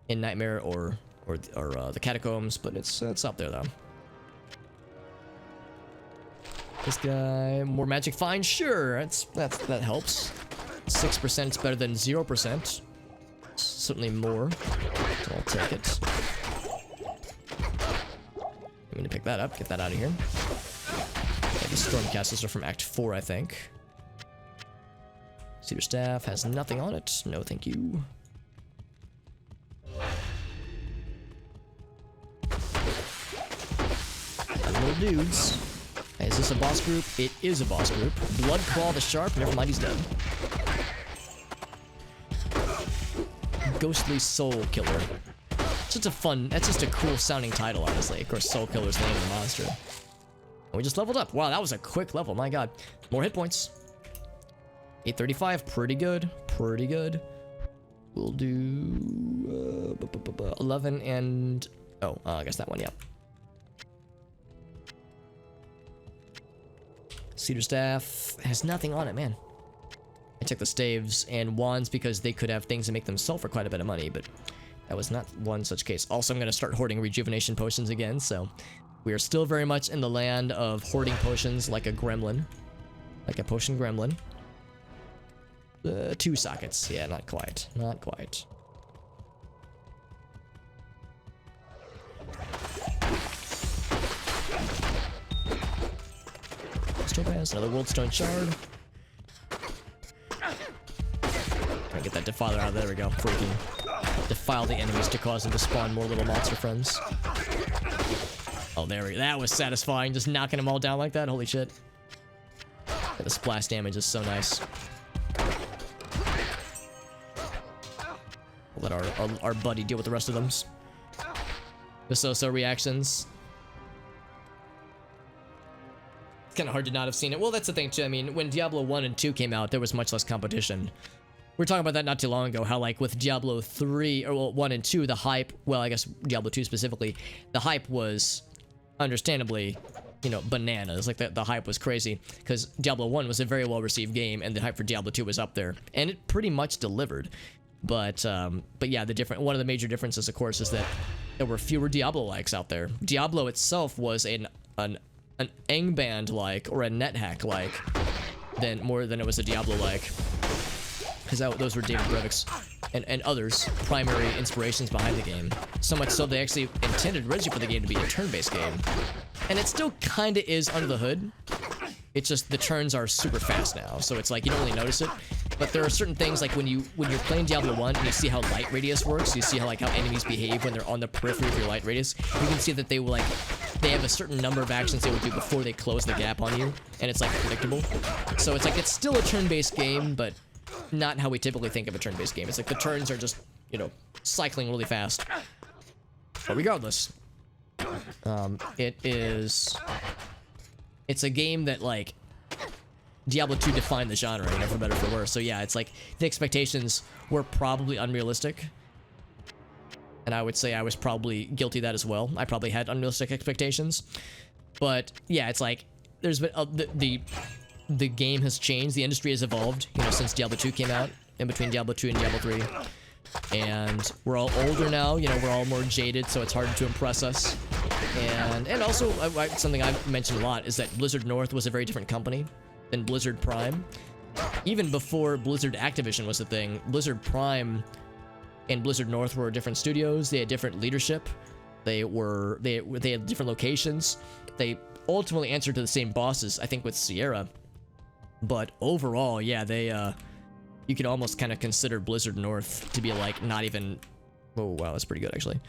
Speaker 1: in Nightmare or the Catacombs, but it's up there though. This guy, more magic fine, sure. That helps. 6% is better than 0%. Certainly more. So I'll take it. I'm gonna pick that up, get that out of here. Okay, the storm castles are from Act 4, I think. Cedar staff has nothing on it. No, thank you. Little dudes. Is this a boss group? It is a boss group. Bloodclaw the Sharp. Never mind, he's dead. Ghostly Soul Killer. It's just that's just a cool sounding title, honestly. Of course, Soul Killer's the name of the monster. And we just leveled up. Wow, that was a quick level. My god. More hit points. 835. Pretty good. Pretty good. We'll do 11 and... Oh, I guess that one, yeah. Cedar staff has nothing on it, man. I took the staves and wands because they could have things that make them sell for quite a bit of money, but that was not one such case. Also, I'm going to start hoarding rejuvenation potions again, so we are still very much in the land of hoarding potions like a gremlin. Like a potion gremlin. 2 sockets. Yeah, not quite. Not quite. Topaz, another Worldstone Shard. Try to get that Defiler out. There we go. Before we can defile the enemies to cause them to spawn more little monster friends. Oh, there we go. That was satisfying. Just knocking them all down like that. Holy shit. The splash damage is so nice. We'll let our buddy deal with the rest of them. The so-so reactions. Kind of hard to not have seen it. Well, that's the thing too. I mean, when Diablo 1 and 2 came out, there was much less competition. We were talking about that not too long ago, how like with Diablo 3, or well, 1 and 2, the hype, well, I guess Diablo 2 specifically, the hype was understandably, you know, bananas. Like the hype was crazy because Diablo 1 was a very well received game and the hype for Diablo 2 was up there and it pretty much delivered. But yeah, one of the major differences, of course, is that there were fewer Diablo-likes out there. Diablo itself was an Angband-like or a NetHack-like more than it was a Diablo-like, because those were David Brevik's and others' primary inspirations behind the game. So much so they actually intended originally for the game to be a turn-based game, and it still kind of is under the hood. It's just the turns are super fast now, so it's like you don't really notice it. But there are certain things like when you're playing Diablo 1 and you see how light radius works, you see how enemies behave when they're on the periphery of your light radius. You can see that they have a certain number of actions they will do before they close the gap on you, and it's like predictable. So it's like it's still a turn-based game, but not how we typically think of a turn-based game. It's like the turns are just, you know, cycling really fast. But regardless, it's a game that, like, Diablo 2 defined the genre, you know, for better or for worse. So yeah, it's like the expectations were probably unrealistic. And I would say I was probably guilty of that as well. I probably had unrealistic expectations. But yeah, it's like there's been the game has changed, the industry has evolved, you know, since Diablo 2 came out, in between Diablo 2 and Diablo 3. And we're all older now, you know, we're all more jaded, so it's harder to impress us. And also, something I've mentioned a lot is that Blizzard North was a very different company than Blizzard Prime. Even before Blizzard Activision was a thing, Blizzard Prime and Blizzard North were different studios. They had different leadership. They had different locations. They ultimately answered to the same bosses, I think, with Sierra. But overall, yeah, you could almost kind of consider Blizzard North to be like not even. Oh wow, that's pretty good actually.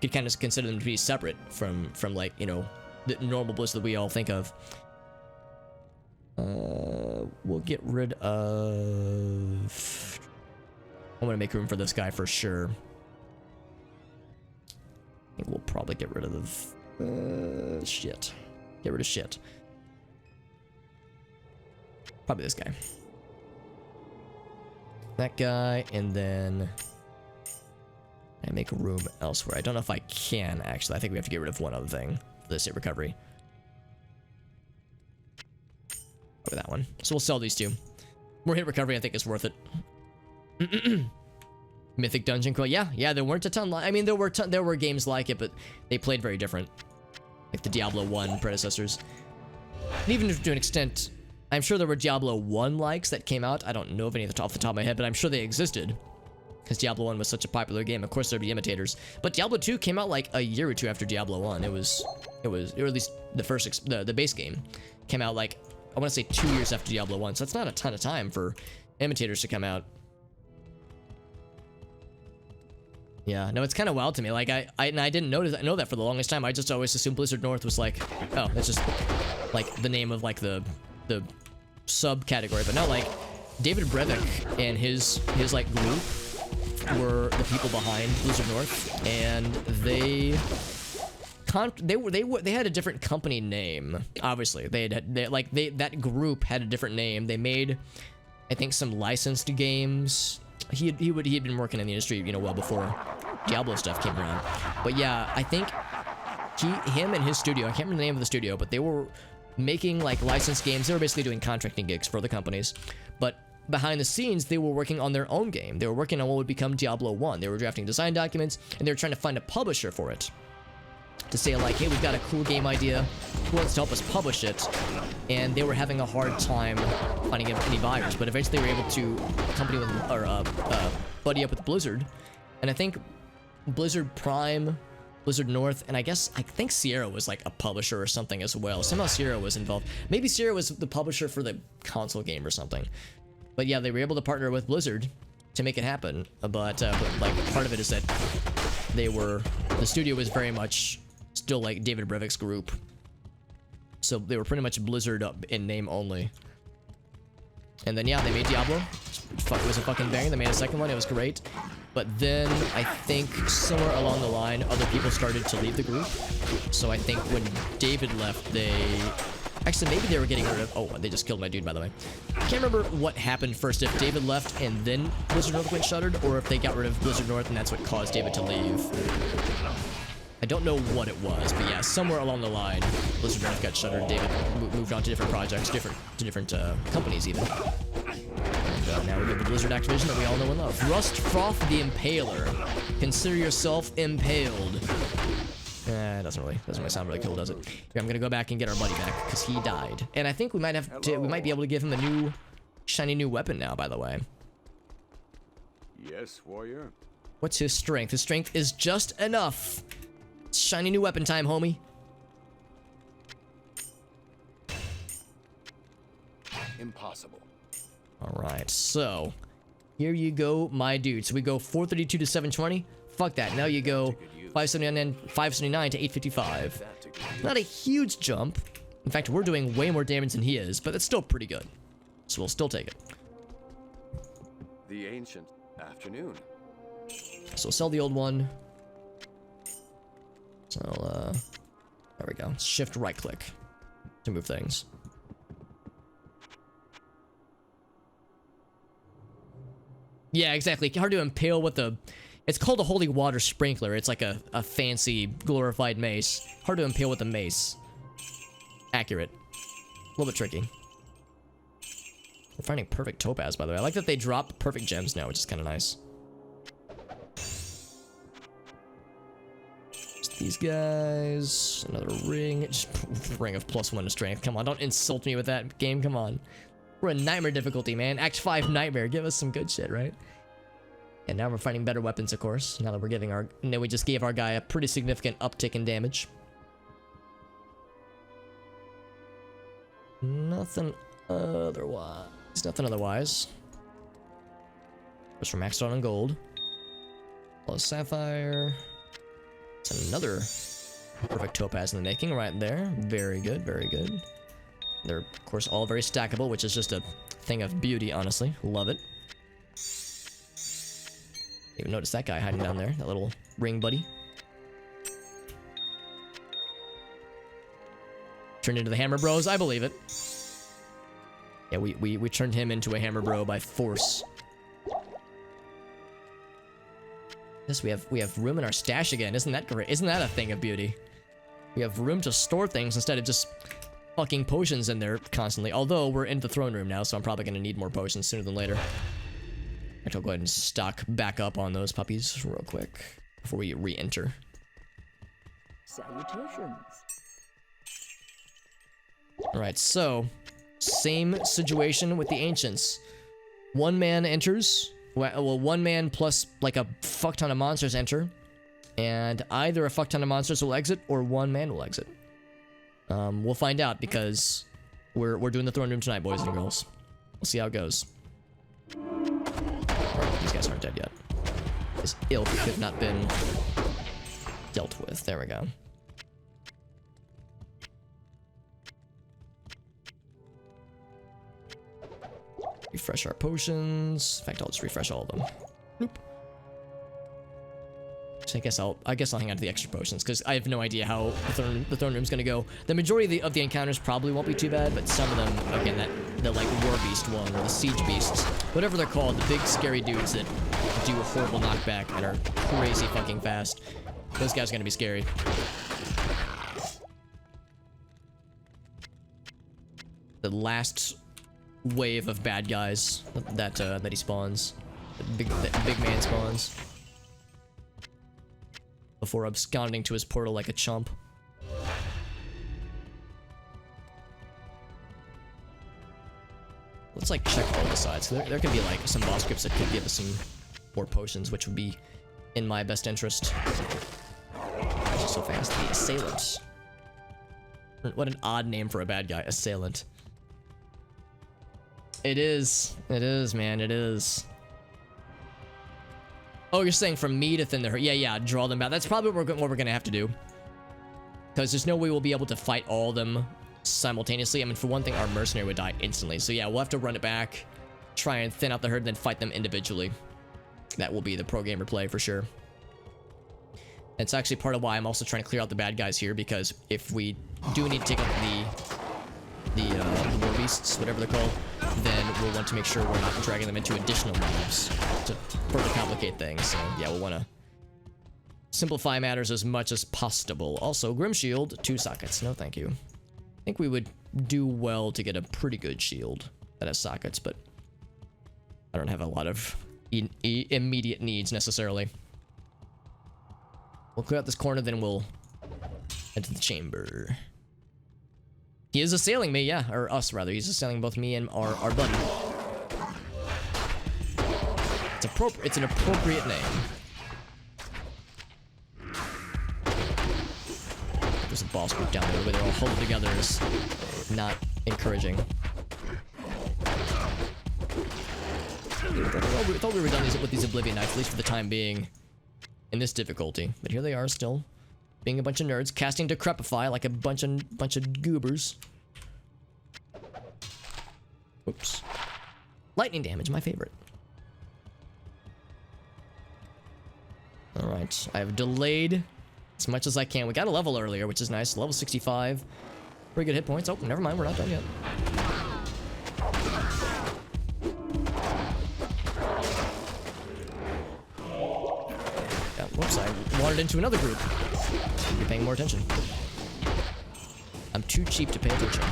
Speaker 1: You could kind of consider them to be separate from like, you know, the normal Blizzard that we all think of. We'll get rid of. I'm gonna make room for this guy for sure. I think we'll probably get rid of shit. Get rid of shit. Probably this guy. That guy, and then I make room elsewhere. I don't know if I can actually. I think we have to get rid of one other thing for the state recovery. Over that one. So we'll sell these two. More hit recovery, I think, is worth it. Mythic Dungeon Crawl. Yeah, there weren't a ton. I mean, there were games like it, but they played very different. Like the Diablo 1 predecessors. And even to an extent, I'm sure there were Diablo 1 likes that came out. I don't know of any off the top of my head, but I'm sure they existed. Because Diablo 1 was such a popular game. Of course, there'd be imitators. But Diablo 2 came out like a year or two after Diablo 1. It was, or at least the first, the base game came out like, I want to say 2 years after Diablo 1. So that's not a ton of time for imitators to come out. Yeah, no, it's kind of wild to me. Like, I didn't know that for the longest time. I just always assumed Blizzard North was like, oh, that's just like the name of like the subcategory. But no, like David Brevik and his like group were the people behind Blizzard North, and they had a different company name. Obviously, that group had a different name. They made, I think, some licensed games. He had been working in the industry, you know, well before Diablo stuff came around. But yeah, I think him and his studio, I can't remember the name of the studio, but they were making like licensed games. They were basically doing contracting gigs for the companies. But behind the scenes, they were working on their own game. They were working on what would become Diablo 1. They were drafting design documents, and they were trying to find a publisher for it. To say like, hey, we've got a cool game idea, who wants to help us publish it? And they were having a hard time finding any buyers, but eventually they were able to buddy up with Blizzard, and I think Blizzard Prime, Blizzard North, and I think Sierra was like a publisher or something as well. Somehow Sierra was involved. Maybe Sierra was the publisher for the console game or something. But yeah, they were able to partner with Blizzard to make it happen. But like part of it is that the studio was very much still like David Brevik's group, so they were pretty much Blizzard up in name only. And then yeah, they made Diablo. It was a fucking bang. They made a second one. It was great. But then I think somewhere along the line, other people started to leave the group. So I think when David left, actually maybe they were getting rid of. Oh, they just killed my dude, by the way. I can't remember what happened first. If David left and then Blizzard North went shuttered, or if they got rid of Blizzard North and that's what caused David to leave. I don't know what it was, but yeah, somewhere along the line, Blizzard North got shuttered. David moved on to different projects, different companies even. And now we get the Blizzard Activision that we all know and love. Rust Froth the Impaler. Consider yourself impaled. Doesn't really sound really cool, does it? Here, I'm gonna go back and get our buddy back because he died, and I think we might be able to give him a new, shiny new weapon now. By the way.
Speaker 3: Yes, warrior.
Speaker 1: What's his strength? His strength is just enough. Shiny new weapon time, homie.
Speaker 2: Impossible.
Speaker 1: Alright, so here you go, my dude. So we go 432 to 720. Fuck that. Now you go 579 to 855. Not a huge jump. In fact, we're doing way more damage than he is, but it's still pretty good. So we'll still take it.
Speaker 2: The ancient afternoon.
Speaker 1: So sell the old one. So, there we go. Shift right click to move things. Yeah, exactly. Hard to impale with the... It's called a holy water sprinkler. It's like a fancy glorified mace. Hard to impale with a mace. Accurate. A little bit tricky. We're finding perfect topaz, by the way. I like that they drop perfect gems now, which is kind of nice. Just these guys. Another ring. Just ring of +1 to strength. Come on, don't insult me with that game. Come on. We're in nightmare difficulty, man. Act 5 nightmare. Give us some good shit, right? And now we're finding better weapons, of course. Now that we're giving our... Now we just gave our guy a pretty significant uptick in damage. Nothing otherwise. Nothing otherwise. Just for maxed out on gold. Plus sapphire. It's another perfect topaz in the making right there. Very good, very good. They're, of course, all very stackable, which is just a thing of beauty, honestly. Love it. Even notice that guy hiding down there, that little ring buddy. Turned into the Hammer Bros, I believe it. Yeah, we turned him into a Hammer Bro by force. Yes, we have room in our stash again. Isn't that great? Isn't that a thing of beauty? We have room to store things instead of just fucking potions in there constantly. Although we're in the throne room now, so I'm probably gonna need more potions sooner than later. I'll go ahead and stock back up on those puppies real quick before we re-enter.
Speaker 4: Salutations.
Speaker 1: Alright, so same situation with the ancients. One man enters. Well, one man plus like a fuck ton of monsters enter. And either a fuck ton of monsters will exit or one man will exit. We'll find out because we're doing the throne room tonight, boys and girls. We'll see how it goes. These guys aren't dead yet. This ilk have not been dealt with. There we go. Refresh our potions. In fact, I'll just refresh all of them. Nope. So I guess I'll hang on to the extra potions because I have no idea how the throne room's gonna go. The majority of the encounters probably won't be too bad, but some of them, again, the like war beast one or the siege beasts, whatever they're called, the big scary dudes that do a horrible knockback and are crazy fucking fast. Those guys are gonna be scary. The last wave of bad guys that he spawns, that big man spawns. Before absconding to his portal like a chump. Let's like check all the sides. There could be like some boss scripts that could give us some more potions, which would be in my best interest. Actually, so fast. The Assailant. What an odd name for a bad guy, Assailant. It is, man, it is. Oh, you're saying from me to thin the herd. Yeah, draw them out. That's probably what we're gonna have to do. Because there's no way we'll be able to fight all of them simultaneously. I mean, for one thing, our mercenary would die instantly. So yeah, we'll have to run it back, try and thin out the herd, and then fight them individually. That will be the pro gamer play for sure. And it's actually part of why I'm also trying to clear out the bad guys here, because if we do need to take out the war beasts, whatever they're called, then we'll want to make sure we're not dragging them into additional mobs to further complicate things. So yeah, we'll want to simplify matters as much as possible. Also, Grim Shield, 2 sockets. No, thank you. I think we would do well to get a pretty good shield that has sockets, but I don't have a lot of immediate needs necessarily. We'll clear out this corner, then we'll head to the chamber. He is assailing me, yeah, or us rather. He's assailing both me and our buddy. It's an appropriate name. There's a boss group down there where they're all huddled together is not encouraging. We thought we were done with these Oblivion Knights, at least for the time being, in this difficulty. But here they are still, being a bunch of nerds, casting Decrepify like a bunch of goobers. Oops. Lightning damage, my favorite. Alright, I have delayed as much as I can. We got a level earlier, which is nice. Level 65. Pretty good hit points. Oh, never mind, we're not done yet. Yeah, whoops, I wandered into another group. Should be paying more attention. I'm too cheap to pay attention.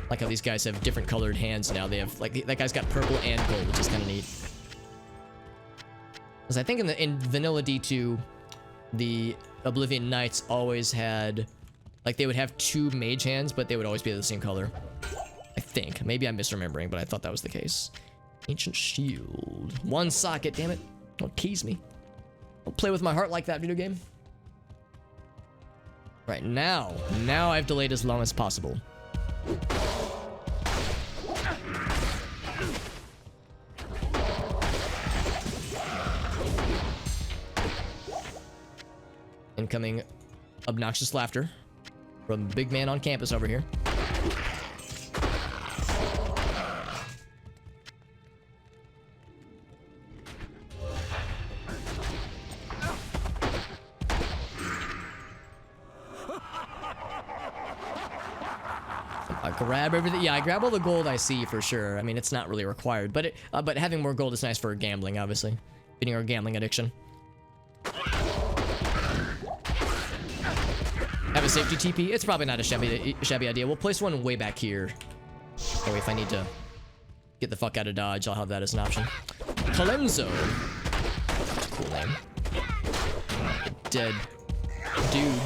Speaker 1: Like how these guys have different colored hands now. They have, like, that guy's got purple and gold, which is kind of neat. Because I think in Vanilla D2, the Oblivion Knights always had, like, they would have two mage hands, but they would always be the same color. I think. Maybe I'm misremembering, but I thought that was the case. Ancient Shield. One socket, damn it. Don't tease me. Don't play with my heart like that, video game. Right, now I've delayed as long as possible. Incoming obnoxious laughter from big man on campus over here. I grab everything. Yeah, I grab all the gold I see for sure. I mean, it's not really required, but but having more gold is nice for gambling, obviously. Feeding our gambling addiction. Have a safety TP. It's probably not a shabby idea. We'll place one way back here. That way, if I need to get the fuck out of Dodge, I'll have that as an option. Calenzo. That's a cool name. Dead dude.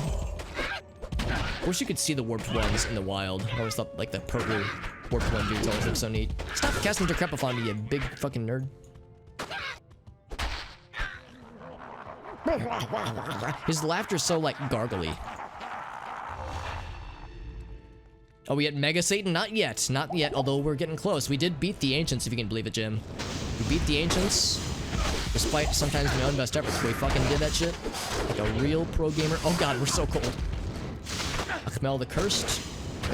Speaker 1: Wish you could see the warped ones in the wild. I always thought, like, the purple warped one dudes always look so neat. Stop casting Decrepify on me, you big fucking nerd. His laughter's so, like, gargly. Oh, we had Mega Satan? Not yet. Not yet, although we're getting close. We did beat the Ancients, if you can believe it, Jim. We beat the Ancients, despite sometimes my own best efforts. We fucking did that shit. Like a real pro gamer. Oh god, we're so cold. Akmel the Cursed.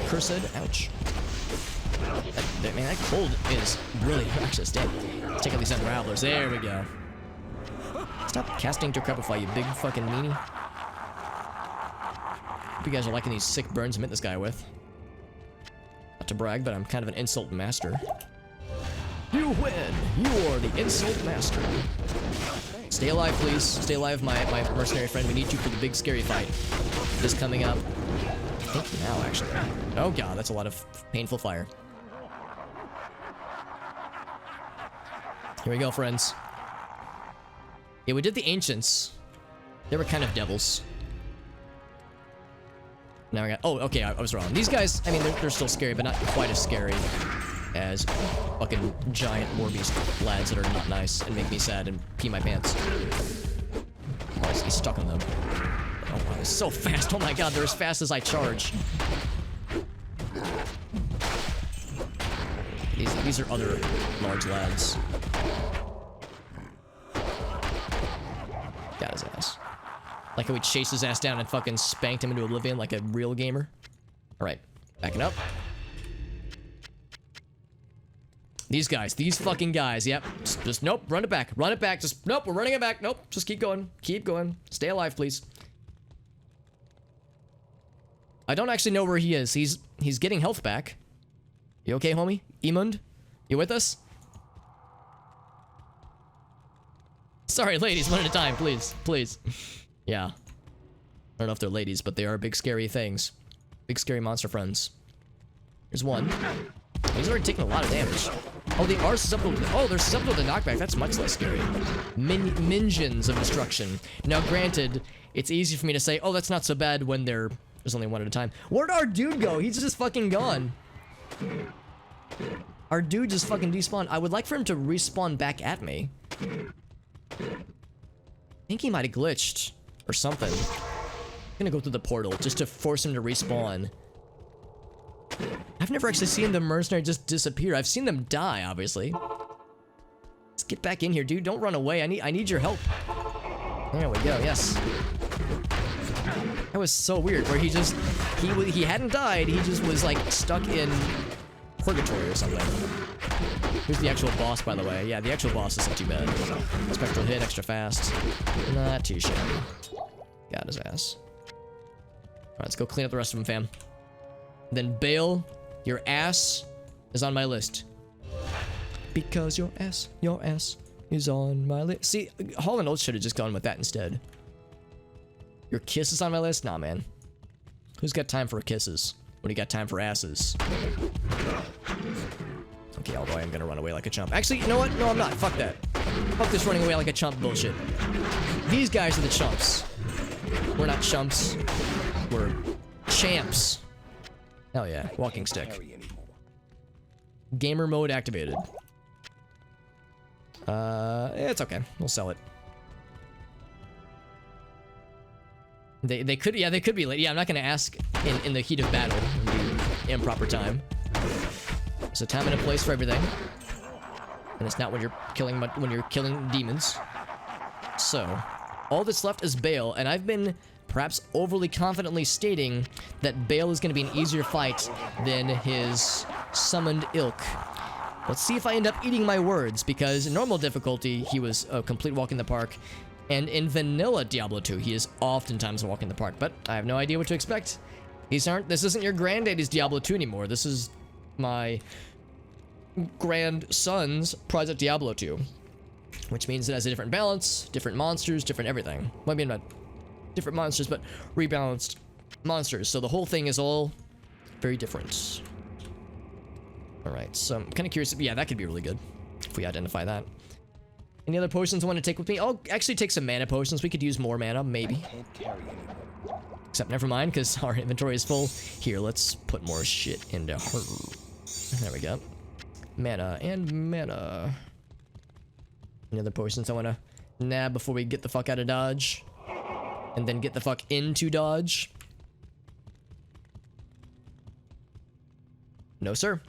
Speaker 1: Cursed. Ouch. Man, that cold is really obnoxious. Damn. Let's take out these Unravelers. There we go. Stop casting Decrepify, you big fucking meanie. Hope you guys are liking these sick burns I'm hitting this guy with. Not to brag, but I'm kind of an insult master. You win! You're the insult master. Stay alive, please. Stay alive, my mercenary friend. We need you for the big scary fight. This coming up. I think now, actually. Oh god, that's a lot of painful fire. Here we go, friends. Yeah, we did the Ancients. They were kind of devils. Now I got... Oh, okay, I was wrong. These guys, I mean, they're still scary, but not quite as scary as fucking giant war beast lads that are not nice and make me sad and pee my pants. Oh, he's stuck on them. Oh, wow, he's so fast. Oh my god, they're as fast as I charge. These are other large lads. Got his ass. Like how we chased his ass down and fucking spanked him into oblivion like a real gamer. Alright, backing up. These guys, these fucking guys, yep. Just nope, run it back, just nope, we're running it back, nope, just keep going, stay alive, please. I don't actually know where he is. He's getting health back. You okay, homie? Emund? You with us? Sorry, ladies, one at a time, please, please. Yeah. I don't know if they're ladies, but they are big scary things. Big scary monster friends. Here's one. He's already taking a lot of damage. Oh, they are susceptible to... Oh, they're susceptible to knockback. That's much less scary. Minions of destruction. Now, granted, it's easy for me to say, oh, that's not so bad when there's only one at a time. Where'd our dude go? He's just fucking gone. Our dude just fucking despawned. I would like for him to respawn back at me. I think he might have glitched. Or something. I'm gonna go through the portal just to force him to respawn. I've never actually seen the mercenary just disappear. I've seen them die, obviously. Let's get back in here, dude. Don't run away. I need your help. There we go. Yes. That was so weird. Where he hadn't died. He just was like stuck in purgatory or something. Who's the actual boss, by the way? Yeah, the actual boss isn't too bad. Spectral hit, extra fast. Not too shabby. Got his ass. Alright, let's go clean up the rest of them, fam. Then Baal, your ass is on my list. Because your ass is on my list. See, Hall & Oates should have just gone with that instead. Your kiss is on my list? Nah, man. Who's got time for kisses when you got time for asses? Okay, although I am gonna run away like a chump. Actually, you know what? No, I'm not. Fuck that. Fuck this running away like a chump bullshit. These guys are the chumps. We're not chumps. We're champs. Hell yeah. Walking stick. Gamer mode activated. It's okay. We'll sell it. They could, yeah, they could be late. Yeah, I'm not gonna ask in the heat of battle. The improper time. There's a time and a place for everything. And it's not when you're killing demons. So, all that's left is Baal, and I've been perhaps overly confidently stating that Baal is gonna be an easier fight than his summoned ilk. Let's see if I end up eating my words, because in normal difficulty, he was a complete walk in the park. And in vanilla Diablo 2, he is oftentimes a walk in the park, but I have no idea what to expect. This isn't your granddaddy's Diablo 2 anymore. This is my grandson's Project Diablo 2. Which means it has a different balance, different monsters, different everything. Well, I mean, not different monsters, but rebalanced monsters. So the whole thing is all very different. Alright, so I'm kind of curious. Yeah, that could be really good if we identify that. Any other potions I want to take with me? I'll actually take some mana potions. We could use more mana, maybe. Except never mind, because our inventory is full. Here, let's put more shit into her. There we go. Mana and mana. Any other potions I want to nab before we get the fuck out of Dodge? And then get the fuck into Dodge? No, sir.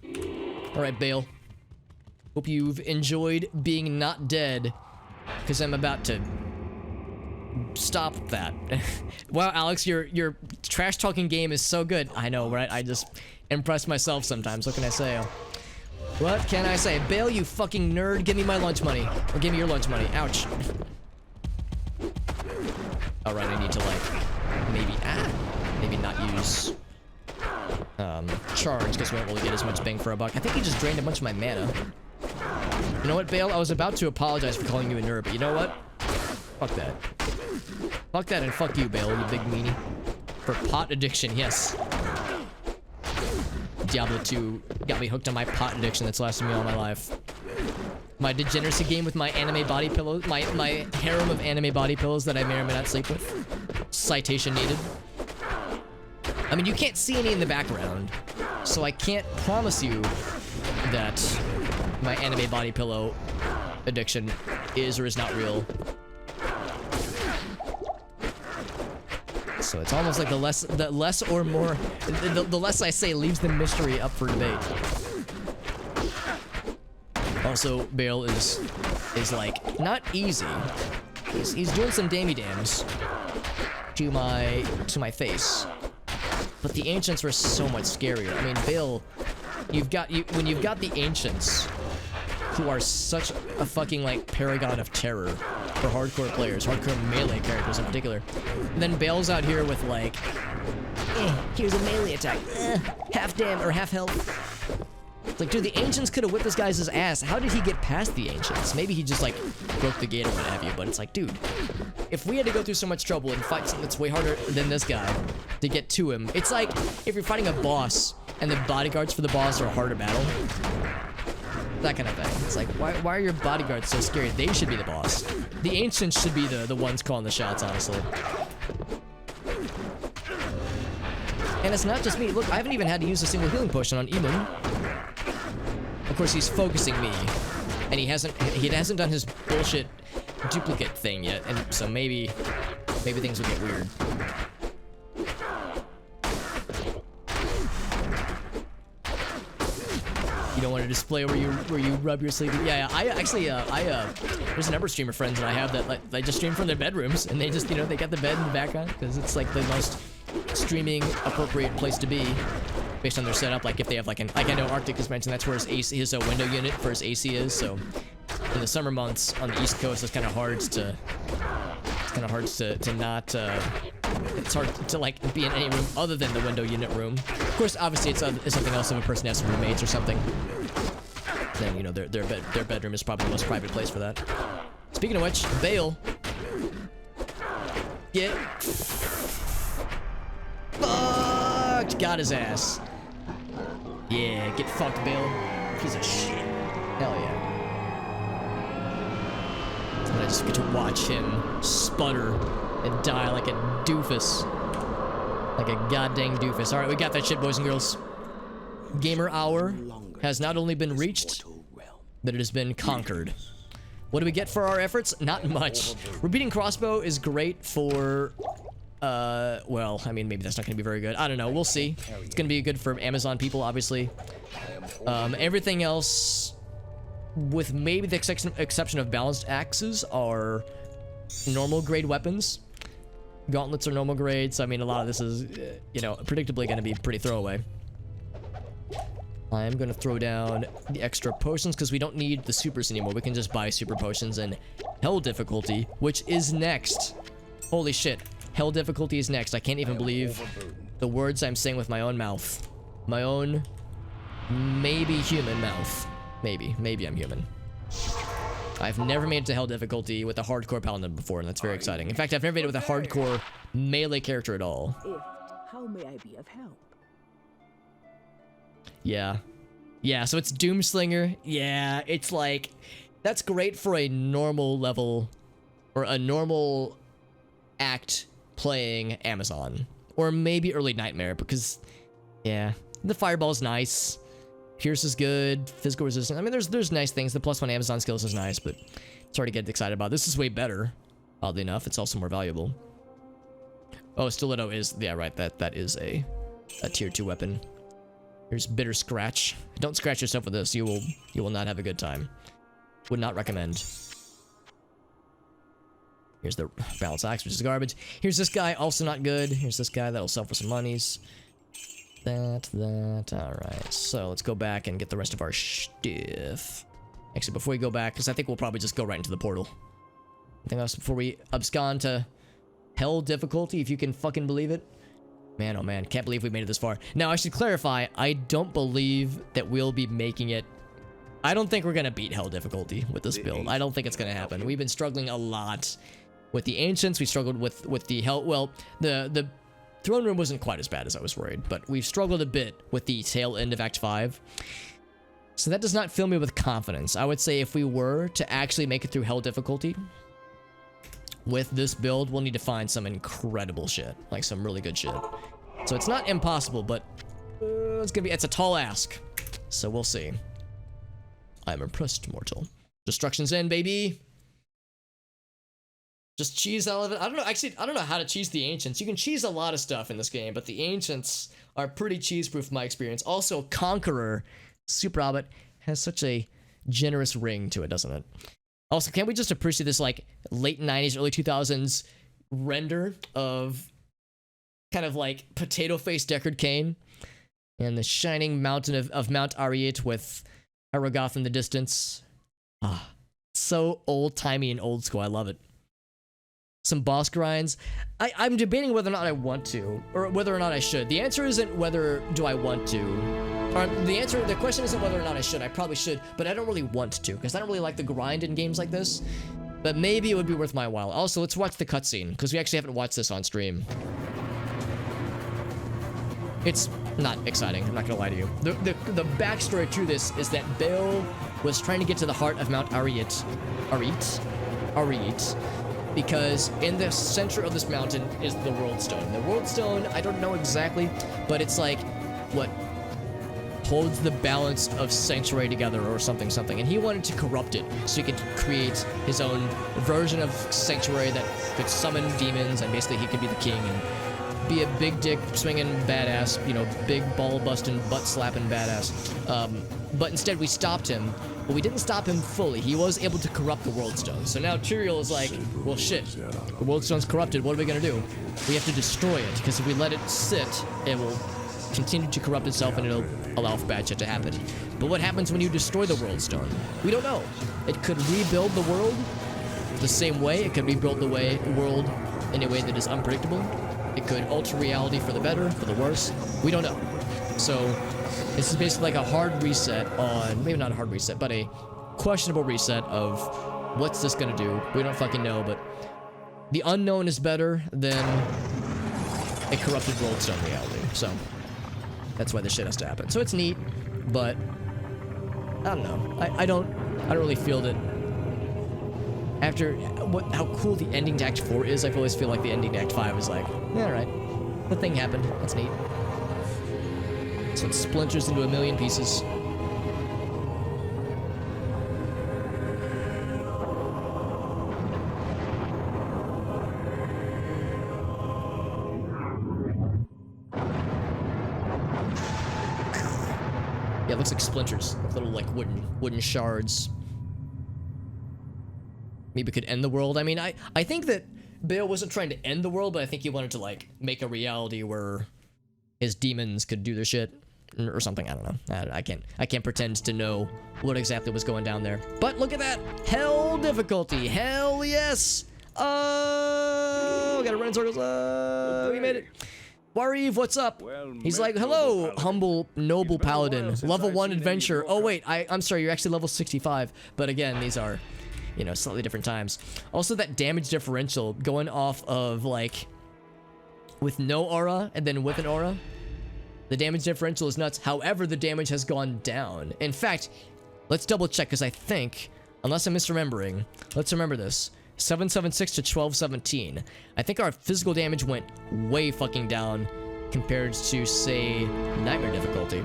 Speaker 1: Alright, Baal. Hope you've enjoyed being not dead, because I'm about to stop that. Wow, Alex, your trash talking game is so good. I know, right? I just impress myself sometimes. What can I say? What can I say? Baal, you fucking nerd, give me my lunch money. Or give me your lunch money. Ouch. Alright, I need to, like, maybe not use charge, because we don't really get as much bang for a buck. I think he just drained a bunch of my mana. You know what, Baal? I was about to apologize for calling you a nerd, but you know what? Fuck that. Fuck that and fuck you, Baal, you big meanie. For pot addiction, yes. Diablo 2 got me hooked on my pot addiction that's lasted me all my life. My degeneracy game with my anime body pillows, my harem of anime body pillows that I may or may not sleep with. Citation needed. I mean, you can't see any in the background, so I can't promise you that my anime body pillow addiction is or is not real. So it's almost like the less or more, the less I say leaves the mystery up for debate. Also, Baal is like not easy. He's doing some dammy dams to my face. But the ancients were so much scarier. I mean, Baal, when you've got the ancients, who are such a fucking like paragon of terror for hardcore players, hardcore melee characters in particular. And then Baal's out here with like, here's a melee attack, half dam or half health. It's like, dude, the ancients could have whipped this guy's ass. How did he get past the ancients? Maybe he just like broke the gate or what have you. But it's like, dude, if we had to go through so much trouble and fight something that's way harder than this guy to get to him, it's like if you're fighting a boss and the bodyguards for the boss are a harder battle. That kind of thing. It's like, why are your bodyguards so scary? They should be the boss. The ancients should be the ones calling the shots, honestly. And it's not just me. Look, I haven't even had to use a single healing potion on Eamon. Of course, he's focusing me, and he hasn't done his bullshit duplicate thing yet, and so maybe things will get weird. You don't want to display where you rub your sleeve. Yeah, I actually there's a number of streamer friends that I have that like they just stream from their bedrooms, and they just they got the bed in the background because it's like the most streaming appropriate place to be. based on their setup. Like if they have like I know Arctic has mentioned that's where his AC, his window unit for his AC is. So in the summer months on the East Coast, it's kind of hard to not. It's hard to like be in any room other than the window unit room. Of course, obviously it's something else if a person has some roommates or something. Then, you know, their bedroom is probably the most private place for that. Speaking of which, Baal. Get fucked! Got his ass. Yeah, get fucked, Baal. Piece of shit. Hell yeah. And I just get to watch him sputter and die like a doofus. Like a goddamn doofus. Alright, we got that shit, boys and girls. Gamer hour has not only been reached, but it has been conquered. What do we get for our efforts? Not much. Repeating crossbow is great for, well, I mean, maybe that's not going to be very good. I don't know. We'll see. It's going to be good for Amazon people, obviously. Everything else, with maybe the exception of balanced axes, are normal grade weapons. Gauntlets are normal grades. I mean, a lot of this is, you know, predictably going to be pretty throwaway. I'm going to throw down the extra potions because we don't need the supers anymore. We can just buy super potions and hell difficulty, which is next. Holy shit. Hell difficulty is next. I can't even believe the words I'm saying with my own mouth. My own maybe human mouth. Maybe I'm human. I've never made it to hell difficulty with a hardcore paladin before, and that's very exciting. In fact, I've never made it with a hardcore melee character at all.
Speaker 4: How may I be of help?
Speaker 1: Yeah. Yeah, so it's Doomslinger. Yeah, it's like, that's great for a normal level, or a normal act playing Amazon. Or maybe early Nightmare, because, yeah, the Fireball's nice. Pierce is good. Physical resistance. I mean, there's nice things. The +1 Amazon skills is nice, but it's hard to get excited about. This is way better, oddly enough. It's also more valuable. Oh, Stiletto is, yeah, right, that is a tier 2 weapon. Here's Bitter Scratch. Don't scratch yourself with this. You will not have a good time. Would not recommend. Here's the Balance Axe, which is garbage. Here's this guy, also not good. Here's this guy that'll sell for some monies. That. Alright, so let's go back and get the rest of our stuff. Actually, before we go back, because I think we'll probably just go right into the portal. Anything else before we abscond to hell difficulty, if you can fucking believe it? Man, oh man, can't believe we made it this far. Now, I should clarify, I don't believe that we'll be making it. I don't think we're gonna beat hell difficulty with this build. I don't think it's gonna happen. We've been struggling a lot with the Ancients. We struggled with the hell. Well, the Throne Room wasn't quite as bad as I was worried, but we've struggled a bit with the tail end of Act 5. So that does not fill me with confidence. I would say if we were to actually make it through hell difficulty with this build, we'll need to find some incredible shit, like some really good shit. So it's not impossible, but it's a tall ask. So we'll see. I'm impressed, mortal. Destruction's in, baby. Just cheese all of it. I don't know. Actually, I don't know how to cheese the Ancients. You can cheese a lot of stuff in this game, but the Ancients are pretty cheese-proof in my experience. Also, Conqueror, Super Abbot, has such a generous ring to it, doesn't it? Also, can't we just appreciate this, like, late 90s, early 2000s render of kind of, like, potato-faced Deckard Cain and the shining mountain of Mount Ariat with Aragoth in the distance? Ah, so old-timey and old school. I love it. Some boss grinds. I'm debating whether or not I want to, or whether or not I should. The answer isn't whether do I want to. Or the question isn't whether or not I should. I probably should, but I don't really want to, because I don't really like the grind in games like this. But maybe it would be worth my while. Also, let's watch the cutscene, because we actually haven't watched this on stream. It's not exciting, I'm not gonna lie to you. The backstory to this is that Baal was trying to get to the heart of Mount Ariat. Ariat. Because in the center of this mountain is the World Stone. The World Stone, I don't know exactly, but it's like what holds the balance of Sanctuary together or something. And he wanted to corrupt it so he could create his own version of Sanctuary that could summon demons, and basically he could be the king and be a big dick swinging badass, you know, big ball busting, butt slapping badass. But instead we stopped him. But we didn't stop him fully. He was able to corrupt the World Stone. So now Tyrael is like, well shit, the World Stone's corrupted, what are we gonna do? We have to destroy it, because if we let it sit, it will continue to corrupt itself and it'll allow for bad shit to happen. But what happens when you destroy the World Stone? We don't know. It could rebuild the world the same way. It could rebuild the world in a way that is unpredictable. It could alter reality for the better, for the worse. We don't know. So this is basically like a hard reset on, maybe not a hard reset, but a questionable reset of what's this gonna do? We don't fucking know, but the unknown is better than a corrupted World Stone reality. So that's why this shit has to happen. So it's neat, but I don't know. I don't really feel that after how cool the ending to Act 4 is. I always feel like the ending to Act 5 is like, yeah, alright, the thing happened. That's neat. So it splinters into a million pieces. Yeah, it looks like splinters, like little like wooden shards. Maybe it could end the world. I mean, I think that Baal wasn't trying to end the world, but I think he wanted to like make a reality where his demons could do their shit or something. I don't know. I can't pretend to know what exactly was going down there. But look at that, hell difficulty. Hell yes. Oh, gotta run in circles. We made it. Wariv, what's up? He's like, hello, humble, noble paladin, level 1 adventure. Oh wait, I'm sorry, you're actually level 65. But again, these are, you know, slightly different times. Also, that damage differential going off of like with no aura and then with an aura, the damage differential is nuts. However, the damage has gone down. In fact, let's double check because I think, unless I'm misremembering, let's remember this. 776 to 1217. I think our physical damage went way fucking down compared to, say, nightmare difficulty.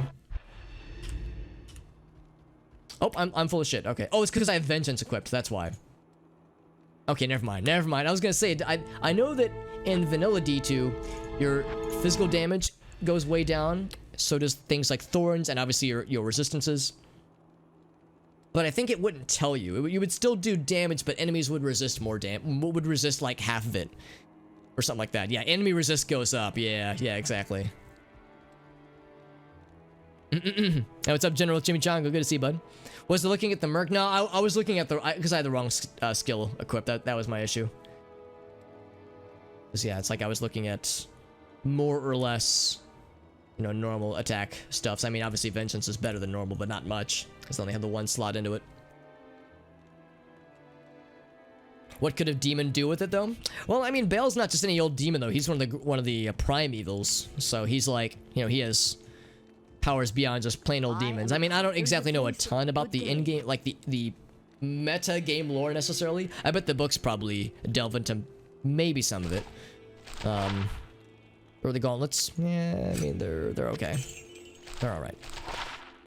Speaker 1: Oh, I'm full of shit. Okay. Oh, it's because I have vengeance equipped. That's why. Okay, never mind. I was gonna say, I know that in vanilla D2, your physical damage goes way down. So does things like thorns and obviously your resistances. But I think it wouldn't tell you. You would still do damage, but enemies would resist more would resist like half of it. Or something like that. Yeah, enemy resist goes up. Yeah, exactly. Hey, what's up, General Chimichanga? Good to see you, bud. Was it looking at the merc? No, I was looking at the... Because I had the wrong skill equipped. That was my issue. Because, yeah, it's like I was looking at more or less, you know, normal attack stuff. So, I mean, obviously, Vengeance is better than normal, but not much. Because I only have the one slot into it. What could a demon do with it, though? Well, I mean, Baal's not just any old demon, though. He's one of the prime evils. So he's like, you know, he has powers beyond just plain old demons. I mean, I don't exactly know a ton about the in-game, like the meta game lore necessarily. I bet the books probably delve into maybe some of it. Or the gauntlets. Yeah, I mean, they're okay. They're all right.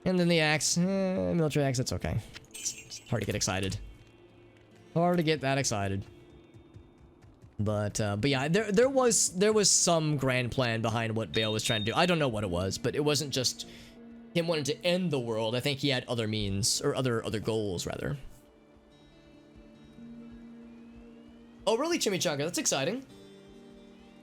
Speaker 1: And then the axe, military axe, it's okay. It's hard to get excited. Hard to get that excited. But yeah, there was some grand plan behind what Baal was trying to do. I don't know what it was, but it wasn't just him wanting to end the world. I think he had other means, or other goals, rather. Oh, really, Chimichanga? That's exciting.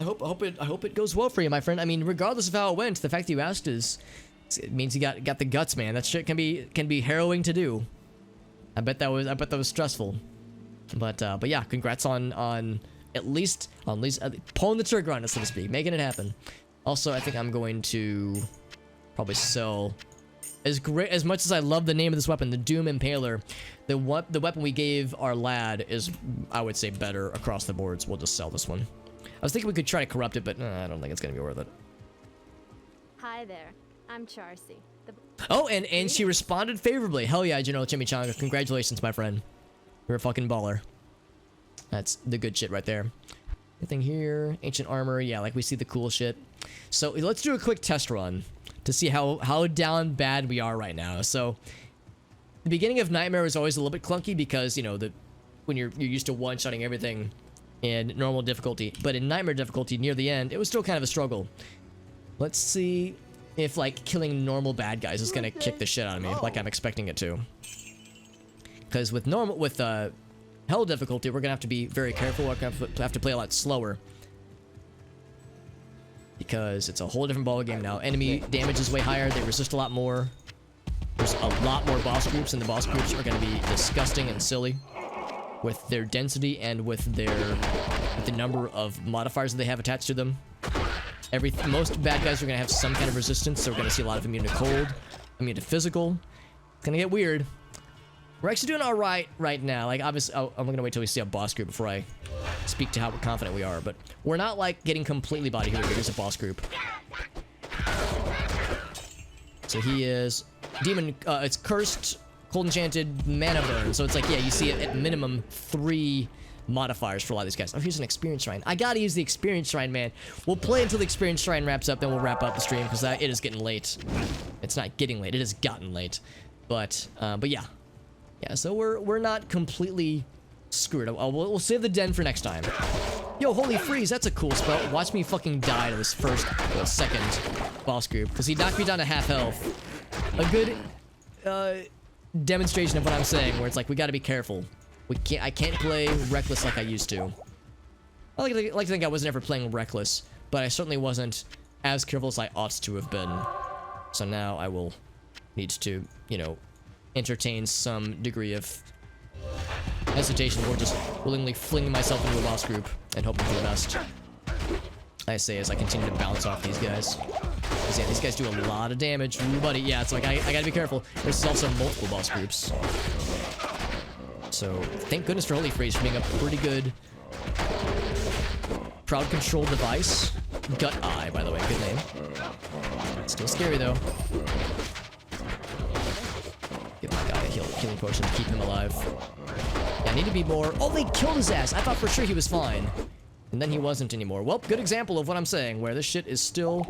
Speaker 1: I hope it goes well for you, my friend. I mean, regardless of how it went, the fact that you asked it means you got the guts, man. That shit can be harrowing to do. I bet that was stressful. But yeah, congrats on at least pulling the trigger on it, so to speak, making it happen. Also, I think I'm going to probably sell as much as I love the name of this weapon, the Doom Impaler. The weapon we gave our lad is, I would say, better across the boards. We'll just sell this one. I was thinking we could try to corrupt it, but I don't think it's gonna be worth it.
Speaker 6: Hi there, I'm Charcy.
Speaker 1: Oh, and she responded favorably. Hell yeah, General Chimichanga. Congratulations, my friend. You're a fucking baller. That's the good shit right there. Anything here? Ancient armor. Yeah, like we see the cool shit. So let's do a quick test run to see how down bad we are right now. So the beginning of Nightmare is always a little bit clunky because, you know, when you're used to one-shotting everything in normal difficulty. But in Nightmare difficulty near the end, it was still kind of a struggle. Let's see if like killing normal bad guys is gonna kick the shit out of me like I'm expecting it to. Because with hell difficulty, we're gonna have to be very careful. We're gonna have to play a lot slower. because it's a whole different ball game now. Enemy damage is way higher. They resist a lot more. There's a lot more boss groups, and the boss groups are going to be disgusting and silly with their density and with the number of modifiers that they have attached to them. Most bad guys are going to have some kind of resistance, so we're going to see a lot of immune to cold, immune to physical. It's going to get weird. We're actually doing all right now. Like, obviously, I'm going to wait till we see a boss group before I speak to how confident we are, but we're not, like, getting completely body. Here we go. Here's a boss group. So he is demon, it's cursed, cold enchanted, mana burn. So it's like, yeah, you see it at minimum 3 modifiers for a lot of these guys. Oh, here's an experience shrine. I gotta use the experience shrine, man. We'll play until the experience shrine wraps up, then we'll wrap up the stream, because it is getting late. It's not getting late, it has gotten late. But yeah. Yeah, so we're not completely screwed. We'll save the den for next time. Yo, holy freeze, that's a cool spell. Watch me fucking die to this second boss group, because he knocked me down to half health. A good demonstration of what I'm saying, where it's like, we gotta be careful. I can't play reckless like I used to. I like to think I was never playing reckless, but I certainly wasn't as careful as I ought to have been. So now I will need to, you know, entertain some degree of hesitation or just willingly flinging myself into a boss group and hoping for the best. I say as I continue to bounce off these guys. Because yeah, these guys do a lot of damage. Ooh, buddy, yeah, it's like I gotta be careful. There's also multiple boss groups. So, thank goodness for Holy Freeze for being a pretty good crowd control device. Gut Eye, by the way, good name. Still scary though. Give my guy a healing potion to keep him alive. Yeah, I need to be more. Oh, they killed his ass. I thought for sure he was fine. And then he wasn't anymore. Well, good example of what I'm saying, where this shit is still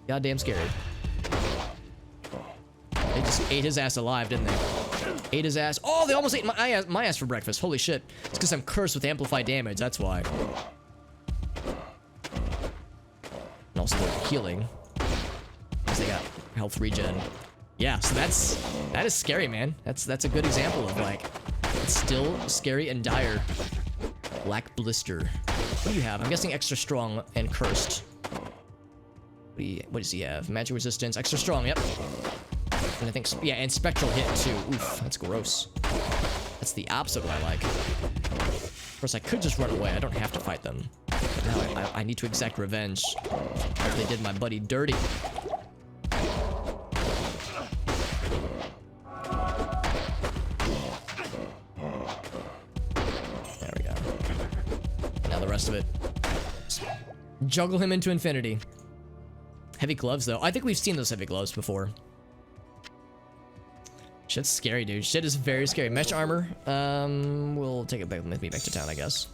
Speaker 1: goddamn scary. They just ate his ass alive, didn't they? Ate his ass. Oh, they almost ate my ass for breakfast. Holy shit. It's because I'm cursed with amplified damage. That's why. And also they're healing. Because they got health regen. Yeah, so that is scary, man. That's a good example of, like, it's still scary and dire. Black Blister. What do you have? I'm guessing extra strong and cursed. What does he have? Magic resistance, extra strong, yep. And I think, yeah, and spectral hit too. Oof, that's gross. That's the opposite of what I like. Of course, I could just run away. I don't have to fight them. But now I need to exact revenge. They did my buddy dirty. There we go. Now the rest of it. Juggle him into infinity. Heavy gloves, though. I think we've seen those heavy gloves before. Shit's scary, dude. Shit is very scary. Mesh armor. We'll take it back with me back to town, I guess.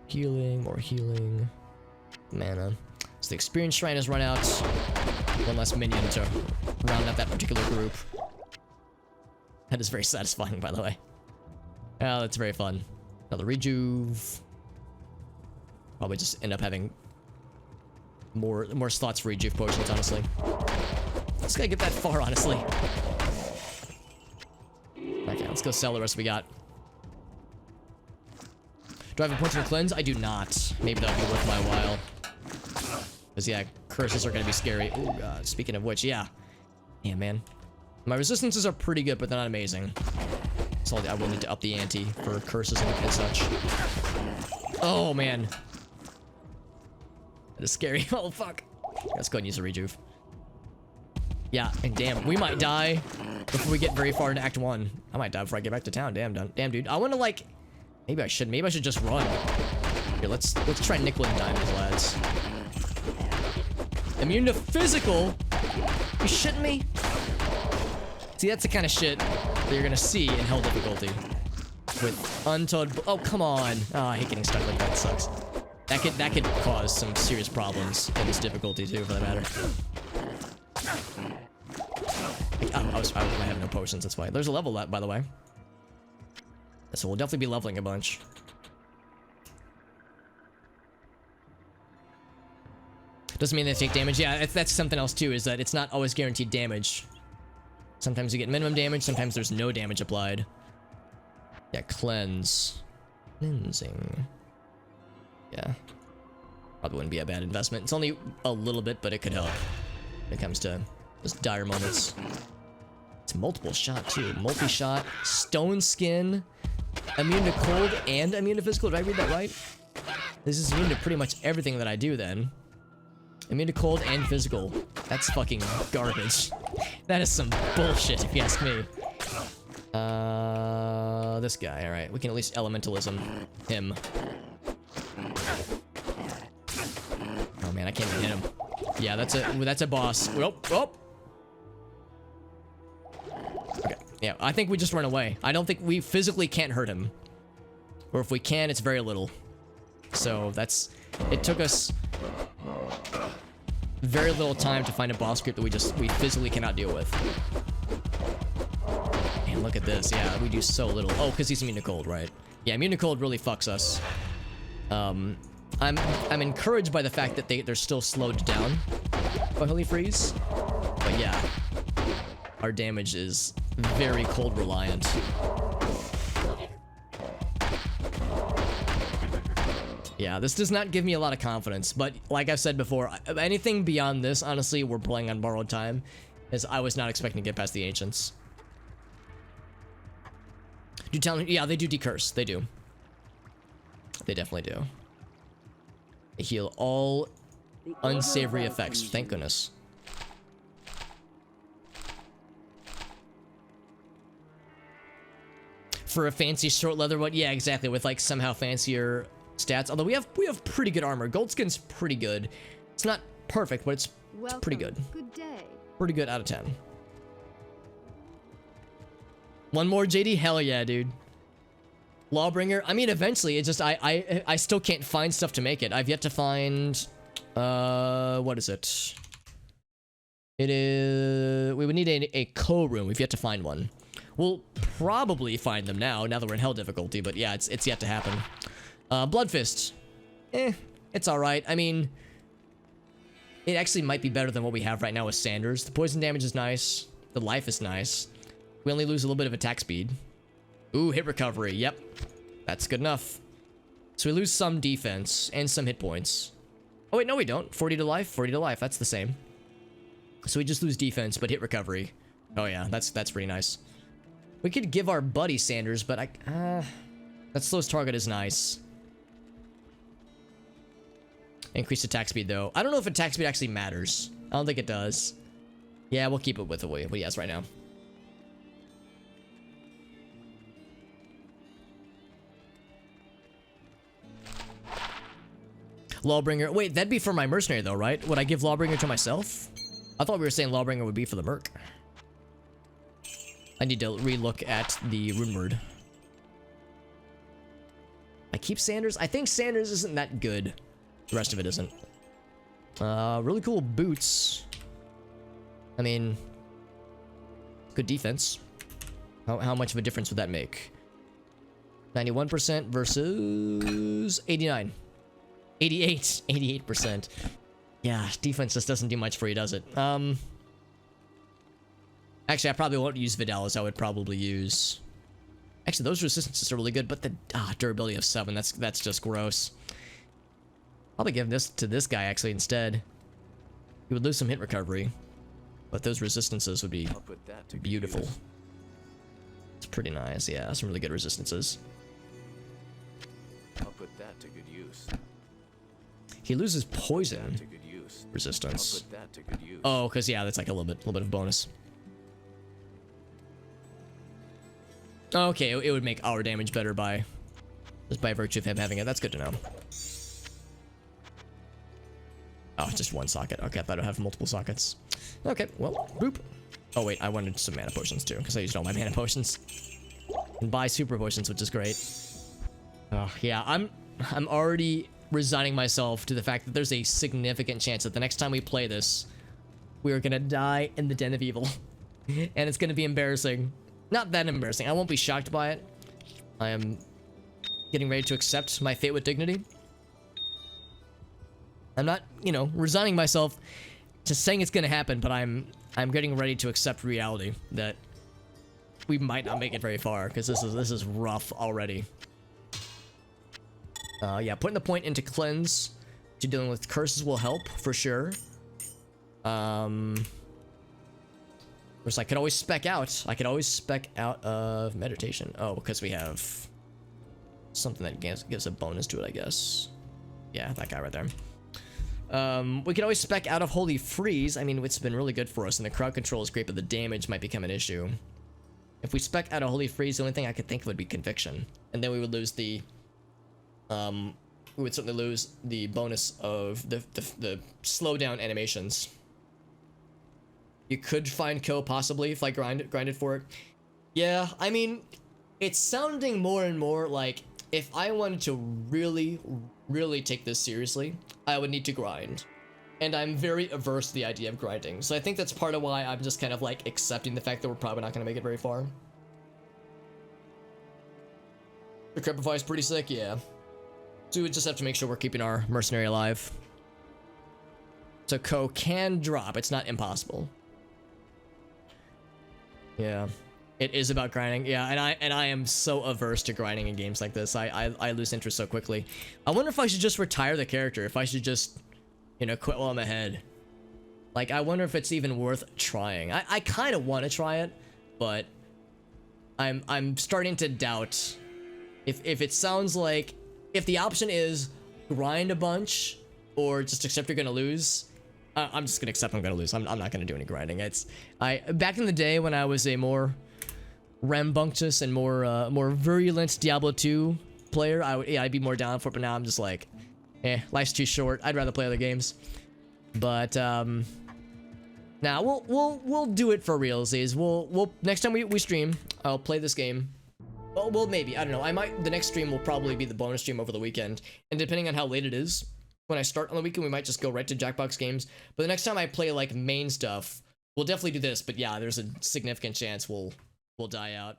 Speaker 1: Healing, more healing. Mana. So the experience shrine has run out. One less minion to round out that particular group. That is very satisfying, by the way. Oh, that's very fun. Another rejuve. Probably just end up having more slots for rejuve potions, honestly. Let's gotta get that far, honestly. Okay, let's go sell the rest we got. Do I have a point to cleanse? I do not. Maybe that'll be worth my while. Because, yeah, curses are gonna be scary. Oh, God. Speaking of which, yeah. Yeah, man. My resistances are pretty good, but they're not amazing. So I will need to up the ante for curses and such. Oh, man. That is scary. Oh, fuck. Let's go ahead and use a rejuve. Yeah, and damn, we might die before we get very far into Act 1. I might die before I get back to town. Damn, dude. I want to, like... Maybe I should just run. Here, let's try nickel and dime these lads. Immune to physical? You shitting me? See, that's the kind of shit that you're gonna see in Hell difficulty. With untold... Oh, come on. Oh, I hate getting stuck like that. It sucks. That could cause some serious problems in this difficulty, too, for that matter. I have no potions, that's why. There's a level up, by the way. So we'll definitely be leveling a bunch. Doesn't mean they take damage. Yeah, that's something else too, is that it's not always guaranteed damage. Sometimes you get minimum damage, sometimes there's no damage applied. Yeah, cleanse. Cleansing. Yeah. Probably wouldn't be a bad investment. It's only a little bit, but it could help when it comes to those dire moments. It's multiple shot too. Multi-shot, stone skin, immune to cold and immune to physical. Did I read that right? This is immune to pretty much everything that I do then. Immune to cold and physical. That's fucking garbage. That is some bullshit if you ask me. This guy, alright. We can at least elementalism him. Oh man, I can't even hit him. Yeah, that's a boss. Oh, oh. Okay, yeah, I think we just run away. I don't think we physically can't hurt him. Or if we can, it's very little. So it took us very little time to find a boss group that we physically cannot deal with. Man, look at this. Yeah, we do so little. Oh, because he's immune to cold, right? Yeah, immune to cold really fucks us. I'm encouraged by the fact that they're still slowed down by Holy Freeze. But yeah, our damage is very cold reliant. Yeah, this does not give me a lot of confidence, but like I've said before, anything beyond this, honestly, we're playing on borrowed time, as I was not expecting to get past the Ancients. Yeah, they do decurse. They do. They definitely do. They heal all unsavory effects. Thank goodness. For a fancy short leather one, yeah, exactly. With like somehow fancier stats. Although we have pretty good armor. Goldskin's pretty good. It's not perfect, but it's pretty good.
Speaker 6: Good day.
Speaker 1: Pretty good out of 10. One more JD? Hell yeah, dude. Lawbringer. I mean, eventually, it's just I still can't find stuff to make it. I've yet to find what is it? It is we would need a co-room. We've yet to find one. We'll probably find them now that we're in hell difficulty, but yeah, it's yet to happen. Bloodfist. It's alright. I mean, it actually might be better than what we have right now with Sanders. The poison damage is nice. The life is nice. We only lose a little bit of attack speed. Ooh, hit recovery. Yep. That's good enough. So we lose some defense and some hit points. Oh wait, no we don't. 40 to life, 40 to life. That's the same. So we just lose defense, but hit recovery. Oh yeah, that's pretty nice. We could give our buddy Sanders, but that slows target is nice. Increased attack speed though. I don't know if attack speed actually matters. I don't think it does. Yeah, we'll keep it with what he has right now. Lawbringer. Wait, that'd be for my mercenary though, right? Would I give Lawbringer to myself? I thought we were saying Lawbringer would be for the merc. I need to re-look at the rune word. I keep Sanders. I think Sanders isn't that good. The rest of it isn't. Really cool boots. I mean, good defense. How much of a difference would that make? 91% versus 89. 88%. Yeah, defense just doesn't do much for you, does it? Actually, I probably won't use Vidalis. I would probably use... Actually, those resistances are really good, but the durability of 7, that's just gross. Probably give this to this guy, actually, instead. He would lose some hit recovery, but those resistances would be beautiful. It's pretty nice, yeah. Some really good resistances.
Speaker 2: I'll put that to good use.
Speaker 1: He loses poison resistance. Oh, because yeah, that's like a little bit of bonus. Okay, it would make our damage better just by virtue of him having it. That's good to know. Oh, just one socket. Okay, I thought I'd have multiple sockets. Okay, well, boop. Oh wait, I wanted some mana potions too, because I used all my mana potions. And buy super potions, which is great. Oh yeah, I'm already resigning myself to the fact that there's a significant chance that the next time we play this, we are gonna die in the Den of Evil. And it's gonna be embarrassing. Not that embarrassing. I won't be shocked by it. I am getting ready to accept my fate with dignity. I'm not, resigning myself to saying it's gonna happen, but I'm getting ready to accept reality that we might not make it very far, because this is rough already. Yeah, putting the point into cleanse to dealing with curses will help for sure. Whereas I could always spec out. I could always spec out of meditation. Oh, because we have something that gives a bonus to it, I guess. Yeah, that guy right there. We could always spec out of Holy Freeze. I mean, it's been really good for us, and the crowd control is great, but the damage might become an issue. If we spec out of Holy Freeze, the only thing I could think of would be Conviction, and then we would lose the we would certainly lose the bonus of the slowdown animations. You could find kill possibly if I grinded for it. Yeah, I mean, it's sounding more and more like if I wanted to really take this seriously, I would need to grind. And I'm very averse to the idea of grinding. So I think that's part of why I'm just kind of like accepting the fact that we're probably not going to make it very far. The Crepify is pretty sick, yeah. So we just have to make sure we're keeping our mercenary alive. So Ko can drop, it's not impossible. Yeah. It is about grinding. Yeah, and I am so averse to grinding in games like this. I lose interest so quickly. I wonder if I should just retire the character, if I should just, you know, quit while I'm ahead. Like, I wonder if it's even worth trying. I kind of want to try it, but I'm starting to doubt if it sounds like, if the option is grind a bunch or just accept you're gonna lose, I'm just gonna accept I'm gonna lose. I'm not gonna do any grinding. Back in the day when I was a more rambunctious and more virulent Diablo 2 player, I'd be more down for it, but now I'm just like, life's too short. I'd rather play other games. But now we'll do it for realsies. We'll next time we stream, I'll play this game. Well, maybe, I don't know. The next stream will probably be the bonus stream over the weekend, and depending on how late it is, when I start on the weekend, we might just go right to Jackbox games. But the next time I play like main stuff, we'll definitely do this. But yeah, there's a significant chance we'll die out.